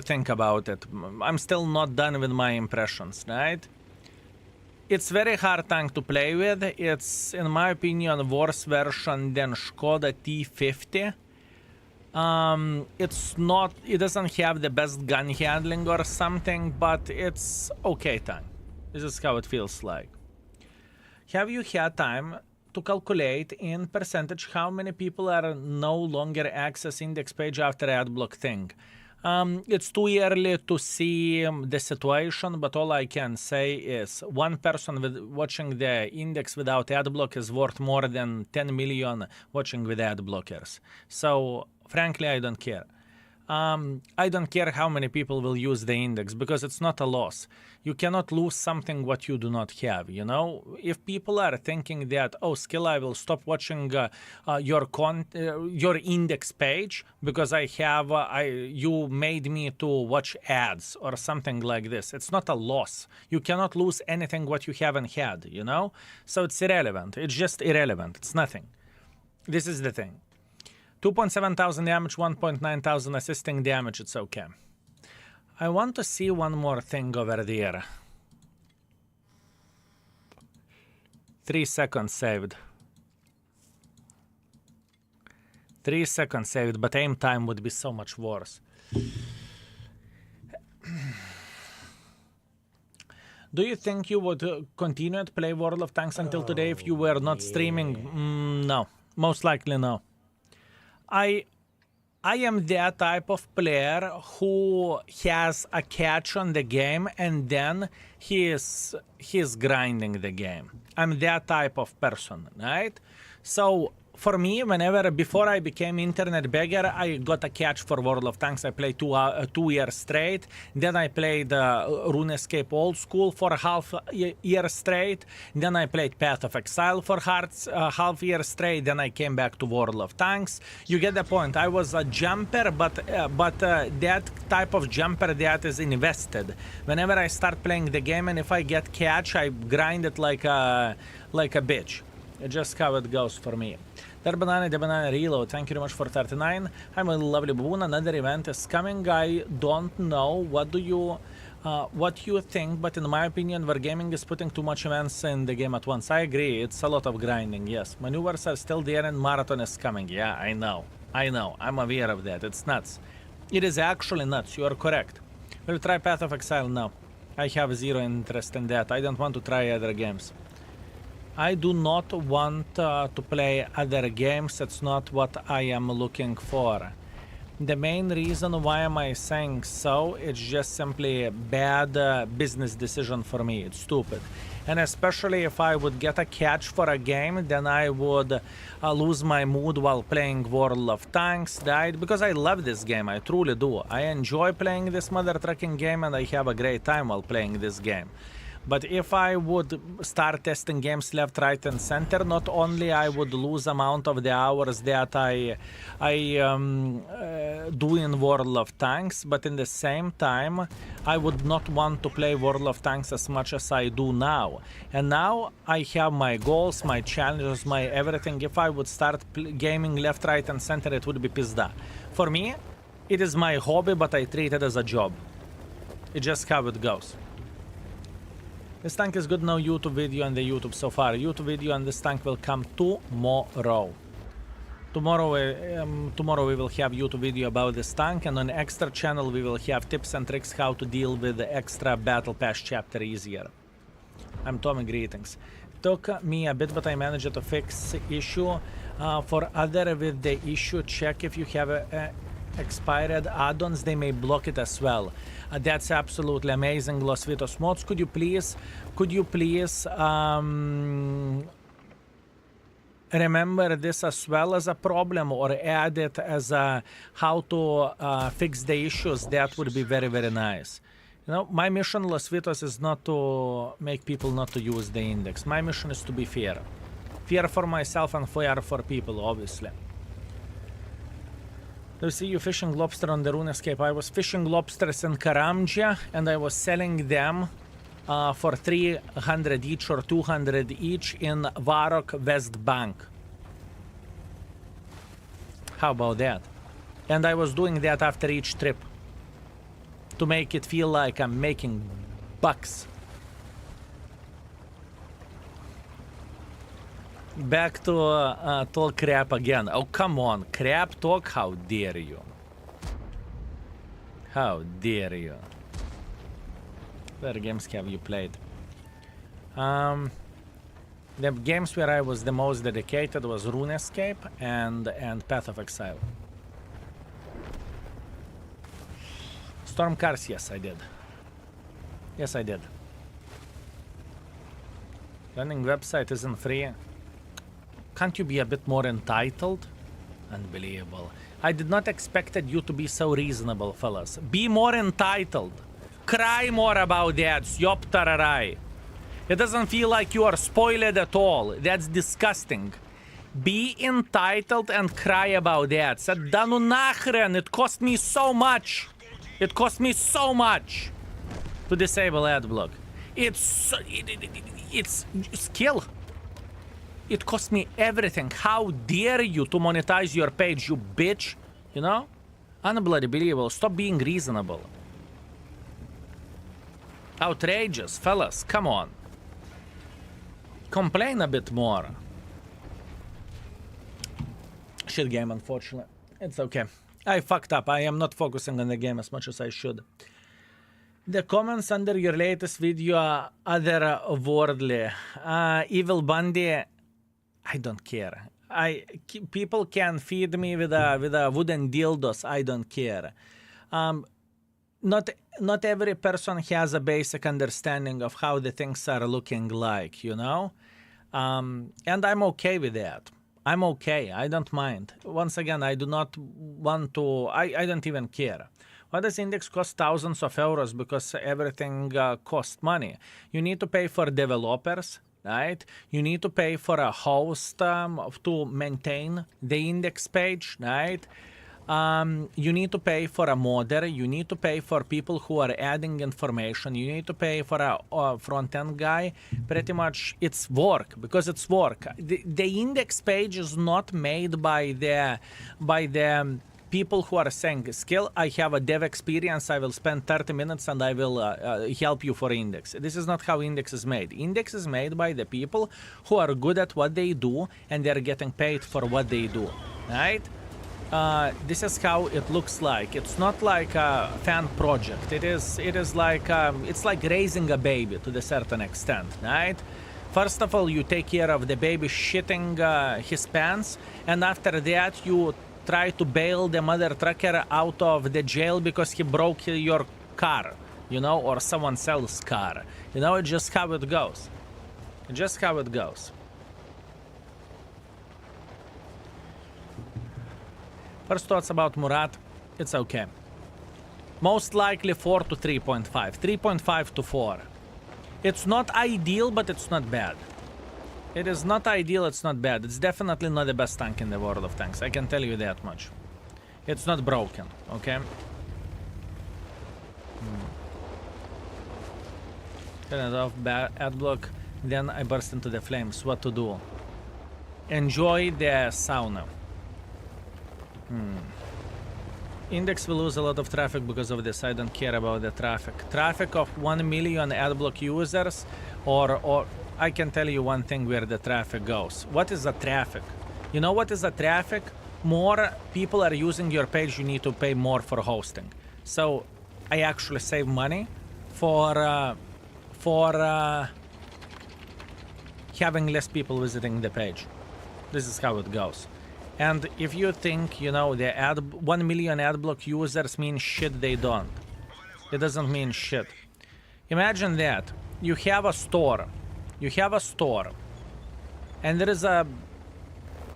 think about it. I'm still not done with my impressions, right? It's very hard tank to play with. It's, in my opinion, worse version than Skoda T50. It doesn't have the best gun handling or something, but it's okay tank. This is how it feels like. Have you had time to calculate in percentage how many people are no longer access index page after adblock thing? It's too early to see the situation, but all I can say is one person watching the index without adblock is worth more than 10 million watching with ad blockers. So, frankly, I don't care. I don't care how many people will use the index because it's not a loss. You cannot lose something what you do not have, you know? If people are thinking that, oh, Skill, I will stop watching your index page because you made me to watch ads or something like this. It's not a loss. You cannot lose anything what you haven't had, you know? So it's irrelevant. It's just irrelevant. It's nothing. This is the thing. 2,700 damage, 1,900 assisting damage, it's okay. I want to see one more thing over there. 3 seconds saved. 3 seconds saved, but aim time would be so much worse. Do you think you would continue to play World of Tanks until today if you were not streaming? No, most likely no. I am that type of player who has a catch on the game and then he's grinding the game. I'm that type of person, right? So for me, before I became internet beggar, I got a catch for World of Tanks. I played 2 years straight. Then I played RuneScape Old School for half year straight. Then I played Path of Exile for half year straight. Then I came back to World of Tanks. You get the point. I was a jumper, but that type of jumper that is invested. Whenever I start playing the game, and if I get catch, I grind it like a bitch. It's just how it goes for me. The banana reload, thank you very much for 39. I'm a lovely baboon. Another event is coming. I don't know what you think, but in my opinion, Wargaming is putting too much events in the game at once. I agree, it's a lot of grinding, yes. Maneuvers are still there and Marathon is coming. Yeah, I know. I'm aware of that. It's nuts. It is actually nuts, you are correct. We'll try Path of Exile now. I have zero interest in that. I don't want to try other games. I do not want to play other games. It's not what I am looking for. The main reason why am I saying so, it's just simply a bad business decision for me. It's stupid. And especially if I would get a catch for a game, then I would lose my mood while playing World of Tanks, right? Because I love this game, I truly do. I enjoy playing this mother trucking game and I have a great time while playing this game. But if I would start testing games left, right, and center, not only I would lose amount of the hours that I do in World of Tanks, but in the same time, I would not want to play World of Tanks as much as I do now. And now I have my goals, my challenges, my everything. If I would start gaming left, right, and center, it would be pizda. For me, it is my hobby, but I treat it as a job. It's just how it goes. This tank is good, no YouTube video on the YouTube so far. YouTube video on this tank will come tomorrow. Tomorrow we will have YouTube video about this tank, and on extra channel we will have tips and tricks how to deal with the extra battle pass chapter easier. I'm Tommy, greetings. took me a bit, but I managed to fix issue. For other with the issue, check if you have expired add-ons, they may block it as well. That's absolutely amazing, Los Vitos Mods. Could you please remember this as well as a problem, or add it as a how to fix the issues? That would be very, very nice. You know, my mission, Los Vitos, is not to make people not to use the index. My mission is to be fair. Fair for myself and fair for people, obviously. You see you fishing lobster on the RuneScape. I was fishing lobsters in Karamja, and I was selling them for 300 each or 200 each in Varok West Bank. How about that? And I was doing that after each trip to make it feel like I'm making bucks. Back to talk crap again. Oh, come on. Crap talk? How dare you? How dare you? What games have you played? The games where I was the most dedicated was RuneScape and Path of Exile. Storm Cars, yes, I did. Yes, I did. Running website isn't free. Can't you be a bit more entitled? Unbelievable. I did not expect you to be so reasonable, fellas. Be more entitled. Cry more about that, Siop Tararai. It doesn't feel like you are spoiled at all. That's disgusting. Be entitled and cry about that. Sadanu nachren, it cost me so much. It cost me so much to disable adblock. It's skill. It cost me everything. How dare you to monetize your page, you bitch? You know? Unbloody believable. Stop being reasonable. Outrageous, fellas. Come on. Complain a bit more. Shit game, unfortunately. It's okay. I fucked up. I am not focusing on the game as much as I should. The comments under your latest video are otherworldly. Evil Bundy, I don't care. People can feed me with a wooden dildos. I don't care. Not every person has a basic understanding of how the things are looking like, you know? And I'm okay with that. I'm okay. I don't mind. Once again, I do not want to... I don't even care. Why does Index cost thousands of euros? Because everything costs money. You need to pay for developers, right? You need to pay for a host to maintain the index page, right? You need to pay for a modder. You need to pay for people who are adding information. You need to pay for a front-end guy. Pretty much it's work, because it's work. The index page is not made by the people who are saying, skill, I have a dev experience, I will spend 30 minutes and I will help you for index. This is not how index is made. Index is made by the people who are good at what they do and they're getting paid for what they do, right? This is how it looks like. It's not like a fan project. It is like it's like raising a baby to a certain extent, right? First of all, you take care of the baby shitting his pants, and after that you try to bail the mother trucker out of the jail because he broke your car, you know, or someone else's car. You know, it's just how it goes. Just how it goes. First thoughts about Murat, it's okay. Most likely 4 to 3.5. 3.5 to 4. It's not ideal, but it's not bad. It is not ideal, it's not bad. It's definitely not the best tank in the world of tanks. I can tell you that much. It's not broken, okay? Turn it off, adblock. Then I burst into the flames. What to do? Enjoy the sauna. Index will lose a lot of traffic because of this. I don't care about the traffic. Traffic of 1 million adblock users, or I can tell you one thing where the traffic goes. What is the traffic? You know what is the traffic? More people are using your page, you need to pay more for hosting. So I actually save money for having less people visiting the page. This is how it goes. And if you think, you know, the 1 million adblock users mean shit, they don't. It doesn't mean shit. Imagine that you have a store. You have a store. And there is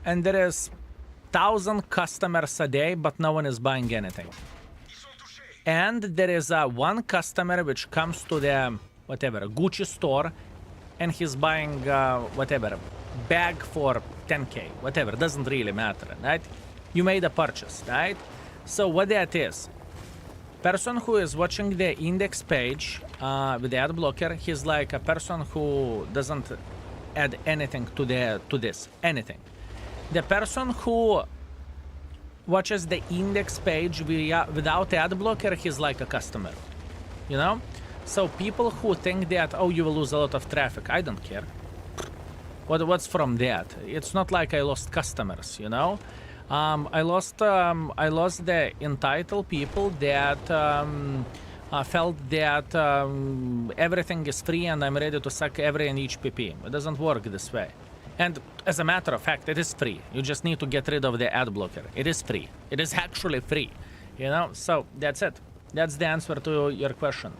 1,000 customers a day, but no one is buying anything. And there is one customer which comes to the whatever Gucci store, and he's buying whatever bag for 10k, whatever, doesn't really matter, right? You made a purchase, right? So what that is, person who is watching the index page with the ad blocker, he's like a person who doesn't add anything to this, anything. The person who watches the index page without ad blocker, he's like a customer, you know? So people who think that, oh, you will lose a lot of traffic, I don't care. What's from that? It's not like I lost customers, you know? I lost the entitled people that felt that everything is free and I'm ready to suck every and each PP. It doesn't work this way. And as a matter of fact, it is free. You just need to get rid of the ad blocker. It is free. It is actually free, you know? So that's it. That's the answer to your question.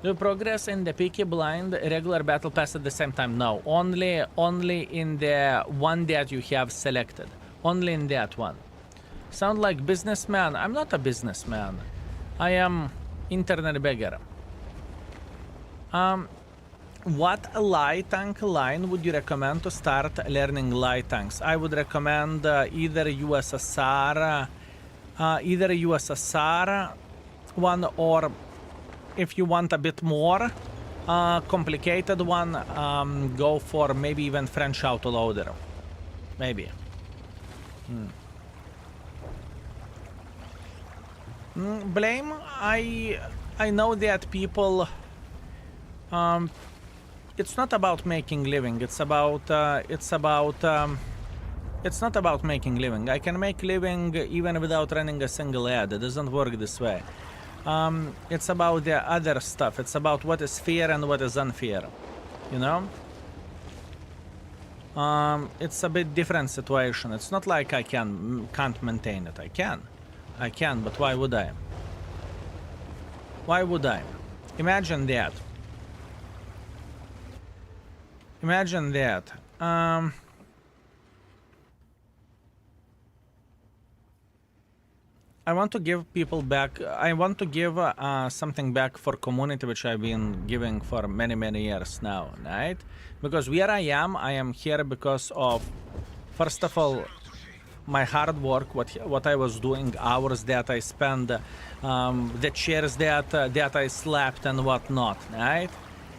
Do you progress in the Peaky Blind regular battle pass at the same time? No, only in the one that you have selected. Only in that one. Sound like businessman? I'm not a businessman. I am internet beggar. What light tank line would you recommend to start learning light tanks? I would recommend either USSR one, or if you want a bit more complicated one, go for maybe even French autoloader. Maybe. Blame. I know that people. It's not about making living. It's not about making living. I can make living even without running a single ad. It doesn't work this way. It's about the other stuff. It's about what is fair and what is unfair. You know? It's a bit different situation. It's not like I can't maintain it. I can, but why would I? Why would I? Imagine that. Imagine that. I want to give people back. I want to give something back for community, which I've been giving for many years now, right? Because where I am here because of, first of all, my hard work, what I was doing, hours that I spent, the chairs that I slept and whatnot, right?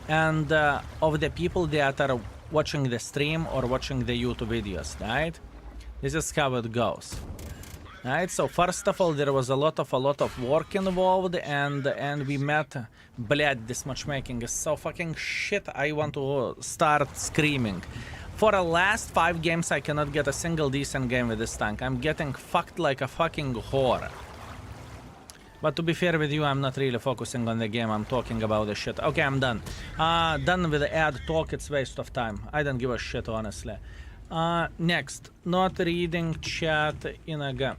And of the people that are watching the stream or watching the YouTube videos, right? This is how it goes. Right, so first of all, there was a lot of work involved, and we met. Bled, this matchmaking is so fucking shit. I want to start screaming. For the last 5 games, I cannot get a single decent game with this tank. I'm getting fucked like a fucking whore. But to be fair with you, I'm not really focusing on the game. I'm talking about the shit. Okay, I'm done. Done with the ad talk. It's waste of time. I don't give a shit, honestly. Next, not reading chat in a game.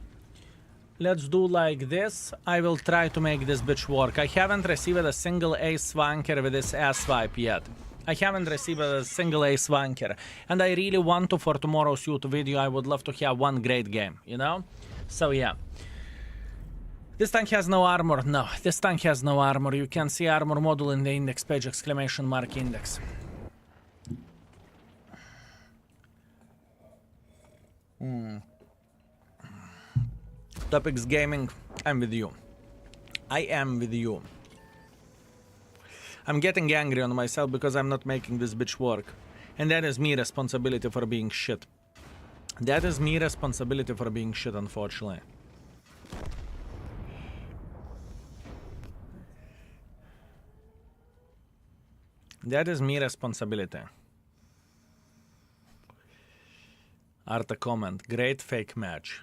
Let's do like this. I will try to make this bitch work. I haven't received a single ace wanker with this ass swipe yet. I haven't received a single ace wanker. And I really want to for tomorrow's YouTube video. I would love to have one great game, you know? So yeah. This tank has no armor. No, this tank has no armor. You can see armor module in the index page, exclamation mark index. Topics gaming, I'm with you. I am with you. I'm getting angry on myself because I'm not making this bitch work. And that is me responsibility for being shit. That is me responsibility for being shit, unfortunately. That is me responsibility. Arta comment, great fake match.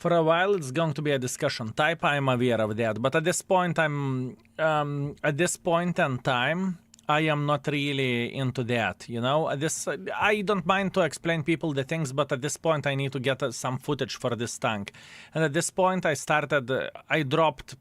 For a while, it's going to be a discussion type. I'm aware of that, but at this point, at this point in time, I am not really into that. You know, I don't mind to explain people the things, but at this point, I need to get some footage for this tank. And at this point, I dropped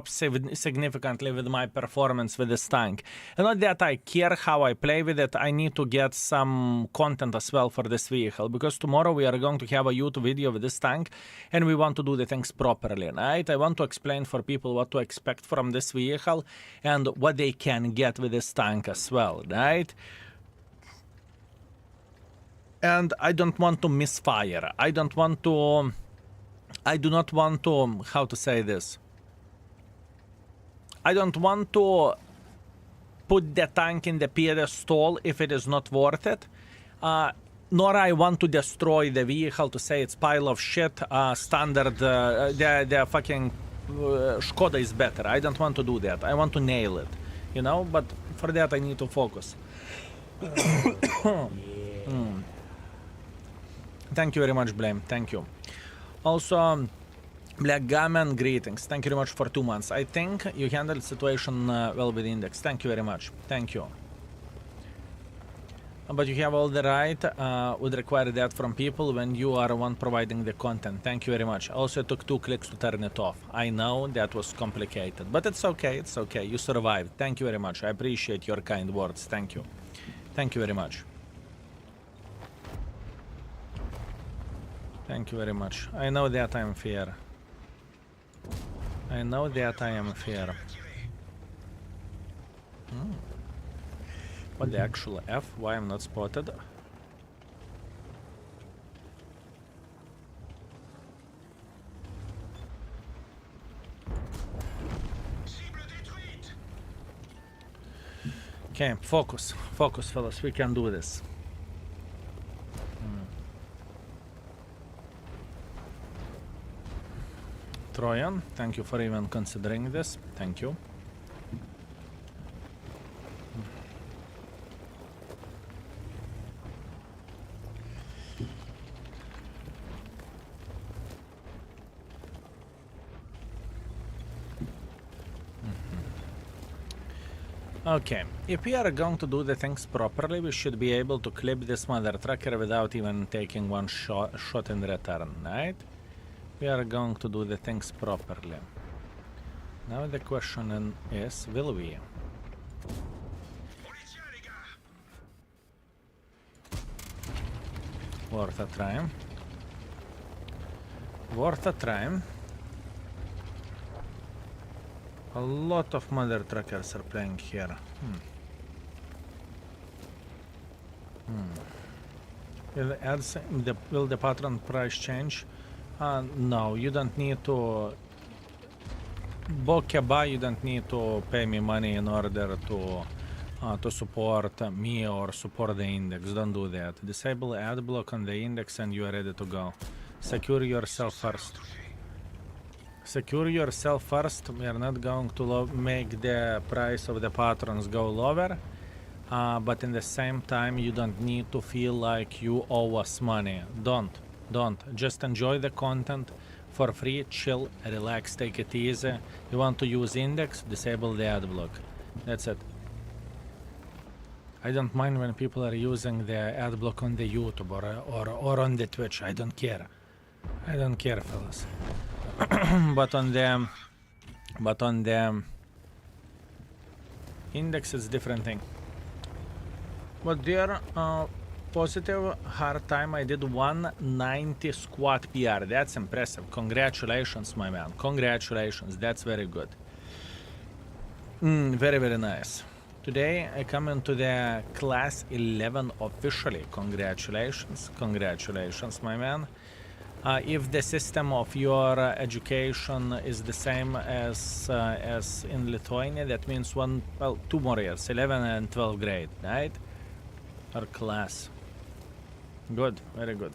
significantly with my performance with this tank. And not that I care how I play with it. I need to get some content as well for this vehicle, because tomorrow we are going to have a YouTube video with this tank, and we want to do the things properly, right? I want to explain for people what to expect from this vehicle and what they can get with this tank as well, right? And I don't want to misfire. I do not want to, how to say this? I don't want to put the tank in the pedestal if it is not worth it. Nor I want to destroy the vehicle to say it's pile of shit, standard, the fucking Skoda is better. I don't want to do that. I want to nail it, you know, but for that I need to focus. Thank you very much, Blame. Thank you. Also, Black Gammon, greetings. Thank you very much for 2 months. I think you handled the situation well with Index. Thank you very much. Thank you. But you have all the right, would require that from people when you are one providing the content. Thank you very much. Also, it took 2 clicks to turn it off. I know that was complicated, but it's okay, it's okay. You survived. Thank you very much. I appreciate your kind words. Thank you. Thank you very much. Thank you very much. I know that I am fair. I know that I am fair. What the actual F? Why I'm not spotted? Okay, focus. Focus, fellas. We can do this. Trojan, thank you for even considering this. Thank you. Okay, if we are going to do the things properly, we should be able to clip this mother trucker without even taking one shot in return, right? We are going to do the things properly. Now the question is, will we? Worth a try. Worth a try. A lot of mother truckers are playing here. Will the pattern price change? No, you don't need to. Bokeba, you don't need to pay me money in order to support me or support the index. Don't do that. Disable ad block on the index and you are ready to go. Secure yourself first. Secure yourself first. We are not going to make the price of the patrons go lower, but in the same time you don't need to feel like you owe us money. Don't. Just enjoy the content for free, chill, relax, take it easy. You want to use index, disable the ad block. That's it. I don't mind when people are using the ad block on the YouTube or on the Twitch. I don't care. I don't care, fellas. but on the index it's different thing. But there, positive hard time. I did 190 squat PR. That's impressive. Congratulations, my man. Congratulations. That's very good. Very, very nice. Today I come into the class 11 officially. Congratulations. Congratulations, my man. If the system of your education is the same as in Lithuania, that means 2 more years, 11 and 12th grade, right? Or class. Good, very good.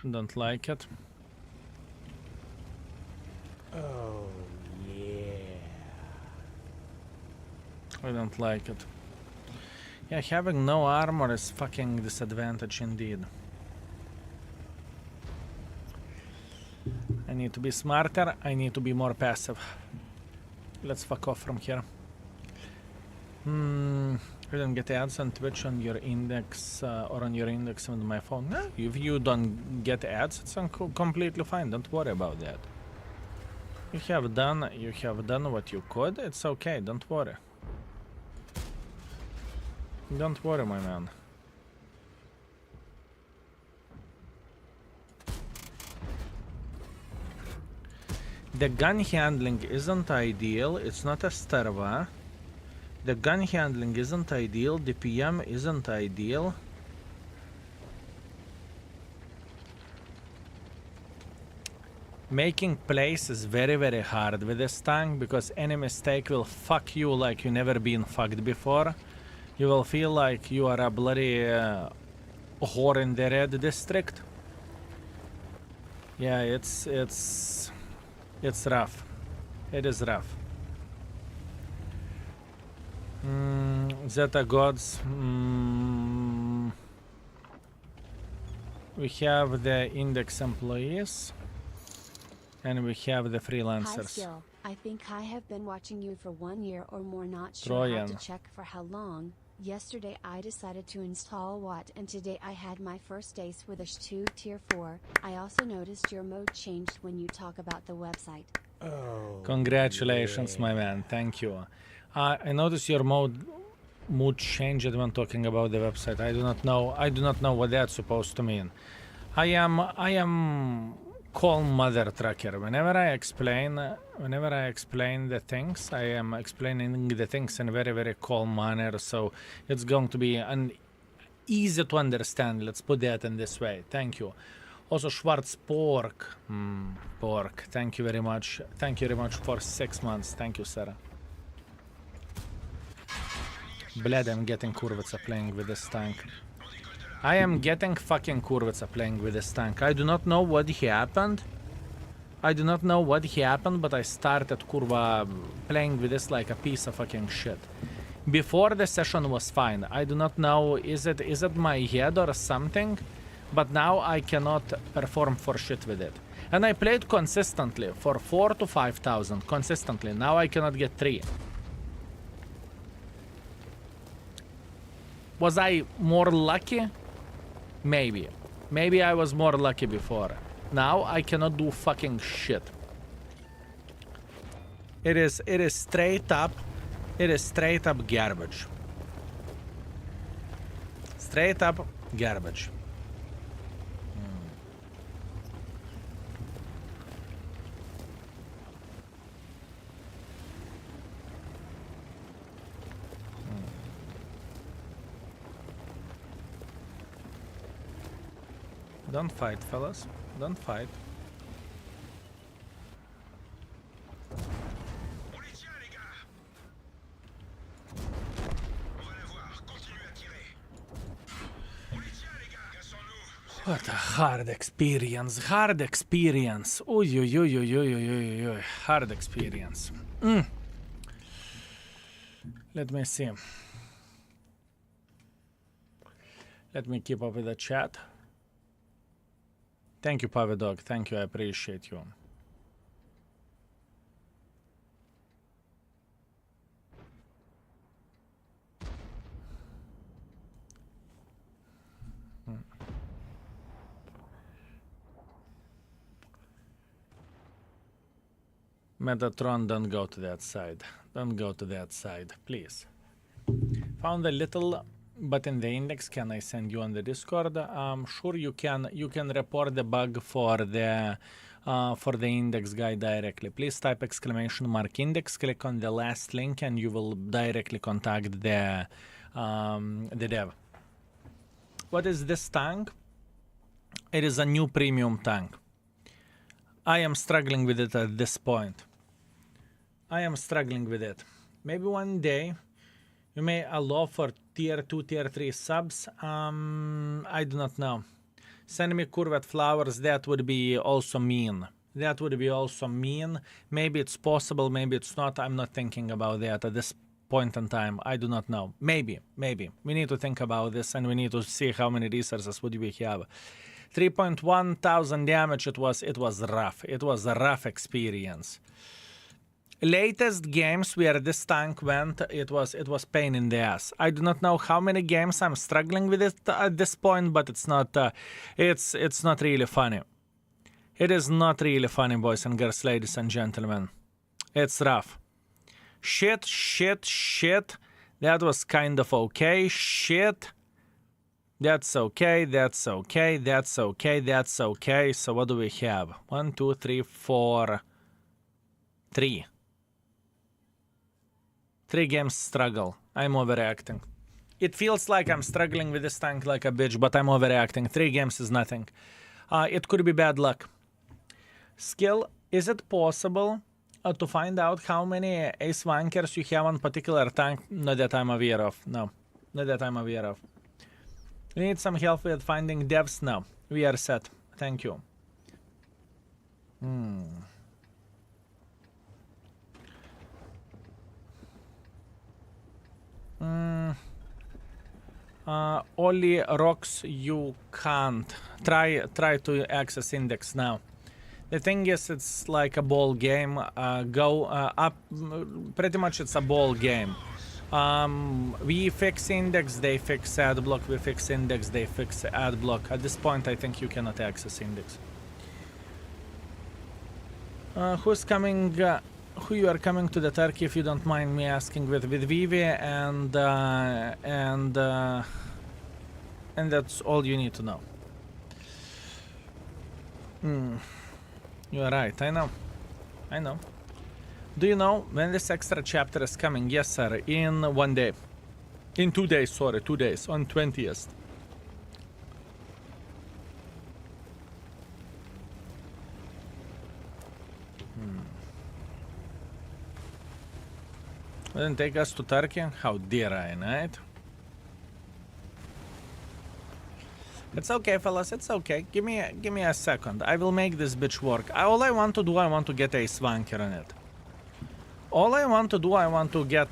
Don't like it. Oh, yeah. I don't like it. Yeah, having no armor is fucking disadvantage indeed. I need to be smarter, I need to be more passive. Let's fuck off from here. I don't get ads on Twitch on your index or on your index on my phone. No, if you don't get ads, it's completely fine. Don't worry about that. You have done what you could. It's okay. Don't worry. Don't worry, my man. The gun handling isn't ideal. It's not a Starva. The gun handling isn't ideal. The PM isn't ideal. Making plays is very, very hard with this tank because any mistake will fuck you like you never been fucked before. You will feel like you are a bloody whore in the red district. Yeah, it's rough. It is rough. Zeta gods. We have the index employees. And we have the High freelancers. skill. I think I have been watching you for 1 year or more, not sure Trojan. how to check for how long. Yesterday I decided to install Watt and today I had my first ace with a SH2 tier 4. I also noticed your mode changed when you talk about the website. Oh. Congratulations, yeah. my man. Thank you. I noticed your mood changed when talking about the website. I do not know what that's supposed to mean. I am calm mother trucker. Whenever I explain the things, I am explaining the things in a very, very calm manner. So it's going to be easy to understand. Let's put that in this way. Thank you. Also, Schwarz Pork. Pork. Thank you very much. Thank you very much for 6 months. Thank you, Sarah. Bled, I'm getting Kurvitsa playing with this tank. I am getting fucking Kurvitsa playing with this tank. I do not know what happened. But I started Kurva playing with this like a piece of fucking shit. Before the session was fine. I do not know, is it my head or something? But now I cannot perform for shit with it. And I played consistently for 4,000 to 5,000 consistently. Now I cannot get 3. Was I more lucky? Maybe. Maybe I was more lucky before. Now I cannot do fucking shit. It is straight up garbage. Straight up garbage. Don't fight, fellas. Don't fight. On les tient, les gars. On va la voir. Continuez à tirer. On les tient, les gars. Cassons-nous. What a hard experience. Hard experience. Oi, oi, oi, oi, oi, oi, oi, oi. Hard experience. Let me see. Let me keep up with the chat. Thank you, Pave Dog. Thank you. I appreciate you. Metatron, don't go to that side. Don't go to that side, please. Found a little but in the index. Can I send you on the Discord? Sure, you can. You can report the bug for the index guy directly. Please type !index. Click on the last link, and you will directly contact the dev. What is this tank? It is a new premium tank. I am struggling with it at this point. I am struggling with it. Maybe one day you may allow for tier 2, tier 3 subs. I do not know. Send me curved flowers. That would be also mean. That would be also mean. Maybe it's possible, maybe it's not. I'm not thinking about that at this point in time. I do not know. Maybe. We need to think about this and we need to see how many resources would we have. 3.1 thousand damage. It was rough. It was a rough experience. Latest games where this tank went, it was pain in the ass. I do not know how many games I'm struggling with it at this point, but it's not really funny. It is not really funny, boys and girls, ladies and gentlemen. It's rough. Shit. That was kind of okay. Shit. That's okay. So what do we have? 1, 2, 3, 4. 3. 3 games struggle. I'm overreacting. It feels like I'm struggling with this tank like a bitch, but I'm overreacting. 3 games is nothing. It could be bad luck. Skill, is it possible to find out how many ace wankers you have on particular tank? Not that I'm aware of. No, not that I'm aware of. You need some help with finding devs? No, we are set. Thank you. Only rocks you can't. Try to access index now. The thing is, it's like a ball game. Go up. Pretty much, it's a ball game. We fix index, they fix ad block. We fix index, they fix ad block. At this point, I think you cannot access index. Who's coming? Who you are coming to the Turkey, if you don't mind me asking, with Vivi, and that's all you need to know. You are right. I know. Do you know when this extra chapter is coming? Yes, sir. In 1 day. In 2 days. Sorry, 2 days. On 20th. Then take us to Turkey? How dare I, right? It's okay, fellas, it's okay. Give me a second. I will make this bitch work. All I want to do, I want to get a swanker on it. All I want to do, I want to get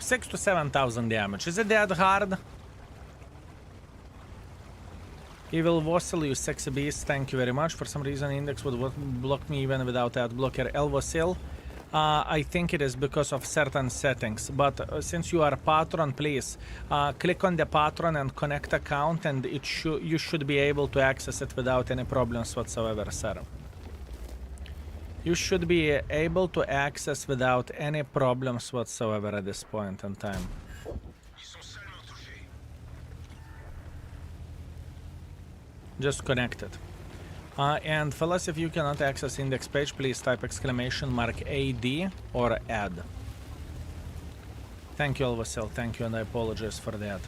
6,000 to 7,000 damage. Is it that hard? Evil Vossil, you sexy beast, thank you very much. For some reason, Index would block me even without ad blocker. El Vossil. I think it is because of certain settings, but since you are a patron, please click on the patron and connect account, and you should be able to access it without any problems whatsoever, sir. You should be able to access without any problems whatsoever at this point in time. Just connect it. And fellas, if you cannot access index page, please type !AD or add. Thank you, Elvasil. Thank you, and I apologize for that.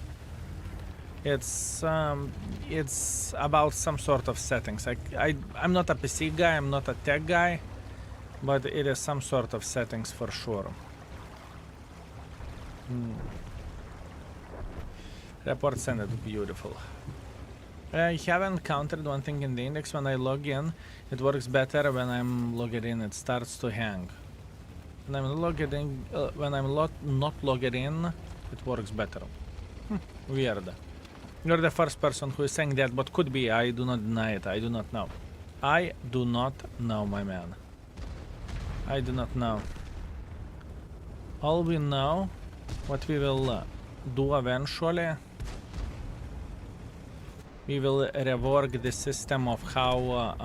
It's about some sort of settings. I'm not a PC guy, I'm not a tech guy, but it is some sort of settings for sure. Report sent it. Beautiful. I have encountered one thing in the index. When I log in, it works better. When I'm logged in, it starts to hang. When I'm logged in, when I'm not logged in, it works better. Weird. You're the first person who is saying that, but could be. I do not deny it. I do not know. I do not know, my man. I do not know. All we know, what we will do eventually, we will rework the system of how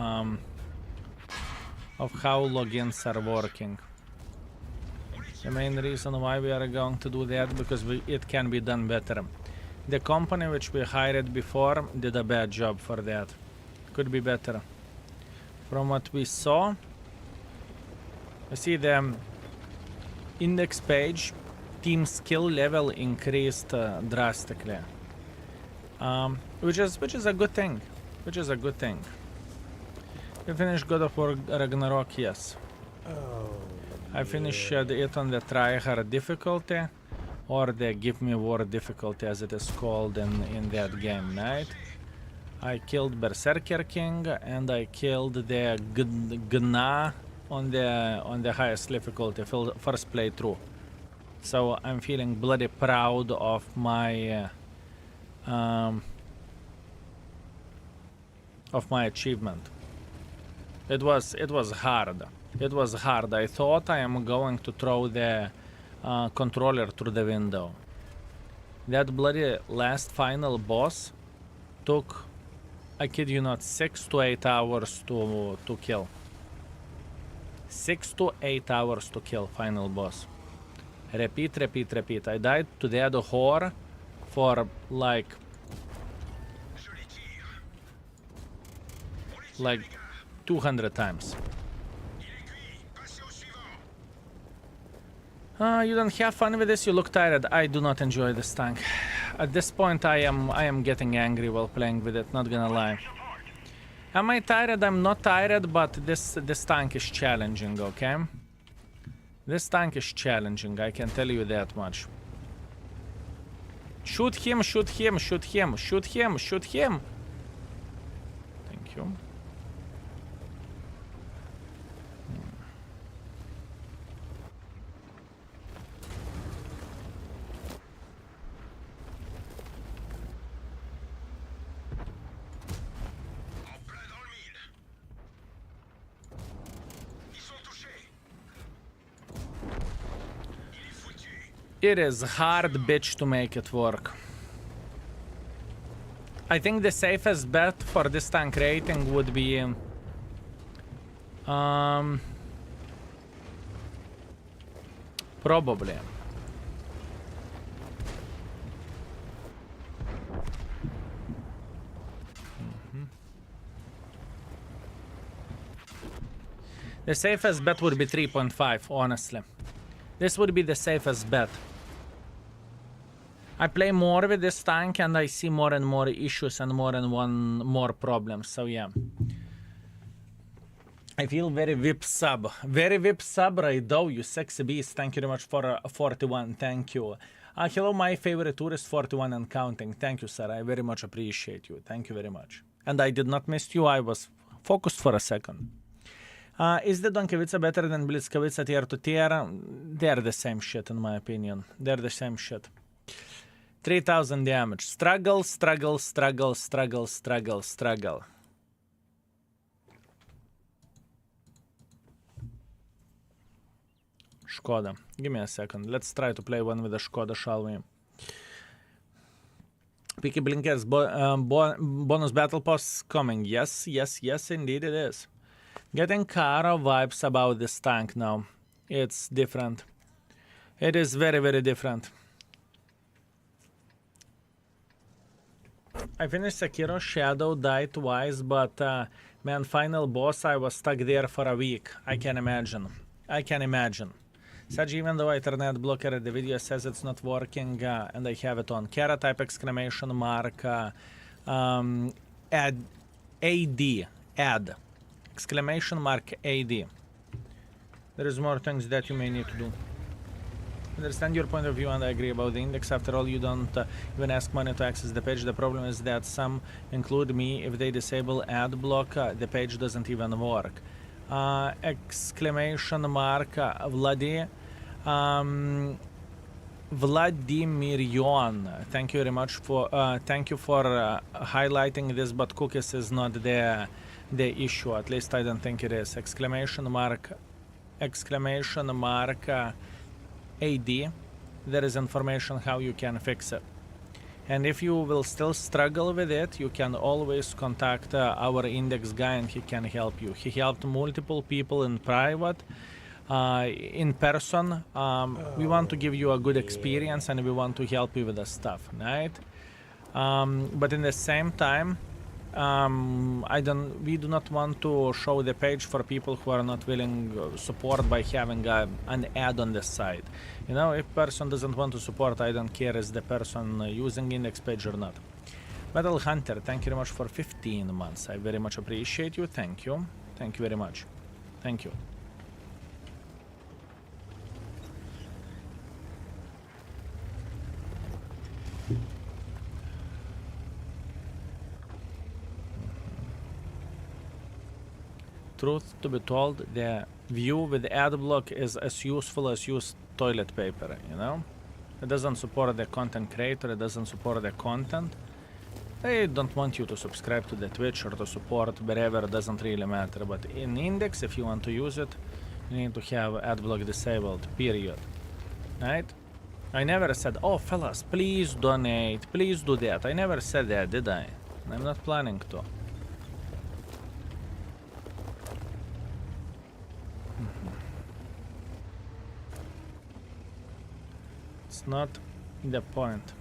logins are working. The main reason why we are going to do that, because it can be done better. The company which we hired before did a bad job for that. Could be better. From what we saw, you see the index page, team skill level increased drastically. Which is a good thing. Which is a good thing. We finished God of War Ragnarok, yes. Oh, I finished it on the tryhard difficulty, or the Give Me War difficulty as it is called in that game, right? I killed Berserker King and I killed the Gna on the highest difficulty first playthrough. So I'm feeling bloody proud of my achievement. It was hard. It was hard. I thought I am going to throw the controller through the window. That bloody last final boss took, I kid you not, 6 to 8 hours to kill. 6 to 8 hours to kill final boss. Repeat, repeat, repeat. I died to the other whore for like 200 times. You don't have fun with this? You look tired. I do not enjoy this tank. At this point, I am getting angry while playing with it. Not gonna lie. Am I tired? I'm not tired, but this tank is challenging. Okay. This tank is challenging. I can tell you that much. Shoot him! Shoot him! Shoot him! Shoot him! Shoot him! Thank you. It is hard, bitch, to make it work. I think the safest bet for this tank rating would be probably the safest bet would be 3.5, honestly. This would be the safest bet. I play more with this tank and I see more and more issues and more problems, so yeah. I feel very VIP sub. Very VIP sub, Raido, you sexy beast. Thank you very much for 41, thank you. Hello, my favorite tourist, 41 and counting. Thank you, sir, I very much appreciate you. Thank you very much. And I did not miss you, I was focused for a second. Is the Donkevica better than Blitzkavica tier to tier? They're the same shit in my opinion. They're the same shit. 3000 damage. Struggle, struggle, struggle, struggle, struggle, struggle. Škoda. Give me a second. Let's try to play one with the Škoda, shall we? Peaky Blinkers bonus battle pass coming. Yes, yes, yes, indeed it is. Getting Kara vibes about this tank now. It's different. It is very, very different. I finished Sekiro, Shadow died twice, but man, final boss, I was stuck there for a week. I can imagine. I can imagine. Such even though I turned ad blocker, the video says it's not working, and I have it on. Kara type exclamation mark, add, add, exclamation mark, AD. There is more things that you may need to do. Understand your point of view and I agree about the index. After all, you don't even ask money to access the page. The problem is that some, include me, if they disable ad block, the page doesn't even work. Exclamation mark Vladimirion. Thank you very much for thank you for highlighting this, but cookies is not the issue. At least I don't think it is. Exclamation mark AD. There is information how you can fix it. And if you will still struggle with it, you can always contact our index guy and he can help you. He helped multiple people in private, in person. We want to give you a good experience and we want to help you with the stuff, right? But in the same time, we do not want to show the page for people who are not willing support by having an ad on the side. You know, if person doesn't want to support, I don't care is the person using index page or not. Battle Hunter, thank you very much for 15 months. I very much appreciate you. Thank you. Thank you very much. Thank you. Truth to be told, the view with ad block is as useful as used toilet paper, you know? It doesn't support the content creator, it doesn't support the content. They don't want you to subscribe to the Twitch or to support wherever, it doesn't really matter. But in Index, if you want to use it, you need to have ad block disabled, period. Right? I never said, oh fellas, please donate, please do that. I never said that, did I? I'm not planning to. It's not the point.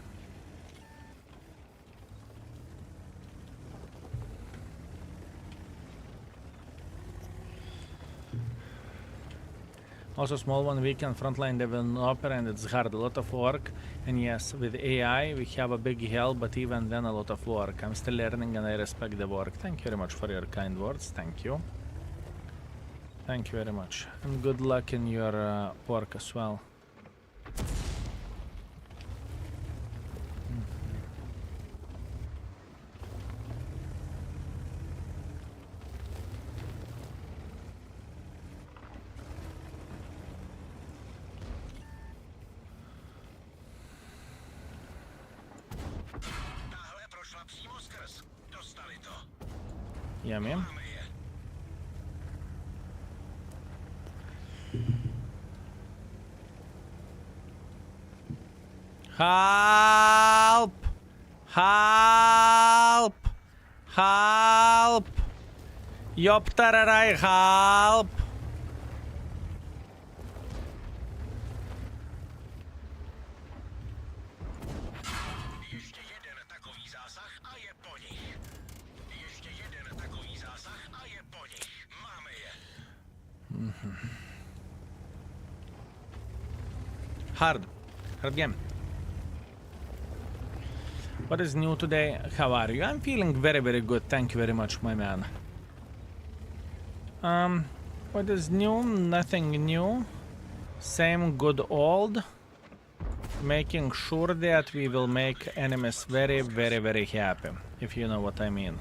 Also, small one weekend frontline developer, and it's hard, a lot of work. And yes, with AI we have a big help, but even then a lot of work. I'm still learning and I respect the work. Thank you very much for your kind words. Thank you. Thank you very much. And good luck in your work as well. Tahle prošla přímo skrz. Dostali to. Yummy. Máme je. Help! Help! Help! Joptararai, help! Ještě jeden takový zásah a je po nich. Ještě jeden takový zásah a je po nich. Máme je. Hard game. What is new today? How are you? I'm feeling very, very good. Thank you very much, my man. What is new? Nothing new. Same good old. Making sure that we will make enemies very, very, very happy, if you know what I mean.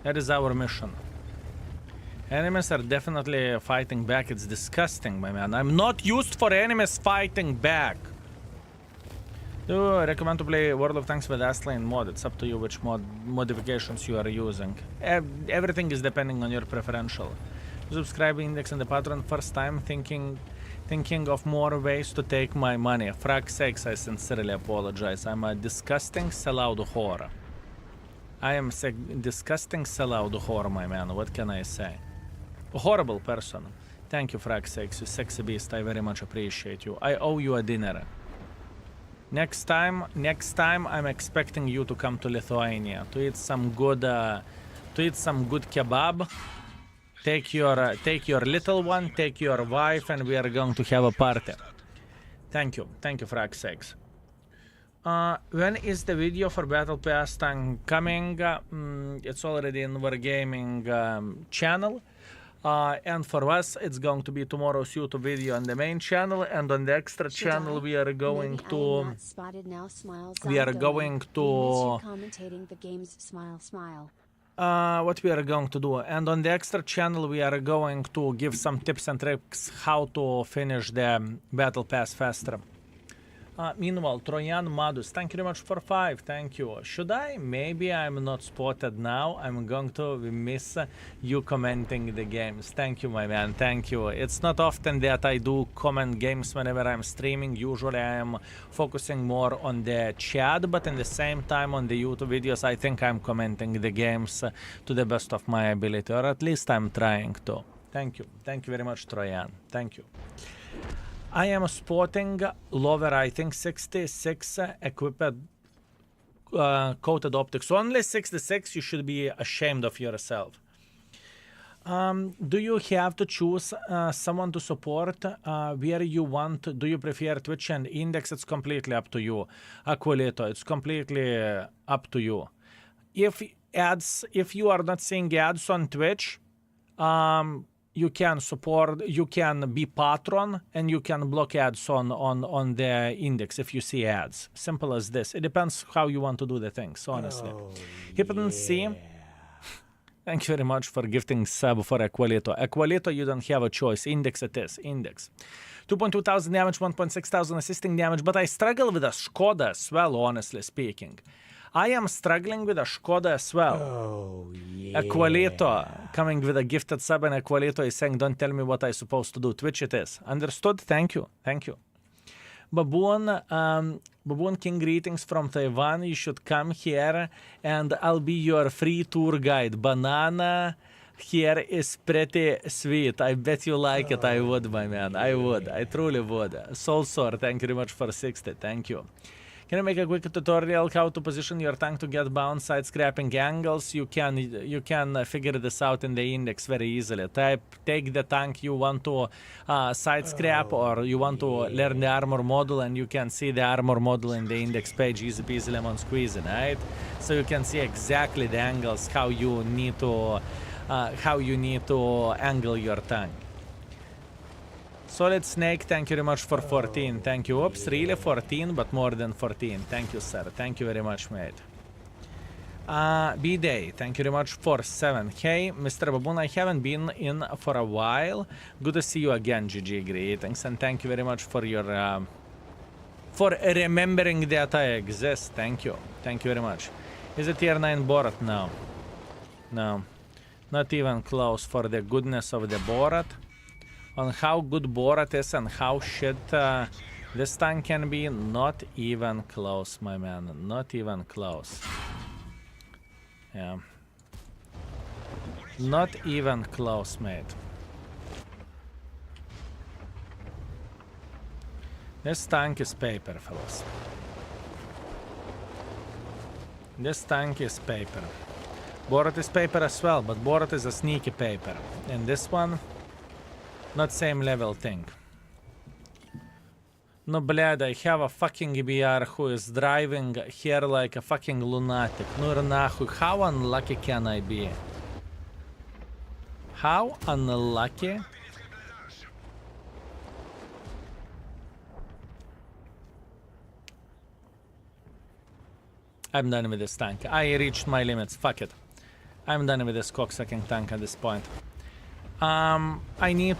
That is our mission. Enemies are definitely fighting back. It's disgusting, my man. I'm not used for enemies fighting back. Do I recommend to play World of Tanks with Astlane mod? It's up to you which modifications you are using. Everything is depending on your preferential. Subscribe Index and the Patreon first time thinking of more ways to take my money. Frag's sakes, I sincerely apologize. I'm a disgusting sellout whore. I am a disgusting sellout whore, my man. What can I say? A horrible person. Thank you, Frag's sakes, you sexy beast. I very much appreciate you. I owe you a dinner. Next time, I'm expecting you to come to Lithuania to eat some good kebab. Take your little one, take your wife, and we are going to have a party. Thank you, Frag Sakes. When is the video for Battle Pass Tank coming? It's already in Wargaming channel. And for us, it's going to be tomorrow's YouTube video on the main channel, and on the extra channel we are going to. Commentating the games, smile. What we are going to do, and on the extra channel we are going to give some tips and tricks how to finish the Battle Pass faster. Meanwhile, Trojan Madus, thank you very much for 5, thank you. Should I? Maybe I'm not spotted now. I'm going to miss you commenting the games. Thank you, my man, thank you. It's not often that I do comment games whenever I'm streaming. Usually I am focusing more on the chat, but in the same time on the YouTube videos I think I'm commenting the games to the best of my ability, or at least I'm trying to. Thank you very much, Trojan, thank you. I am sporting lower, I think 66 equipped coated optics. Only 66, you should be ashamed of yourself. Do you have to choose someone to support where you want? Do you prefer Twitch and Index? It's completely up to you. Aquilito, it's completely up to you. If you are not seeing ads on Twitch, you can support, you can be patron, and you can block ads on the Index if you see ads. Simple as this. It depends how you want to do the things, honestly. Oh, Hippoden C. Thank you very much for gifting sub for Aqualito. Aqualito, you don't have a choice. Index it is. Index. 2.2 thousand damage, 1.6 thousand assisting damage, but I struggle with a Skoda as well, honestly speaking. I am struggling with a Skoda as well. Oh, yeah. Aqualito coming with a gifted sub, and Aqualito is saying, don't tell me what I'm supposed to do. Twitch it is. Understood? Thank you. Thank you. Baboon King, greetings from Taiwan. You should come here and I'll be your free tour guide. Banana here is pretty sweet. I bet you like it. I would, my man. I would. I truly would. Soul Sword, thank you very much for 60. Thank you. Can you make a quick tutorial how to position your tank to get bounce side scrapping angles? You can figure this out in the index very easily. Take the tank you want to side scrap, or you want to learn the armor model, and you can see the armor model in the index page, easy peasy lemon squeezy, right? So you can see exactly the angles how you need to angle your tank. Solid Snake, thank you very much for 14. Thank you. Oops, really 14, but more than 14. Thank you, sir. Thank you very much, mate. B-Day, thank you very much for 7. Hey, Mr. Baboon, I haven't been in for a while. Good to see you again, GG. Greetings, and thank you very much for your... for remembering that I exist. Thank you. Thank you very much. Is it tier 9 Borat? No. No. Not even close, for the goodness of the Borat. On how good Borat is and how shit this tank can be, not even close, my man. Not even close. Yeah. Not even close, mate. This tank is paper, fellas. This tank is paper. Borat is paper as well, but Borat is a sneaky paper. And this one... not same level thing. No, blad, I have a fucking EBR who is driving here like a fucking lunatic. No, nahuy, how unlucky can I be? How unlucky? I'm done with this tank. I reached my limits. Fuck it. I'm done with this cocksucking tank at this point. I need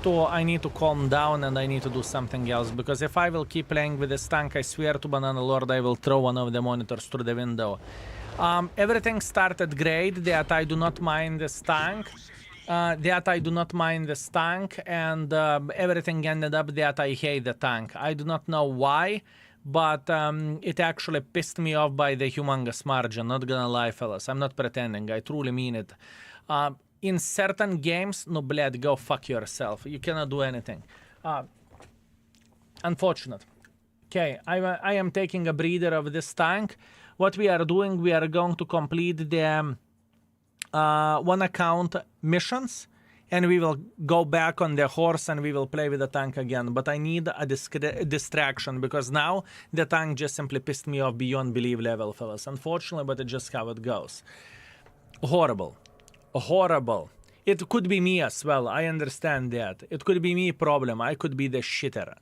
to calm down, and I need to do something else, because if I will keep playing with this tank, I swear to Banana Lord, I will throw one of the monitors through the window. Everything started great, that I do not mind this tank. And everything ended up that I hate the tank. I do not know why, but it actually pissed me off by the humongous margin, not gonna lie, fellas. I'm not pretending, I truly mean it. In certain games, no, blad, go fuck yourself. You cannot do anything. Unfortunate. Okay, I am taking a breather of this tank. What we are doing, we are going to complete the one account missions, and we will go back on the horse and we will play with the tank again. But I need a distraction, because now the tank just simply pissed me off beyond belief level, fellas. Unfortunately, but it's just how it goes. Horrible. Horrible. It could be me as well, I understand that. It could be me problem, I could be the shitter.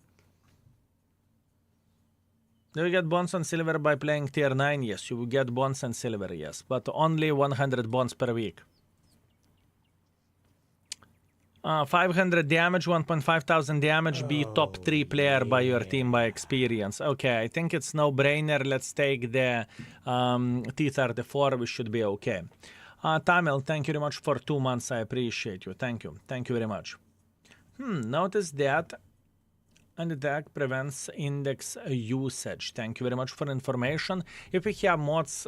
Do you get bonds and silver by playing tier 9? Yes, you will get bonds and silver, yes. But only 100 bonds per week. 500 damage, 1.5 thousand damage, be top 3 player by your team by experience. Okay, I think it's no-brainer. Let's take the T-34, we should be okay. Tamil, thank you very much for 2 months. I appreciate you. Thank you. Thank you very much. Notice that an attack prevents index usage. Thank you very much for information. If we have mods,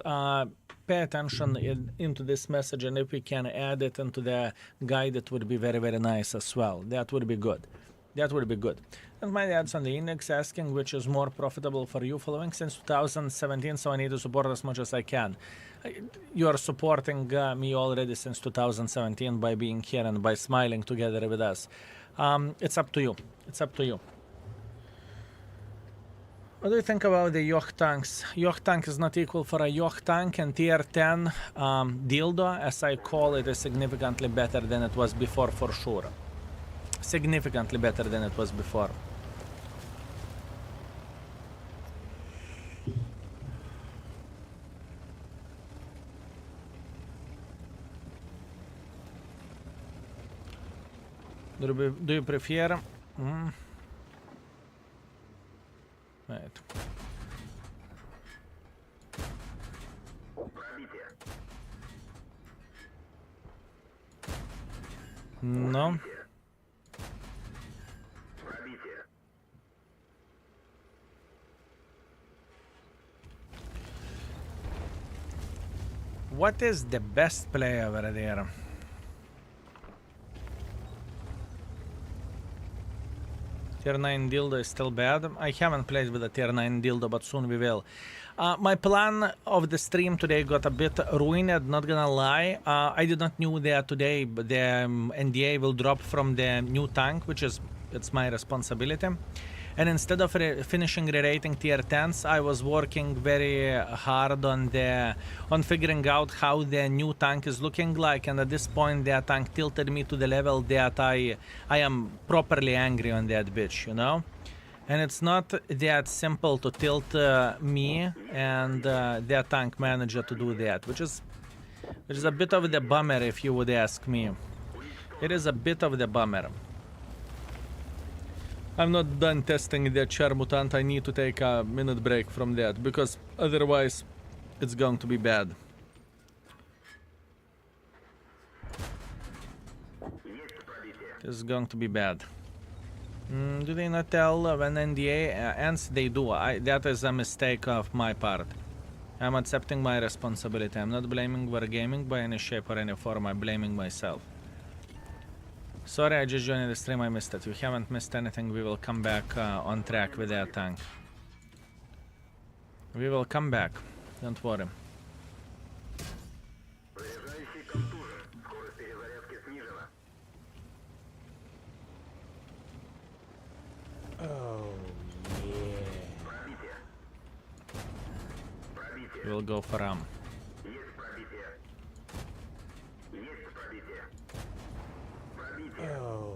pay attention into this message, and if we can add it into the guide, it would be very, very nice as well. That would be good. That would be good. And my dad's on the index asking which is more profitable for you, following since 2017, so I need to support as much as I can. You are supporting me already since 2017 by being here and by smiling together with us. It's up to you. It's up to you. What do you think about the Yoch tanks? Yoch tank is not equal for a Yoch tank, and tier 10 dildo, as I call it, is significantly better than it was before, for sure. Significantly better than it was before. Do you prefer? Wait. No. What is the best play over there? Tier 9 dildo is still bad. I haven't played with a tier 9 dildo, but soon we will. My plan of the stream today got a bit ruined, not gonna lie. I did not knew that today the NDA will drop from the new tank, which is it's my responsibility. And instead of finishing re-rating tier 10s, I was working very hard on figuring out how the new tank is looking like. And at this point, that tank tilted me to the level that I am properly angry on that bitch, you know? And it's not that simple to tilt me and that tank manager to do that, which is a bit of the bummer if you would ask me. It is a bit of the bummer. I'm not done testing the Char Mutant. I need to take a minute break from that because otherwise it's going to be bad. This is going to be bad. Do they not tell when NDA ends? They do. That is a mistake of my part. I'm accepting my responsibility. I'm not blaming Wargaming by any shape or any form. I'm blaming myself. Sorry, I just joined the stream. I missed it. You haven't missed anything. We will come back on track with that tank. We will come back. Don't worry. Oh, yeah. We'll go for Ram. Oh,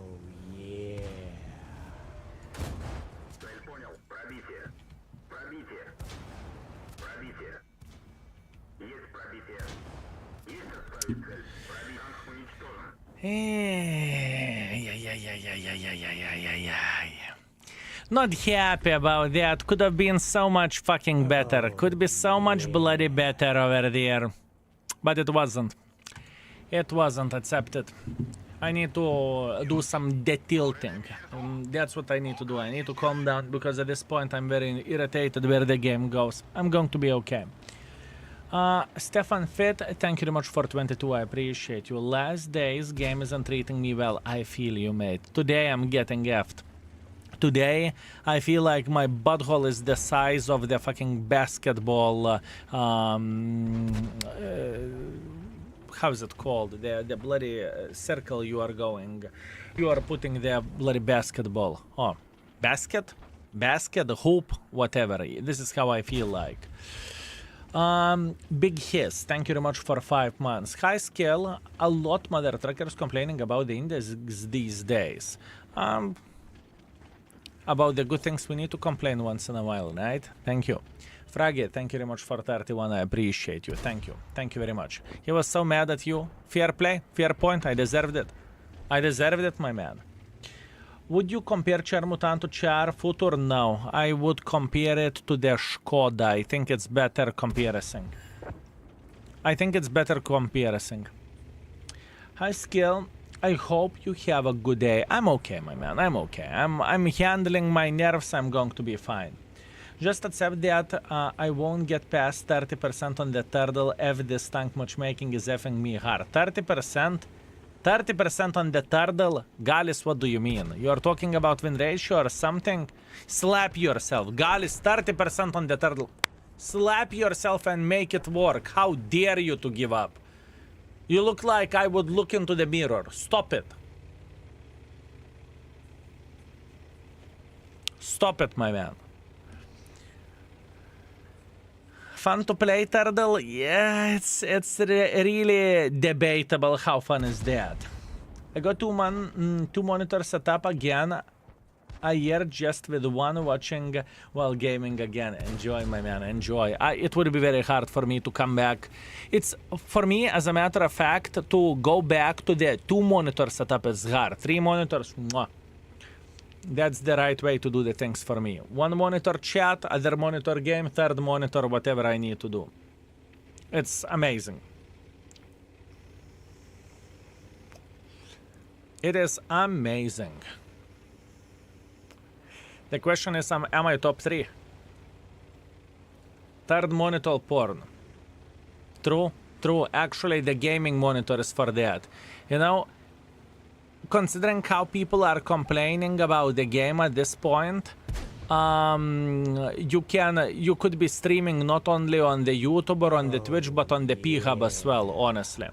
yeah. Not happy about that. Could have been so much fucking better. Could be so much bloody better over there. But it wasn't. It wasn't accepted. I need to do some detilting. That's what I need to do. I need to calm down because at this point I'm very irritated where the game goes. I'm going to be okay. Stefan Fit, thank you very much for 22. I appreciate you. Last days game isn't treating me well. I feel you, mate. Today I'm getting effed. Today I feel like my butthole is the size of the fucking basketball. How is it called? The bloody circle you are going. You are putting the bloody basketball. Oh, basket, hoop, whatever. This is how I feel like. Big Hiss, thank you very much for 5 months. High skill, a lot mother truckers complaining about the index these days. About the good things we need to complain once in a while, right? Thank you. Frage, thank you very much for 31. I appreciate you. Thank you. Thank you very much. He was so mad at you. Fair play, fair point. I deserved it. I deserved it, my man. Would you compare Char Mutant to Char Futur? No. I would compare it to the Skoda. I think it's better comparison. I think it's better comparison. High skill. I hope you have a good day. I'm okay, my man. I'm okay. I'm handling my nerves. I'm going to be fine. Just accept that I won't get past 30% on the turtle if this tank matchmaking is effing me hard. 30%? 30% on the turtle? Galis, what do you mean? You're talking about win ratio or something? Slap yourself. Galis, 30% on the turtle. Slap yourself and make it work. How dare you to give up? You look like I would look into the mirror. Stop it. Stop it, my man. Fun to play turtle? Yeah, it's really debatable how fun is that. I got two monitor set up again. a year just with one watching while gaming again. Enjoy, my man, enjoy. It would be very hard for me to come back. It's, for me, as a matter of fact, to go back to the 2 monitor setup is hard. 3 monitors, mwah. That's the right way to do the things for me. 1 monitor chat, other monitor game, 3rd monitor, whatever I need to do. It's amazing. It is amazing. The question is, am I top 3? 3rd monitor porn. True, true. Actually, the gaming monitor is for that. You know, considering how people are complaining about the game at this point, you could be streaming not only on the YouTube or on the Twitch, but on the P-Hub as well, honestly.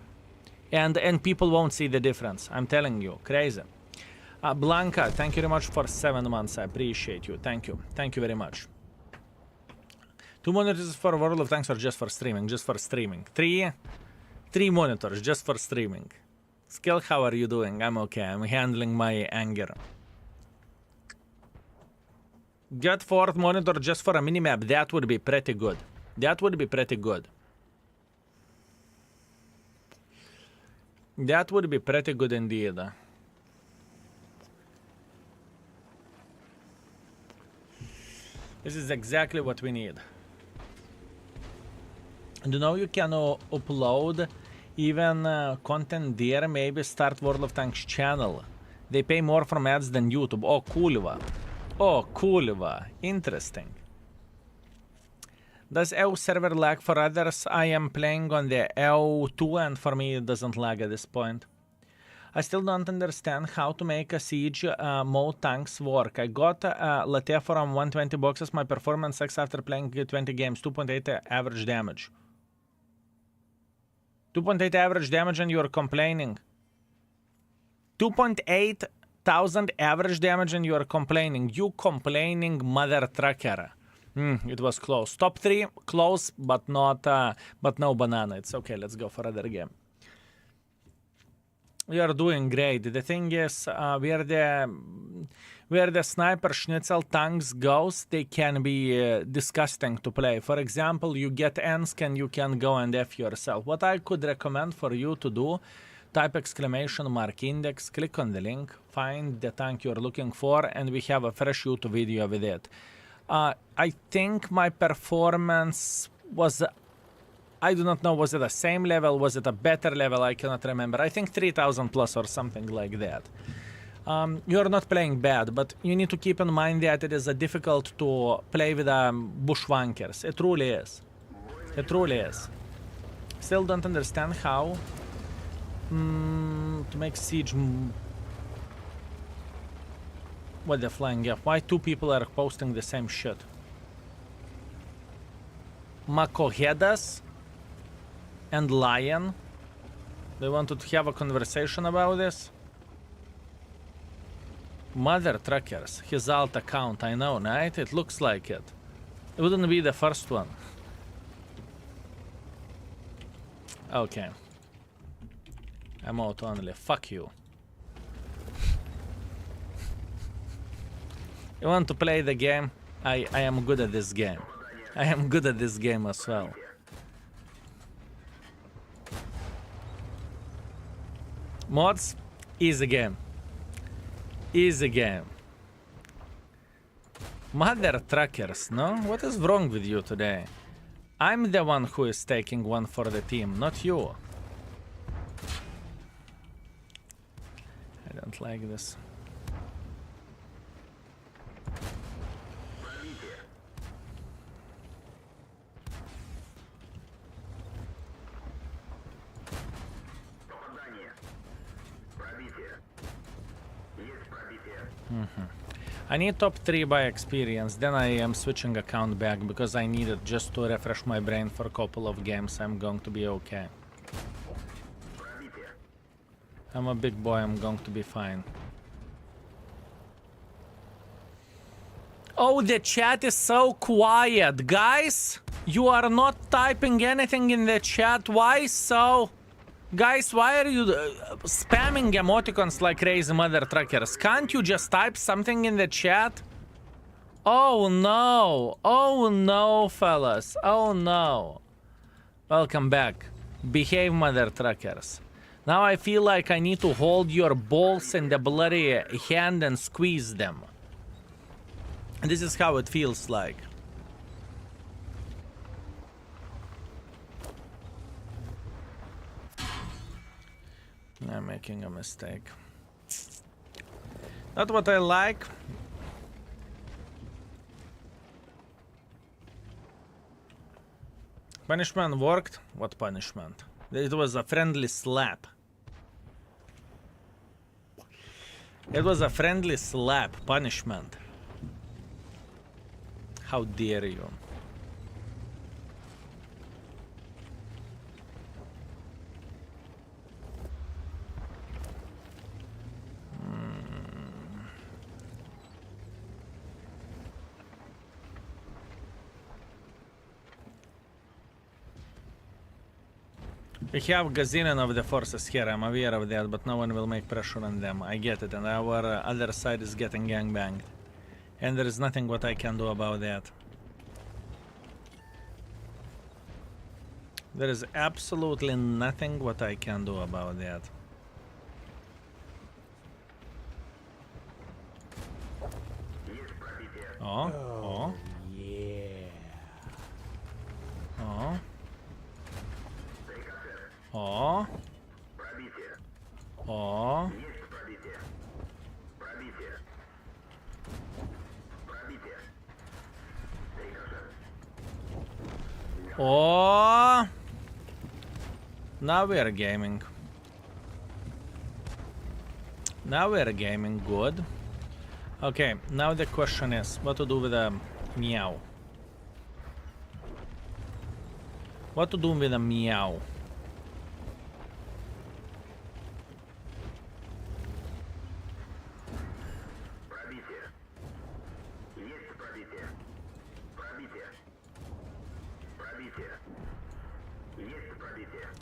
And people won't see the difference. I'm telling you, crazy. Blanca, thank you very much for 7 months. I appreciate you. Thank you. Thank you very much. 2 monitors for World of Tanks or just for streaming? Just for streaming. 3 monitors just for streaming. Skill, how are you doing? I'm okay. I'm handling my anger. Get 4th monitor just for a minimap. That would be pretty good. That would be pretty good. That would be pretty good indeed. This is exactly what we need. And you know you can upload even content there, maybe start World of Tanks channel. They pay more from ads than YouTube. Oh, coolva. Oh, coolva. Interesting. Does EU server lag for others? I am playing on the EU2 and for me it doesn't lag at this point. I still don't understand how to make a siege mode tanks work. I got latte from 120 boxes. My performance sucks after playing 20 games. 2.8 average damage. 2.8 average damage and you're complaining. 2.8 thousand average damage and you're complaining. You complaining mother trucker. It was close. Top 3, close, but not, but no banana. It's okay. Let's go for another game. We are doing great. The thing is, where the sniper schnitzel tanks goes, they can be disgusting to play. For example, you get Ensk and you can go and F yourself. What I could recommend for you to do, type ! index, click on the link, find the tank you're looking for, and we have a fresh YouTube video with it. I think my performance was, I do not know, was it the same level, was it a better level, I cannot remember. I think 3000 plus or something like that. You're not playing bad, but you need to keep in mind that it is difficult to play with bushwankers. It truly is. It truly is. Still don't understand how to make siege. What the flying F? Why 2 people are posting the same shit? Makohedas and Lion. They wanted to have a conversation about this. Mother truckers. His alt account, I know, right? It looks like it. It wouldn't be the first one. Okay. I'm out only. Fuck you. You want to play the game? I am good at this game. I am good at this game as well. Mods, easy game. Easy game. Mother truckers, no? What is wrong with you today? I'm the one who is taking one for the team, not you. I don't like this. I need top 3 by experience, then I am switching account back because I need it just to refresh my brain for a couple of games. I'm going to be okay. I'm a big boy, I'm going to be fine. Oh, the chat is so quiet. Guys, you are not typing anything in the chat. Why so? Guys, why are you spamming emoticons like crazy mother truckers? Can't you just type something in the chat? Oh no. Oh no, fellas. Oh no. Welcome back. Behave, mother truckers. Now I feel like I need to hold your balls in the bloody hand and squeeze them. This is how it feels like. I'm making a mistake. Not what I like. Punishment worked. What punishment? It was a friendly slap. It was a friendly slap. Punishment. How dare you? We have gazillion of the forces here, I'm aware of that, but no one will make pressure on them. I get it, and our other side is getting gangbanged. And there is nothing what I can do about that. There is absolutely nothing what I can do about that. Oh, oh. Yeah. Oh. Oh. Oh. Oh. Now we are gaming. Now we are gaming. Good. Okay, now the question is what to do with a meow. What to do with a meow?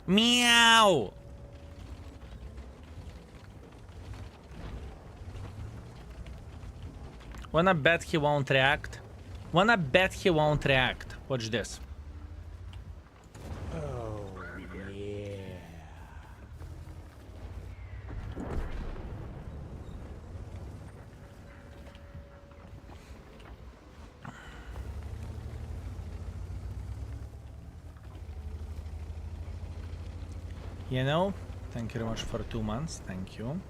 Meow! Wanna bet he won't react? Wanna bet he won't react? Watch this. Oh, yeah. You know, thank you very much for 2 months. Thank you.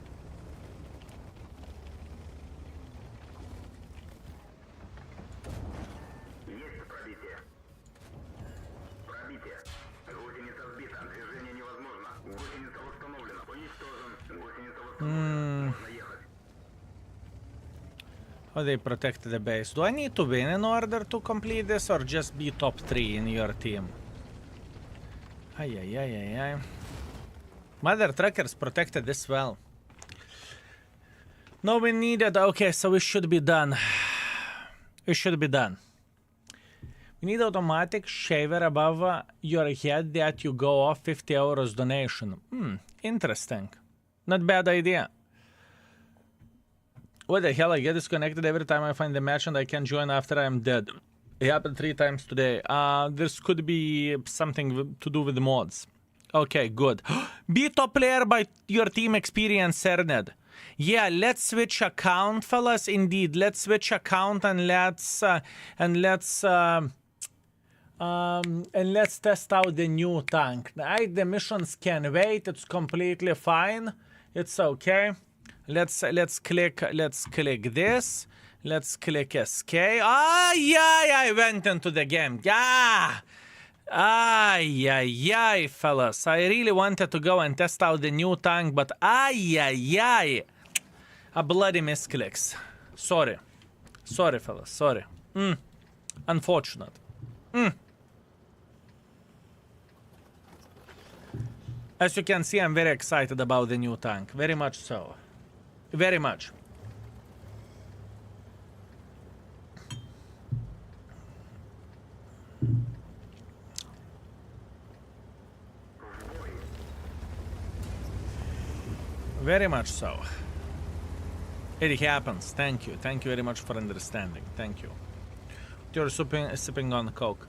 Oh, they protected the base. Do I need to win in order to complete this or just be top 3 in your team? Ay, ay, ay, ay, ay. Mother truckers protected this well. No, we needed. Okay, so we should be done. We should be done. We need automatic shaver above your head that you go off 50 euros donation. Interesting. Not bad idea. What the hell? I get disconnected every time I find the match and I can join after I'm dead. It happened 3 times today. This could be something to do with the mods. Okay, good. Be top player by your team experience, Cerned. Yeah, let's switch account, fellas. Indeed, let's switch account and let's test out the new tank. The missions can wait. It's completely fine. It's okay. Let's click this. Let's click escape. Ah, yeah, I went into the game. Yeah. Ay, fellas. I really wanted to go and test out the new tank, but ay. A bloody misclicks. Sorry, fellas. Sorry. Unfortunate. As you can see, I'm very excited about the new tank. Very much so. Very much. Very much so. It happens. Thank you. Thank you very much for understanding. Thank you. You're sipping on Coke.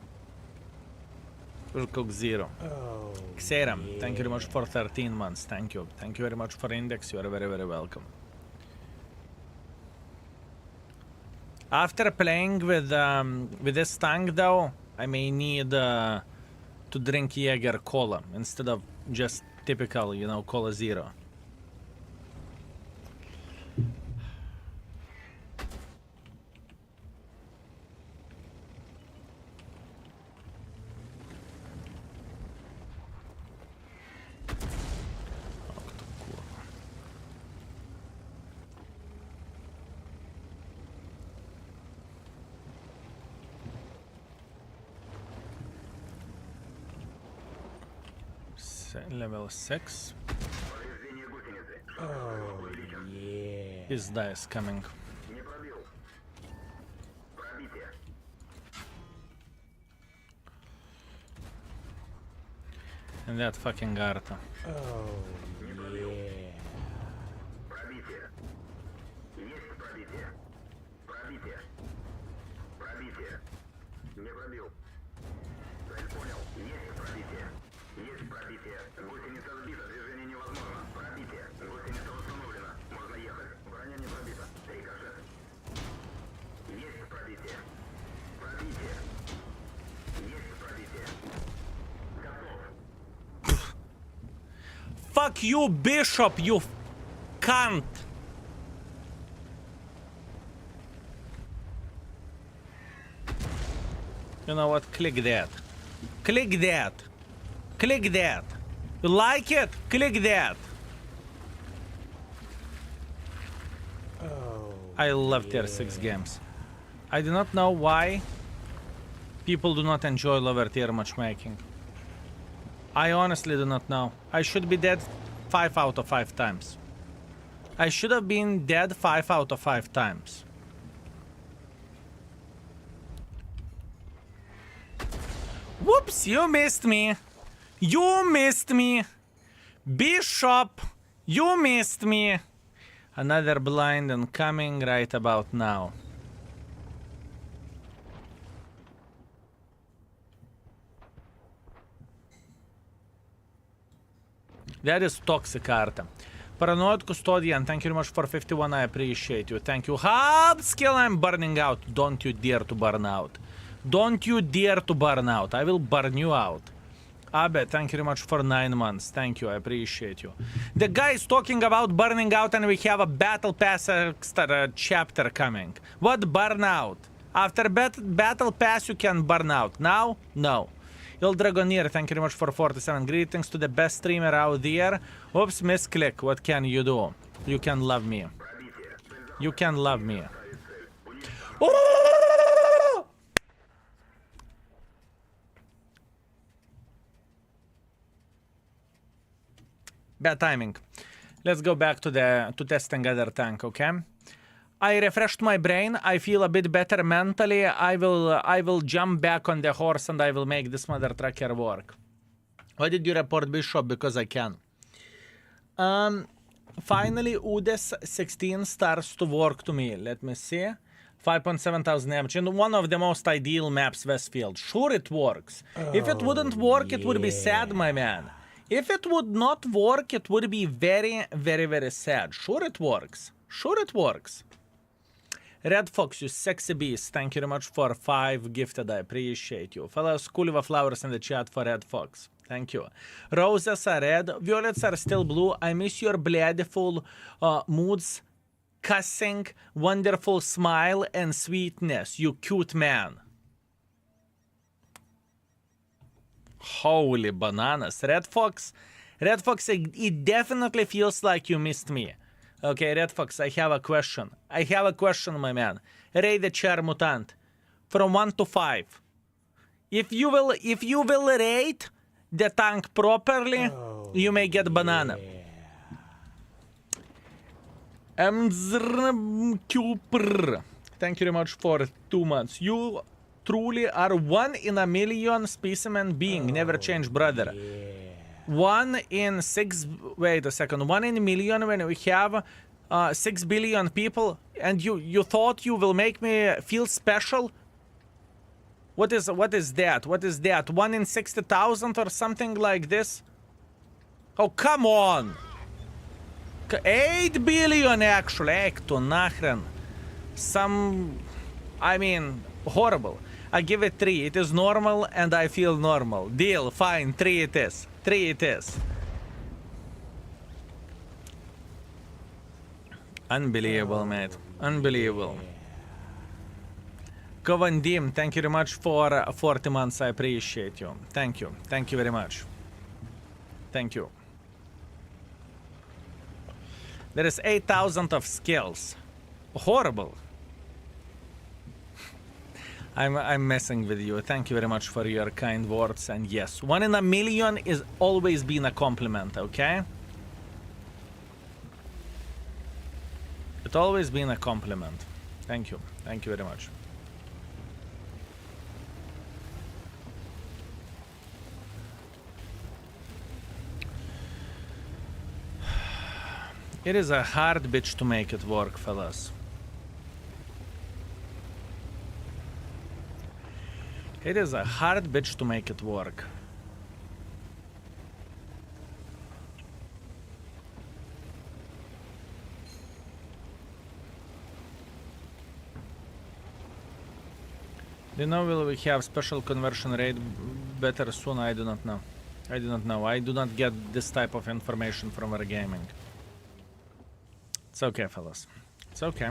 Or Coke Zero. Oh, Xeram, thank you very much for 13 months. Thank you. Thank you very much for Index. You are very, very welcome. After playing with this tank, though, I may need to drink Jaeger Cola instead of just typical, you know, Cola Zero. Level 6. oh, yeah. His dice coming. And that fucking Garta. Oh, yeah. Fuck you, Bishop, you cunt! You know what? Click that. Click that. Click that. You like it? Click that. Oh, I love tier 6 games. I do not know why people do not enjoy lower tier matchmaking. I honestly do not know. I should be dead 5 out of 5 times. I should have been dead 5 out of 5 times. Whoops, you missed me. You missed me. Bishop, you missed me. Another blind and coming right about now. That is toxic art. Paranoid Custodian, thank you very much for 51. I appreciate you. Thank you. Hard skill, I'm burning out. Don't you dare to burn out. Don't you dare to burn out. I will burn you out. Abe, thank you very much for 9 months. Thank you. I appreciate you. The guy is talking about burning out and we have a battle pass extra chapter coming. What burnout? After battle pass you can burn out. Now? No. Il Dragoneer, thank you very much for 47. Greetings to the best streamer out there. Oops, misclick. What can you do? You can love me. You can love me. Oh! Bad timing. Let's go back to testing other tank, okay? I refreshed my brain. I feel a bit better mentally. I will jump back on the horse and I will make this mother trucker work. Why did you report Bishop? Because I can. Finally, Udes 16 starts to work to me. Let me see. 5.7 thousand damage in one of the most ideal maps, Westfield. Sure, it works. If it wouldn't work, it would be sad, my man. If it would not work, it would be very, very, very sad. Sure, it works. Sure, it works. Red Fox, you sexy beast. Thank you very much for 5 gifted. I appreciate you. Fellows, Kuliva flowers in the chat for Red Fox. Thank you. Roses are red. Violets are still blue. I miss your bloodful moods, cussing, wonderful smile, and sweetness. You cute man. Holy bananas. Red Fox, it definitely feels like you missed me. Okay, Red Fox, I have a question. I have a question, my man. Rate the Char Mutant from 1 to 5. If you will rate the tank properly, you may get banana. Cooper, thank you very much for 2 months. You truly are 1 in a million specimen being. Never change, brother. 1 in 6. Wait a second. 1 in a million when we have 6 billion people, and you thought you will make me feel special? What is that? What is that? 1 in 60,000 or something like this? Oh, come on! 8 billion actually. Ек то нахрен. I mean, horrible. I give it 3. It is normal and I feel normal. Deal, fine, 3 it is. 3 it is. Unbelievable, mate. Unbelievable. Kovandim, thank you very much for 40 months. I appreciate you. Thank you. Thank you very much. Thank you. There is 8,000 of skills. Horrible. I'm messing with you. Thank you very much for your kind words. And yes, 1 in a million is always been a compliment, okay? It's always been a compliment. Thank you. Thank you very much. It is a hard bitch to make it work, fellas. It is a hard bitch to make it work. Do you know will we have special conversion rate better soon? I do not know. I do not know. I do not get this type of information from our gaming. It's okay, fellas. It's okay.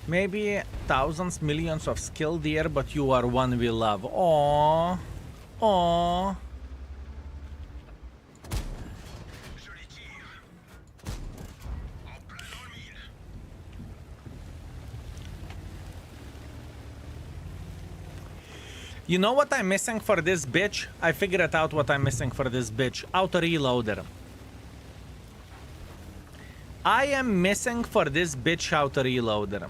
Maybe thousands, millions of skill there, but you are one we love. Aww. Aww. You know what I'm missing for this bitch? I figured out what I'm missing for this bitch. Auto reloader. I am missing for this bitch auto reloader.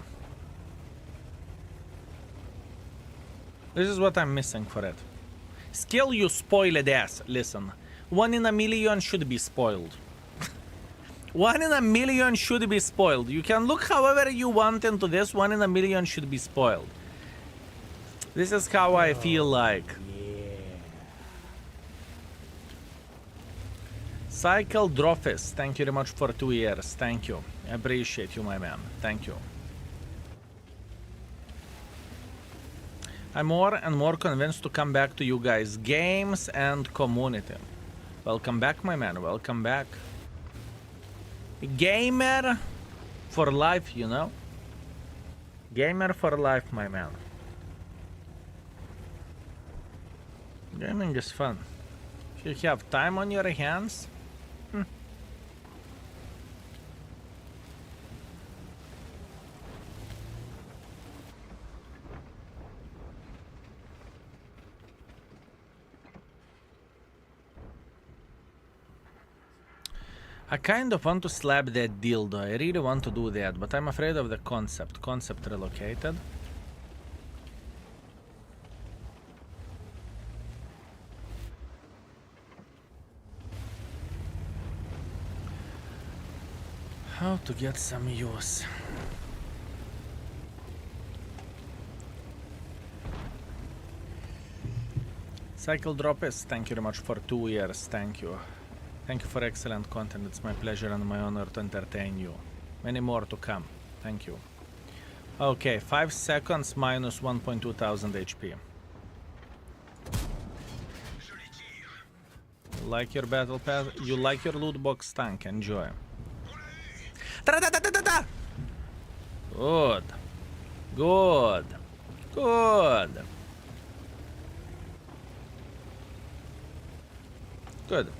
This is what I'm missing for it. Skill, you spoiled ass. Listen, 1 in a million should be spoiled. 1 in a million should be spoiled. You can look however you want into this. 1 in a million should be spoiled. This is how I feel like. Cycle Drophis, thank you very much for 2 years. Thank you. I appreciate you, my man. Thank you. I'm more and more convinced to come back to you guys. Games and community. Welcome back, my man. Welcome back. Gamer for life, you know? Gamer for life, my man. Gaming is fun. If you have time on your hands... I kind of want to slap that dildo. I really want to do that, but I'm afraid of the concept. Concept relocated. How to get some use. Cycle Droppers, thank you very much for 2 years. Thank you. Thank you for excellent content. It's my pleasure and my honor to entertain you. Many more to come. Thank you. Okay, 5 seconds minus 1.2 thousand HP. You like your battle pass? You like your loot box tank? Enjoy. Ta-da-da-da-da-da! Good. Good. Good. Good.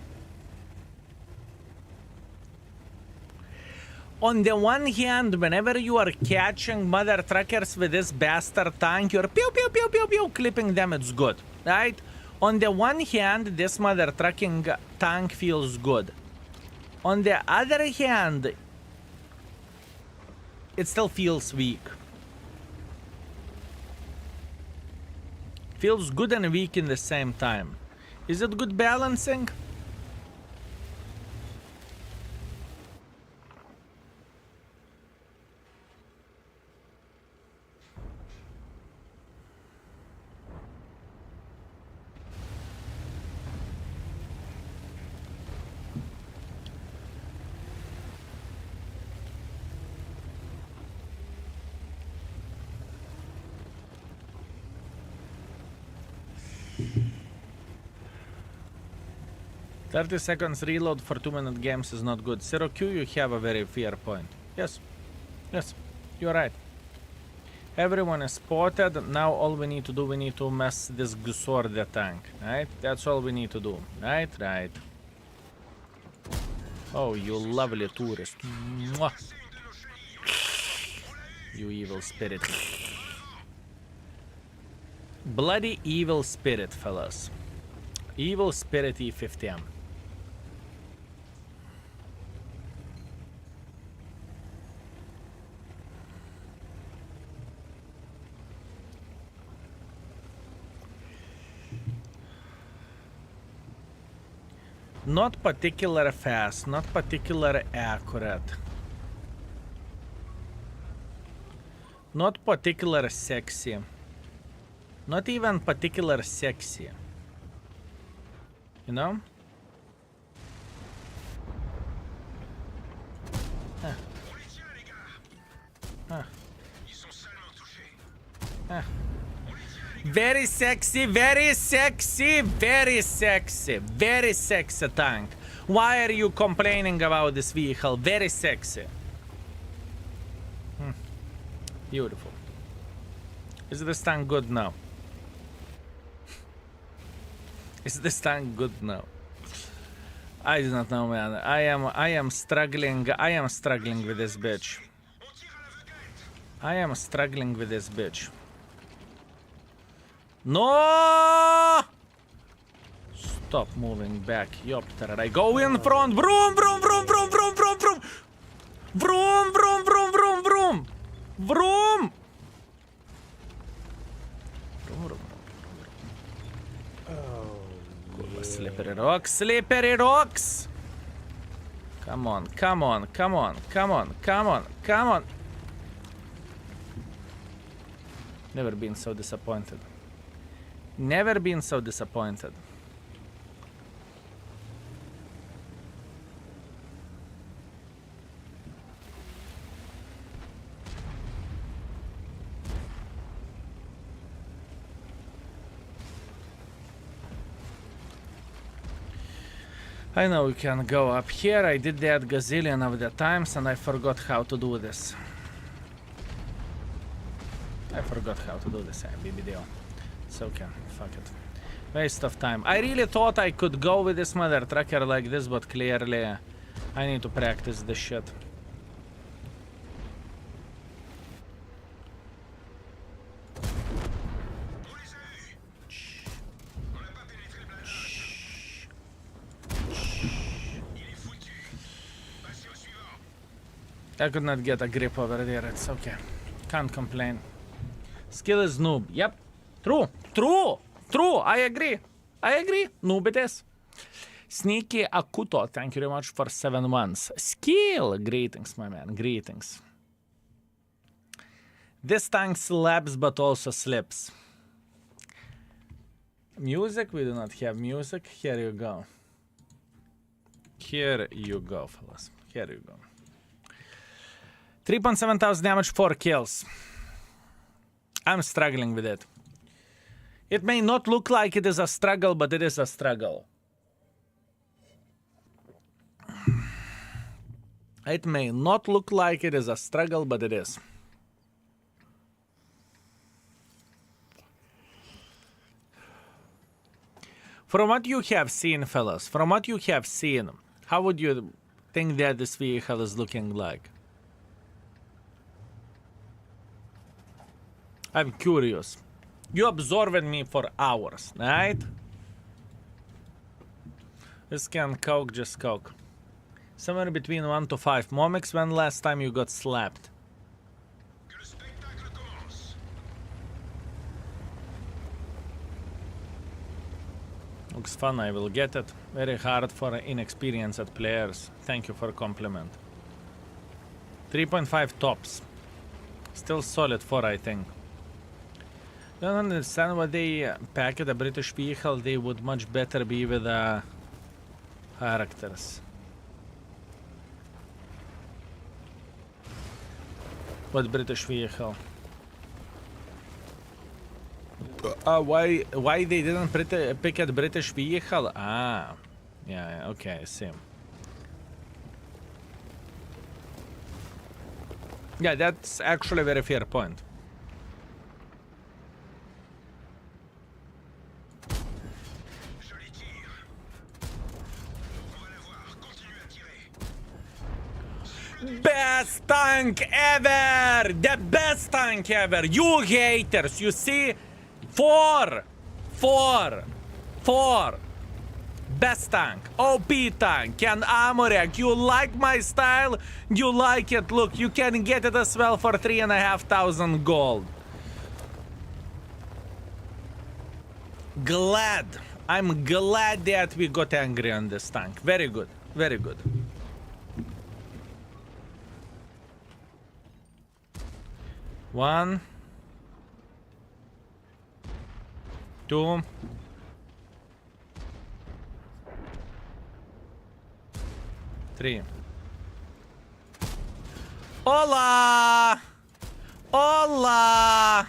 On the one hand, whenever you are catching mother truckers with this bastard tank, you're pew pew pew pew pew clipping them, it's good, right? On the one hand, this mother trucking tank feels good. On the other hand, it still feels weak. Feels good and weak in the same time. Is it good balancing? "30 seconds reload for 2-minute games is not good. Zero Q, you have a very fair point. Yes. Yes. You're right. Everyone is spotted. Now all we need to do, we need to mess this Gusor the tank. Right? That's all we need to do. Right? Right. Oh, you lovely tourist. Mwah. You evil spirit. Bloody evil spirit, fellas. Evil spirit E50M. Not particular fast, not particular accurate. Not particular sexy. Not even particular sexy. You know? Huh. Huh. Huh. Very sexy, very sexy, very sexy, very sexy tank. Why are you complaining about this vehicle? Very sexy. Beautiful. Is this tank good now? Is this tank good now? I do not know, man. I am struggling with this bitch. I am struggling with this bitch. No! Stop moving back, Yopter. I go in front. Vroom, vroom, vroom, vroom, vroom, vroom, vroom. Vroom, vroom, vroom, vroom, vroom. Vroom. Slippery rocks, slippery rocks. Come on, come on, come on, come on, come on, come on. Never been so disappointed. Never been so disappointed. I know we can go up here. I did that gazillion of the times and I forgot how to do this. I forgot how to do this video. It's okay. Fuck it. Waste of time. I really thought I could go with this mother trucker like this, but clearly I need to practice this shit. I could not get a grip over there. It's okay. Can't complain. Skill is noob. Yep. True. True. True. I agree. I agree. Noob it is. Sneaky Akuto. Thank you very much for 7 months. Skill. Greetings, my man. Greetings. This tank slaps but also slips. Music? We do not have music. Here you go. Here you go, fellas. Here you go. 3.7 thousand damage, 4 kills. I'm struggling with it. It may not look like it is a struggle, but it is a struggle. It may not look like it is a struggle, but it is. From what you have seen, fellas, from what you have seen, how would you think that this vehicle is looking like? I'm curious. You observed me for hours, right? This can coke, just coke. Somewhere between 1 to 5. Momix, when last time you got slapped? Looks fun, I will get it. Very hard for inexperienced players. Thank you for compliment. 3.5 tops. Still solid 4, I think. Don't understand why they packed a British vehicle. They would much better be with characters. What British vehicle? Why they didn't pick a British vehicle? Ah, yeah, okay, I see. Yeah, that's actually a very fair point. Joli tir. On va la voir. Continue à tirer. Best tank ever! The best tank ever! You haters, you see? 4! Best tank, OP tank, and Amorek. You like my style? You like it? Look, you can get it as well for 3,500 gold. Glad. I'm glad that we got angry on this tank. Very good. Very good. One. 2. 3. Hola! Hola!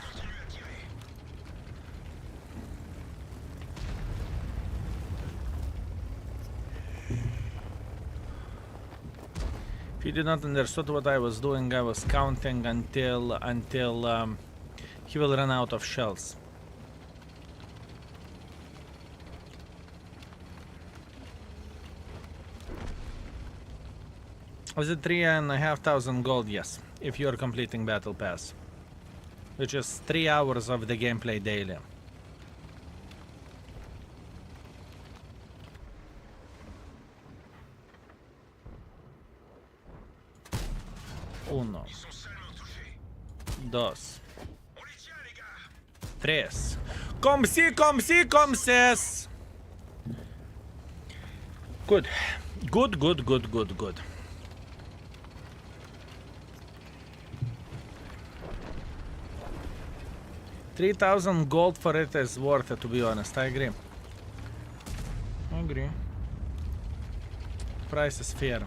If you did not understood what I was doing, I was counting until he will run out of shells. Was it 3,500 gold? Yes, if you are completing Battle Pass, which is 3 hours of the gameplay daily. Uno, Ils sont seulement touchés. dos, On les tient, les gars. tres. Comme si, comme si, comme ces. Good. Good, good, good, good, good. $3,000 gold for it is worth it, to be honest. I agree. I agree. Price is fair.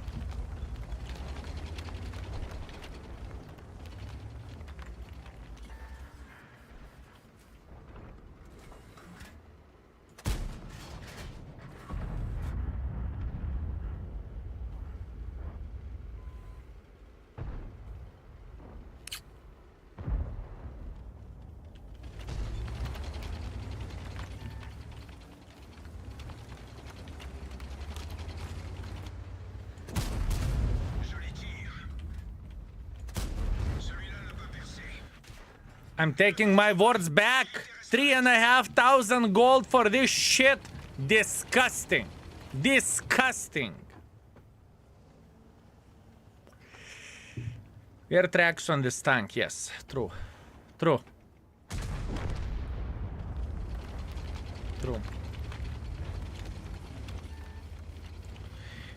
Joli tir. Celui-là n'a pas percé. I'm taking my words back. 3,500 gold for this shit. Disgusting. Disgusting. Air tracks on this tank. Yes, true. True. True.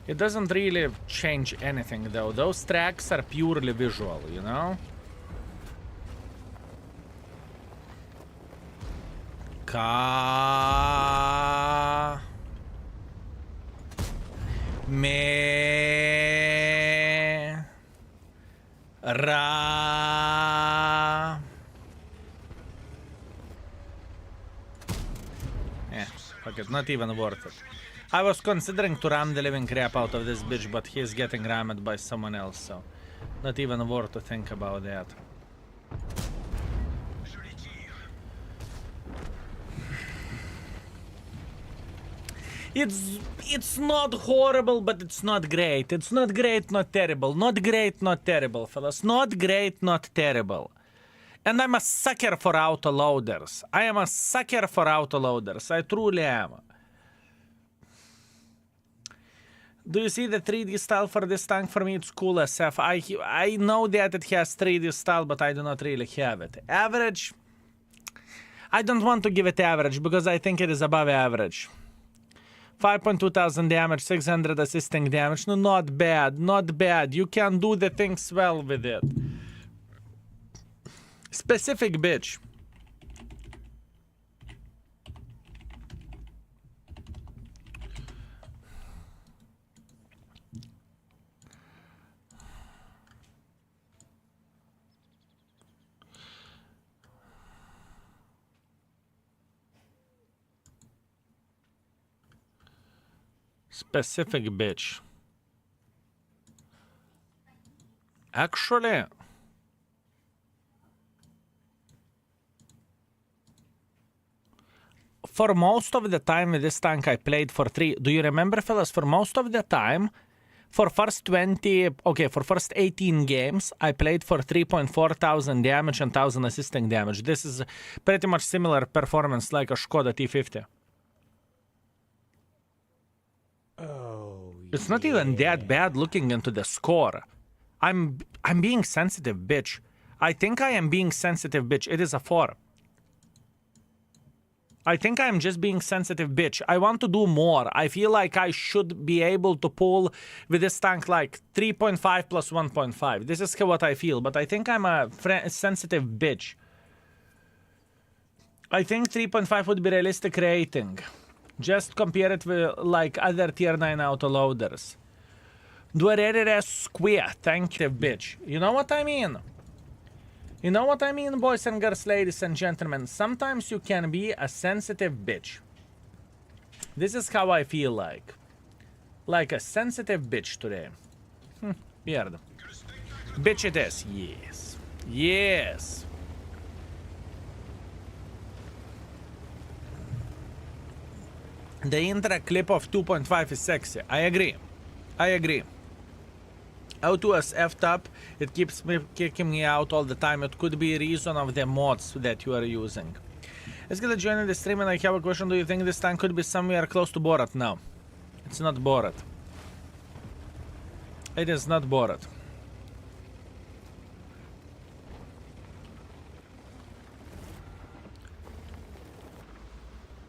It doesn't really change anything though. Those tracks are purely visual, you know? Ka me ra. Fuck it, not even worth it. I was considering to ram the living crap out of this bitch, but he's getting rammed by someone else, so not even worth to think about that. Joli tir. It's not horrible, but it's not great. It's not great, not terrible. Not great, not terrible, fellas. Not great, not terrible. And I'm a sucker for autoloaders. I am a sucker for autoloaders. I truly am. Do you see the 3D style for this tank? For me, it's cool SF. I know that it has 3D style, but I do not really have it. Average? I don't want to give it average, because I think it is above average. 5.2 thousand damage, 600 assisting damage. No, not bad, not bad. You can do the things well with it. Specific bitch. Specific bitch. Actually, for most of the time with this tank I played for 3. Do you remember, fellas? For most of the time, for first 20, okay, for first 18 games, I played for 3.4 thousand damage and 1000 assisting damage. This is pretty much similar performance like a Skoda T50. Oh, It's not even that bad looking into the score. I'm being sensitive, bitch. I think I am being sensitive, bitch. It is a 4. I think I'm just being sensitive, bitch. I want to do more. I feel like I should be able to pull with this tank like 3.5 plus 1.5. This is what I feel, but I think I'm a sensitive bitch. I think 3.5 would be realistic rating. Just compare it with like other tier 9 autoloaders. Duerere square, thank you, bitch. You know what I mean? You know what I mean, boys and girls, ladies and gentlemen? Sometimes you can be a sensitive bitch. This is how I feel like. Like a sensitive bitch today. Weird. Bitch it is. Yes. Yes. The intro clip of 2.5 is sexy. I agree. I agree. O2 is effed up. It keeps me kicking me out all the time. It could be a reason of the mods that you are using. Let's get join the stream and I have a question. Do you think this tank could be somewhere close to Borat? No. It's not Borat. It is not Borat.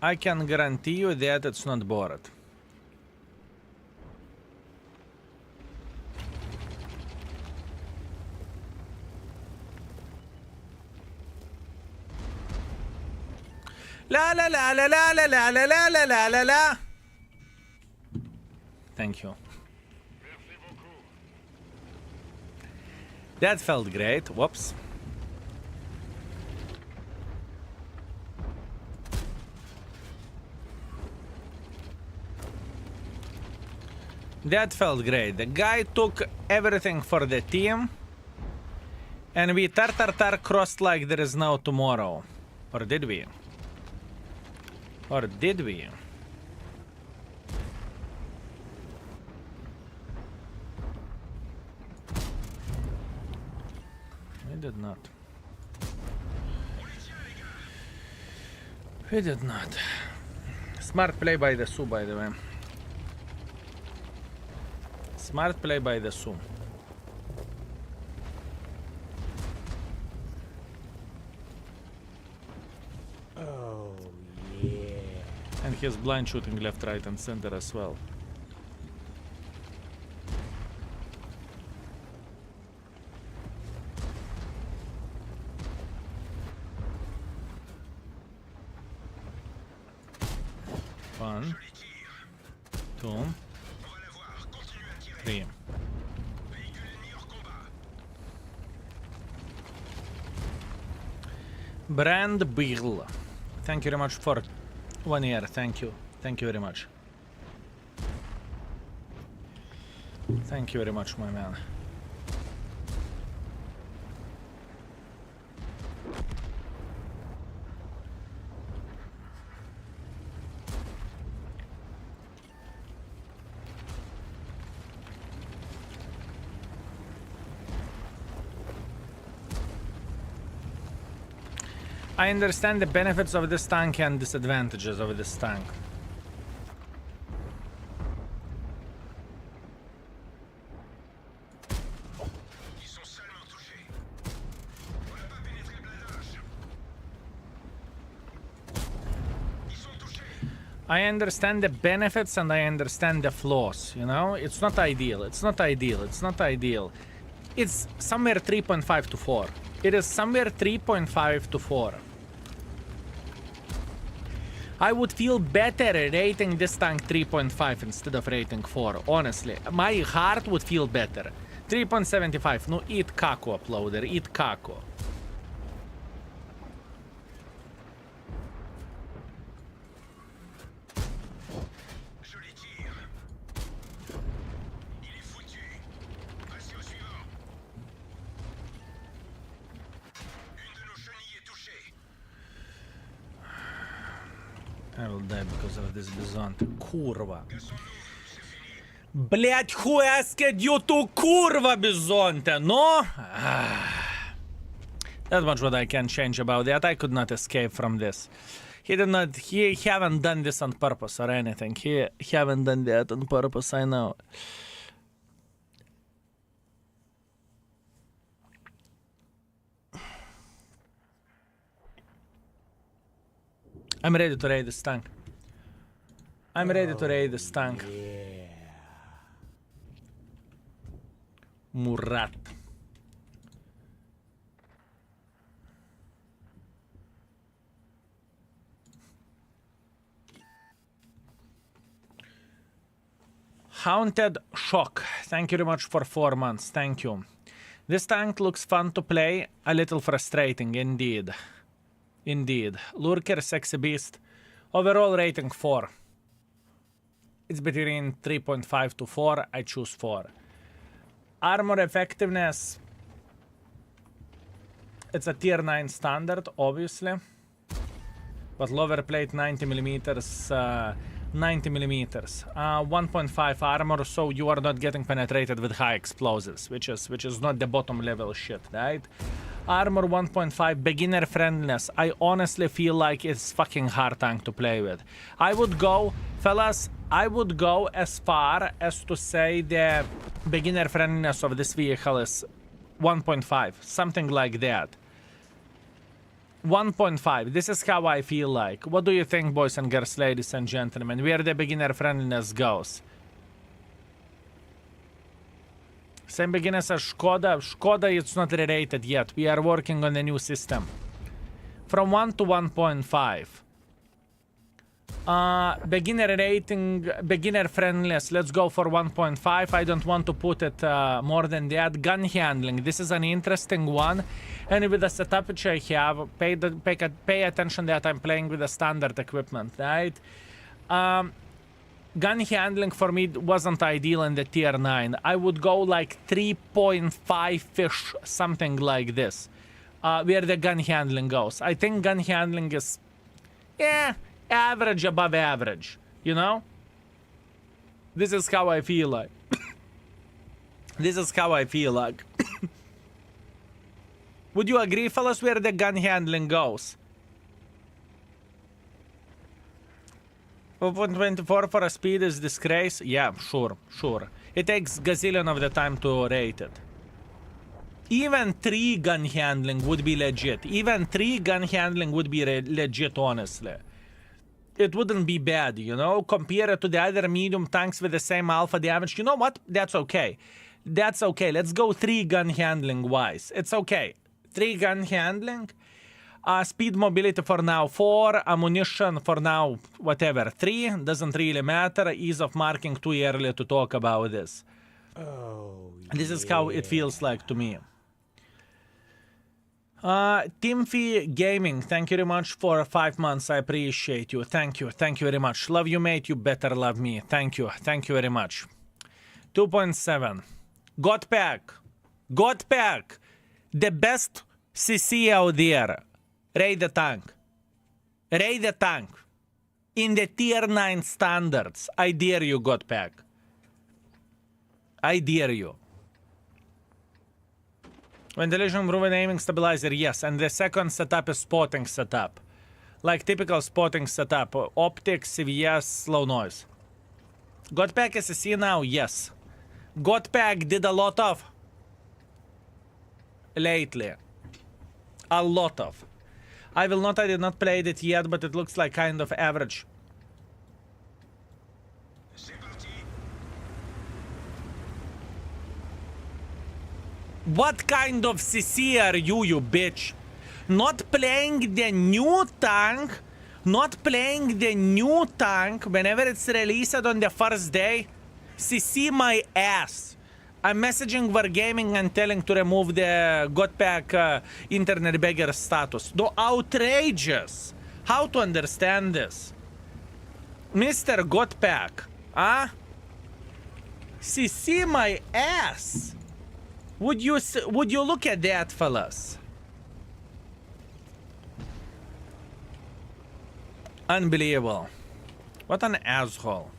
I can guarantee you that it's not Borat. La la la la la la la la la la la la la. Thank you. That felt great. Whoops. That felt great. The guy took everything for the team. And we tar crossed like there is no tomorrow. Or did we? Or did we? We did not. We did not. Smart play by the Su, by the way. Smart play by the Su. Oh, yeah. And he's blind shooting left, right, and center as well. One, two, three. Brand Bill. Thank you very much for 1 year. Thank you. Thank you very much. Thank you very much, my man. I understand the benefits of this tank and disadvantages of this tank. Ils sont seulement touchés. On n'a pas pénétré le blindage. Ils sont touchés. I understand the benefits and I understand the flaws, you know? It's not ideal, it's not ideal, it's not ideal. It's somewhere 3.5 to 4. It is somewhere 3.5 to 4. I would feel better rating this tank 3.5 instead of rating 4, honestly. My heart would feel better. 3.75, no eat kako, uploader, eat kako. Je les tire. Il est foutu. Passez au suivant. Une de nos chenilles est touchée. I will die because of this bizonte. Kurva. Блять, who asked you to kurva bizonte, no? That much what I can change about that. I could not escape from this. He haven't done this on purpose or anything. He haven't done that on purpose, I know. I'm ready to raid this tank. I'm ready to raid this tank. Yeah. Murat. Haunted Shock. Thank you very much for 4 months. Thank you. This tank looks fun to play, a little frustrating indeed. Indeed. Lurker, Sexy Beast. Overall rating 4. It's between 3.5 to 4. I choose 4. Armor effectiveness. It's a tier 9 standard, obviously. But lower plate 90 millimeters. 90 millimeters. 1.5 armor, so you are not getting penetrated with high explosives, which is not the bottom level shit, right? Armor 1.5, beginner friendliness. I honestly feel like it's fucking hard tank to play with. I would go, fellas, I would go as far as to say the beginner friendliness of this vehicle is 1.5, something like that. 1.5, this is how I feel like. What do you think, boys and girls, ladies and gentlemen, where the beginner friendliness goes? Same beginners as Skoda. Skoda, it's not rated yet. We are working on a new system. From 1 to 1.5. Beginner rating, beginner friendliness. Let's go for 1.5. I don't want to put it more than that. Gun handling. This is an interesting one. And with the setup which I have, pay attention that I'm playing with the standard equipment, right? Gun handling for me wasn't ideal in the tier 9. I would go like 3.5-ish, something like this, where the gun handling goes. I think gun handling is, yeah, average above average, you know? This is how I feel like. This is how I feel like. Would you agree, fellas, where the gun handling goes? 4.24 for a speed is disgrace? Yeah, sure. It takes gazillion of the time to rate it. Even 3 gun handling would be legit. Even 3 gun handling would be legit, honestly. It wouldn't be bad, you know? Compare it to the other medium tanks with the same alpha damage. You know what? That's okay. That's okay. Let's go 3 gun handling wise. It's okay. 3 gun handling. Speed mobility for now 4, ammunition for now whatever 3, doesn't really matter. Ease of marking too early to talk about this. Oh, This is how it feels like to me. Timothy Gaming, thank you very much for 5 months. I appreciate you. Thank you very much. Love you, mate. You better love me. Thank you very much. 2.7. God pack. The best CC out there. Raid the tank. In the tier 9 standards. I dare you, God pack. I dare you. Ventilation, proven aiming stabilizer, yes. And the second setup is spotting setup. Like typical spotting setup. Optics, CVS, slow noise. God pack SSC now, yes. God pack did a lot of. Lately. A lot of. I did not play it yet, but it looks like kind of average. What kind of CC are you, you bitch? Not playing the new tank? Not playing the new tank whenever it's released on the first day? CC my ass. I'm messaging Wargaming and telling to remove the Godpack internet beggar status. No, outrageous. How to understand this? Mr. Godpack, huh? CC my ass. Would you look at that, fellas? Unbelievable. What an asshole.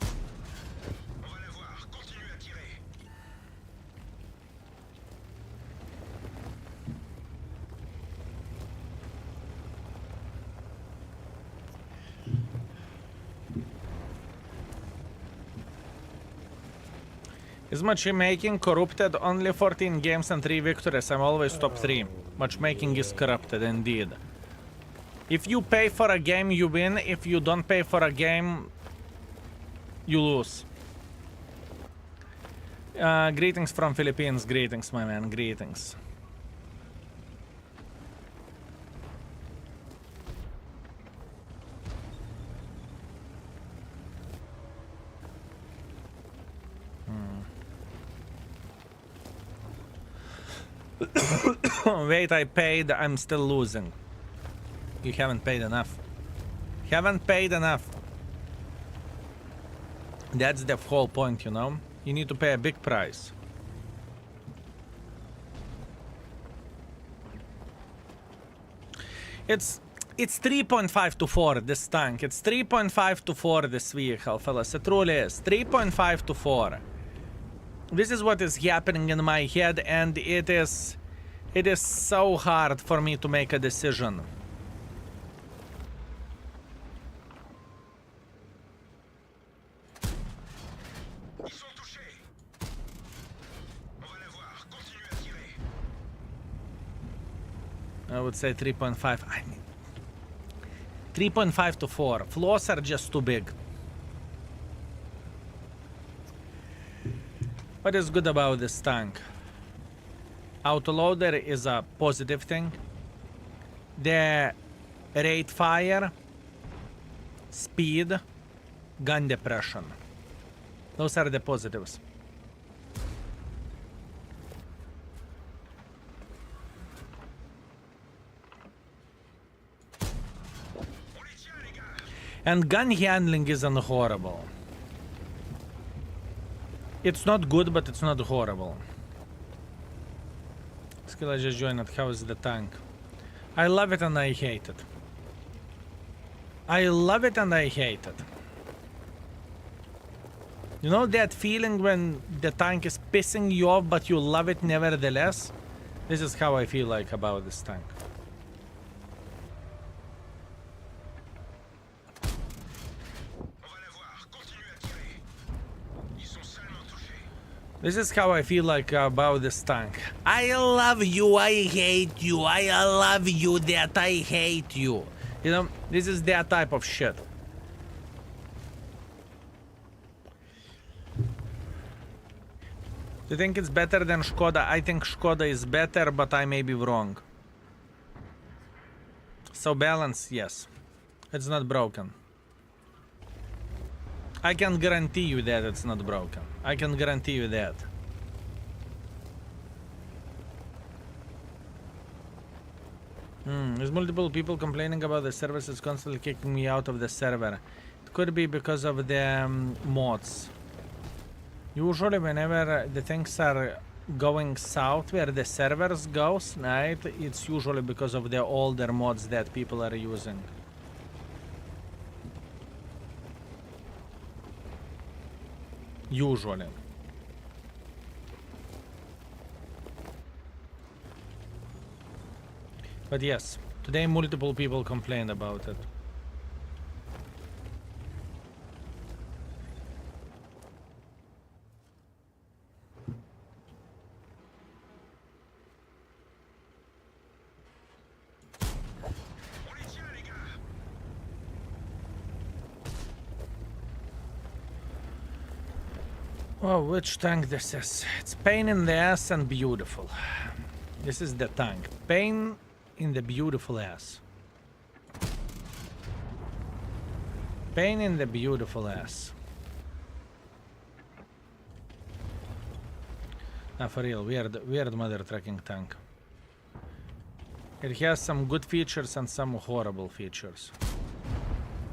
On va la voir. Continue à tirer. Is matchmaking corrupted? Only 14 games and 3 victories. I'm always top 3. Matchmaking is corrupted indeed. If you pay for a game, you win. If you don't pay for a game, you lose. Greetings from Philippines. Greetings, my man. Greetings. Wait, I paid. I'm still losing. You haven't paid enough. Haven't paid enough. That's the whole point, you know? You need to pay a big price. It's 3.5 to 4, this tank. It's 3.5 to 4, this vehicle, fellas. It truly is. 3.5 to 4. This is what is happening in my head, and it is so hard for me to make a decision. Ils sont touchés. On va la voir. Continue à tirer. I would say 3.5. I mean, 3.5 to 4. Flaws are just too big. What is good about this tank? Autoloader is a positive thing. The rate fire, speed, gun depression. Those are the positives. On les tient, les gars. And gun handling isn't horrible. It's not good, but it's not horrible. Skill I just joined. How is the tank? I love it and I hate it. I love it and I hate it. You know that feeling when the tank is pissing you off, but you love it nevertheless? This is how I feel like about this tank. On va la voir. Continue à tirer. Ils sont salement touchés. This is how I feel like about this tank. I love you, I hate you, I love you, that I hate you. You know, this is that type of shit. Do you think it's better than Skoda? I think Skoda is better, but I may be wrong. So balance, yes. It's not broken. I can guarantee you that it's not broken. I can guarantee you that. There's multiple people complaining about the service is constantly kicking me out of the server. It could be because of the mods. Usually whenever the things are going south where the servers goes, right, it's usually because of the older mods that people are using. Usually. But yes, today multiple people complained about it. On les tient, les gars. Oh, which tank this is? It's pain in the ass and beautiful. This is the tank. Pain in the beautiful ass. Pain in the beautiful ass. Nah, for real, weird mother trucking tank. It has some good features and some horrible features.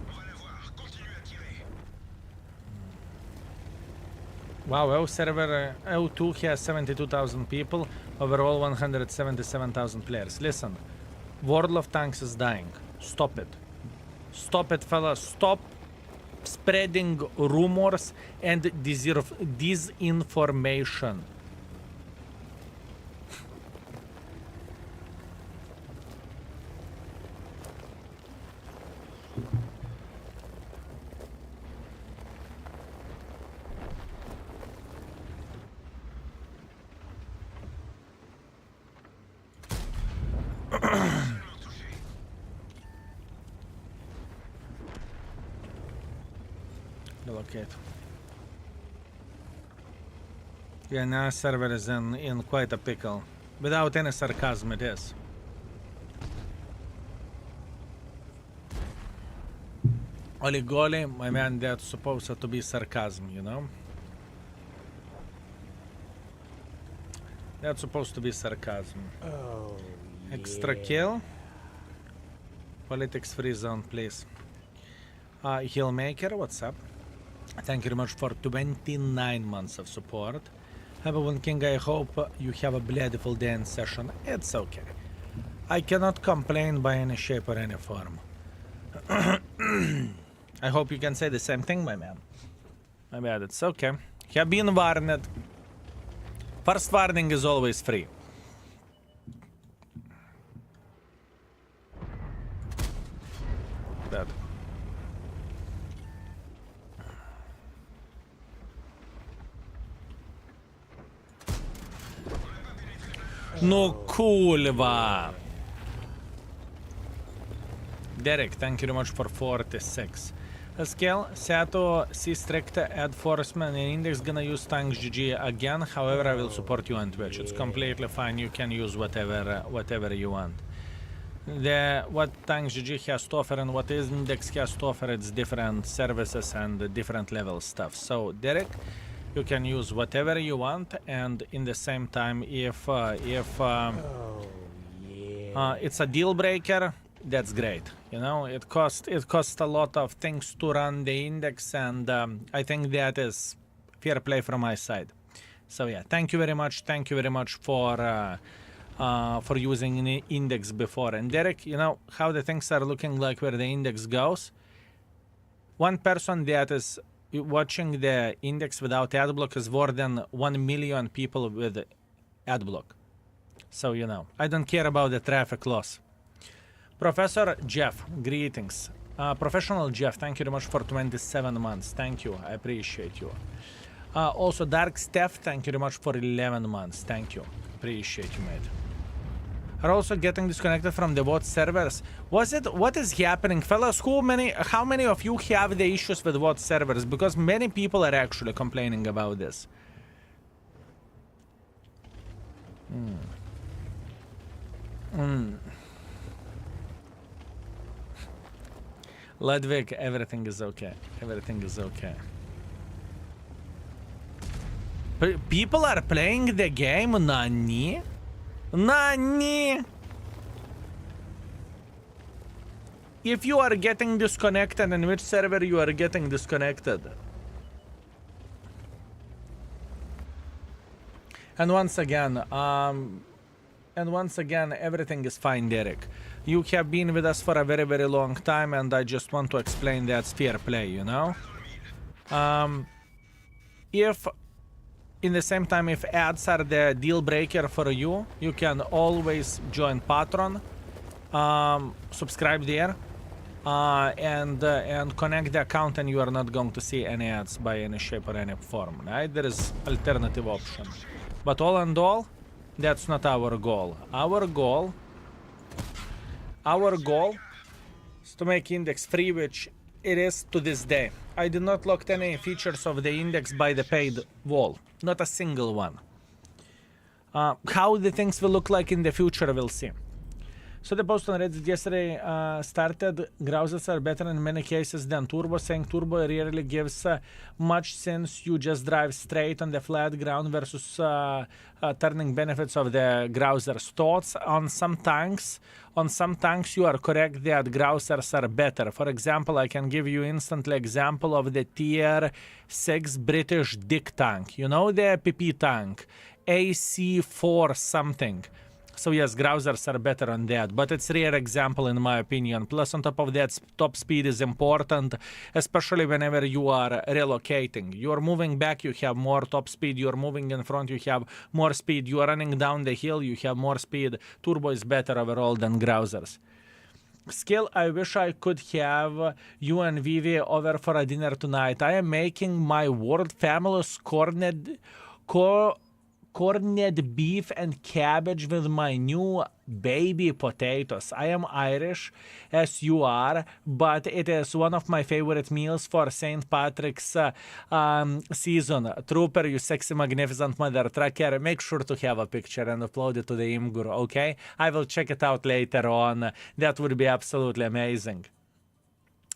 On va la voir. Continue à tirer. Wow, our server O2 has 72,000 people, overall 177,000 players. Listen, World of Tanks is dying. Stop it. Stop it, fella. Stop spreading rumors and disinformation. Relocate. Yeah, now server is in quite a pickle. Without any sarcasm, it is. Oligoli, my man, that's supposed to be sarcasm, you know? That's supposed to be sarcasm. Oh, Extra yeah. kill. Politics free zone, please. Healmaker, what's up? Thank you very much for 29 months of support. Have a one king, I hope you have a bloodful day in session. It's okay. I cannot complain by any shape or any form. I hope you can say the same thing, my man. My bad, it's okay. Have been warned. First warning is always free. Bad. No kurva. Derek, thank you very much for 46. Scale, Sato, C-Strict, add Forceman, and Index gonna use Tanks GG again. However, I will support you on Twitch. It's completely fine. You can use whatever you want. What Tanks GG has to offer and what Index has to offer, it's different services and different level stuff. So, Derek, you can use whatever you want, and in the same time, if Oh, yeah. it's a deal breaker, that's great. You know, it costs a lot of things to run the Index, and I think that is fair play from my side. So yeah, thank you very much. Thank you very much for using an Index before. And Derek, you know how the things are looking like where the Index goes. One person that is watching the Index without adblock is more than 1 million people with adblock. So you know, I don't care about the traffic loss. Professor Jeff, greetings. Professional Jeff, thank you very much for 27 months. Thank you, I appreciate you. Also, Dark Steph, thank you very much for 11 months. Thank you, appreciate you, mate. Are also getting disconnected from the VOD servers. What is happening, fellas? How many of you have the issues with VOD servers? Because many people are actually complaining about this. Ludwig, everything is okay. Everything is okay. People are playing the game, Nani? Nani? If you are getting disconnected, in which server you are getting disconnected? And once again, everything is fine, Derek. You have been with us for a very, very long time, and I just want to explain that's fair play, you know? If, in the same time, if ads are the deal breaker for you, you can always join Patreon, subscribe there, and connect the account, and you are not going to see any ads by any shape or any form, right? There is alternative option. But all in all, that's not our goal. Our goal is to make Index free, which it is to this day. I did not lock any features of the index by the paid wall. Not a single one. How the things will look like in the future, we'll see. So the post on Reddit yesterday started. Browsers are better in many cases than Turbo, saying Turbo rarely gives much since you just drive straight on the flat ground versus turning benefits of the browser's thoughts. On some tanks you are correct that browsers are better. For example, I can give you instantly example of the tier 6 British Dick tank. You know the PP tank, AC4 something. So yes, browsers are better on that, but it's rare example in my opinion. Plus on top of that, top speed is important, especially whenever you are relocating. You are moving back, you have more top speed. You are moving in front, you have more speed. You are running down the hill, you have more speed. Turbo is better overall than browsers. Skill, I wish I could have you and Vivi over for a dinner tonight. I am making my world famous corned beef and cabbage with my new baby potatoes. I am Irish, as you are, but it is one of my favorite meals for St. Patrick's season. Trooper, you sexy, magnificent mother trucker, make sure to have a picture and upload it to the Imgur, okay? I will check it out later on. That would be absolutely amazing.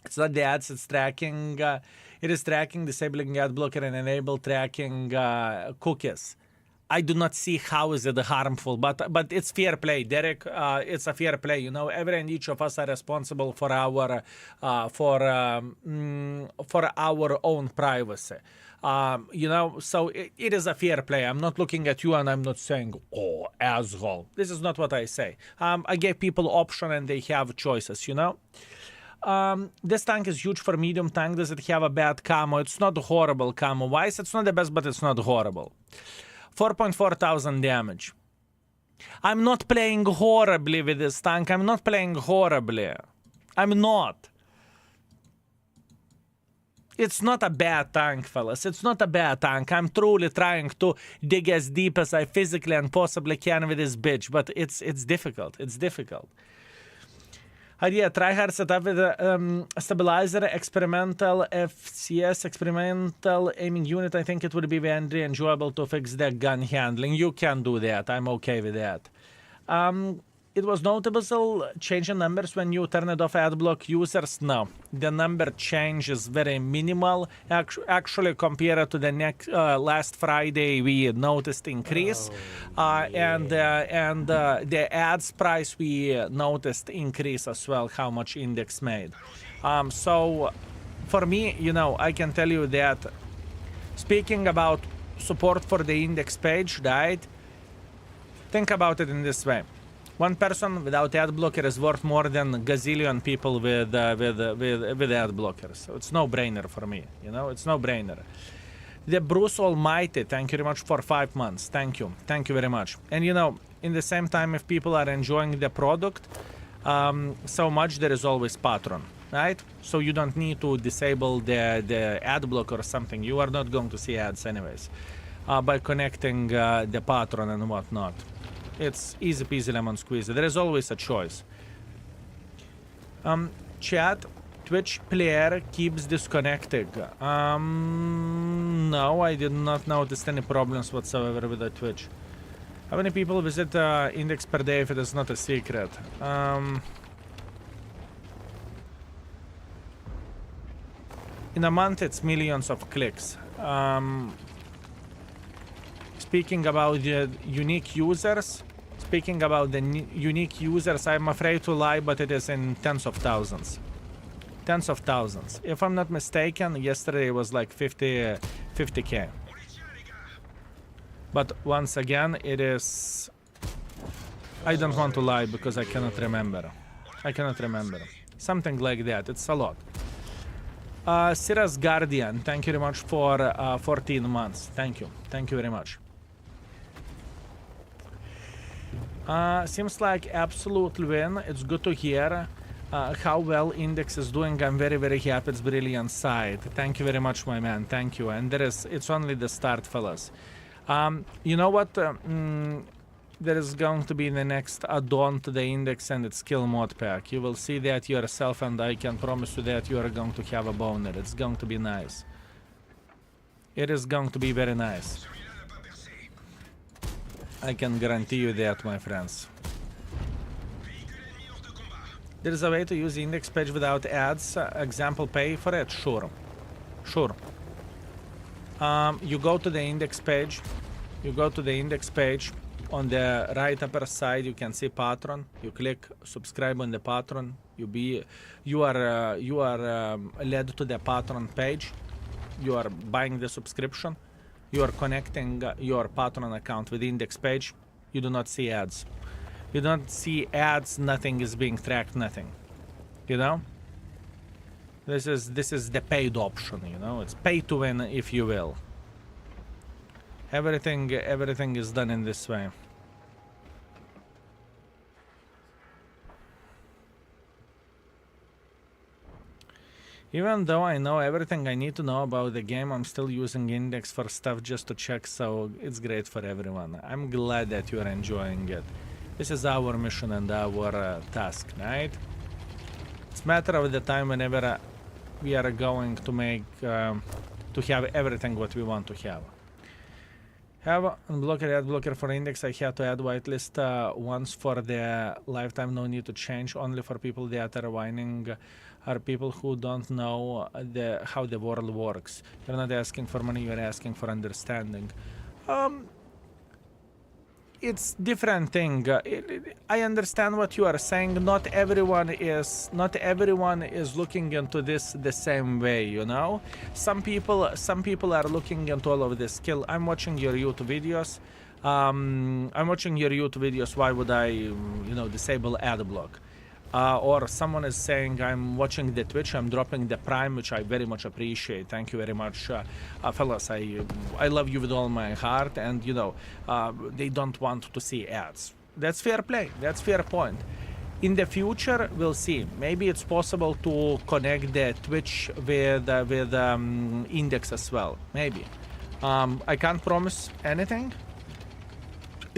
It's not the ads, it's tracking. It is tracking, disabling ad blocker and enable tracking cookies. I do not see how is it harmful, but it's fair play, Derek. It's a fair play. You know, every and each of us are responsible for our own privacy. You know, so it is a fair play. I'm not looking at you and I'm not saying, oh, asshole. This is not what I say. I gave people option and they have choices. You know. This tank is huge for medium tank. Does it have a bad camo? It's not horrible camo-wise. It's not the best, but it's not horrible. 4.4 thousand damage. I'm not playing horribly with this tank. I'm not playing horribly. I'm not. It's not a bad tank, fellas. It's not a bad tank. I'm truly trying to dig as deep as I physically and possibly can with this bitch, but it's difficult. It's difficult. Idea, tryhard setup with a stabilizer, experimental FCS, experimental aiming unit. I think it would be very enjoyable to fix the gun handling. You can do that. I'm okay with that. It was noticeable change in numbers when you turn it off adblock users. No, the number change is very minimal. Actually, compared to the last Friday, we noticed increase, and the ads price we noticed increase as well. How much index made. So, for me, you know, I can tell you that speaking about support for the index page, right? Think about it in this way. One person without ad blocker is worth more than gazillion people with ad blockers. So it's no brainer for me. You know, it's no brainer. The Bruce Almighty, thank you very much for 5 months. Thank you very much. And you know, in the same time, if people are enjoying the product so much, there is always Patron, right? So you don't need to disable the ad blocker or something. You are not going to see ads anyways by connecting the Patron and whatnot. It's easy peasy lemon squeezy. There is always a choice. Chat, Twitch player keeps disconnecting. No, I did not notice any problems whatsoever with the Twitch. How many people visit index per day if it is not a secret? In a month, it's millions of clicks. Speaking about the unique users, I'm afraid to lie, but it is in tens of thousands. Tens of thousands. If I'm not mistaken, yesterday it was like 50k. But once again, it is... I don't want to lie because I cannot remember. Something like that. It's a lot. Sira's Guardian, thank you very much for 14 months. Thank you very much. Seems like absolute win. It's good to hear how well Index is doing. I'm very, very happy. It's brilliant side. Thank you very much, my man. Thank you. And it's only the start, fellas. You know what? there is going to be the next add-on to the index and its skill mod pack. You will see that yourself, and I can promise you that you are going to have a boner. It's going to be nice. It is going to be very nice. Celui-là n'a pas percé. I can guarantee you that, my friends. Véhicule ennemi hors de combat. There is a way to use the index page without ads. Example, pay for it? Sure. Sure. You go to the index page. You go to the index page. On the right upper side, you can see Patron. You click subscribe on the Patron. You are led to the Patron page. You are buying the subscription. You are connecting your Patron account with the index page. You do not see ads. You don't see ads. Nothing is being tracked. Nothing. You know. This is the paid option. You know, it's pay to win, if you will. Everything is done in this way. Even though I know everything I need to know about the game, I'm still using index for stuff just to check, so it's great for everyone. I'm glad that you are enjoying it. This is our mission and our task, right? It's a matter of the time whenever we are going to make to have everything what we want to have. Have unblocker ad blocker for index. I had to add whitelist once for the lifetime. No need to change. Only for people that are whining are people who don't know how the world works. You're not asking for money. You're asking for understanding. It's different thing. I understand what you are saying. Not everyone is looking into this the same way, you know. Some people are looking into all of this skill. I'm watching your YouTube videos. Why would I, disable ad block? Or someone is saying I'm watching the Twitch, I'm dropping the Prime, which I very much appreciate. Thank you very much, fellas. I love you with all my heart, and they don't want to see ads. That's fair play. That's fair point. In the future, we'll see. Maybe it's possible to connect the Twitch with index as well. Maybe. I can't promise anything.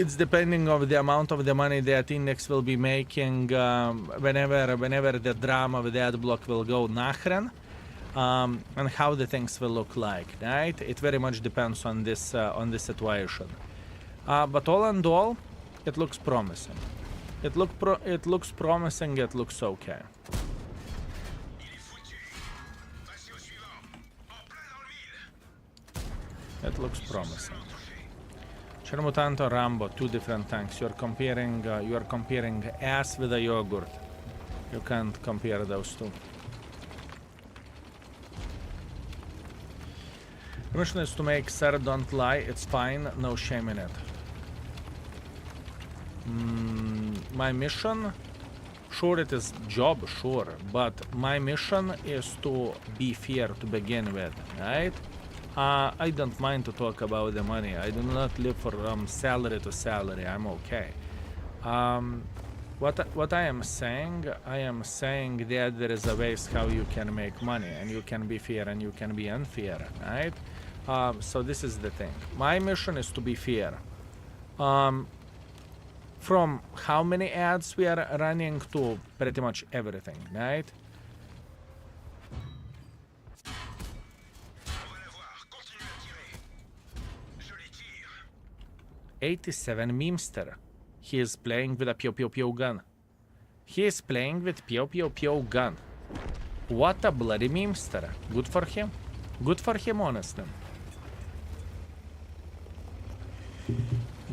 It's depending on the amount of the money that index will be making whenever the drama with the ad block will go nachren, and how the things will look like, right? It very much depends on this situation. But all in all, it looks promising. It looks promising. It looks okay. Il est foutu. Passez au suivant. En plein dans le mille. It looks promising. Char Murat or Rambo, two different tanks. You are comparing ass with a yogurt. You can't compare those two. The mission is to make Sir don't lie. It's fine. No shame in it. My mission? Sure, it is job, sure. But my mission is to be fair to begin with, right? I don't mind to talk about the money. I do not live from salary to salary. I'm okay. What I am saying that there is a ways how you can make money, and you can be fair and you can be unfair, right? So this is the thing. My mission is to be fair. From how many ads we are running to pretty much everything, right? 87 memester. He is playing with a pew pew pew gun. He is playing with pew pew pew gun. What a bloody memester. Good for him. Good for him, honestly.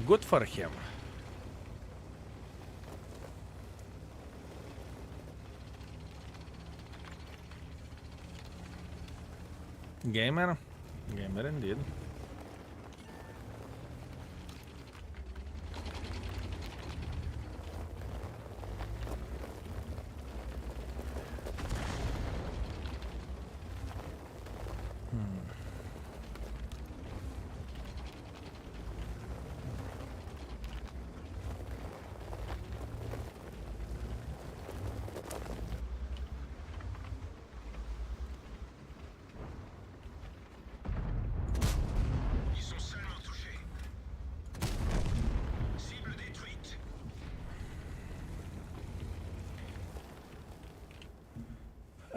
Good for him. Gamer. Gamer indeed.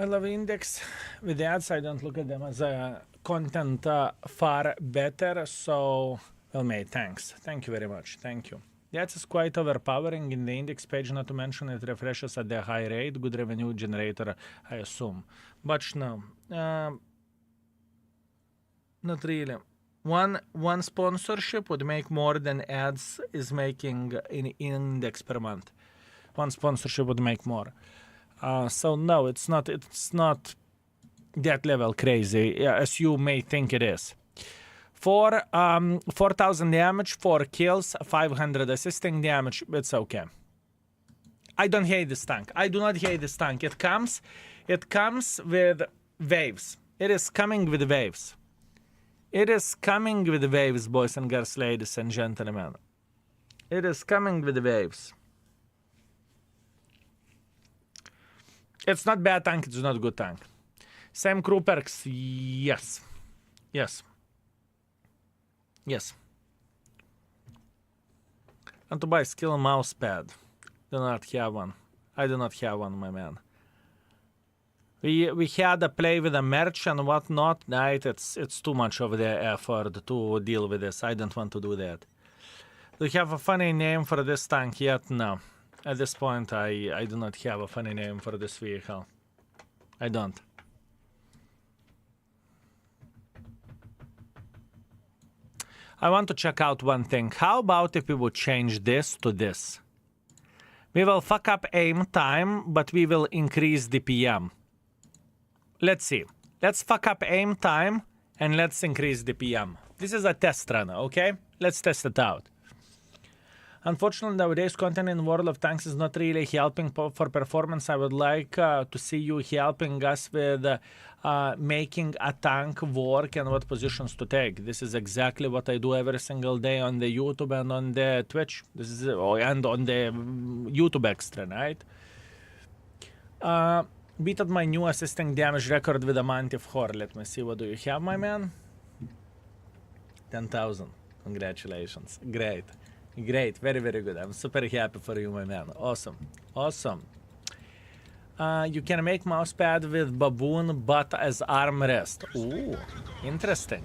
I love index with the ads. I don't look at them as a content far better. So, well made. Thanks. Thank you very much. Thank you. The ads is quite overpowering in the index page, not to mention it refreshes at a high rate. Good revenue generator, I assume. But no, not really. One sponsorship would make more than ads is making in index per month. One sponsorship would make more. So no, it's not that level crazy as you may think it is. For 4,000 damage, 4 kills, 500 assisting damage, it's okay. I don't hate this tank. I do not hate this tank. It comes with waves. It is coming with waves. It is coming with waves, boys and girls, ladies and gentlemen. It is coming with waves. It's not bad tank, it's not good tank. Same crew perks, yes. Yes. Yes. And to buy skill mouse pad. Do not have one. I do not have one, my man. We had a play with a merch and whatnot. Right, it's too much of the effort to deal with this. I don't want to do that. Do you have a funny name for this tank yet? No. At this point, I do not have a funny name for this vehicle. I don't. I want to check out one thing. How about if we would change this to this? We will fuck up aim time, but we will increase DPM. Let's see. Let's fuck up aim time and let's increase DPM. This is a test run, okay? Let's test it out. Unfortunately, nowadays content in World of Tanks is not really helping for performance. I would like to see you helping us with making a tank work and what positions to take. This is exactly what I do every single day on the YouTube and on the Twitch. This is and on the YouTube extra, right? Beat my new assisting damage record with a Mantive Horror. Let me see, what do you have, my man? 10,000. Congratulations. Great. Great. Very, very good. I'm super happy for you, my man. Awesome. Awesome. You can make mousepad with baboon but as armrest. Ooh, interesting.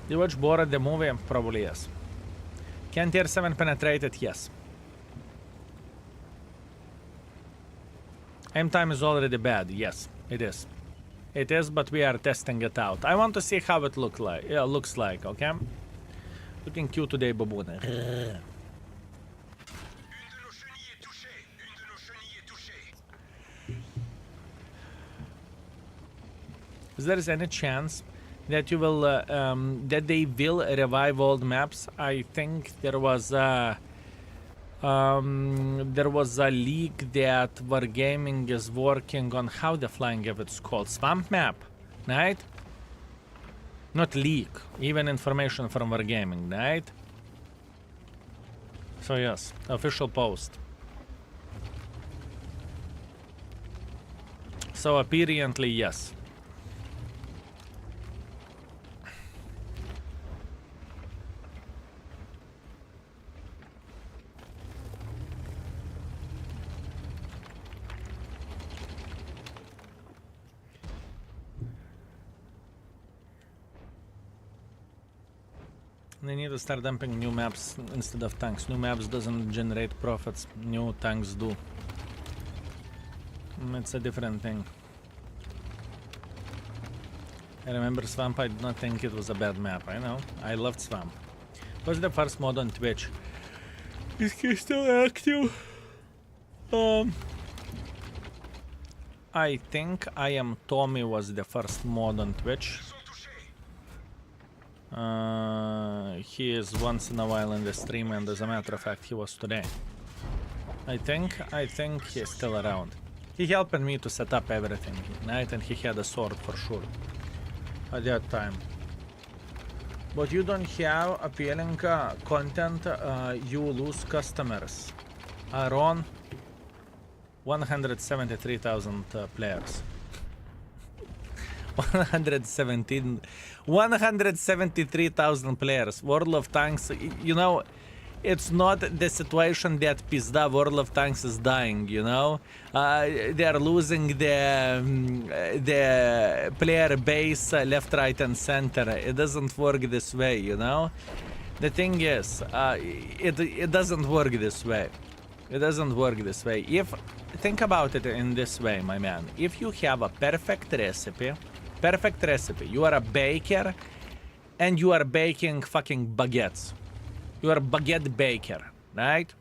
You watch Borat the movie? Probably yes. Can tier 7 penetrate it? Yes. Aim time is already bad. Yes, it is. It is, but we are testing it out. I want to see how it looks like, okay? Looking cute today, baboon. Is there any chance that you will that they will revive old maps? I think there was a leak that Wargaming is working on. How the flying if it's called swamp map, right? Not leak, even information from Wargaming, right? So yes, official post. So apparently yes. They need to start dumping new maps instead of tanks. New maps doesn't generate profits. New tanks do. It's a different thing. I remember Swamp. I did not think it was a bad map. I know. I loved Swamp. What's the first mod on Twitch? Is he still active? I think I Am Tommy was the first mod on Twitch. He is once in a while in the stream, and as a matter of fact, he was today. I think he's still around. He helped me to set up everything, right? And he had a sword for sure at that time. But you don't have appealing content, you lose customers. Around 173,000 players. 173,000 players. World of Tanks, you know, it's not the situation that Pizda World of Tanks is dying, you know? They are losing the player base left, right, and center. It doesn't work this way, you know? The thing is, it doesn't work this way. It doesn't work this way. Think about it in this way, my man. If you have a perfect recipe, you are a baker, and you are baking fucking baguettes. You are a baguette baker, right?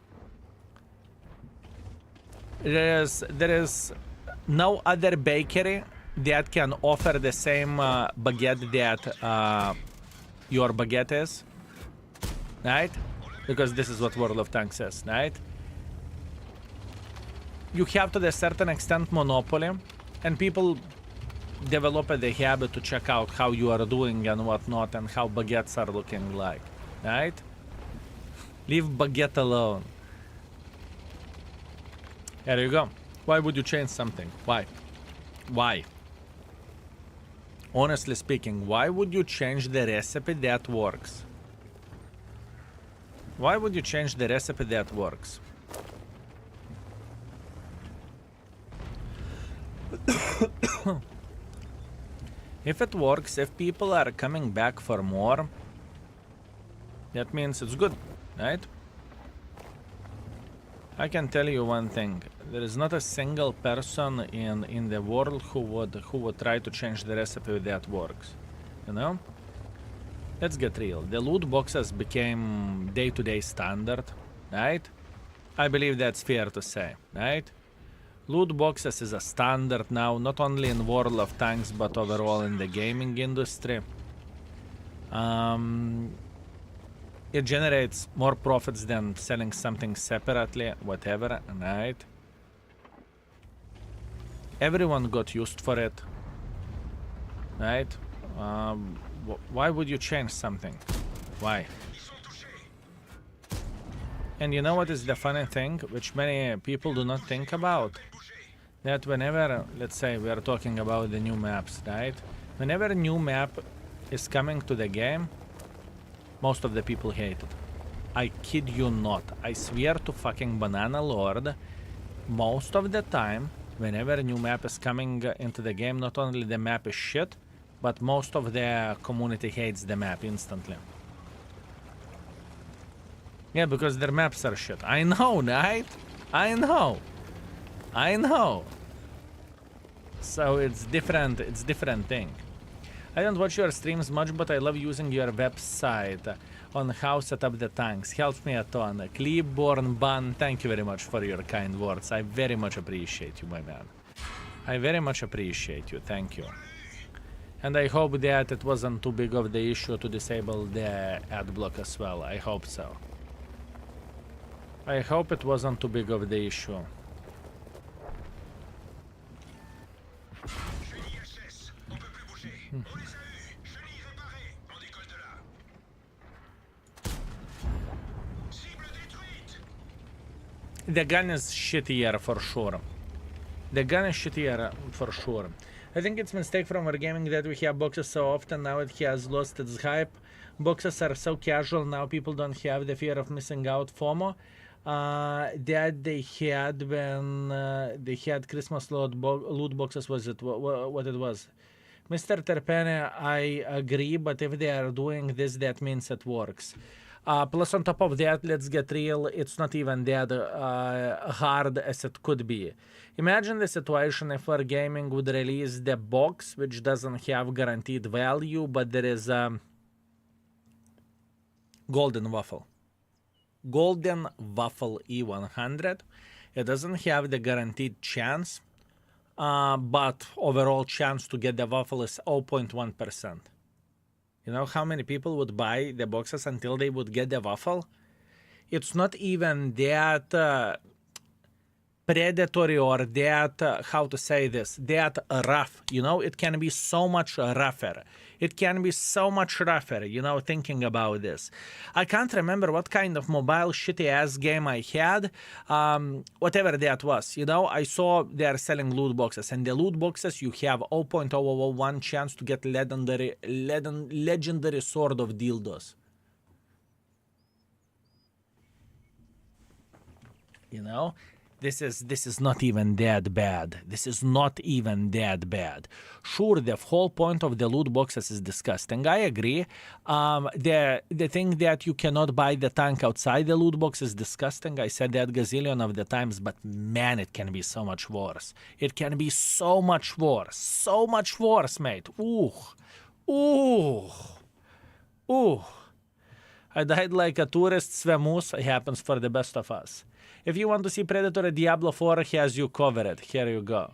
There is no other bakery that can offer the same baguette that your baguette is, right? Because this is what World of Tanks is, right? You have to a certain extent monopoly, and people develop the habit to check out how you are doing and whatnot, and how baguettes are looking like, right? Leave baguette alone. There you go. Why would you change something? Why? Why? Honestly speaking, why would you change the recipe that works? Why would you change the recipe that works? If it works, if people are coming back for more, that means it's good, right? I can tell you one thing. There is not a single person in the world who would try to change the recipe that works. You know? Let's get real. The loot boxes became day-to-day standard, right? I believe that's fair to say, right? Loot boxes is a standard now, not only in World of Tanks, but overall in the gaming industry. It generates more profits than selling something separately, whatever, right? Everyone got used for it, right? Why would you change something? Why? And you know what is the funny thing, which many people do not think about? That whenever, let's say we are talking about the new maps, right? Whenever a new map is coming to the game, most of the people hate it. I kid you not. I swear to fucking Banana Lord, most of the time, whenever a new map is coming into the game, not only the map is shit, but most of the community hates the map instantly. Yeah, because their maps are shit. I know, right? I know. So it's different thing. I don't watch your streams much, but I love using your website on how set up the tanks. Helps me a ton. Clipborn Ban, thank you very much for your kind words. I very much appreciate you, my man. I very much appreciate you. Thank you. And I hope that it wasn't too big of the issue to disable the ad block as well. I hope so. I hope it wasn't too big of the issue. The gun is shittier for sure. The gun is shittier for sure. I think it's a mistake from our gaming that we have boxes so often. Now it has lost its hype. Boxes are so casual now. People don't have the fear of missing out FOMO that they had when they had Christmas loot boxes. Was it what it was? Mr. Terpene, I agree, but if they are doing this, that means it works. Plus, on top of that, let's get real, it's not even that hard as it could be. Imagine the situation if Wargaming would release the box, which doesn't have guaranteed value, but there is a Golden Waffle. Golden Waffle E100. It doesn't have the guaranteed chance, but overall chance to get the waffle is 0.1%. You know how many people would buy the boxes until they would get the waffle? It's not even that predatory or that, how to say this, that rough. You know, it can be so much rougher. It can be so much rougher, you know, thinking about this. I can't remember what kind of mobile shitty-ass game I had. Whatever that was, you know, I saw they are selling loot boxes. And the loot boxes, you have 0.001 chance to get legendary Sword of Dildos. You know? This is not even that bad. This is not even that bad. Sure, the whole point of the loot boxes is disgusting. I agree. The thing that you cannot buy the tank outside the loot box is disgusting. I said that gazillion of the times, but man, it can be so much worse. It can be so much worse. So much worse, mate. Ooh. Ooh. Ooh. I died like a tourist, Svemus. It happens for the best of us. If you want to see Predator Diablo 4, he has you covered. Here you go.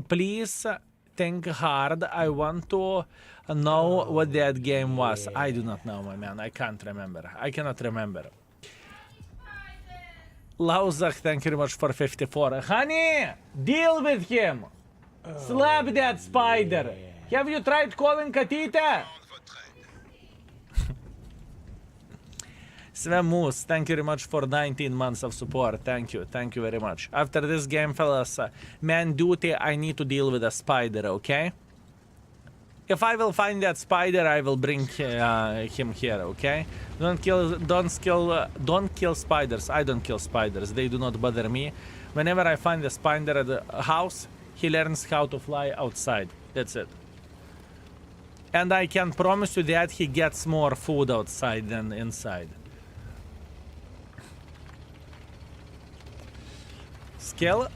Please think hard. I want to know what that game was. I do not know, my man. I can't remember. I cannot remember. Lauzak, thank you very much for 54. Honey, deal with him. Slap that spider. Have you tried calling Katita? Svemus, thank you very much for 19 months of support. Thank you very much. After this game, fellas, man duty, I need to deal with a spider, okay? If I will find that spider, I will bring him here, okay? Don't kill spiders. I don't kill spiders. They do not bother me. Whenever I find a spider at the house, he learns how to fly outside. That's it. And I can promise you that he gets more food outside than inside. Skill.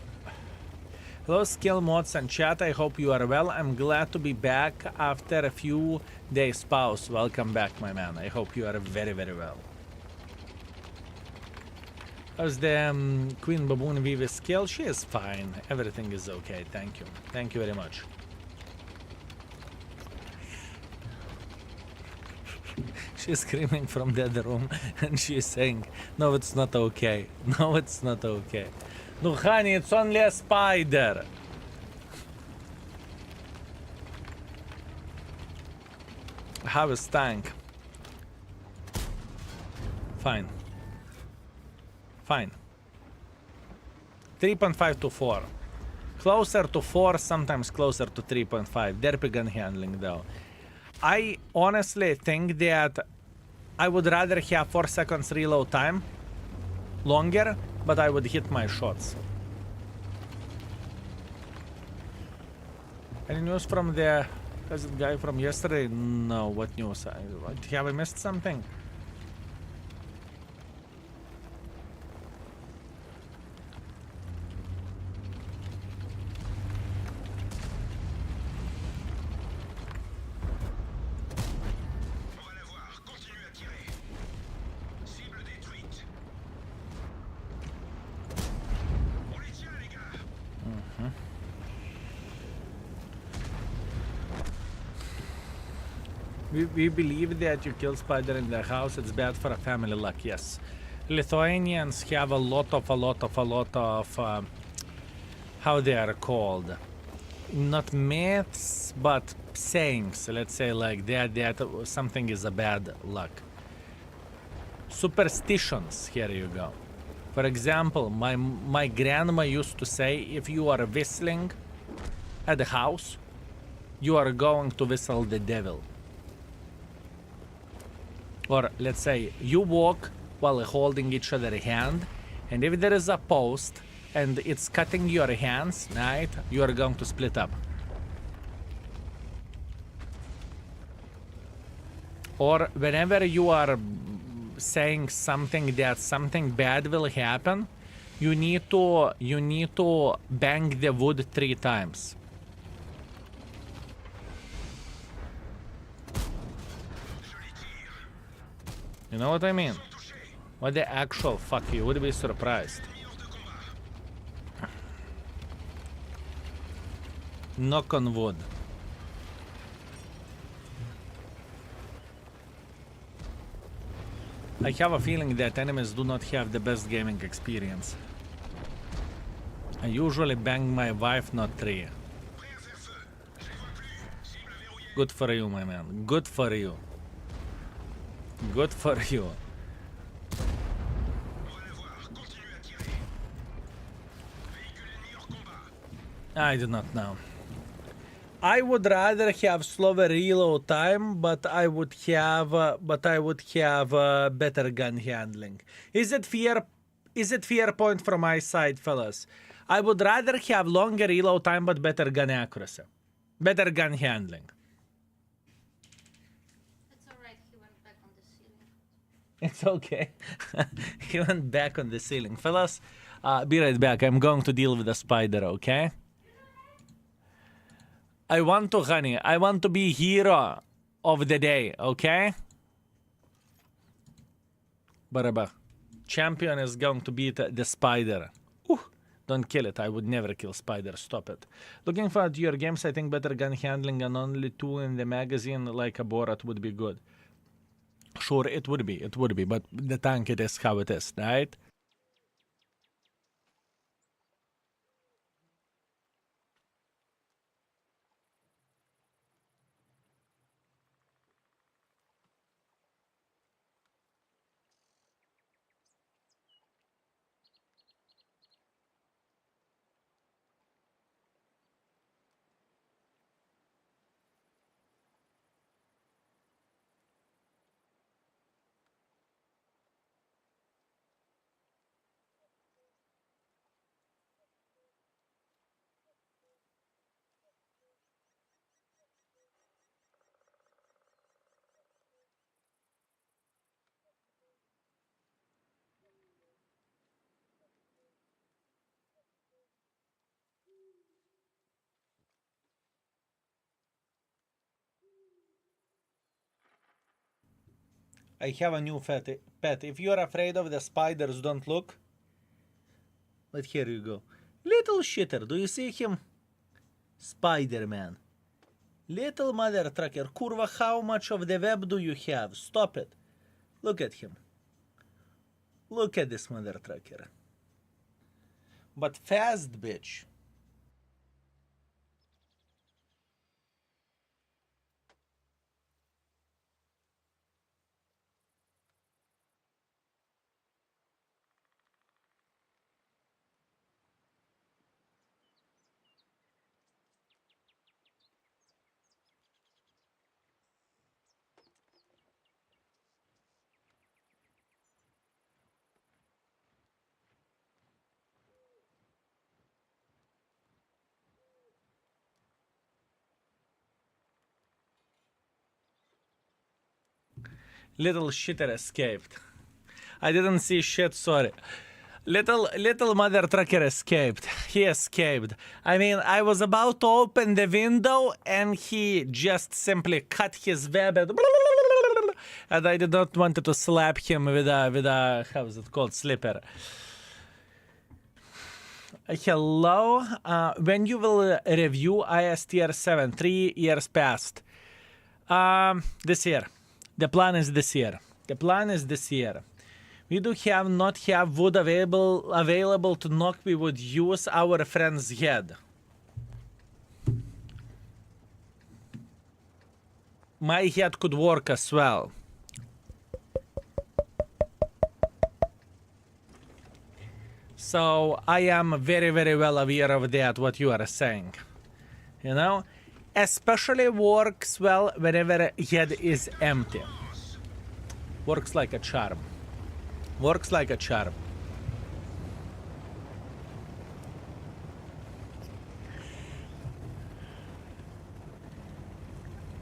Hello, Skill Mods and chat. I hope you are well. I'm glad to be back after a few days pause. Welcome back, my man. I hope you are very, very well. How's the Queen Baboon Vivi skill? She is fine. Everything is okay. Thank you. Thank you very much. She's screaming from the other room and she's saying, no, it's not okay. No, it's not okay. No, honey, it's only a spider. How is tank? Fine. Fine. 3.5 to 4. Closer to 4, sometimes closer to 3.5. Derpy gun handling though. I honestly think that I would rather have 4 seconds reload time. Longer, but I would hit my shots. Any news from the guy from yesterday? No, what news? Have I missed something? We believe that you kill spider in their house, it's bad for a family luck, yes. Lithuanians have a lot of, how they are called. Not myths, but sayings, let's say like that something is a bad luck. Superstitions, here you go. For example, my grandma used to say, if you are whistling at the house, you are going to whistle the devil. Or let's say you walk while holding each other's hand, and if there is a post and it's cutting your hands, right, you are going to split up. Or whenever you are saying something that something bad will happen, you need to bang the wood 3 times. You know what I mean? What the actual fuck, you would be surprised. Knock on wood. I have a feeling that enemies do not have the best gaming experience. I usually bang my wife, not 3. Good for you, my man. Good for you. Good for you. I do not know. I would rather have slower reload time, but I would have better gun handling. Is it fair? Is it fair point from my side, fellas? I would rather have longer reload time but better gun accuracy. Better gun handling. It's alright, he went back on the ceiling. It's okay. He went back on the ceiling. Fellas, be right back. I'm going to deal with the spider, okay? I want to be hero of the day, okay? Baraba. Champion is going to beat the spider. Ooh, don't kill it. I would never kill spider. Stop it. Looking forward to your games. I think better gun handling and only 2 in the magazine like a Borat would be good. Sure, it would be. It would be. But the tank, it is how it is, right? I have a new pet. If you're afraid of the spiders, don't look. But here you go. Little shitter, do you see him? Spider-Man. Little mother trucker. Kurva, how much of the web do you have? Stop it. Look at him. Look at this mother trucker. But fast, bitch. Little shitter escaped. I didn't see shit, sorry. Little mother trucker escaped. He escaped. I mean, I was about to open the window and he just simply cut his web and I did not want to slap him with a how is it called, slipper. Hello, when you will review ISTR 7, 3 years past. This year. The plan is this year. The plan is this year. We do not have wood available to knock. We would use our friend's head. My head could work as well. So I am very, very well aware of that, what you are saying. You know? Especially works well whenever head is empty. Works like a charm. Works like a charm.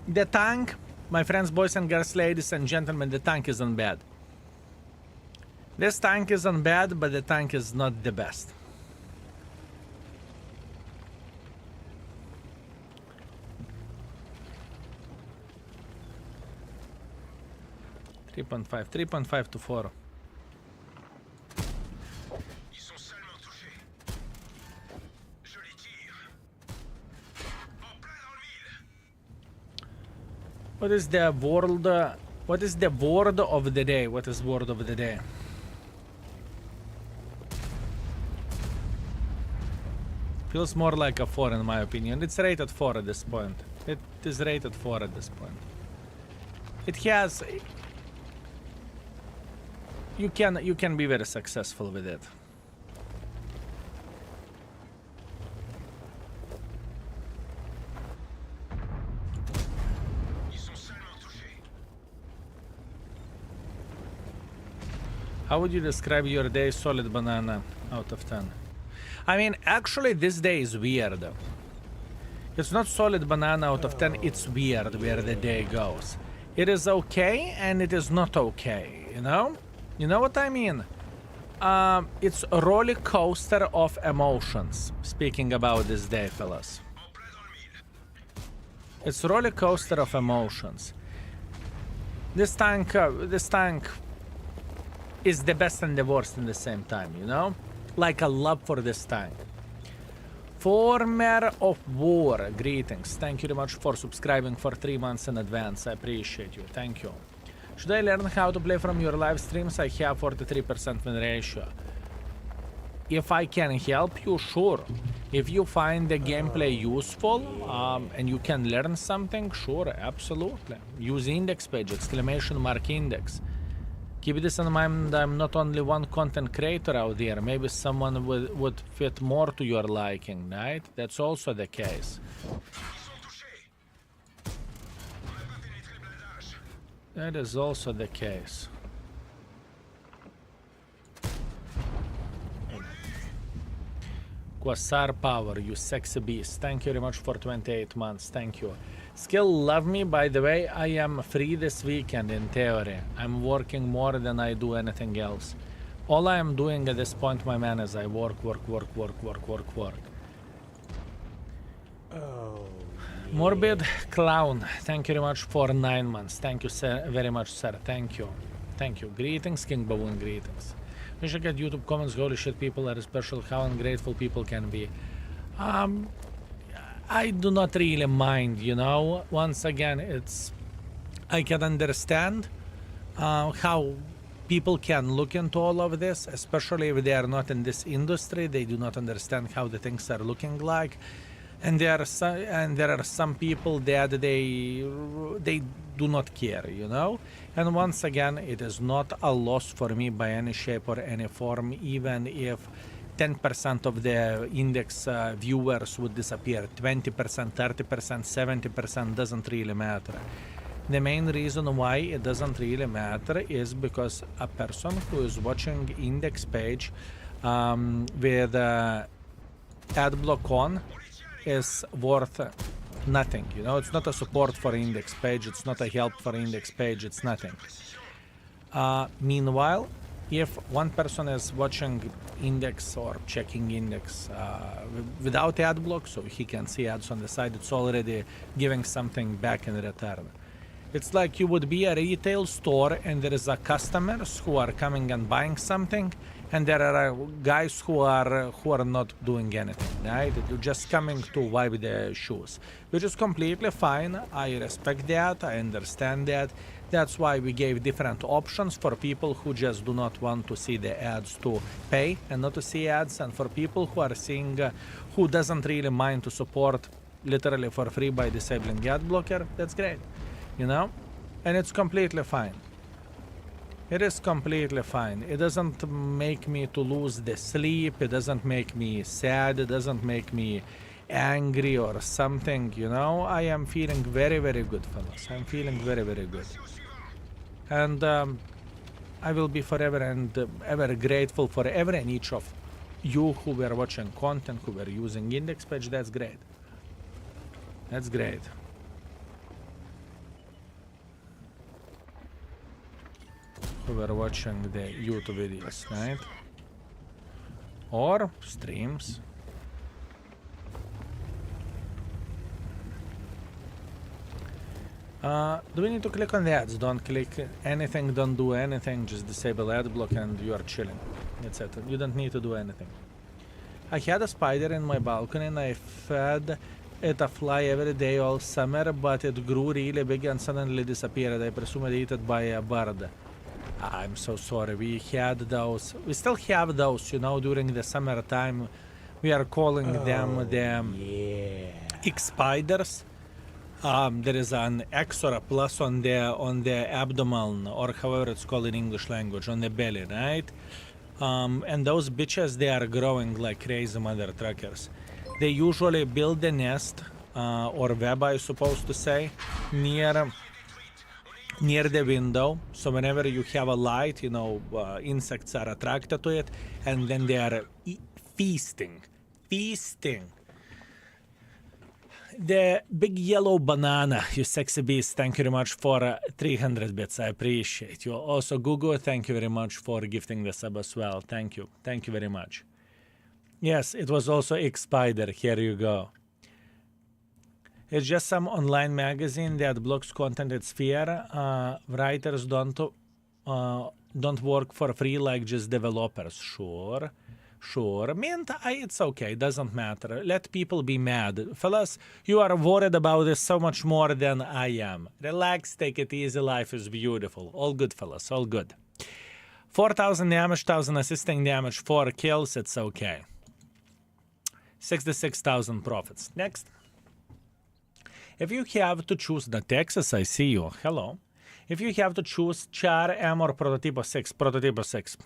The tank, my friends, boys and girls, ladies and gentlemen, the tank isn't bad. This tank isn't bad, but the tank is not the best. Three point five to 4. Ils sont seulement touchés. Je les tire. En plein dans le mille. What is the word? What is the word of the day? What is word of the day? Feels more like a 4 in my opinion. It's rated 4 at this point. It is rated 4 at this point. It has. You can be very successful with it. Ils sont seulement touchés. How would you describe your day? Solid banana out of 10. I mean, actually, this day is weird. It's not solid banana out of 10, it's weird where the day goes. It is okay and it is not okay, you know? You know what I mean? It's a roller coaster of emotions, speaking about this day, fellas. It's a roller coaster of emotions. This tank is the best and the worst in the same time, you know? Like a love for this tank. Former of War, greetings. Thank you very much for subscribing for 3 months in advance. I appreciate you. Thank you. Should I learn how to play from your live streams? I have 43% win ratio. If I can help you, sure. If you find the gameplay useful and you can learn something, sure, absolutely. Use index page, exclamation mark index. Keep this in mind, I'm not only one content creator out there. Maybe someone would fit more to your liking, right? That's also the case. That is also the case. Quasar Power, you sexy beast. Thank you very much for 28 months. Thank you. Skill love me. By the way, I am free this weekend in theory. I'm working more than I do anything else. All I am doing at this point, my man, is I work. Oh, Morbid Clown, thank you very much for 9 months. Thank you very much, sir. Thank you. Thank you. Greetings, King Baboon, greetings. We should get YouTube comments. Holy shit, people are special. How ungrateful people can be. I do not really mind, you know. Once again, I can understand how people can look into all of this, especially if they are not in this industry. They do not understand how the things are looking like. And there are some people that they do not care, you know. And once again, it is not a loss for me by any shape or any form, even if 10% of the index viewers would disappear. 20%, 30%, 70% doesn't really matter. The main reason why it doesn't really matter is because a person who is watching index page with ad block on is worth nothing, you know. It's not a support for index page, it's not a help for index page, it's nothing. Meanwhile, if one person is watching index or checking index without ad block, so he can see ads on the side, it's already giving something back in return. It's like you would be a retail store and there is a customers who are coming and buying something, and there are guys who are not doing anything, right? They're just coming to wipe their shoes, which is completely fine. I respect that, I understand that. That's why we gave different options for people who just do not want to see the ads to pay and not to see ads, and for people who are seeing, who doesn't really mind to support literally for free by disabling ad blocker. That's great, you know, and it's completely fine. It is completely fine. It doesn't make me to lose the sleep. It doesn't make me sad. It doesn't make me angry or something, you know. I am feeling very, very good, fellas. I'm feeling very, very good. And I will be forever and ever grateful for every and each of you who were watching content, who were using index page. That's great. That's great. Who were watching the YouTube videos, right? Or streams. Do we need to click on the ads? Don't click anything, don't do anything, just disable ad block and you are chilling. That's it. You don't need to do anything. I had a spider in my balcony and I fed it a fly every day all summer, but it grew really big and suddenly disappeared. I presume it eaten by a bird. I'm so sorry. We had those. We still have those, you know, during the summertime. We are calling them the X spiders. There is an X or a plus on the abdomen, or however it's called in English language, on the belly, right? And those bitches, they are growing like crazy mother truckers. They usually build a nest or web, I supposed to say, near near the window, so whenever you have a light, you know, insects are attracted to it, and then they are feasting. The big yellow banana, you sexy beast, thank you very much for 300 bits, I appreciate you. Also, Google, thank you very much for gifting the sub as well, thank you very much. Yes, it was also X-Spider, here you go. It's just some online magazine that blocks content. It's fair. Writers don't work for free like just developers. Sure. It's okay. Doesn't matter. Let people be mad. Fellas, you are worried about this so much more than I am. Relax, take it easy. Life is beautiful. All good, fellas. All good. 4,000 damage, 1,000 assisting damage, 4 kills. It's okay. 66,000 profits. Next. If you have to choose the Texas, I see you. Hello. If you have to choose Char, M, or Prototypo 6, Prototypo 6.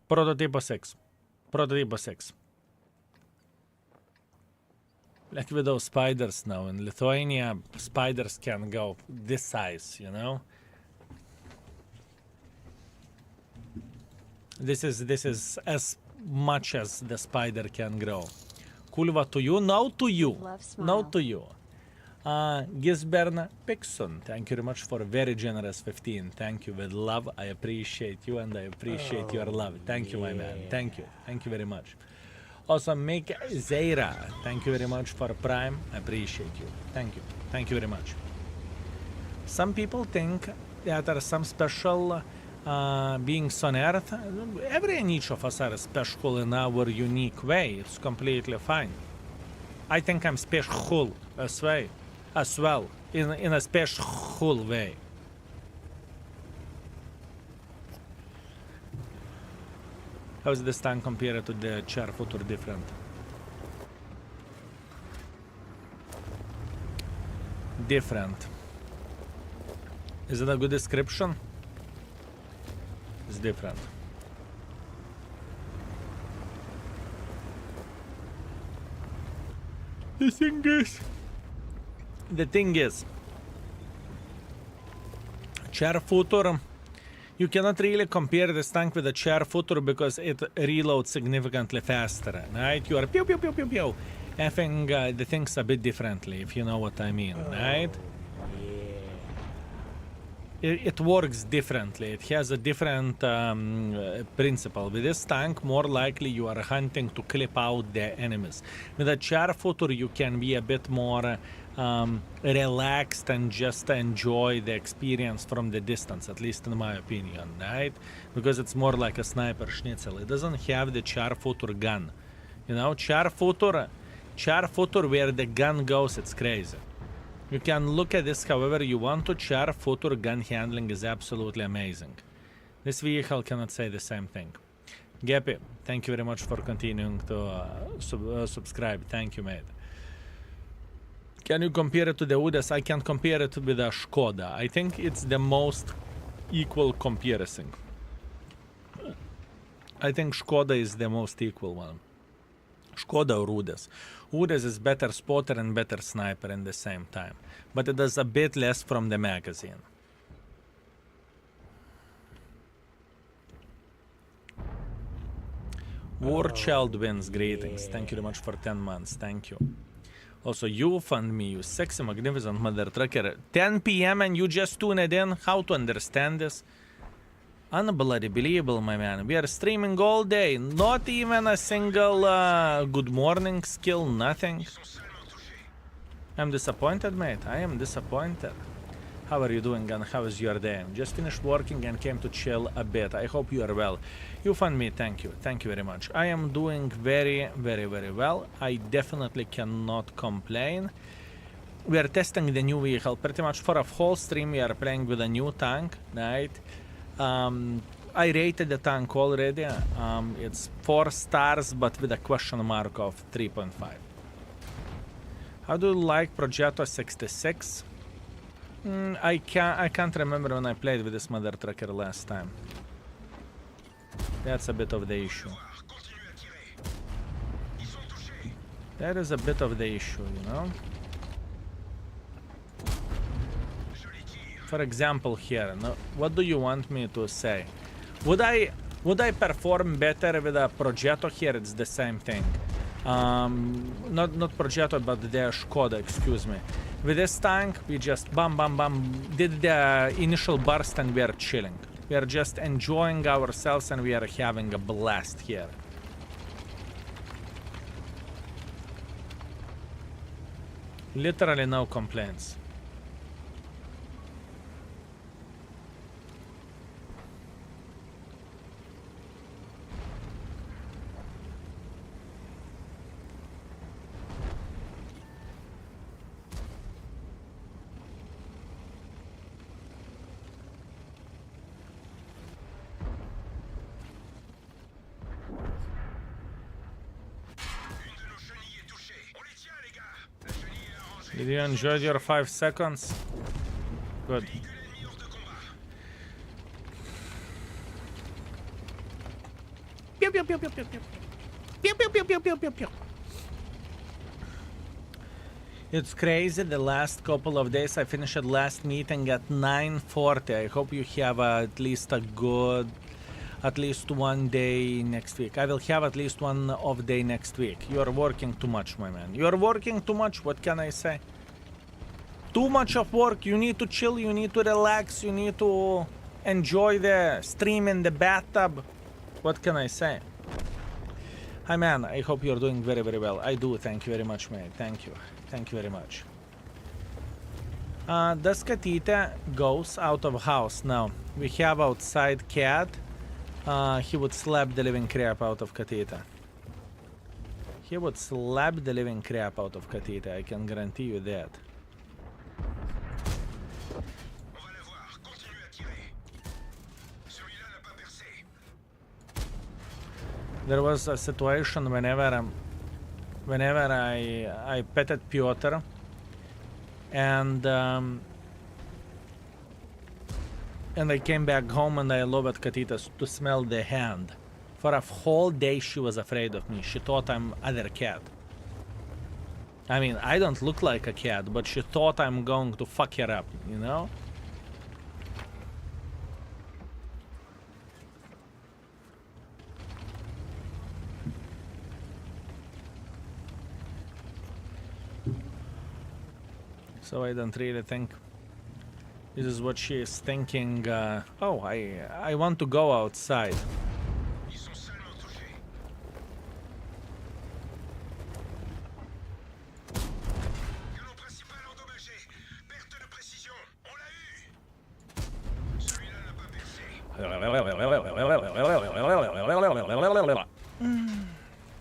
Prototypo 6. Prototypo 6. Like with those spiders now. In Lithuania, spiders can go this size, you know? This is as much as the spider can grow. Kulva to you? No to you. No to you. Gisberna Pixon, thank you very much for a very generous 15. Thank you with love. I appreciate you and I appreciate your love. Thank you, my man. Thank you. Thank you very much. Also, Make Zaira, thank you very much for Prime. I appreciate you. Thank you. Thank you very much. Some people think that there are some special beings on Earth. Every and each of us are special in our unique way. It's completely fine. I think I'm special as well, in a special way. How is this tank compared to the Char Futur different? Different. Is it a good description? It's different. The thing is, Char Futur, you cannot really compare this tank with the Char Futur because it reloads significantly faster, right? You are pew pew pew pew pew, effing the things a bit differently, if you know what I mean, right? It works differently. It has a different principle. With this tank, more likely you are hunting to clip out the enemies. With a Char Futur, you can be a bit more relaxed and just enjoy the experience from the distance, at least in my opinion, right? Because it's more like a sniper schnitzel. It doesn't have the Char Futur gun. You know, Char Futur, where the gun goes, it's crazy. You can look at this however you want to. Char Futur gun handling is absolutely amazing. This vehicle cannot say the same thing. Geppy, thank you very much for continuing to subscribe. Thank you, mate. Can you compare it to the Udas? I can compare it with a Škoda. I think it's the most equal comparison. I think Škoda is the most equal one. Škoda or Udas. Udas is better spotter and better sniper in the same time, but it does a bit less from the magazine. War Child wins, greetings. Thank you very much for 10 months. Thank you. Also, you fund me, you sexy, magnificent mother trucker. 10 p.m. and you just tuned in? How to understand this? Unbelievable, my man. We are streaming all day. Not even a single good morning skill, nothing. I'm disappointed, mate. I am disappointed. How are you doing and how is your day? Just finished working and came to chill a bit. I hope you are well. You fund me, thank you. Thank you very much. I am doing very, very, very well. I definitely cannot complain. We are testing the new vehicle. Pretty much for a whole stream we are playing with a new tank, right? I rated the tank already. It's 4 stars, but with a question mark of 3.5. How do you like Progetto 66? I can't remember when I played with this mother trucker last time. That's a bit of the issue. That is a bit of the issue, you know? For example, here, no, what do you want me to say? Would I perform better with a Progetto here? It's the same thing. Not Progetto, but the Skoda, excuse me. With this tank, we just bam, bam, bam, did the initial burst and we are chilling. We are just enjoying ourselves and we are having a blast here. Literally no complaints. Une de nos chenilles est touchée. On les tient, les gars. La chenille est arrangée. Did you enjoy your 5 seconds? Good. Véhicule ennemi hors de combat. Pew, pew, pew, pew, pew, pew. Pew, pew, pew, pew, pew, pew, pew. It's crazy. The last couple of days, I finished last meeting at 9:40. I hope you have at least one day next week. I will have at least one off day next week. You are working too much, my man. You are working too much. What can I say? Too much of work. You need to chill. You need to relax. You need to enjoy the stream in the bathtub. What can I say? Hi, man. I hope you're doing very, very well. I do. Thank you very much, mate. Thank you. Thank you very much. Does Katita goes out of house now? We have outside cat. He would slap the living crap out of Katita. He would slap the living crap out of Katita. I can guarantee you that. On va la voir. Continue à tirer. Celui-là n'a pas percé. There was a situation whenever I petted Piotr, and I came back home and I allowed Katita to smell the hand. For a whole day she was afraid of me. She thought I'm other cat. I mean, I don't look like a cat, but she thought I'm going to fuck her up, you know? So I don't really think this is what she is thinking. Oh, I want to go outside. Ils sont seulement touchés. Canon principal endommagé. Perte de précision. On l'a eu. Celui-là n'a pas percé.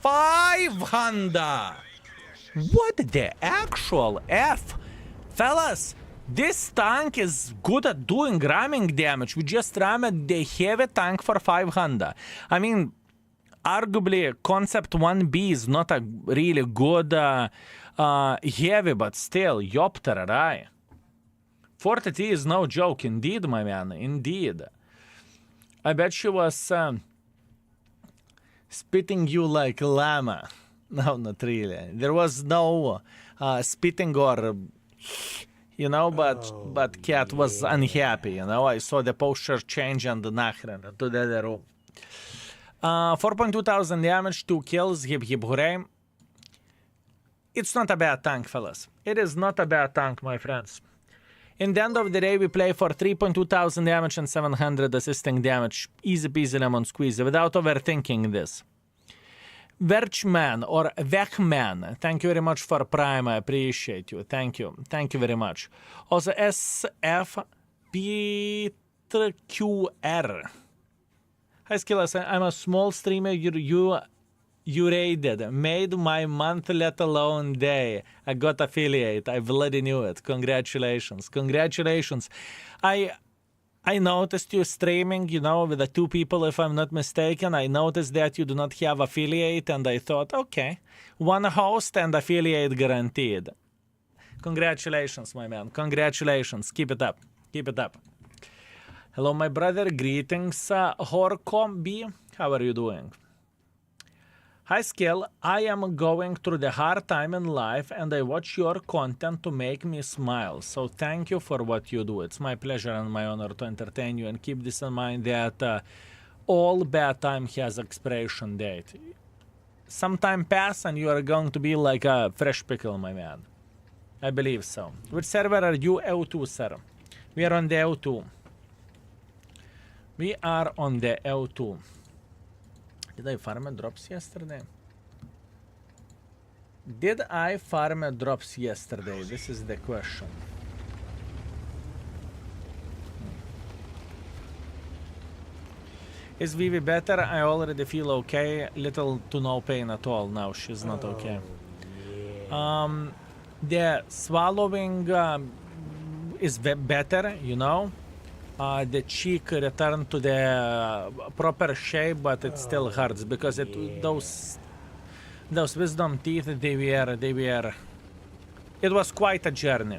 500! What the actual F? Fellas, this tank is good at doing ramming damage. We just rammed the heavy tank for 500. I mean, arguably, Concept 1B is not a really good heavy, but still, Yopter, 40T is no joke, indeed, my man, indeed. I bet she was spitting you like llama. No, not really. There was no spitting or... You know, but cat was unhappy, you know. I saw the posture change and the nachren to the other room. 4.2 thousand damage, 2 kills, hip hip hooray. It's not a bad tank, fellas. It is not a bad tank, my friends. In the end of the day, we play for 3.2 thousand damage and 700 assisting damage. Easy peasy lemon squeezy, without overthinking this. Verchman or Vechman, thank you very much for Prime, I appreciate you, thank you very much. Also SFPQR. Hi Skillas, I'm a small streamer you raided, made my month let alone day. I got affiliate, I bloody knew it, congratulations. I noticed you streaming, you know, with the 2 people, if I'm not mistaken. I noticed that you do not have affiliate, and I thought, okay, 1 host and affiliate guaranteed. Congratulations, my man. Congratulations. Keep it up. Hello, my brother. Greetings, Horko B. How are you doing? Hi Skill, I am going through the hard time in life and I watch your content to make me smile. So thank you for what you do. It's my pleasure and my honor to entertain you, and keep this in mind that all bad time has expiration date. Some time pass and you are going to be like a fresh pickle, my man. I believe so. Which server are you? L2, sir. We are on the L2. We are on the L2. Did I farm drops yesterday? Did I farm drops yesterday? This is the question. Is Vivi better? I already feel okay. Little to no pain at all now. She's not okay. The swallowing is better, you know. The cheek returned to the proper shape, but it still hurts because those wisdom teeth, they were. It was quite a journey.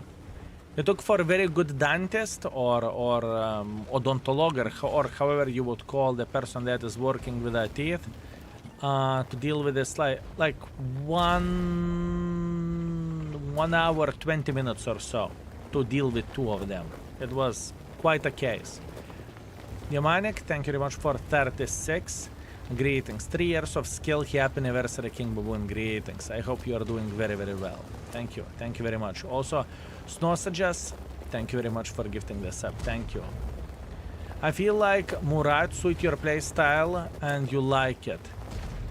It took for a very good dentist or odontologist, or however you would call the person that is working with the teeth, to deal with this like 1 hour 20 minutes or so to deal with 2 of them. It was quite a case. Yamanik, thank you very much for 36. Greetings. 3 years of skill. Happy anniversary, King Baboon. Greetings. I hope you are doing very, very well. Thank you. Thank you very much. Also, Snosages, thank you very much for gifting this up. Thank you. I feel like Murat suit your play style and you like it.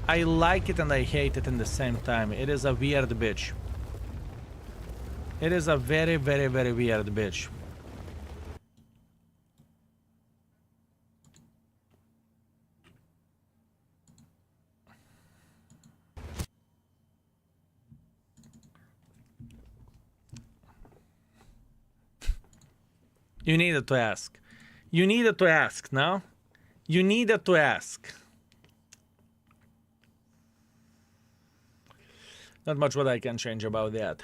I like it and I hate it in the same time. It is a weird bitch. It is a very, very, very weird bitch. You needed to ask. You needed to ask, no? You needed to ask. Not much what I can change about that.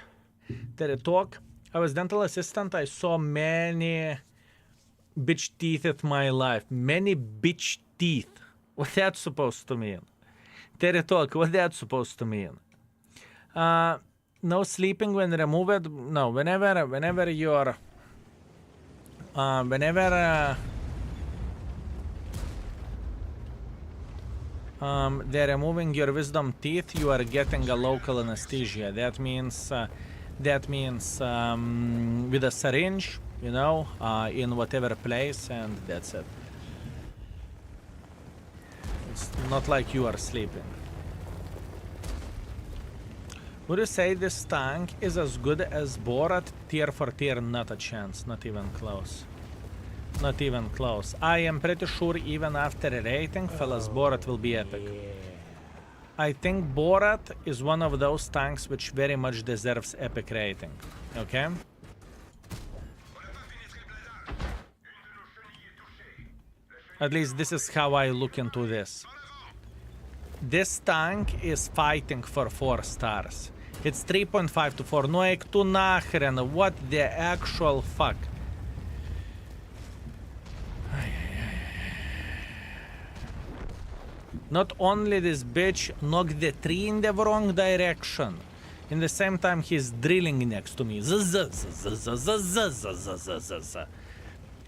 Did it talk? I was dental assistant. I saw many bitch teeth in my life. Many bitch teeth. What that's supposed to mean? Did it talk? What that's supposed to mean? No sleeping when removed. No, whenever you're they're removing your wisdom teeth, you are getting a local anesthesia. That means with a syringe, you know, in whatever place, and that's it. It's not like you are sleeping. Would you say this tank is as good as Borat? Tier for tier, not a chance. Not even close. Not even close. I am pretty sure even after a rating, fellas, Borat will be epic. I think Borat is one of those tanks which very much deserves epic rating. Okay? At least this is how I look into this. This tank is fighting for 4 stars. It's 3.5 to 4. No, ek tu nachren. What the actual fuck? Not only this bitch knocked the tree in the wrong direction, in the same time he's drilling next to me.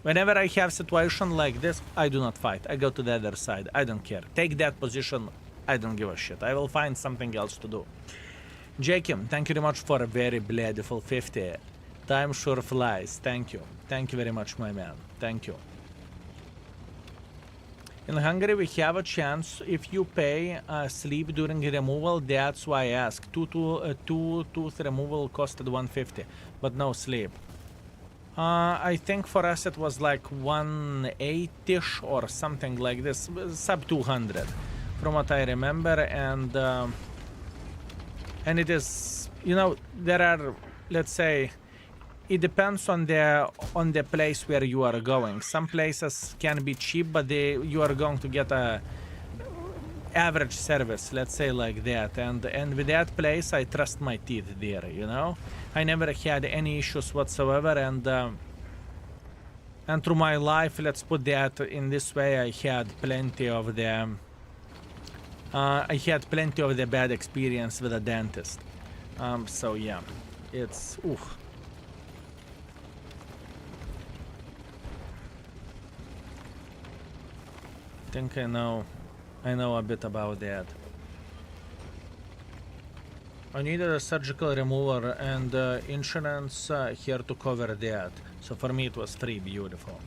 Whenever I have situation like this, I do not fight. I go to the other side. I don't care. Take that position. I don't give a shit. I will find something else to do. Jacob, thank you very much for a very beautiful 50. Time sure flies. Thank you. Thank you very much, my man. Thank you. In Hungary, we have a chance if you pay sleep during removal. That's why I asked. Two tooth removal costed 150, but no sleep. I think for us it was like 180-ish or something like this, sub 200, from what I remember, and it is, you know, there are, let's say, it depends on the place where you are going. Some places can be cheap, but you are going to get a average service, let's say like that. And with that place, I trust my teeth there. You know, I never had any issues whatsoever. And through my life, let's put that in this way, I had plenty of the I had plenty of the bad experience with a dentist. So yeah, it's oof. Think I know a bit about that. I needed a surgical remover and insurance here to cover that. So for me it was free. Beautiful.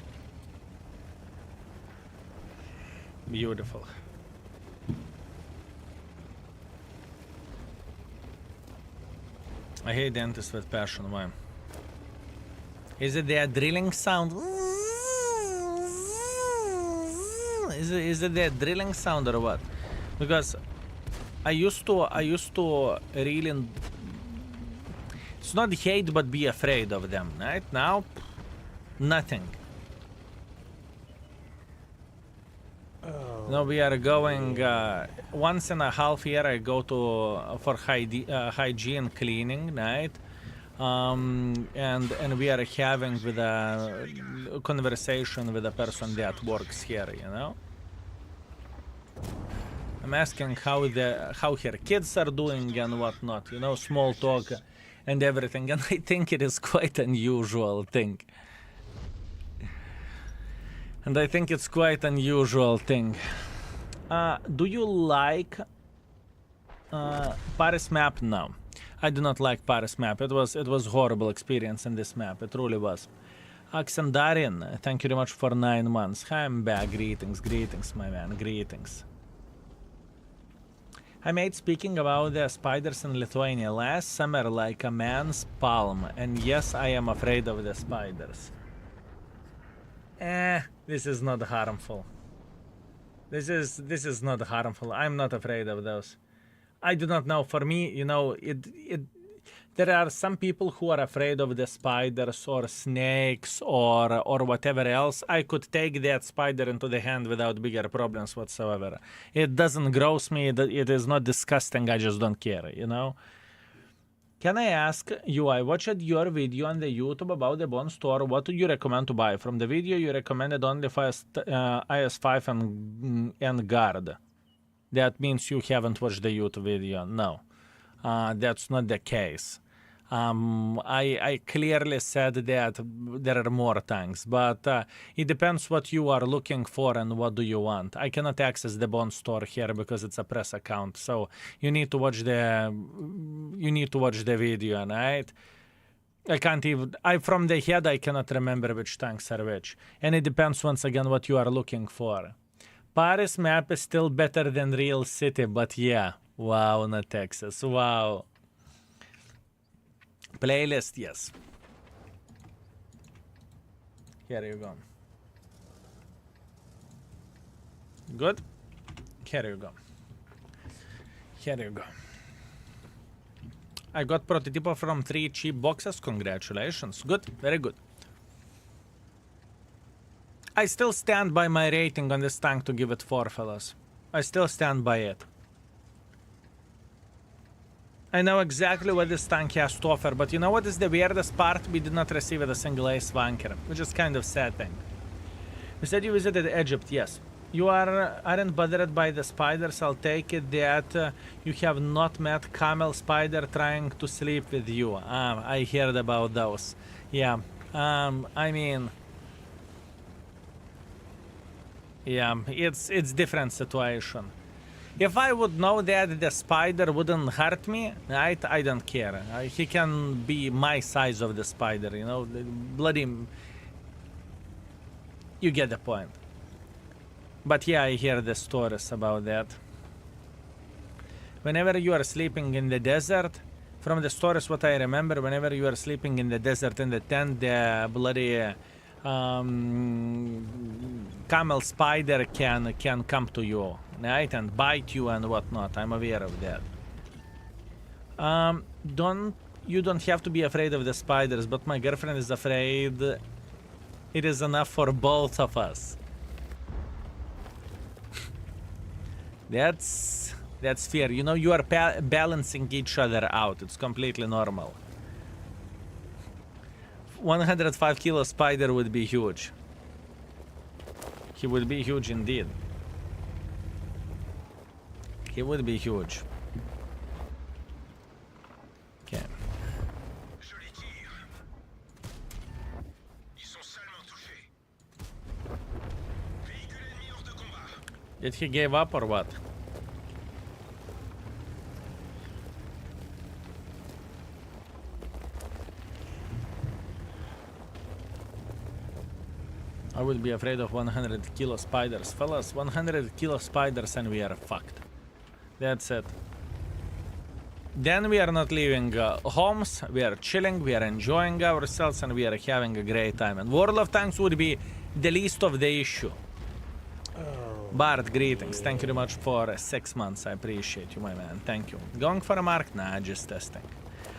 Beautiful. I hate dentists with passion. Why? Is it the drilling sound? Is it the drilling sound or what? Because I used to really, it's not hate but be afraid of them. Right now, nothing. No, we are going once in a half year. I go to for hygiene cleaning, right? And we are having with a conversation with a person that works here. You know, I'm asking how her kids are doing and whatnot. You know, small talk and everything. And I think it is quite unusual thing. And I think it's quite unusual thing. Do you like Paris map? No, I do not like Paris map. It was horrible experience in this map. It really was. Axandarian, thank you very much for 9 months. Hi, I'm back. Greetings, my man. Greetings. I made speaking about the spiders in Lithuania last summer like a man's palm, and yes, I am afraid of the spiders. This is not harmful. This is not harmful. I'm not afraid of those. I do not know. For me, you know, there are some people who are afraid of the spiders or snakes or whatever else. I could take that spider into the hand without bigger problems whatsoever. It doesn't gross me. It is not disgusting. I just don't care, you know. Can I ask you, I watched your video on the YouTube about the Bone store. What do you recommend to buy? From the video, you recommended only IS5 and guard. That means you haven't watched the YouTube video. No, that's not the case. I clearly said that there are more things, but it depends what you are looking for and what do you want. I cannot access the Bone store here because it's a press account, so you need to watch the video, right? I can't even. From the head I cannot remember which tanks are which, and it depends once again what you are looking for. Paris map is still better than real city, but yeah, wow, not Texas, wow. Playlist, yes. Here you go. Good? Here you go. Here you go. I got prototype from 3 cheap boxes. Congratulations. Good. Very good. I still stand by my rating on this tank to give it 4, fellas. I still stand by it. I know exactly what this tank has to offer, but you know what is the weirdest part? We did not receive a single ace wanker, which is kind of sad thing. You said you visited Egypt, yes. You aren't bothered by the spiders. I'll take it that you have not met camel spider trying to sleep with you. I heard about those. Yeah, I mean... Yeah, it's different situation. If I would know that the spider wouldn't hurt me, I don't care. He can be my size of the spider, you know, bloody... You get the point. But yeah, I hear the stories about that. Whenever you are sleeping in the desert, from the stories what I remember, whenever you are sleeping in the desert in the tent, the bloody... camel spider can come to you, right, and bite you and whatnot. I'm aware of that. You don't have to be afraid of the spiders, but my girlfriend is afraid. It is enough for both of us. That's fair. You know, you are balancing each other out. It's completely normal. 105 kilo spider would be huge. He would be huge indeed. He would be huge. Okay. Je les tire. Ils sont salement touchés. Véhicule ennemi hors de combat. Did he give up or what? I would be afraid of 100 kilo spiders. Fellas, 100 kilo spiders and we are fucked. That's it. Then we are not leaving homes, we are chilling, we are enjoying ourselves and we are having a great time. And World of Tanks would be the least of the issue. Bart, greetings. Thank you very much for 6 months. I appreciate you, my man. Thank you. Going for a mark? Nah, just testing.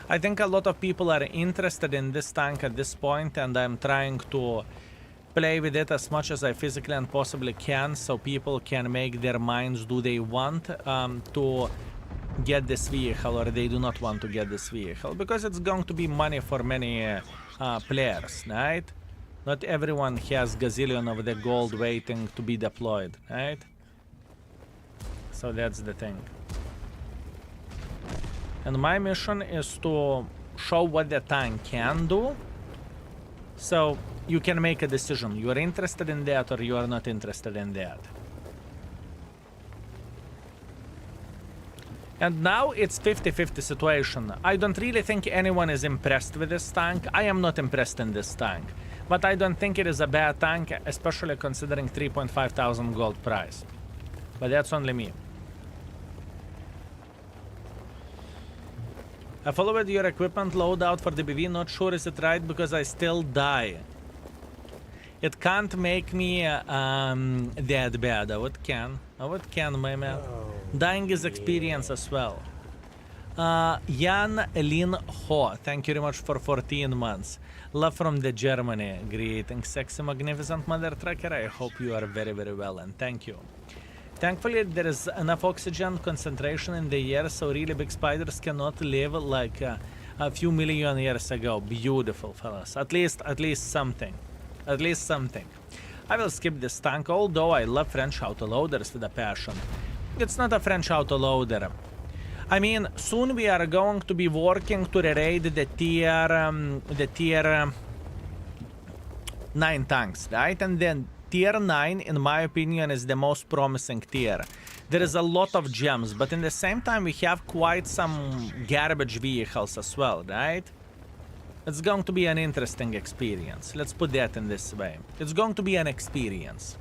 I think a lot of people are interested in this tank at this point and I'm trying to play with it as much as I physically and possibly can so people can make their minds do they want to get this vehicle or they do not want to get this vehicle because it's going to be money for many players, right? Not everyone has gazillion of the gold waiting to be deployed, right? So that's the thing. And my mission is to show what the tank can do so you can make a decision. You are interested in that or you are not interested in that. And now it's 50-50 situation. I don't really think anyone is impressed with this tank. I am not impressed in this tank. But I don't think it is a bad tank, especially considering 3,500 gold price. But that's only me. I followed your equipment loadout for the BV, not sure is it right because I still die. It can't make me that bad. Oh, it can. Oh, it can, my man. Dying is experience as well. Jan Lin Ho, thank you very much for 14 months. Love from the Germany. Greetings, sexy, magnificent mother trucker. I hope you are very, very well and thank you. Thankfully, there is enough oxygen concentration in the air so really big spiders cannot live like a few million years ago. Beautiful, fellas. At least something. At least something. I will skip this tank, although I love French autoloaders with a passion. It's not a French autoloader. I mean, soon we are going to be working to raid the tier 9 tanks, right? And then tier 9, in my opinion, is the most promising tier. There is a lot of gems, but in the same time we have quite some garbage vehicles as well, right? It's going to be an interesting experience. Let's put that in this way. It's going to be an experience.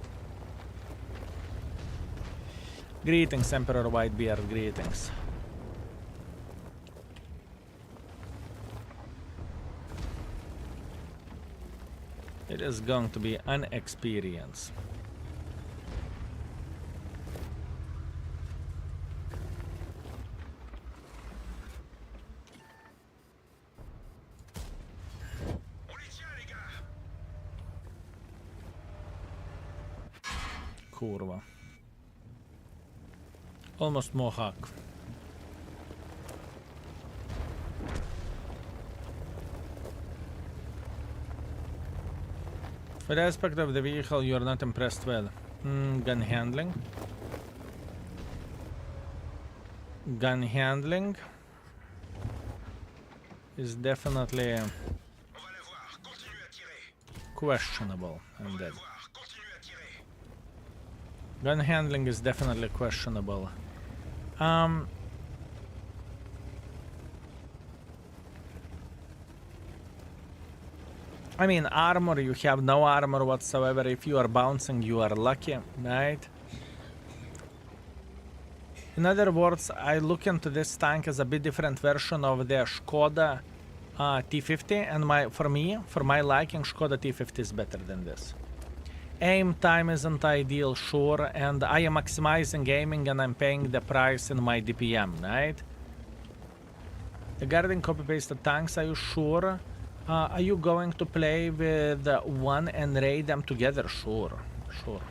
Greetings, Emperor Whitebeard, greetings. It is going to be an experience. On les tient, les gars. Kurwa. Almost Mohawk. What aspect of the vehicle you are not impressed with? Gun handling. Gun handling is definitely On va la voir. Continue à tirer. questionable. On And va la that voir. Continue à tirer. gun handling is definitely questionable. I mean, armor, you have no armor whatsoever. If you are bouncing, you are lucky, right? In other words, I look into this tank as a bit different version of the Skoda T50, and for my liking, Skoda T50 is better than this. Aim time isn't ideal, sure, and I am maximizing aiming and I'm paying the price in my DPM, right? Regarding copy-pasted tanks, are you sure? Are you going to play with one and raid them together? Sure, sure.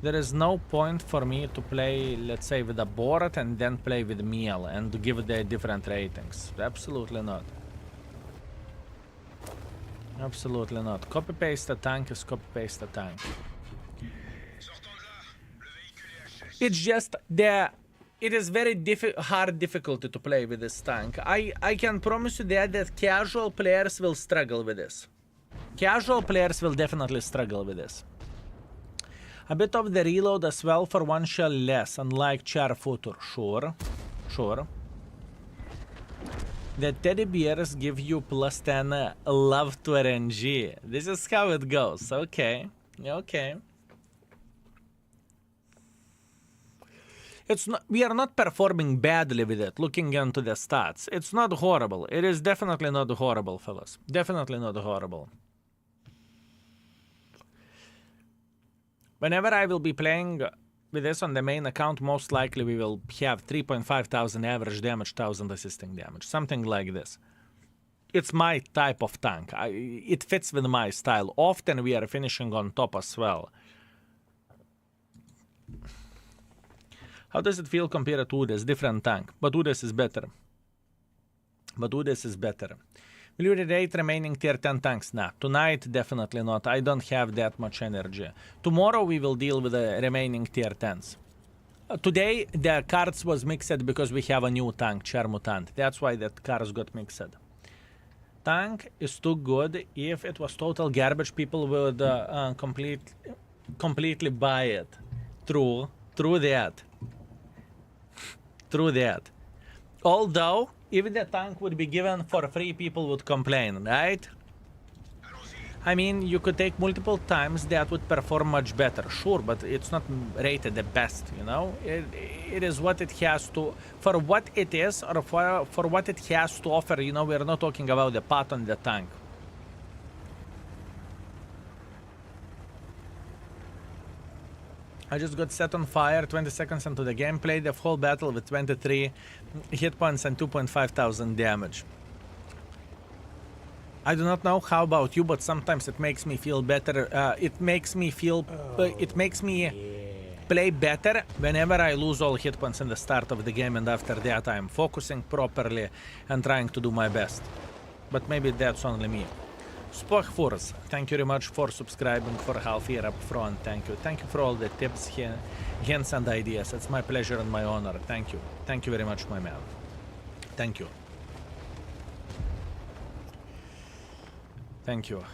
There is no point for me to play, let's say, with a board and then play with meal and give the different ratings. Absolutely not. Absolutely not. Copy-paste a tank is copy-paste a tank. Sortons de là. Le véhicule est It's just it is very hard difficulty to play with this tank. I can promise you that casual players will struggle with this. Casual players will definitely struggle with this. A bit of the reload as well for one shell less, unlike Char Futur. Sure. Sure. The teddy bears give you plus 10 love to RNG. This is how it goes. Okay. Okay. It's not, we are not performing badly with it, looking into the stats. It's not horrible. It is definitely not horrible, fellas. Definitely not horrible. Whenever I will be playing with this on the main account, most likely we will have 3.5 thousand average damage, 1000 assisting damage. Something like this. It's my type of tank. It fits with my style. Often we are finishing on top as well. How does it feel compared to Udes? Different tank. But Udes is better. Will you rate remaining tier 10 tanks? Nah. Tonight, definitely not. I don't have that much energy. Tomorrow we will deal with the remaining tier 10s. Today, the cards was mixed because we have a new tank, Char Murat. That's why that cards got mixed. Tank is too good. If it was total garbage, people would completely buy it. True that. True that. Although, if the tank would be given for free, people would complain, right? I mean, you could take multiple times, that would perform much better, sure, but it's not rated the best, you know? It is what it has to, for what it is, or for what it has to offer, you know, we're not talking about the pot on the tank. I just got set on fire 20 seconds into the game, played the whole battle with 23 hit points and 2.5 thousand damage. I do not know how about you, but sometimes it makes me feel better. It makes me play better whenever I lose all hit points in the start of the game, and after that I'm focusing properly and trying to do my best. But maybe that's only me. Spochfurs, thank you very much for subscribing for half year up front. Thank you. Thank you for all the tips, hints and ideas. It's my pleasure and my honor. Thank you. Thank you very much, my man. Thank you. Thank you.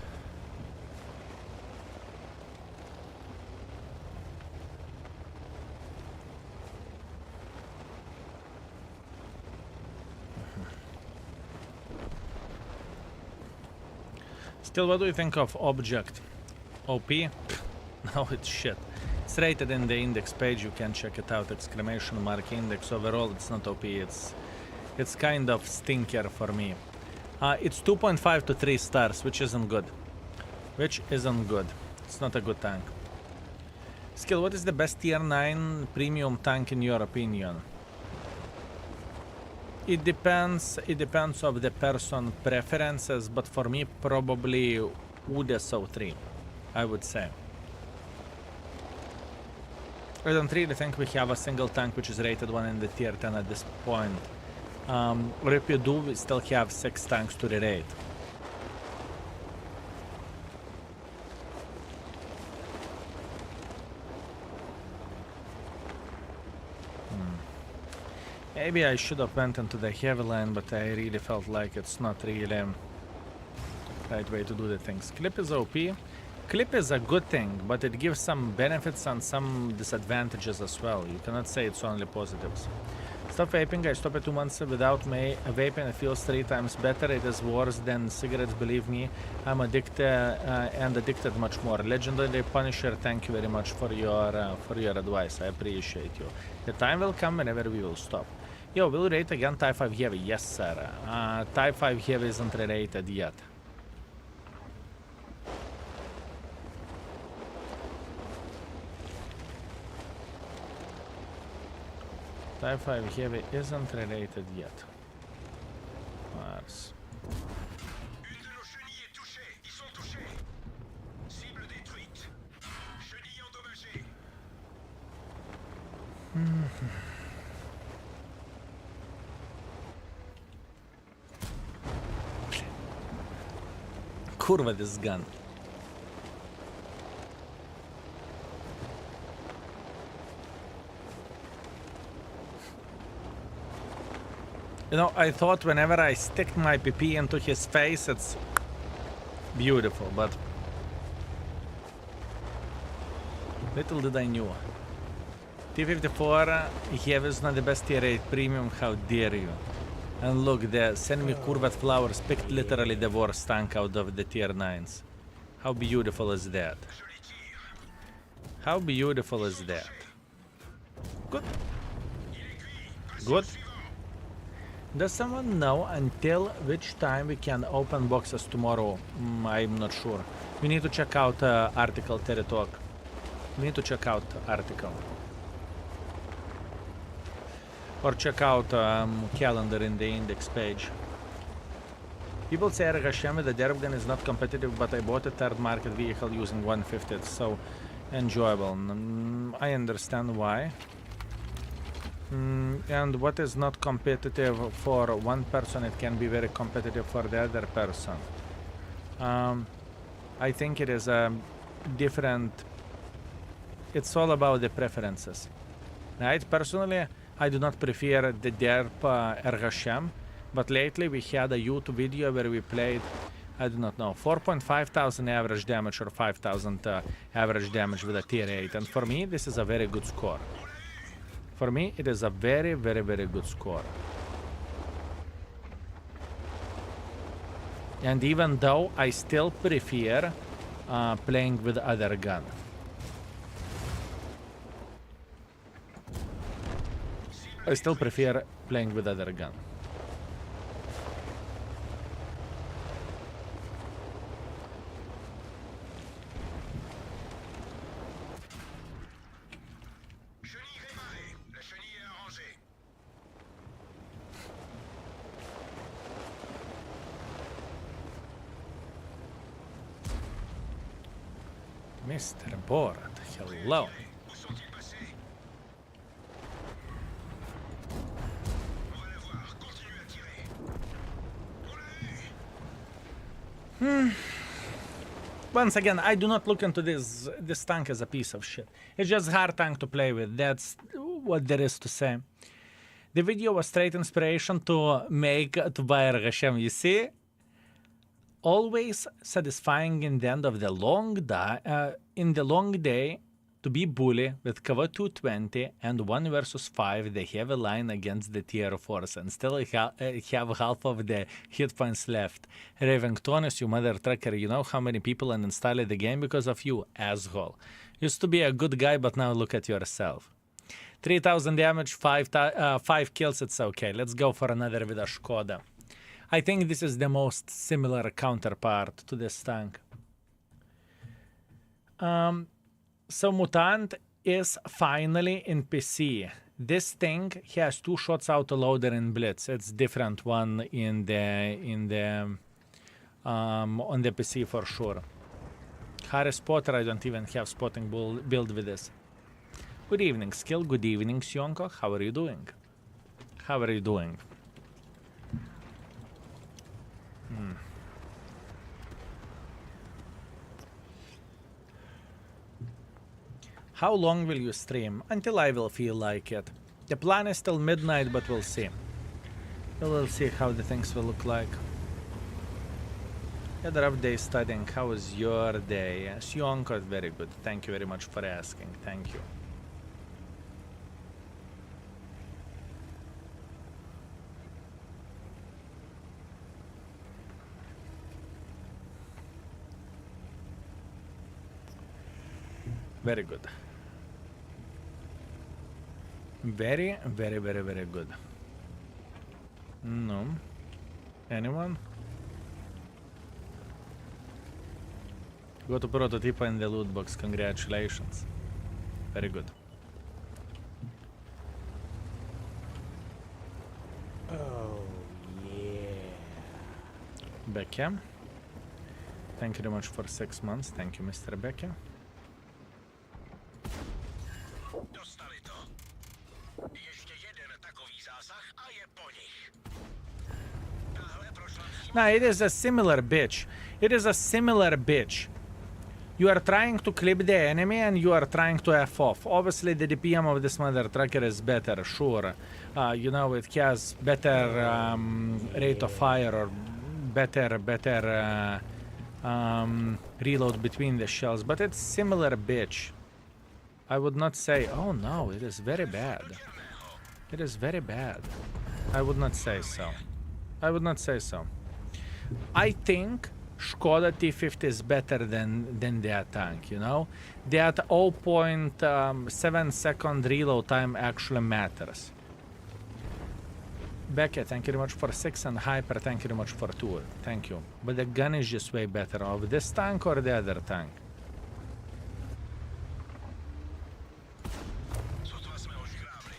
Still, what do you think of Object? OP? No, it's shit. It's rated in the index page, you can check it out, exclamation mark index. Overall, it's not OP, it's kind of stinker for me. It's 2.5 to 3 stars, which isn't good. It's not a good tank. Skill, what is the best tier 9 premium tank in your opinion? It depends of the person preferences, but for me probably Udes 03, I would say. I don't really think we have a single tank which is rated 1 in the tier 10 at this point. Or if you do, we still have 6 tanks to re-rate. Maybe I should have went into the heavy line, but I really felt like it's not really right way to do the things. Clip is OP. Clip is a good thing, but it gives some benefits and some disadvantages as well. You cannot say it's only positives. Stop vaping. I stopped 2 months without vaping. It feels 3 times better. It is worse than cigarettes, believe me. I'm addicted and addicted much more. Legendary Punisher, thank you very much for your advice. I appreciate you. The time will come whenever we will stop. Yo, will you rate again Type 5 Heavy? Yes, sir. Type 5 Heavy isn't rated yet. Type 5 Heavy isn't related yet. Mars. Une de nos chenilles est touchée. Ils sont touchés. Cible détruite. Chenille endommagée. Kurwa, this gun. You know, I thought whenever I stick my PP into his face, it's beautiful, but little did I knew. T54, Heavy is not the best tier 8 premium, how dare you? And look there, send me Kurvat Flowers, picked literally the worst tank out of the tier 9s. How beautiful is that? How beautiful is that? Good. Good. Does someone know until which time we can open boxes tomorrow? I'm not sure. We need to check out article, Terry Talk. We need to check out article. Or check out calendar in the index page. People say Hashem with the derp gun is not competitive, but I bought a third market vehicle using 150. It's so enjoyable. I understand why. And what is not competitive for one person, it can be very competitive for the other person. I think it is a different. It's all about the preferences, right? Personally, I do not prefer the derp Ergashem, but lately we had a YouTube video where we played, I do not know, 4,500 average damage or 5,000 average damage with a tier 8, and for me this is a very good score. For me it is a very, very, very good score. And even though I still prefer playing with other gun. I still prefer playing with other gun. Chenille réparée. La chenille est arrangée. Mr. Board, hello. Où sont-ils passés? On va la voir. Continue à tirer. On l'a eu. Once again, I do not look into this tank as a piece of shit. It's just hard tank to play with. That's what there is to say. The video was straight inspiration to make to buy Hashem. You see, always satisfying in the end of the long day to be bully with cover 220 and 1 versus 5. They have a line against the tier 4s and still have half of the hit points left. Ravingtonis, you mother trucker, you know how many people uninstalled the game because of you, asshole. Used to be a good guy, but now look at yourself. 3,000 damage, 5 kills, it's okay. Let's go for another with a Skoda. I think this is the most similar counterpart to this tank. So Mutant is finally in PC. This thing has 2 shots autoloader in Blitz. It's different one in the on the PC for sure. Harry Spotter, I don't even have spotting build with this. Good evening, Skill. Good evening, Sionko. How are you doing? How are you doing? How long will you stream? Until I will feel like it. The plan is till midnight, but we'll see. We'll see how the things will look like. Had a rough day studying. How was your day? Sionko is very good. Thank you very much for asking. Thank you. Very good. Very, very, very, very good. No. Anyone? Go to prototype in the loot box. Congratulations. Very good. Oh, yeah. Beckham. Thank you very much for 6 months. Thank you, Mr. Beckham. Dostali to. Ještě jeden takový zásah a je po nich. Tahle prošla přímo. No, it is a similar bitch. It is a similar bitch. You are trying to clip the enemy and you are trying to F off. Obviously, the DPM of this mother trucker is better, sure. You know, it has better rate of fire or better reload between the shells, but it's similar, bitch. I would not say, oh no, it is very bad. It is very bad. I would not say so. I would not say so. I think Skoda T50 is better than that tank, you know? That 0.7 second reload time actually matters. Becca, thank you very much for 6, and Hyper, thank you very much for 2. Thank you. But the gun is just way better. Of this tank or the other tank? Sotva jsme ho škrábli.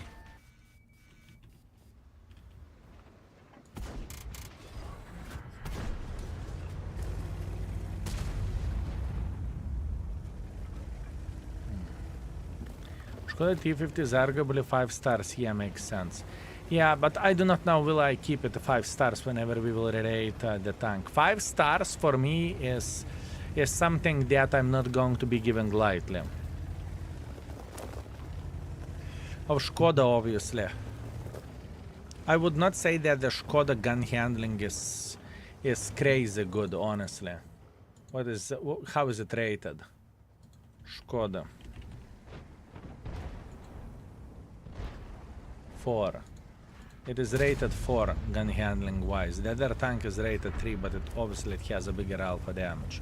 Skoda T50 is arguably 5 stars. Yeah, makes sense. Yeah, but I do not know will I keep it 5 stars whenever we will rate the tank. 5 stars for me is something that I'm not going to be giving lightly. Of Skoda, obviously. I would not say that the Skoda gun handling is crazy good, honestly. How is it rated? Skoda. 4. It is rated 4 gun handling wise. The other tank is rated 3, but obviously it has a bigger alpha damage.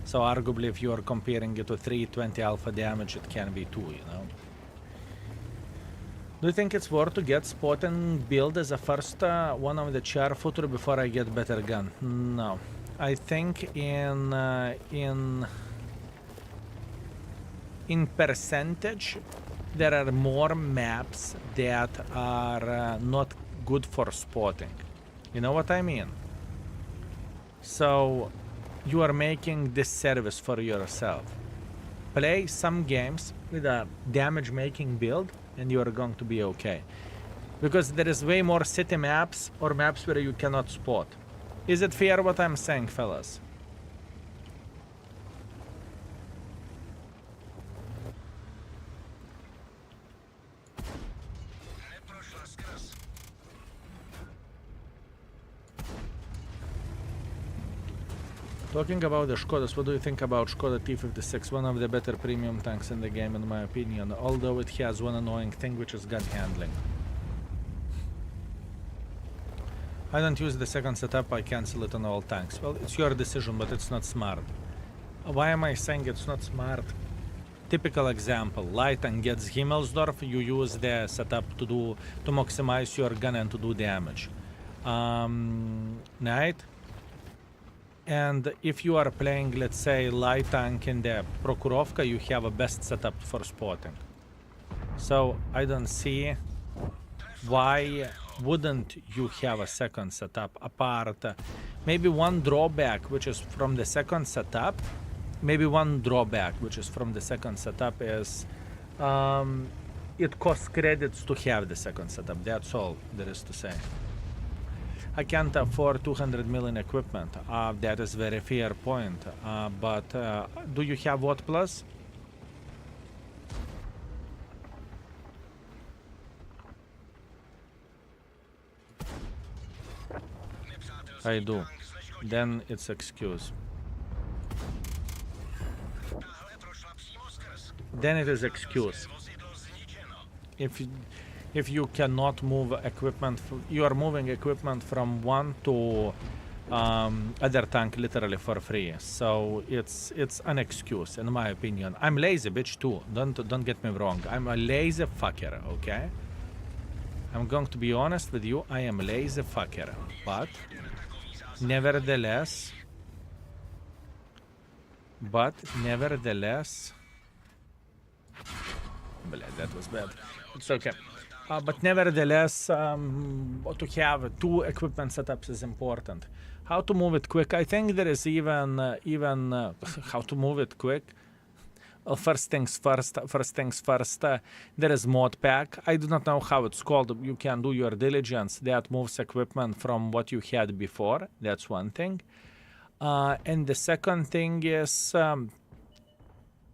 So arguably if you are comparing it to 320 alpha damage, it can be 2, you know. Do you think it's worth to get spot and build as a first one of the Char footer before I get better gun? No. I think in percentage there are more maps that are not good for spotting. You know what I mean? So you are making this service for yourself. Play some games with a damage making build and you are going to be okay. Because there is way more city maps or maps where you cannot spot. Is it fair what I'm saying, fellas? Neprošla skrz. Talking about the Skodas, what do you think about Skoda T56? One of the better premium tanks in the game in my opinion, although it has one annoying thing, which is gun handling. I don't use the second setup, I cancel it on all tanks. Well, it's your decision, but it's not smart. Why am I saying it's not smart? Typical example, Leitern gets Himmelsdorf, you use the setup to maximize your gun and to do damage. Right? And if you are playing, let's say, light tank in the Prokurovka, you have a best setup for spotting. So I don't see why wouldn't you have a second setup apart. Maybe one drawback, which is from the second setup. Maybe one drawback, which is from the second setup, is it costs credits to have the second setup. That's all there is to say. I can't afford 200 million equipment. That is very fair point. But do you have what plus? I do. Then it's excuse. Tahle prošla přímo skrz. Then it is excuse. Vozidlo zničeno. If you cannot move equipment, you are moving equipment from one to other tank literally for free. So it's an excuse in my opinion. I'm lazy bitch too. Don't get me wrong. I'm a lazy fucker, okay? I'm going to be honest with you. I am a lazy fucker, but nevertheless, that was bad. It's okay. But nevertheless, to have 2 equipment setups is important. How to move it quick? I think there is even how to move it quick. Well, first things first. There is mod pack. I do not know how it's called. You can do your diligence. That moves equipment from what you had before. That's one thing. And the second thing is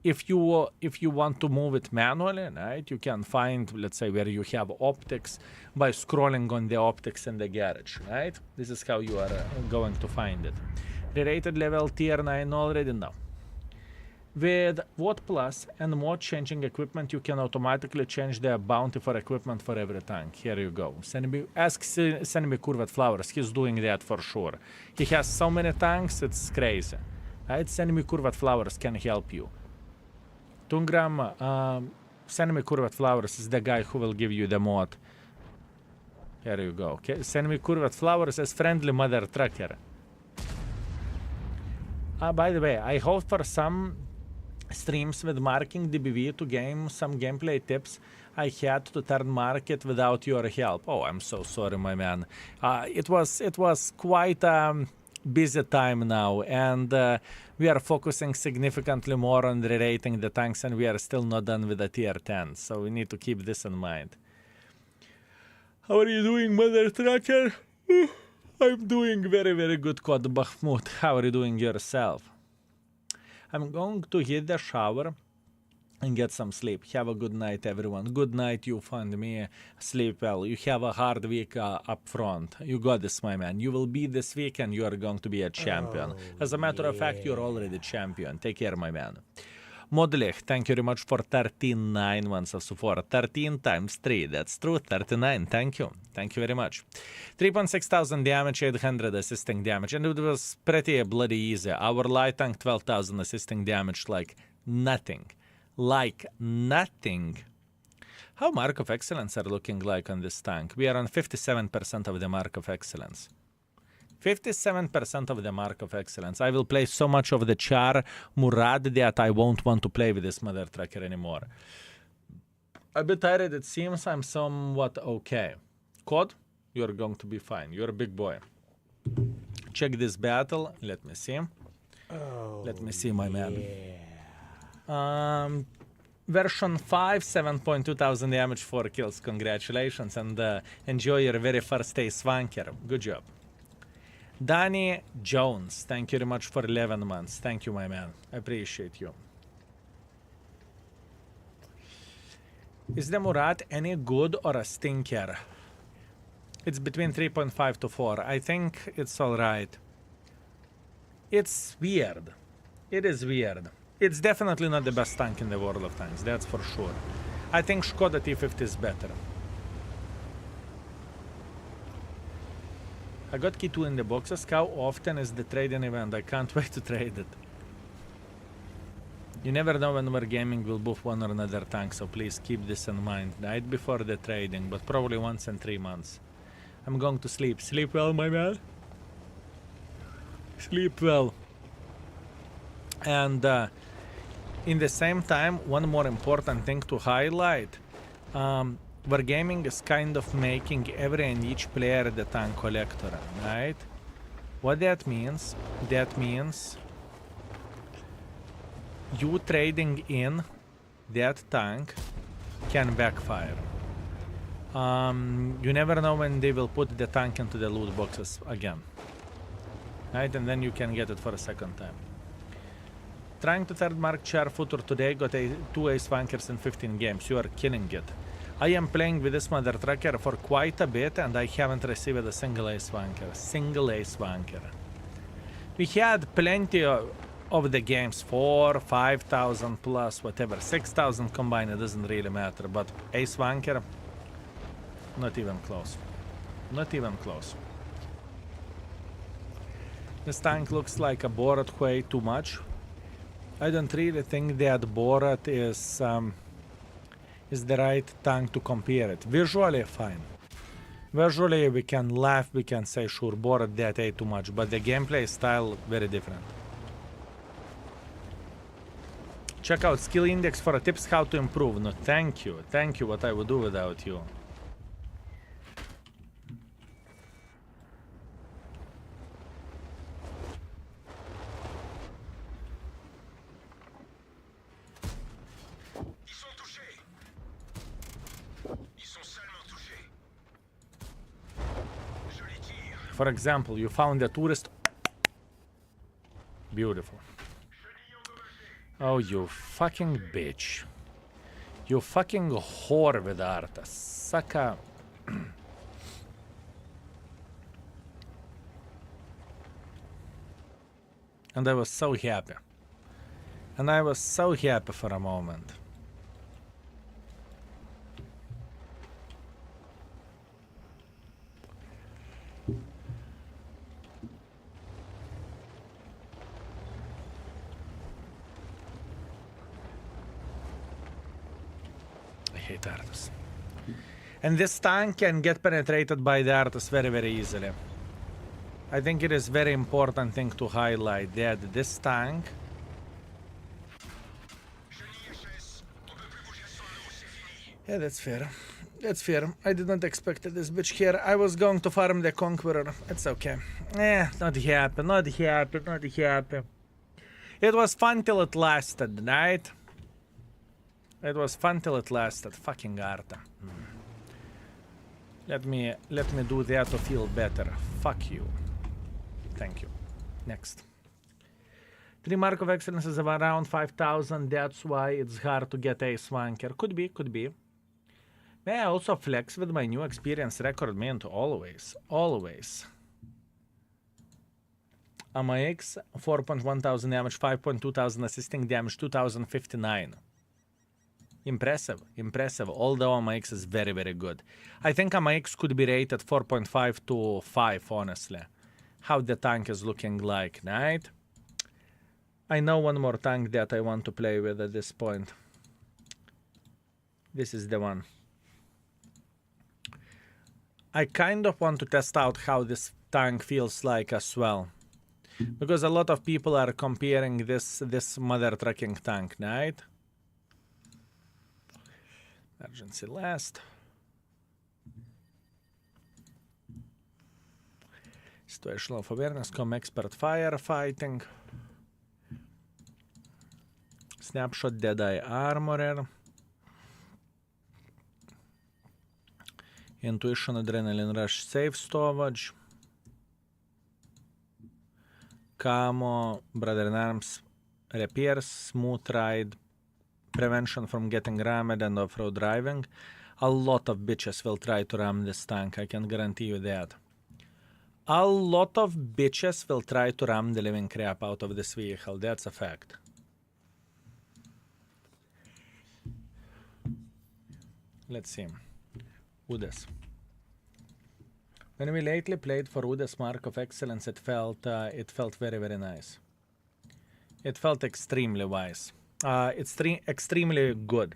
if you want to move it manually, right, you can find, let's say, where you have optics by scrolling on the optics in the garage, right? This is how you are going to find it. Re-rated level tier 9 already? No. With what plus and more changing equipment, you can automatically change the bounty for equipment for every tank. Here you go. Send me Curvet Flowers. He's doing that for sure. He has so many tanks, it's crazy. Right? Send me Curvet Flowers can help you. Tungram, send me Curvet Flowers is the guy who will give you the mod. Here you go. Okay? Send me Curvet Flowers as friendly mother trucker. By the way, I hope for some streams with marking DBV to gain some gameplay tips. I had to turn market without your help. Oh, I'm so sorry, my man. It was quite a busy time now, and we are focusing significantly more on re-rating the tanks, and we are still not done with the tier 10, so we need to keep this in mind. How are you doing, Mother Tracker? I'm doing very, very good, Cod Bakhmut. How are you doing yourself? I'm going to hit the shower and get some sleep. Have a good night, everyone. Good night, you find me. Sleep well. You have a hard week up front. You got this, my man. You will be this week and you are going to be a champion. As a matter of fact, you're already champion. Take care, my man. Modlich, thank you very much for 39 months of support. 13 times 3, that's true, 39, thank you. Thank you very much. 3.6 thousand damage, 800 assisting damage, and it was pretty bloody easy. Our light tank, 12,000 assisting damage, like nothing. Like nothing. How Mark of Excellence are looking like on this tank? We are on 57% of the Mark of Excellence. 57% of the Mark of Excellence. I will play so much of the Char Murat that I won't want to play with this mother tracker anymore. A bit tired, it seems. I'm somewhat okay. Cod, you're going to be fine. You're a big boy. Check this battle. Let me see. Let me see, my man. Version 5, 7.2 thousand damage, 4 kills. Congratulations, and enjoy your very first day Swanker. Good job. Danny Jones, thank you very much for 11 months. Thank you, my man. I appreciate you. Is the Murat any good or a stinker? It's between 3.5 to 4. I think it's alright. It's weird. It is weird. It's definitely not the best tank in the world of tanks, that's for sure. I think Skoda T50 is better. I got key 2 in the boxes. How often is the trading event? I can't wait to trade it. You never know when Wargaming will buff one or another tank, so please keep this in mind. Right before the trading, but probably once in 3 months. I'm going to sleep. Sleep well, my man. Sleep well. And in the same time, one more important thing to highlight. Wargaming is kind of making every and each player the tank collector, right? What that means? That means you trading in that tank can backfire. You never know when they will put the tank into the loot boxes again, right? And then you can get it for a second time. Trying to third mark Char Footer today, got 2 ace wankers in 15 games. You are killing it. I am playing with this mother tracker for quite a bit and I haven't received a single ace wanker. Single ace wanker. We had plenty of the games, 4, 5,000 plus, whatever. 6,000 combined, it doesn't really matter. But ace wanker, not even close. Not even close. This tank looks like a Borat way too much. I don't really think that Borat is the right tank to compare it. Visually, fine. Visually, we can laugh, we can say, sure, Borat that ate too much, but the gameplay style, very different. Check out skill index for tips how to improve. No, thank you, what I would do without you. For example, you found a tourist. Beautiful. Oh, you fucking bitch. You fucking whore with art. Sucker. And I was so happy. And I was so happy for a moment. I hate artists. And this tank can get penetrated by the artist very, very easily. I think it is very important thing to highlight that this tank yeah, that's fair. That's fair. I did not expect this bitch here. I was going to farm the Conqueror. It's okay. Not happy, not happy, not happy. It was fun till it lasted, right? It was fun till it lasted. Fucking Arta. Let me do that to feel better. Fuck you. Thank you. Next. 3 Mark of Excellence is around 5,000. That's why it's hard to get a swanker. Could be, could be. May I also flex with my new experience record mint? Always. Always. AMAX, 4.1,000 damage, 5.2,000 assisting damage, 2,059. Impressive, impressive. Although AMAX is very, very good. I think AMAX could be rated 4.5 to 5, honestly. How the tank is looking like, right? I know one more tank that I want to play with at this point. This is the one. I kind of want to test out how this tank feels like as well. Because a lot of people are comparing this mother trucking tank, right? Emergency last. Situational awareness, expert firefighting. Snapshot, Deadeye Armorer. Intuition, Adrenaline Rush, Safe Storage. Camo, Brother in Arms, Repairs, Smooth Ride, Prevention from getting rammed and off-road driving. A lot of bitches will try to ram this tank, I can guarantee you that. A lot of bitches will try to ram the living crap out of this vehicle, that's a fact. Let's see. Udes. When we lately played for Udes Mark of Excellence, it felt very, very nice. It felt extremely wise. It's extremely good.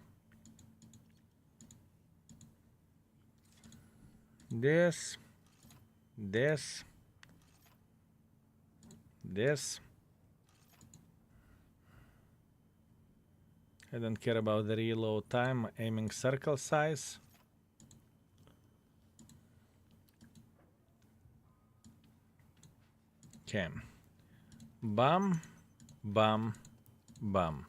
This. I don't care about the reload time, aiming circle size. Okay. Bam, bam, bam.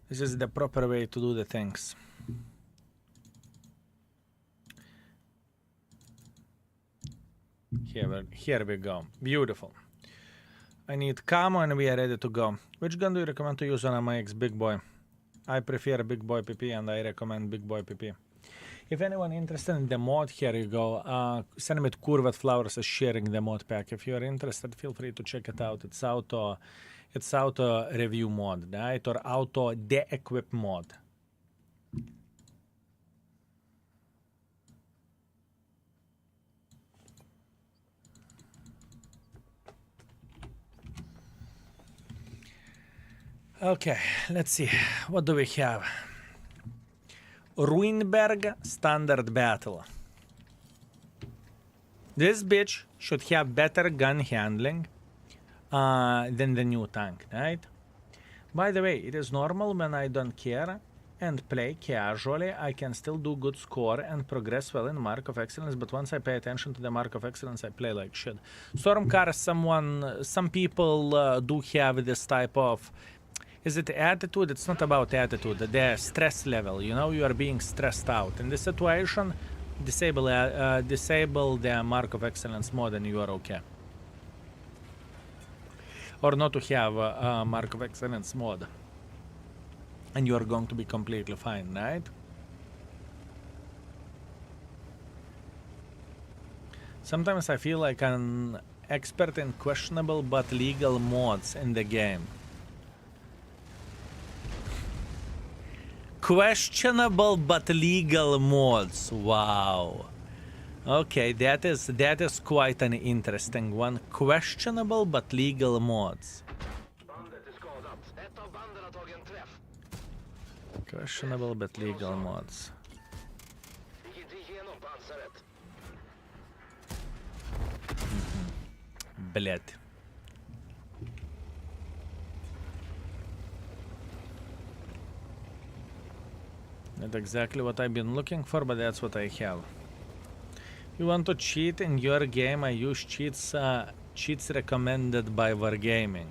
This is the proper way to do the things. Here we go. Beautiful. I need camo and we are ready to go. Which gun do you recommend to use on AMAX? Big Boy. I prefer Big Boy PP and I recommend Big Boy PP. If anyone interested in the mod, here you go. Send me to Curvet Flowers is sharing the mod pack. If you're interested, feel free to check it out. It's auto review mod, right? Or auto de-equip mod. Okay, let's see. What do we have? Ruinberg Standard Battle. This bitch should have better gun handling than the new tank, right? By the way, it is normal when I don't care and play casually, I can still do good score and progress well in Mark of Excellence, but once I pay attention to the Mark of Excellence, I play like shit. Stormcar, some people do have this type of... Is it attitude? It's not about attitude. The stress level, you know, you are being stressed out. In this situation, disable the Mark of Excellence mod and you are okay. or not to have Mark of Excellence mod. And you are going to be completely fine, right? Sometimes I feel like an expert in questionable but legal mods in the game. Questionable but legal mods. Wow. Okay, that is quite an interesting one. Questionable but legal mods. Bandet är skadat. Ett av banden har tagit en träff. Questionable but legal mods. Gick inte igenom pansaret. Блять. Not exactly what I've been looking for, but that's what I have. You want to cheat in your game? I use cheats recommended by Wargaming.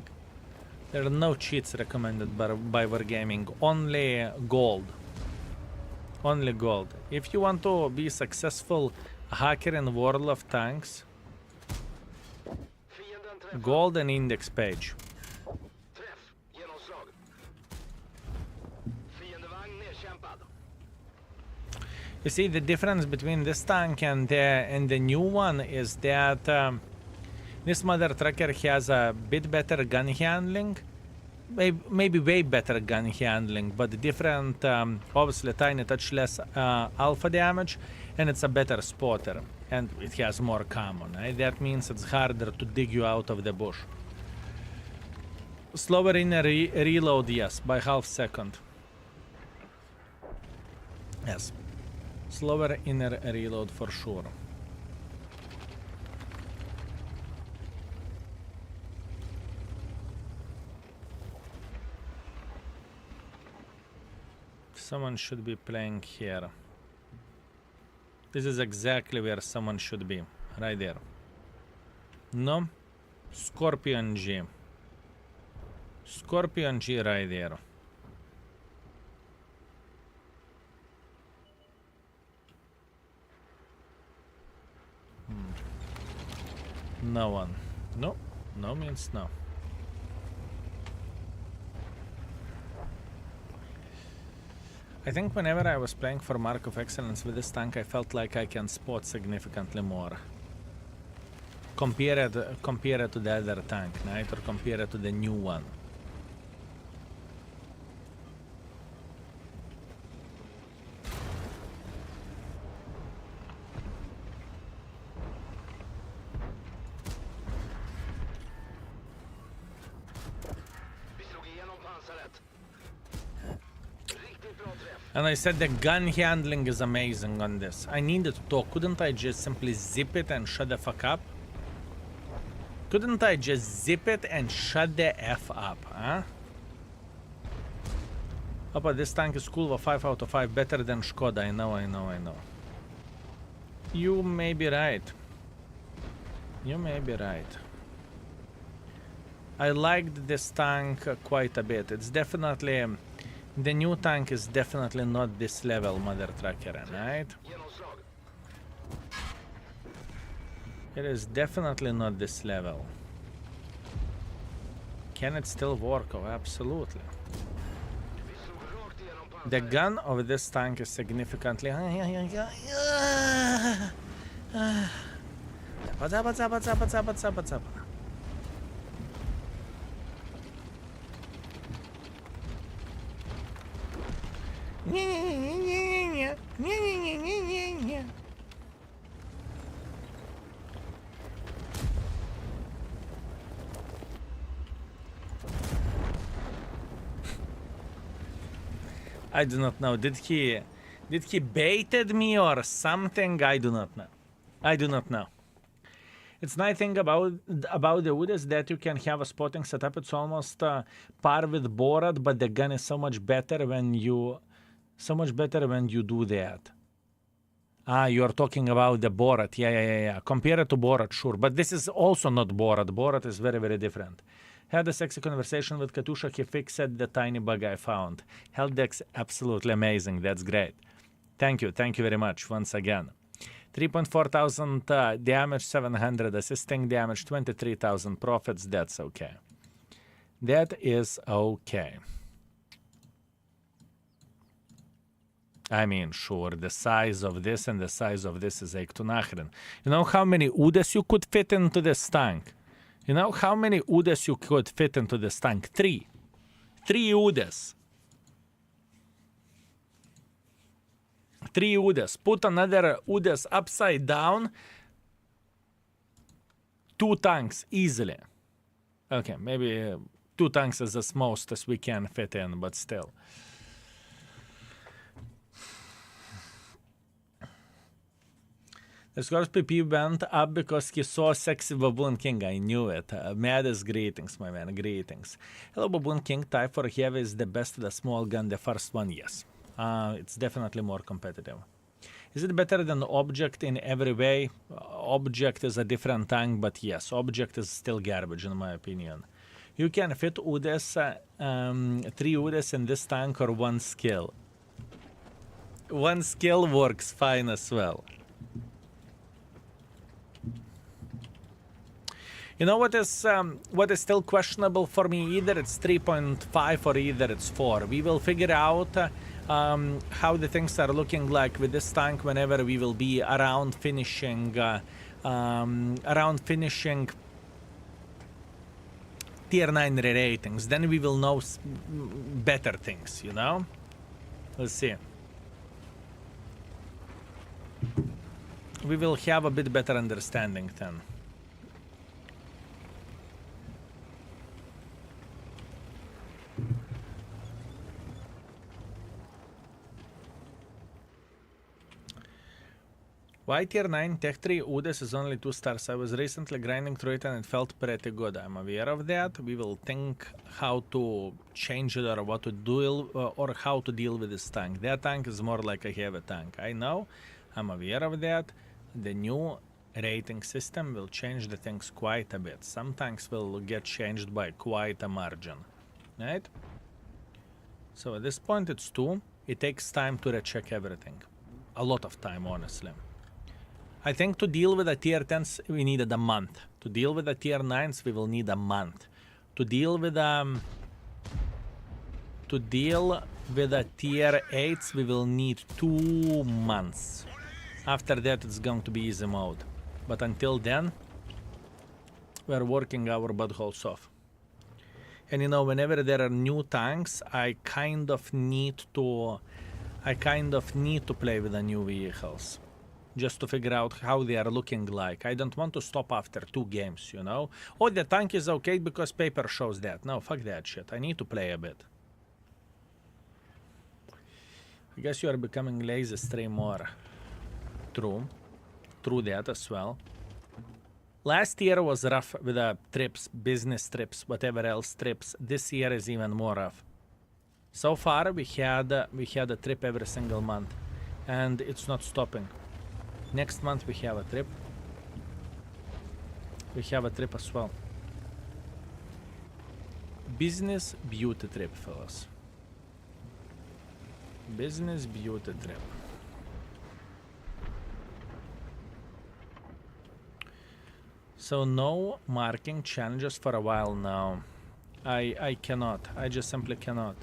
There are no cheats recommended by Wargaming. Only gold. Only gold. If you want to be successful hacker in World of Tanks, Fienden träff. gold and index page. Träff. Genomslag. Fiendevagn nedkämpad. You see, the difference between this tank and the new one is that this mother trucker has a bit better gun handling, maybe way better gun handling, but different, obviously tiny touch less alpha damage, and it's a better spotter, and it has more common. Right? That means it's harder to dig you out of the bush. Slower in a reload, yes, by half second. Yes. Slower inner reload for sure. Someone should be playing here. This is exactly where someone should be. Right there. No? Scorpion G. Scorpion G right there. No one. No. No means no. I think whenever I was playing for Mark of Excellence with this tank, I felt like I can spot significantly more. Compare it to the other tank, right? Or compare it to the new one. Vi slog igenom pansaret. Riktigt bra träff. And I said the gun handling is amazing on this. I needed to talk. Couldn't I just simply zip it and shut the fuck up? Couldn't I just zip it and shut the F up, huh? Oh, but this tank is cool. 5 out of 5. Better than Skoda. I know. You may be right. You may be right. I liked this tank quite a bit. It's definitely... the new tank is definitely not this level, Mother Trucker, right? Genomslag. It is definitely not this level. Can it still work? Oh, absolutely. Vi slog rakt igenom pansaret. The gun of this tank is significantly... I do not know. Did he baited me or something? I do not know. I do not know. It's nice thing about the wood is that you can have a spotting setup. It's almost par with Borat, but the gun is so much better when you do that. Ah, you're talking about the Borat. Yeah. Compare it to Borat, sure. But this is also not Borat. Borat is very, very different. Had a sexy conversation with Katusha. He fixed the tiny bug I found. Helldex, absolutely amazing. That's great. Thank you very much once again. 3.4 thousand damage, 700 assisting damage, 23,000 profits. That's okay. That is okay. I mean, sure, the size of this and the size of this is eik to nachren. You know how many Udes you could fit into this tank? You know how many Udes you could fit into this tank? 3. 3 Udes. 3 Udes. Put another Udes upside down. 2 tanks easily. Okay, maybe 2 tanks is as most as we can fit in, but still. The Scorp's PP went up because he saw sexy Baboon King. I knew it. Maddest greetings, my man. Greetings. Hello, Baboon King. Type for heavy is the best of the small gun. The first one, yes. It's definitely more competitive. Is it better than Object in every way? Object is a different tank, but yes, Object is still garbage in my opinion. You can fit Udes, 3 Udes in this tank or 1 skill. 1 skill works fine as well. You know what is still questionable for me? Either it's 3.5 or either it's 4. We will figure out how the things are looking like with this tank whenever we will be around finishing tier 9 re-ratings. Then we will know better things, you know? Let's see. We will have a bit better understanding then. Why tier 9 tech 3 Udes is only 2 stars? I was recently grinding through it and it felt pretty good. I'm aware of that. We will think how to change it or what to do or how to deal with this tank. That tank is more like a heavy tank. I know. I'm aware of that. The new rating system will change the things quite a bit. Some tanks will get changed by quite a margin. Right? So at this point it's 2. It takes time to recheck everything. A lot of time, honestly. I think to deal with the tier 10s, we needed a month. To deal with the tier 9s, we will need a month. To deal with the tier 8s, we will need 2 months. After that, it's going to be easy mode. But until then, we're working our buttholes off. And you know, whenever there are new tanks, I kind of need to play with the new vehicles. Just to figure out how they are looking like. I don't want to stop after 2 games, you know? Oh, the tank is okay because paper shows that. No, fuck that shit. I need to play a bit. I guess you are becoming lazy streamer. True. True that as well. Last year was rough with the trips, business trips, whatever else trips. This year is even more rough. So far, we had a trip every single month. And it's not stopping. Next month we have a trip. We have a trip as well. Business beauty trip, fellas. Business beauty trip. So no marking challenges for a while now. I cannot. I just simply cannot.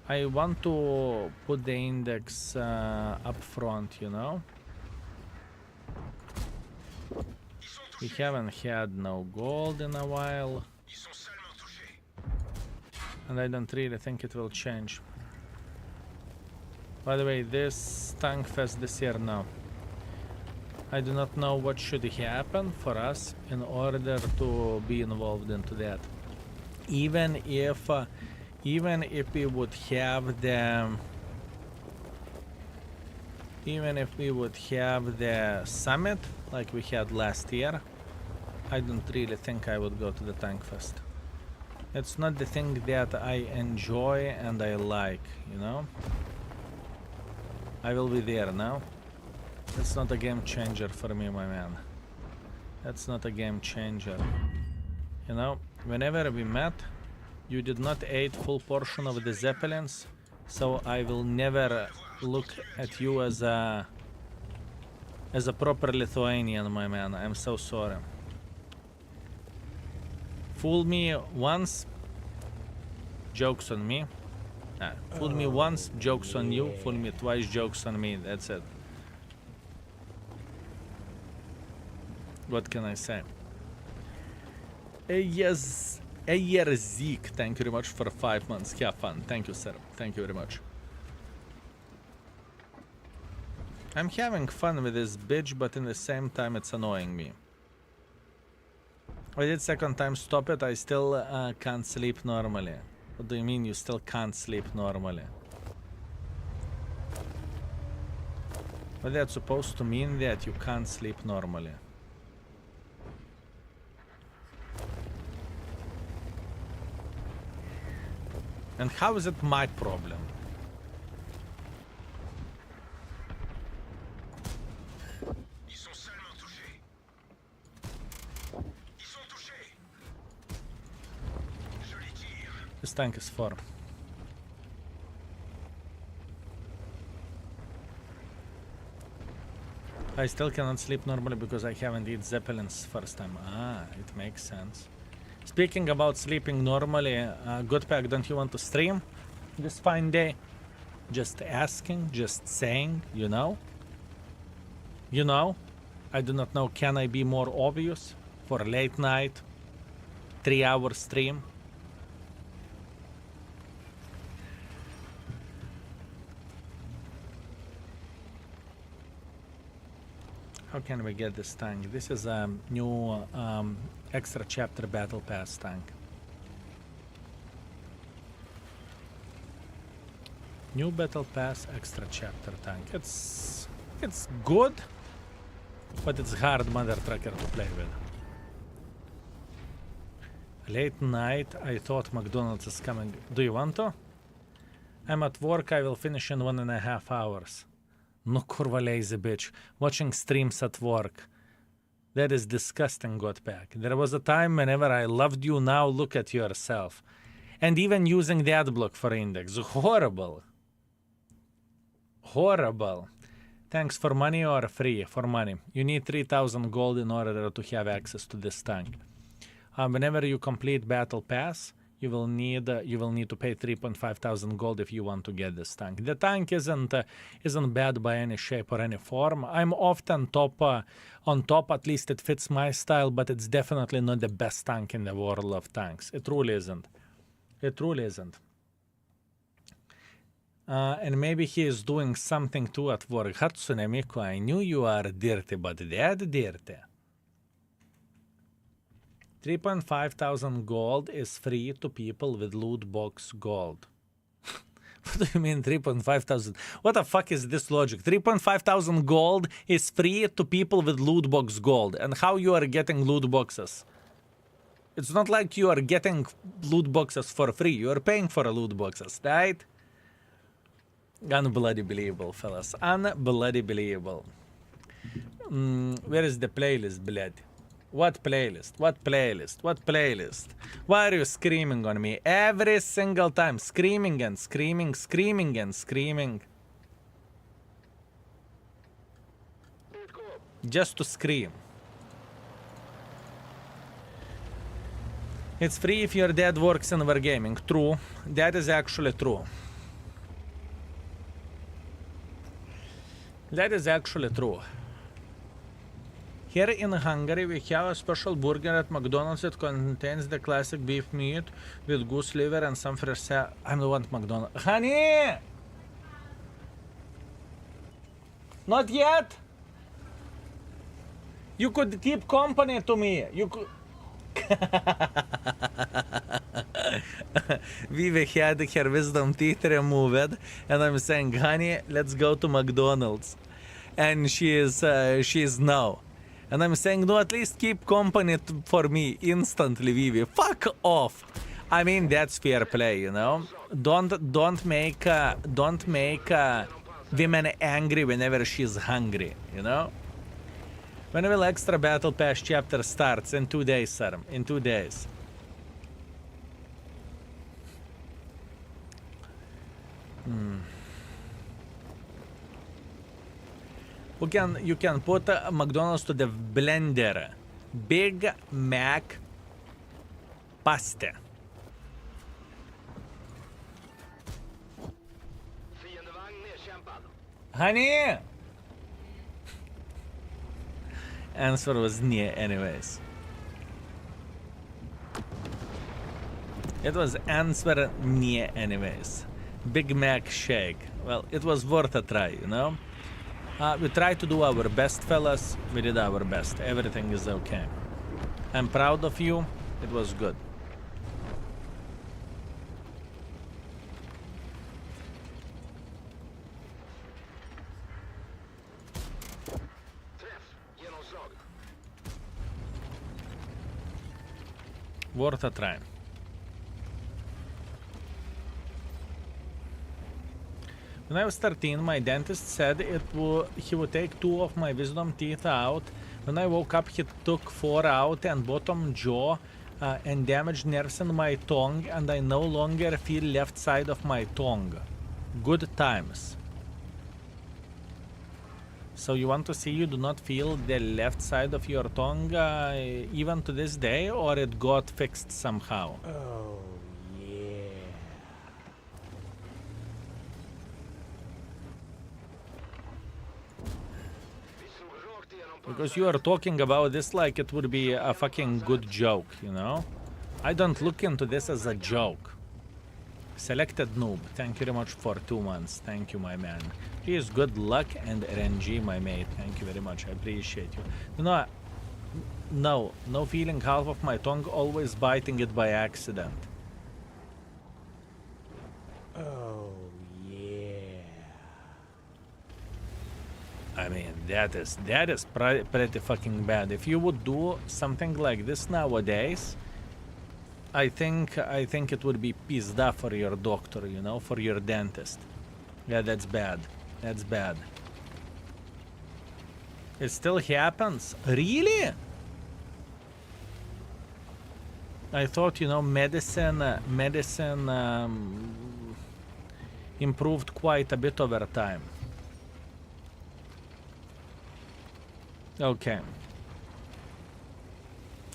I want to put the index up front, you know? We haven't had no gold in a while. And I don't really think it will change. By the way, this tank fest this year, no. I do not know what should happen for us in order to be involved into that. Even if we would have the summit like we had last year, I don't really think I would go to the tank fest. It's not the thing that I enjoy and I like, you know? I will be there now. It's not a game changer for me, my man. That's not a game changer. You know, whenever we met, you did not eat full portion of the Zeppelins, so I will never look at you as a proper Lithuanian, my man. I'm so sorry. Fool me once, Jokes on me. Fool me once, jokes on you. Fool me twice, jokes on me. That's it. What can I say? Yes, Zeke, thank you very much for 5 months. Have fun. Thank you, sir. Thank you very much. I'm having fun with this bitch, but in the same time it's annoying me. I did second time stop it, I still can't sleep normally. What do you mean you still can't sleep normally? Well, that's supposed to mean that you can't sleep normally. And how is it my problem? Ils sont seulement touchés. Ils sont touchés. Je les tire. This tank is 4. I still cannot sleep normally because I haven't eaten Zeppelins first time. Ah, it makes sense. Speaking about sleeping normally, Goodpack, don't you want to stream this fine day? Just asking, just saying, you know? You know? I do not know, can I be more obvious for a late night, 3-hour stream? How can we get this tank? This is a new extra chapter battle pass tank. New battle pass extra chapter tank. It's good, but it's hard mother trucker to play with. Late night, I thought McDonald's is coming. Do you want to? I'm at work, I will finish in 1.5 hours. No kurva lazy bitch. Watching streams at work. That is disgusting, Godpack. There was a time whenever I loved you, now look at yourself. And even using the adblock for index. Horrible. Horrible. Thanks for money or free? For money. You need 3,000 gold in order to have access to this tank. Whenever you complete battle pass, you will need to pay 3,500 gold if you want to get this tank. The tank isn't bad by any shape or any form. I'm often on top, at least it fits my style, but it's definitely not the best tank in the world of tanks. It truly isn't. It truly isn't. And maybe he is doing something too at work. Hatsune Miku, I knew you are dirty, but that dirty. 3,500 gold is free to people with loot box gold. What do you mean 3,500? What the fuck is this logic? 3,500 gold is free to people with loot box gold. And how you are getting loot boxes? It's not like you are getting loot boxes for free. You are paying for loot boxes, right? Unbloody believable, fellas. Unbloody believable. Where is the playlist, blood? What playlist? What playlist? What playlist? Why are you screaming on me every single time? Screaming and screaming, screaming and screaming. Just to scream. It's free if your dad works in Wargaming. True. That is actually true. That is actually true. Here in Hungary, we have a special burger at McDonald's that contains the classic beef meat with goose liver and some fresh salad. I don't want McDonald's. Honey! Not yet? You could keep company to me. You could... Vivi had her wisdom teeth removed, and I'm saying, honey, let's go to McDonald's. And she is no. And I'm saying, no, at least keep company for me instantly, Vivi. Fuck off. I mean, that's fair play, you know. Don't make women angry whenever she's hungry, you know. When will extra battle pass chapter starts? In 2 days, sir. In 2 days. You can put McDonald's to the blender. Big Mac pasta. Honey! Answer was near anyways. It was answer near anyways. Big Mac shake. Well, it was worth a try, you know? We tried to do our best, fellas. We did our best. Everything is okay. I'm proud of you. It was good. Worth a try. When I was 13, my dentist said he would take 2 of my wisdom teeth out. When I woke up, he took 4 out and bottom jaw and damaged nerves in my tongue, and I no longer feel left side of my tongue. Good times. So you want to see you do not feel the left side of your tongue even to this day, or it got fixed somehow? Oh, yeah. Because you are talking about this like it would be a fucking good joke, you know? I don't look into this as a joke. Selected noob, thank you very much for 2 months. Thank you, my man. Please, good luck and RNG, my mate. Thank you very much. I appreciate you. You know, no feeling half of my tongue, always biting it by accident. Oh, yeah. I mean, that is pretty fucking bad. If you would do something like this nowadays, I think it would be pizda for your doctor, you know, for your dentist. Yeah, that's bad. That's bad. It still happens? Really? I thought, you know, medicine improved quite a bit over time. Okay.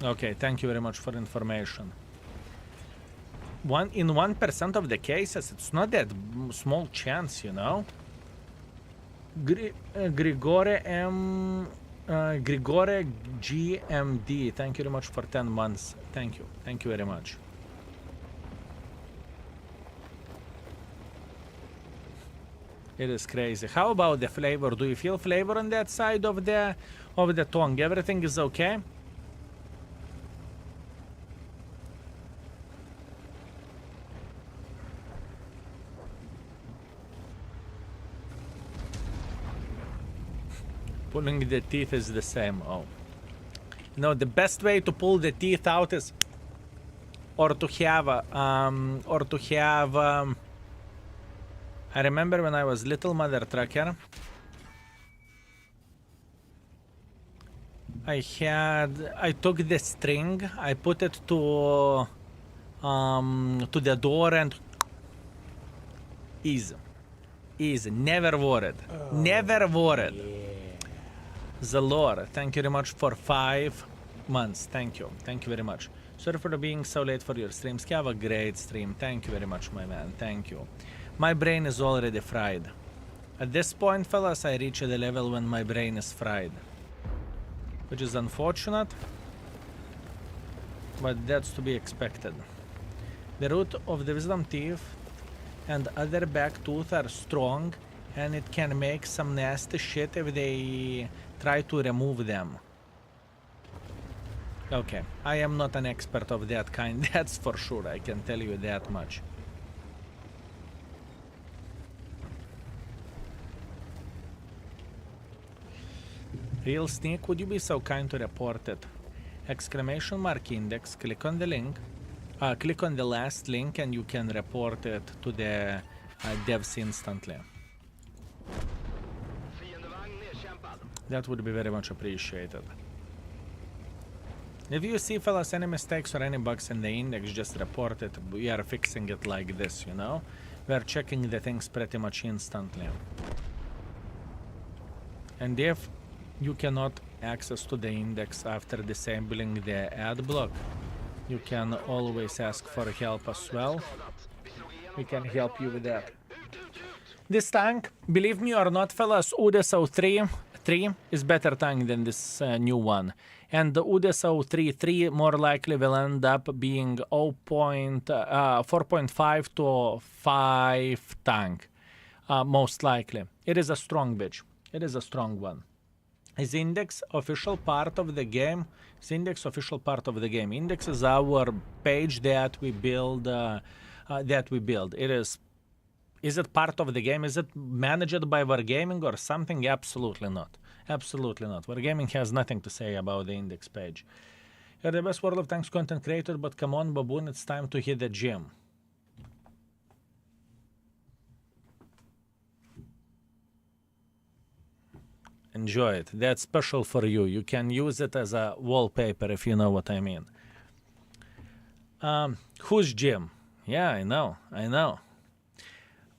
Okay, thank you very much for information. In 1% of the cases, it's not that small chance, you know. Grigore GMD, thank you very much for 10 months. Thank you very much. It is crazy. How about the flavor? Do you feel flavor on that side of the tongue? Everything is okay? Pulling the teeth is the same. Oh. No, the best way to pull the teeth out is I remember when I was little, mother trucker, I took the string, I put it to the door and easy, never worried, never worried. Yeah. Zalor, thank you very much for 5 months. Thank you very much. Sorry for being so late for your streams. Have a great stream. Thank you very much, my man. Thank you. My brain is already fried. At this point, fellas, I reach the level when my brain is fried, which is unfortunate, but that's to be expected. The root of the wisdom teeth and other back tooth are strong, and it can make some nasty shit if they try to remove them. Okay, I am not an expert of that kind, that's for sure, I can tell you that much. Real Sneak, would you be so kind to report it? Exclamation mark index, click on the link, click on the last link and you can report it to the devs instantly. That would be very much appreciated. If you see, fellas, any mistakes or any bugs in the index, just report it. We are fixing it like this, you know? We are checking the things pretty much instantly. And if you cannot access to the index after disabling the ad block, you can always ask for help as well. We can help you with that. This tank, believe me or not, fellas, UDSO 3 is better tank than this new one. And the UDSO 3 more likely will end up being 4.5 to 5 tank. Most likely. It is a strong bitch. It is a strong one. Is Index official part of the game? Is Index official part of the game? Index is our page that we build. It is. Is it part of the game? Is it managed by Wargaming or something? Absolutely not. Absolutely not. Wargaming has nothing to say about the Index page. You're the best World of Tanks content creator, but come on, Baboon, it's time to hit the gym. Enjoy it. That's special for you. You can use it as a wallpaper if you know what I mean. Whose gym? Yeah, I know.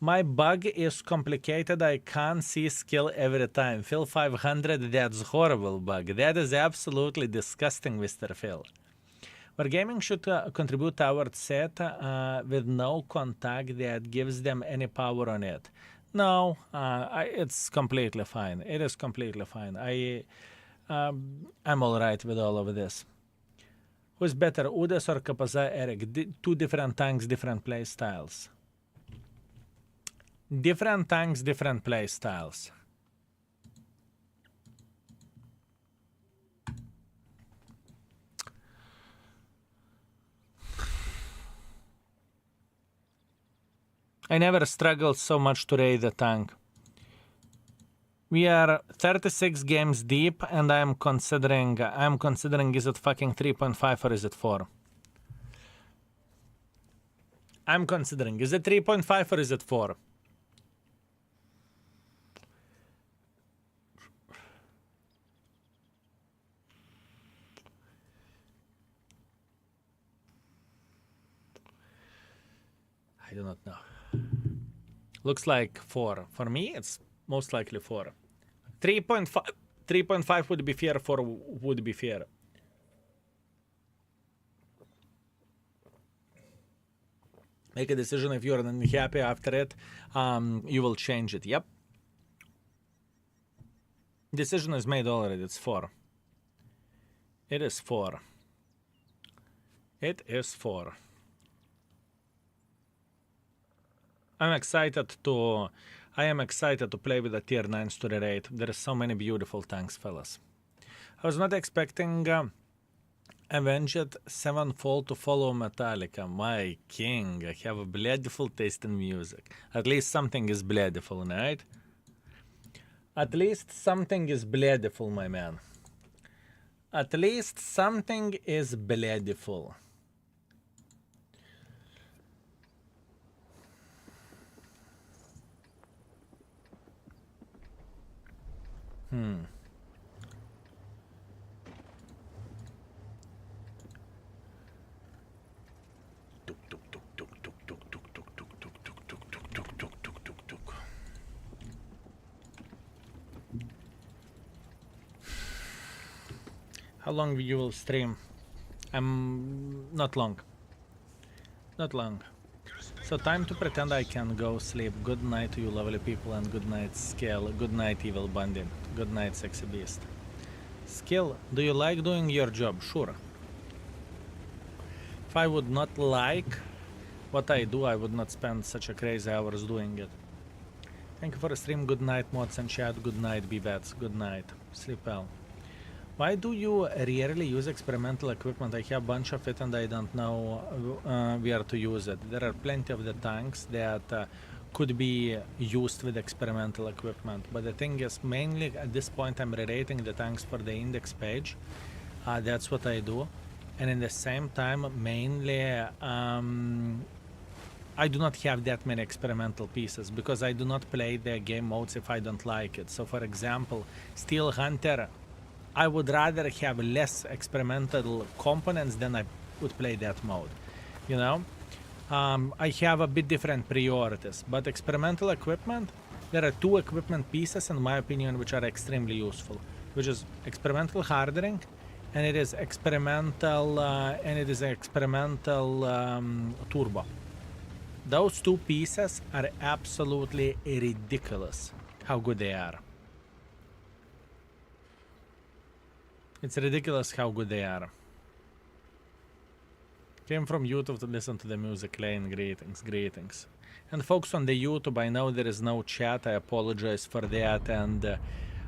My bug is complicated. I can't see skill every time. Phil 500, that's horrible bug. That is absolutely disgusting, Mr. Phil. Wargaming should contribute towards set with no contact that gives them any power on it. No, it's completely fine. It is completely fine. I'm all right with all of this. Who's better, Udes or Kapaza Eric? Two different tanks, different play styles. Different tanks, different play styles. I never struggled so much to raid the tank. We are 36 games deep, and I'm considering is it fucking 3.5 or is it 4? I'm considering, is it 3.5 or is it 4? I do not know. Looks like 4. For me, it's most likely 4. 3.5 would be fair, 4 would be fair. Make a decision. If you're unhappy after it, you will change it. Yep. Decision is made already. It's 4. It is 4. It is 4. I am excited to play with the tier 9s to the raid. There are so many beautiful tanks, fellas. I was not expecting Avenged Sevenfold to follow Metallica. My king, I have a beautiful taste in music. At least something is beautiful, right? At least something is beautiful, my man. At least something is beautiful. How long you will stream? Not long. Not long. So time to pretend I can go sleep. Good night to you lovely people, and good night Scale. Good night Evil Bandit. Good night Sexy Beast. Skill, do you like doing your job? Sure. If I would not like what I do, I would not spend such a crazy hours doing it. Thank you for the stream. Good night mods and chat. Good night B-Bats. Good night. Sleep well. Why do you rarely use experimental equipment? I have a bunch of it and I don't know where to use it. There are plenty of the tanks that could be used with experimental equipment. But the thing is, mainly at this point I'm rating the tanks for the index page. That's what I do. And in the same time, mainly I do not have that many experimental pieces because I do not play the game modes if I don't like it. So for example, Steel Hunter, I would rather have less experimental components than I would play that mode, you know? I have a bit different priorities, but experimental equipment, there are two equipment pieces in my opinion which are extremely useful, which is experimental hardening and it is experimental turbo. Those two pieces are absolutely ridiculous how good they are. It's ridiculous how good they are. Came from YouTube to listen to the music lane. Greetings, greetings. And folks on the YouTube, I know there is no chat. I apologize for that. And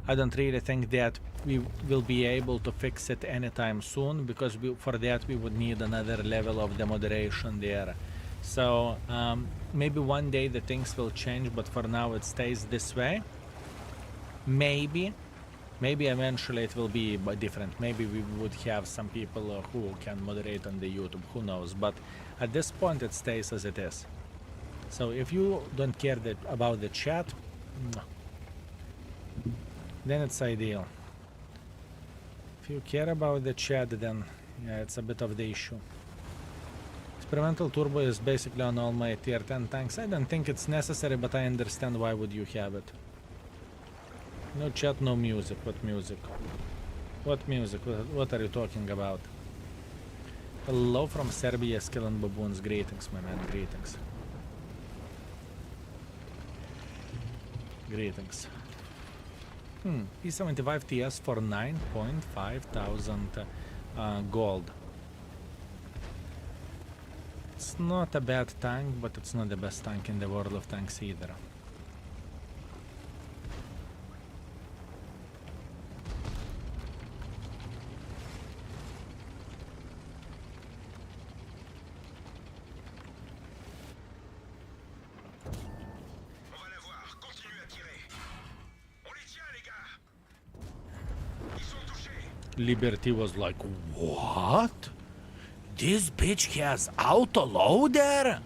I don't really think that we will be able to fix it anytime soon, because for that we would need another level of the moderation there. So maybe one day the things will change, but for now it stays this way. Maybe eventually it will be different. Maybe we would have some people who can moderate on the YouTube, who knows. But at this point it stays as it is. So if you don't care about the chat, then it's ideal. If you care about the chat, then yeah, it's a bit of the issue. Experimental turbo is basically on all my tier 10 tanks. I don't think it's necessary, but I understand why would you have it. No chat, no music. What music? What music? What are you talking about? Hello from Serbia, Skill and Baboons. Greetings, my man. Greetings. Greetings. P75 TS for 9.5 thousand gold. It's not a bad tank, but it's not the best tank in the world of tanks either. On va la voir. Continue à tirer. On les tient, les gars. Ils sont touchés. Liberty was like, what? This bitch has auto-loader?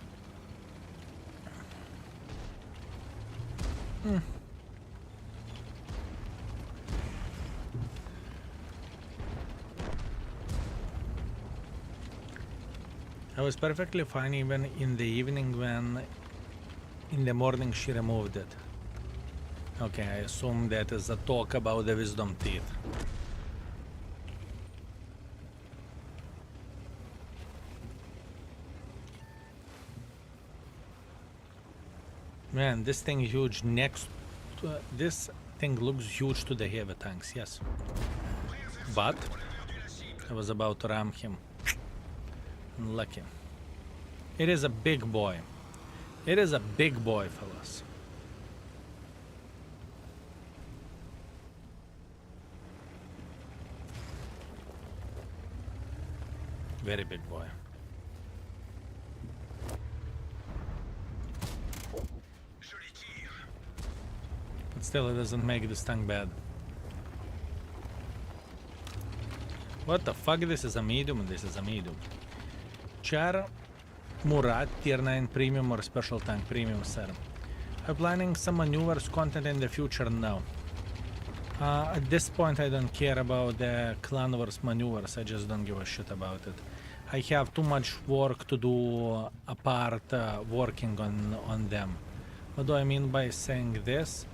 I was perfectly fine even in the evening when in the morning she removed it. Okay, I assume that is a talk about the wisdom teeth. Man, this thing huge next to, this thing looks huge to the heavy tanks, yes. But I was about to ram him. Lucky. It is a big boy. It is a big boy, fellas. Very big boy. Joli tir. But still, it doesn't make this tank bad. What the fuck? This is a medium and this is a medium. Char Murat, tier 9 premium or special tank premium, sir. I'm planning some maneuvers content in the future now. At this point I don't care about the clan wars maneuvers, I just don't give a shit about it. I have too much work to do apart working on them. What do I mean by saying this?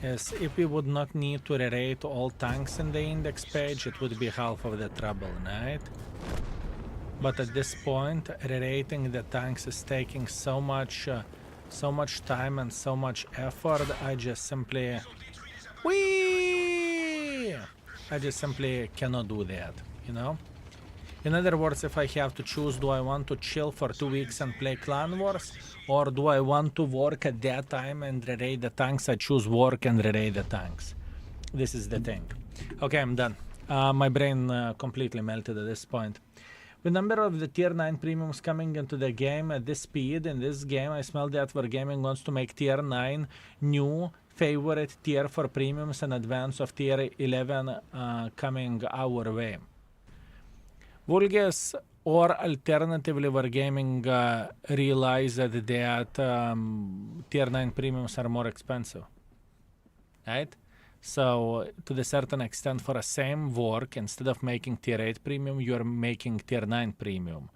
Is if we would not need to re-rate all tanks in the index page, it would be half of the trouble, right? But at this point, re-rating the tanks is taking so much time and so much effort. I just simply, I just simply cannot do that, you know. In other words, if I have to choose, do I want to chill for 2 weeks and play Clan Wars, or do I want to work at that time and re-rate the tanks? I choose work and re-rate the tanks. This is the thing. Okay, I'm done. My brain completely melted at this point. The number of the tier 9 premiums coming into the game at this speed in this game, I smell that Wargaming wants to make tier 9 new favorite tier for premiums in advance of tier 11 coming our way. Vulgus or alternatively Wargaming realized that tier 9 premiums are more expensive, right? So, to the certain extent, for the same work, instead of making tier 8 premium, you're making tier 9 premium.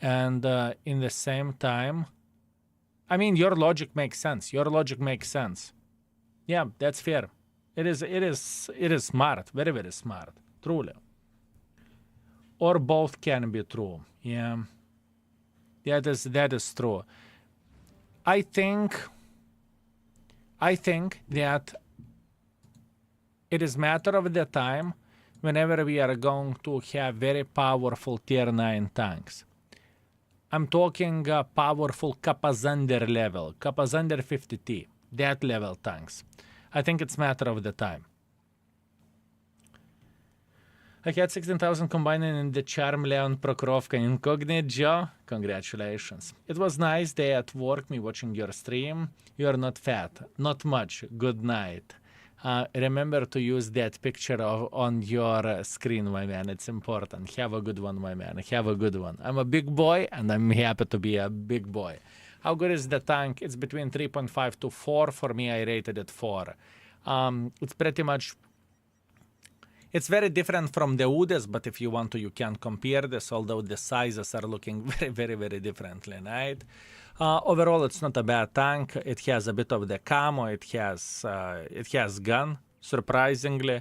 And in the same time, I mean, your logic makes sense. Your logic makes sense. Yeah, that's fair. It is smart. Very, very smart. Truly. Or both can be true. Yeah. That is true. I think that it is matter of the time whenever we are going to have very powerful tier 9 tanks. I'm talking powerful Kapazander level, Kapazander 50T, that level tanks. I think it's matter of the time. I had 16,000 combining in the Charm, Leon, Prokrovka, Incognito, Joe. Congratulations. It was nice day at work, me watching your stream. You are not fat. Not much. Good night. Remember to use that picture on your screen, my man. It's important. Have a good one, my man. Have a good one. I'm a big boy, and I'm happy to be a big boy. How good is the tank? It's between 3.5 to 4. For me, I rated it 4. It's pretty much... It's very different from the Udes, but if you want to, you can compare this, although the sizes are looking very, very, very differently, right? Overall, it's not a bad tank. It has a bit of the camo. It has gun, surprisingly.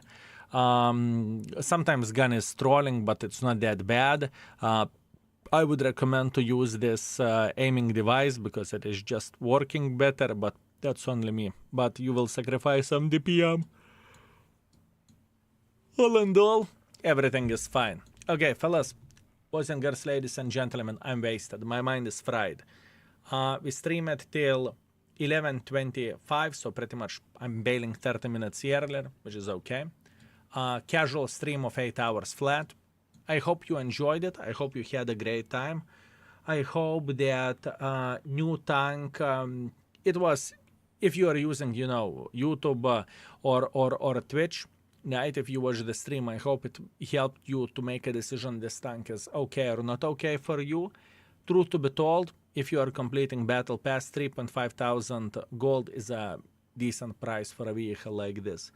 Sometimes gun is trolling, but it's not that bad. I would recommend to use this aiming device because it is just working better, but that's only me. But you will sacrifice some DPM. All in all, everything is fine. Okay, fellas, boys and girls, ladies and gentlemen, I'm wasted. My mind is fried. We stream it till 11:25, so pretty much I'm bailing 30 minutes earlier, which is okay. Casual stream of 8 hours flat. I hope you enjoyed it. I hope you had a great time. I hope that new tank, it was, if you are using, you know, YouTube or Twitch, right, if you watch the stream, I hope it helped you to make a decision this tank is okay or not okay for you. Truth to be told, if you are completing Battle Pass, 3,500 gold is a decent price for a vehicle like this.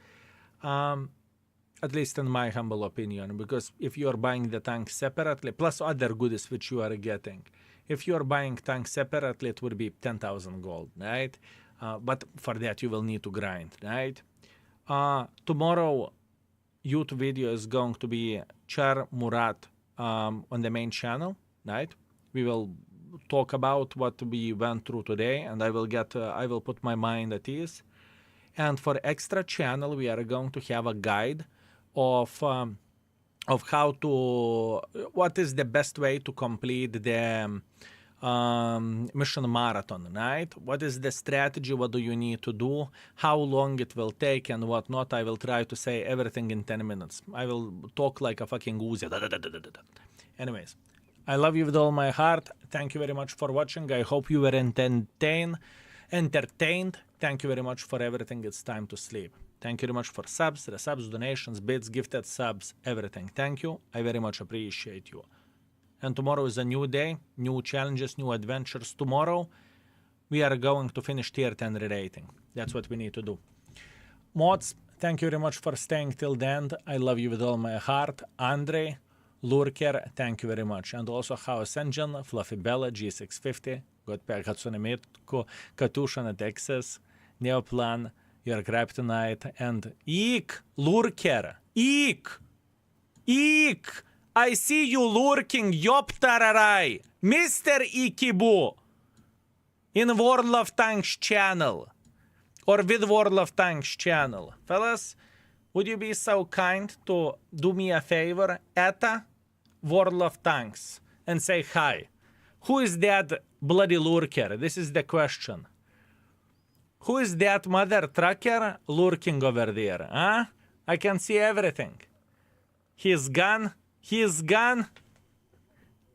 At least in my humble opinion, because if you are buying the tank separately, plus other goodies which you are getting, if you are buying tank separately, it would be 10,000 gold, right? But for that, you will need to grind, right? Tomorrow, YouTube video is going to be Char Murat on the main channel, right? We will talk about what we went through today, and I will put my mind at ease. And for extra channel, we are going to have a guide of how to, what is the best way to complete the mission marathon, right? What is the strategy? What do you need to do? How long it will take and whatnot? I will try to say everything in 10 minutes. I will talk like a fucking Uzi. Anyways, I love you with all my heart. Thank you very much for watching. I hope you were entertained. Thank you very much for everything. It's time to sleep. Thank you very much for subs, resubs, donations, bits, gifted subs, everything. Thank you. I very much appreciate you. And tomorrow is a new day, new challenges, new adventures. Tomorrow, we are going to finish tier 10 re-rating. That's what we need to do. Mods, thank you very much for staying till the end. I love you with all my heart. Andre, Lurker, thank you very much. And also House Engine, Fluffy Bella, G650, Godpack Hatsune Miku, Katusha Texas, Neoplan, Your Kryptonite, and Eek, Lurker, Eek! I see you lurking, Yoptararai, Mr. Ikibu, in World of Tanks channel, or with World of Tanks channel. Fellas, would you be so kind to do me a favor at World of Tanks and say hi? Who is that bloody lurker? This is the question. Who is that mother trucker lurking over there, huh? I can see everything. He's gone. He's gone.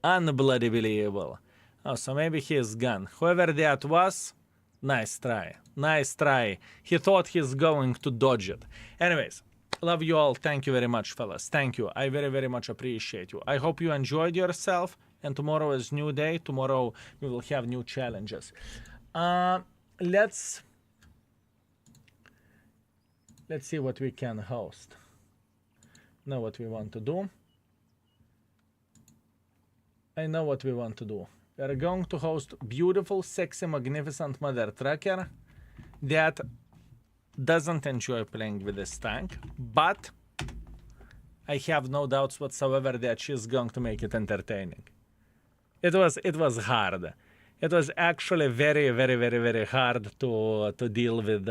Unbloody believable. Oh, so maybe he's gone. Whoever that was, nice try. Nice try. He thought he's going to dodge it. Anyways, love you all. Thank you very much, fellas. Thank you. I very, very much appreciate you. I hope you enjoyed yourself. And tomorrow is new day. Tomorrow we will have new challenges. Let's see what we can host. Know what we want to do. I know what we want to do. We are going to host beautiful, sexy, magnificent mother trucker that doesn't enjoy playing with this tank, but I have no doubts whatsoever that she's going to make it entertaining. It was hard. It was actually very, very, very, very hard to deal with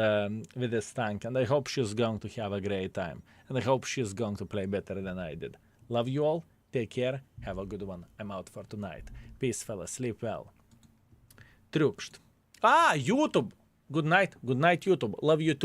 this tank, and I hope she's going to have a great time, and I hope she's going to play better than I did. Love you all. Take care. Have a good one. I'm out for tonight. Peace, fellas. Sleep well. Trupst. YouTube. Good night. Good night, YouTube. Love you too.